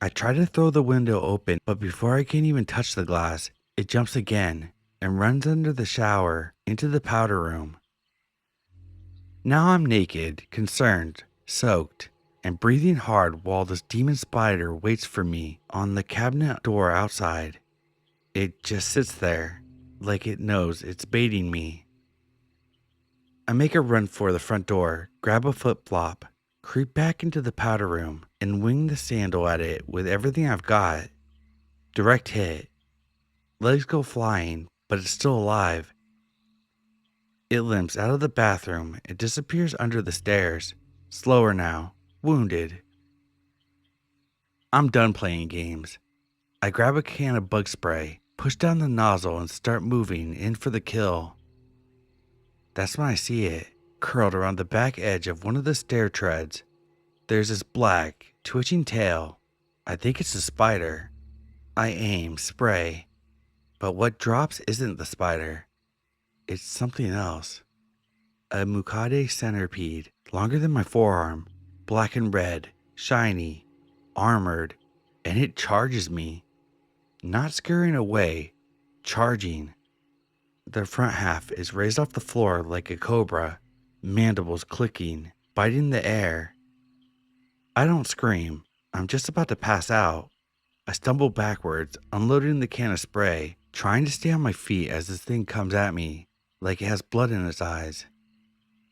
I try to throw the window open, but before I can even touch the glass, it jumps again and runs under the shower into the powder room. Now I'm naked, concerned, soaked, and breathing hard while this demon spider waits for me on the cabinet door outside. It just sits there, like it knows it's baiting me. I make a run for the front door, grab a flip-flop, creep back into the powder room, and wing the sandal at it with everything I've got. Direct hit. Legs go flying, but it's still alive. It limps out of the bathroom and disappears under the stairs, slower now, wounded. I'm done playing games. I grab a can of bug spray, push down the nozzle, and start moving in for the kill. That's when I see it, curled around the back edge of one of the stair treads. There's this black, twitching tail. I think it's a spider. I aim, spray, but what drops isn't the spider. It's something else. A Mukade centipede, longer than my forearm, black and red, shiny, armored, and it charges me. Not scurrying away, charging. The front half is raised off the floor like a cobra, mandibles clicking, biting the air. I don't scream. I'm just about to pass out. I stumble backwards, unloading the can of spray, trying to stay on my feet as this thing comes at me, like it has blood in its eyes.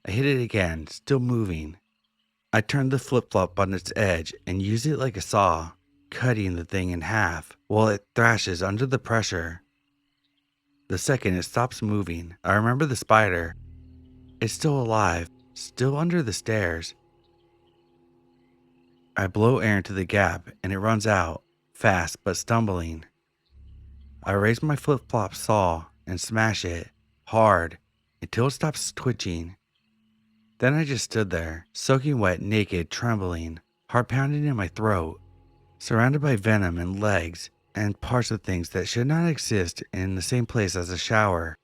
I hit it again, still moving. I turn the flip-flop on its edge and use it like a saw, cutting the thing in half while it thrashes under the pressure. The second it stops moving, I remember the spider. It's still alive, still under the stairs. I blow air into the gap and it runs out, fast but stumbling. I raise my flip-flop saw and smash it, hard, until it stops twitching. Then I just stood there, soaking wet, naked, trembling, heart pounding in my throat, surrounded by venom and legs and parts of things that should not exist in the same place as a shower.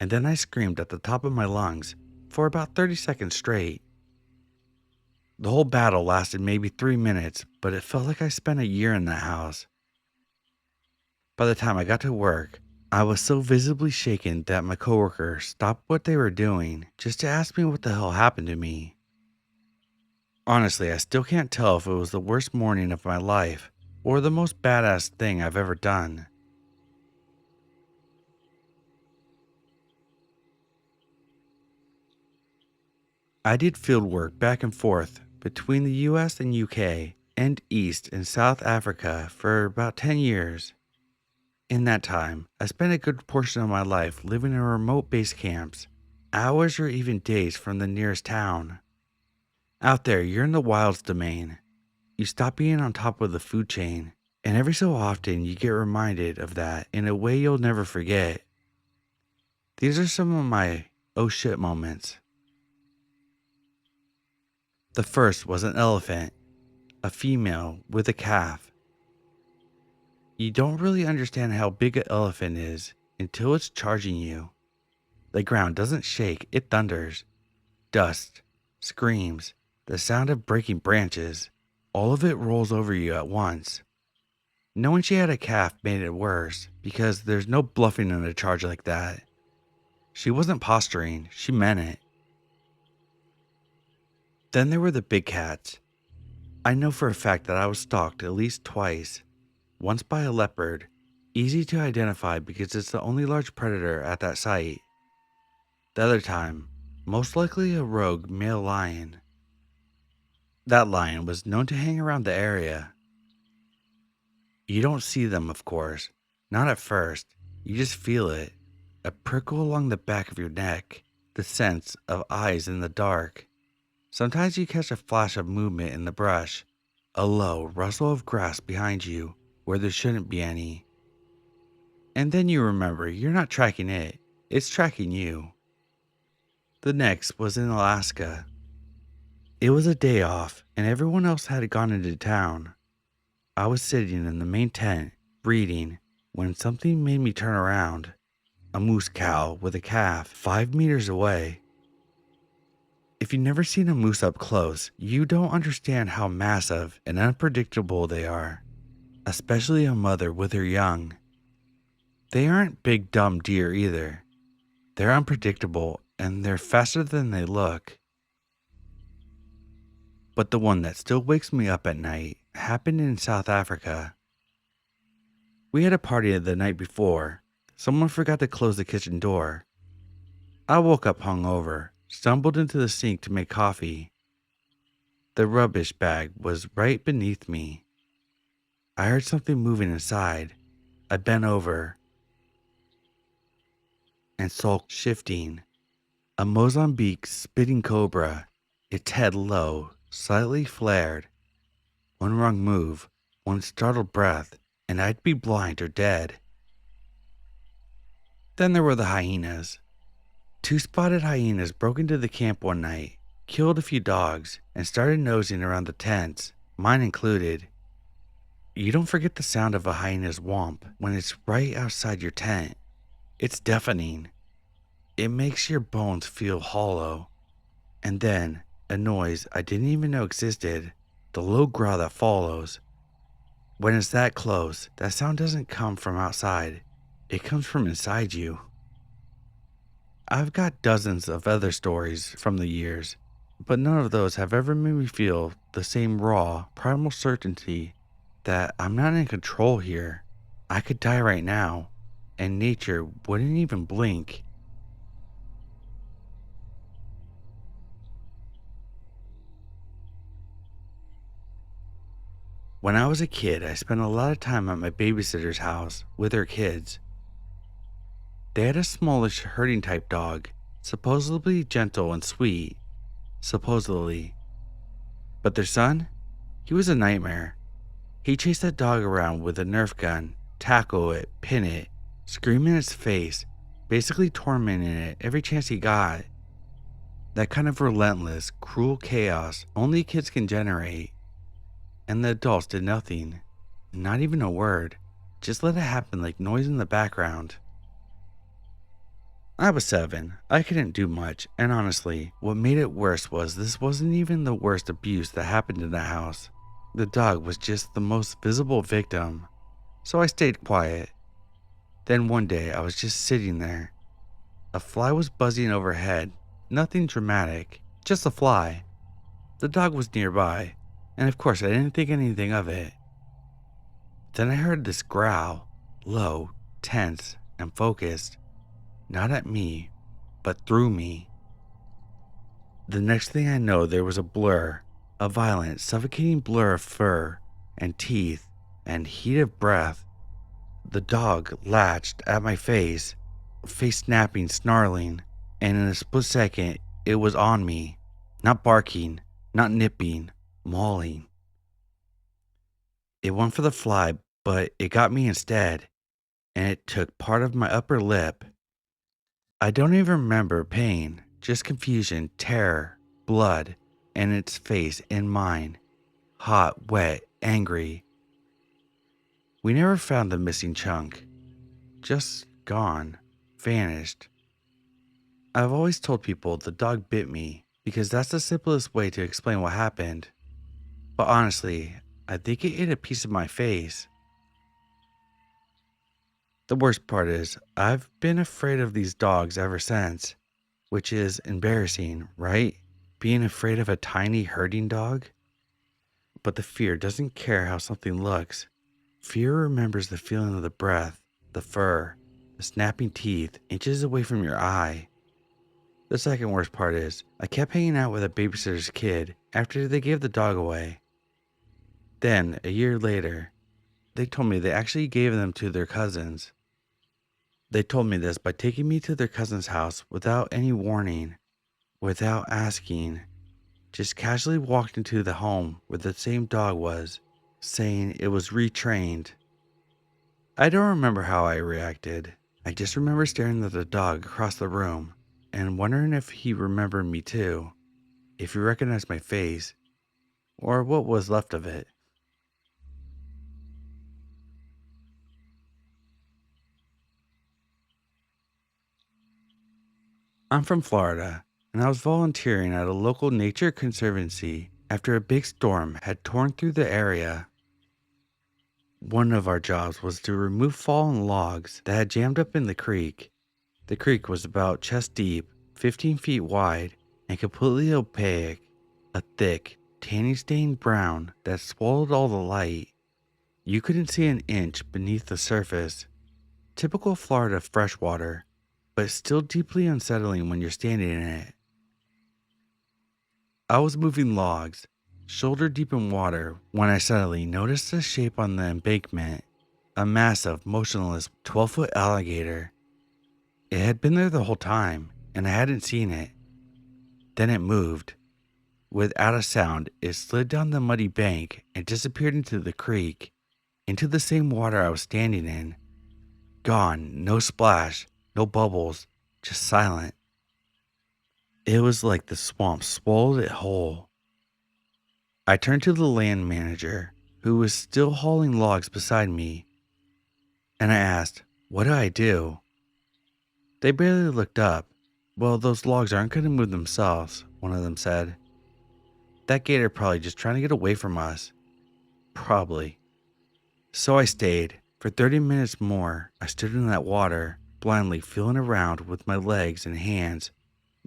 And then I screamed at the top of my lungs for about 30 seconds straight. The whole battle lasted maybe 3 minutes, but it felt like I spent a year in that house. By the time I got to work, I was so visibly shaken that my coworker stopped what they were doing just to ask me what the hell happened to me. Honestly, I still can't tell if it was the worst morning of my life or the most badass thing I've ever done. I did field work back and forth between the US and UK and East and South Africa for about 10 years. In that time, I spent a good portion of my life living in remote base camps, hours or even days from the nearest town. Out there, you're in the wild's domain. You stop being on top of the food chain, and every so often you get reminded of that in a way you'll never forget. These are some of my oh shit moments. The first was an elephant, a female with a calf. You don't really understand how big an elephant is until it's charging you. The ground doesn't shake, it thunders. Dust, screams, the sound of breaking branches, all of it rolls over you at once. Knowing she had a calf made it worse because there's no bluffing in a charge like that. She wasn't posturing, she meant it. Then there were the big cats. I know for a fact that I was stalked at least twice. Once by a leopard, easy to identify because it's the only large predator at that site. The other time, most likely a rogue male lion. That lion was known to hang around the area. You don't see them, of course, not at first, you just feel it, a prickle along the back of your neck, the sense of eyes in the dark. Sometimes you catch a flash of movement in the brush, a low rustle of grass behind you where there shouldn't be any. And then you remember you're not tracking it, it's tracking you. The next was in Alaska. It was a day off and everyone else had gone into town. I was sitting in the main tent, reading, when something made me turn around. A moose cow with a calf 5 meters away. If you've never seen a moose up close, you don't understand how massive and unpredictable they are, especially a mother with her young. They aren't big dumb deer either. They're unpredictable and they're faster than they look. But the one that still wakes me up at night happened in South Africa. We had a party the night before. Someone forgot to close the kitchen door. I woke up hungover, stumbled into the sink to make coffee. The rubbish bag was right beneath me. I heard something moving inside. I bent over and saw shifting. A Mozambique spitting cobra, its head low, slightly flared. One wrong move, one startled breath, and I'd be blind or dead. Then there were the hyenas. 2 spotted hyenas broke into the camp one night, killed a few dogs, and started nosing around the tents, mine included. You don't forget the sound of a hyena's womp when it's right outside your tent. It's deafening. It makes your bones feel hollow. And then, a noise I didn't even know existed, the low growl that follows. When it's that close, that sound doesn't come from outside. It comes from inside you. I've got dozens of other stories from the years, but none of those have ever made me feel the same raw, primal certainty that I'm not in control here. I could die right now, and nature wouldn't even blink. When I was a kid, I spent a lot of time at my babysitter's house with her kids. They had a smallish herding type dog, supposedly gentle and sweet, supposedly. But their son? He was a nightmare. He chased that dog around with a Nerf gun, tackle it, pin it, scream in its face, basically tormenting it every chance he got. That kind of relentless, cruel chaos only kids can generate. And the adults did nothing, not even a word, just let it happen like noise in the background. I was 7, I couldn't do much, and honestly, what made it worse was this wasn't even the worst abuse that happened in the house. The dog was just the most visible victim, so I stayed quiet. Then one day I was just sitting there. A fly was buzzing overhead, nothing dramatic, just a fly. The dog was nearby, and of course I didn't think anything of it. Then I heard this growl, low, tense, and focused, not at me, but through me. The next thing I know, there was a blur, a violent, suffocating blur of fur and teeth and heat of breath. The dog latched at my face snapping, snarling, and in a split second, it was on me, not barking, not nipping, mauling. It went for the fly, but it got me instead, and it took part of my upper lip. I don't even remember pain, just confusion, terror, blood, and its face in mine, hot, wet, angry. We never found the missing chunk, just gone, vanished. I've always told people the dog bit me because that's the simplest way to explain what happened. But honestly, I think it ate a piece of my face. The worst part is, I've been afraid of these dogs ever since, which is embarrassing, right? Being afraid of a tiny herding dog? But the fear doesn't care how something looks. Fear remembers the feeling of the breath, the fur, the snapping teeth inches away from your eye. The second worst part is, I kept hanging out with a babysitter's kid after they gave the dog away. Then, a year later, they told me they actually gave them to their cousins. They told me this by taking me to their cousin's house without any warning, without asking. Just casually walked into the home where the same dog was, saying it was retrained. I don't remember how I reacted. I just remember staring at the dog across the room and wondering if he remembered me too, if he recognized my face, or what was left of it. I'm from Florida, and I was volunteering at a local nature conservancy after a big storm had torn through the area. One of our jobs was to remove fallen logs that had jammed up in the creek. The creek was about chest deep, 15 feet wide, and completely opaque, a thick, tanning-stained brown that swallowed all the light. You couldn't see an inch beneath the surface. Typical Florida freshwater, but still deeply unsettling when you're standing in it. I was moving logs, shoulder deep in water, when I suddenly noticed a shape on the embankment, a massive, motionless 12-foot alligator. It had been there the whole time, and I hadn't seen it. Then it moved. Without a sound, it slid down the muddy bank and disappeared into the creek. into the same water I was standing in. Gone, no splash, no bubbles, just silent. It was like the swamp swallowed it whole. I turned to the land manager, who was still hauling logs beside me, and I asked, "What do I do?" They barely looked up. "Well, those logs aren't going to move themselves," one of them said. "That gator probably just trying to get away from us." Probably. So I stayed. For 30 minutes more, I stood in that water, blindly feeling around with my legs and hands,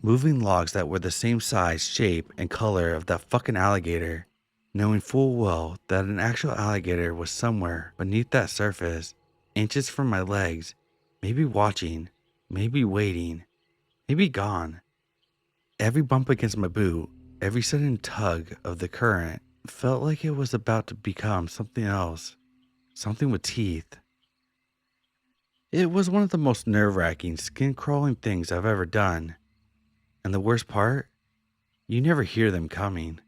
moving logs that were the same size, shape, and color of that fucking alligator, knowing full well that an actual alligator was somewhere beneath that surface, inches from my legs, maybe watching, maybe waiting, maybe gone. Every bump against my boot, every sudden tug of the current felt like it was about to become something else, something with teeth. It was one of the most nerve-wracking, skin-crawling things I've ever done. And the worst part? You never hear them coming.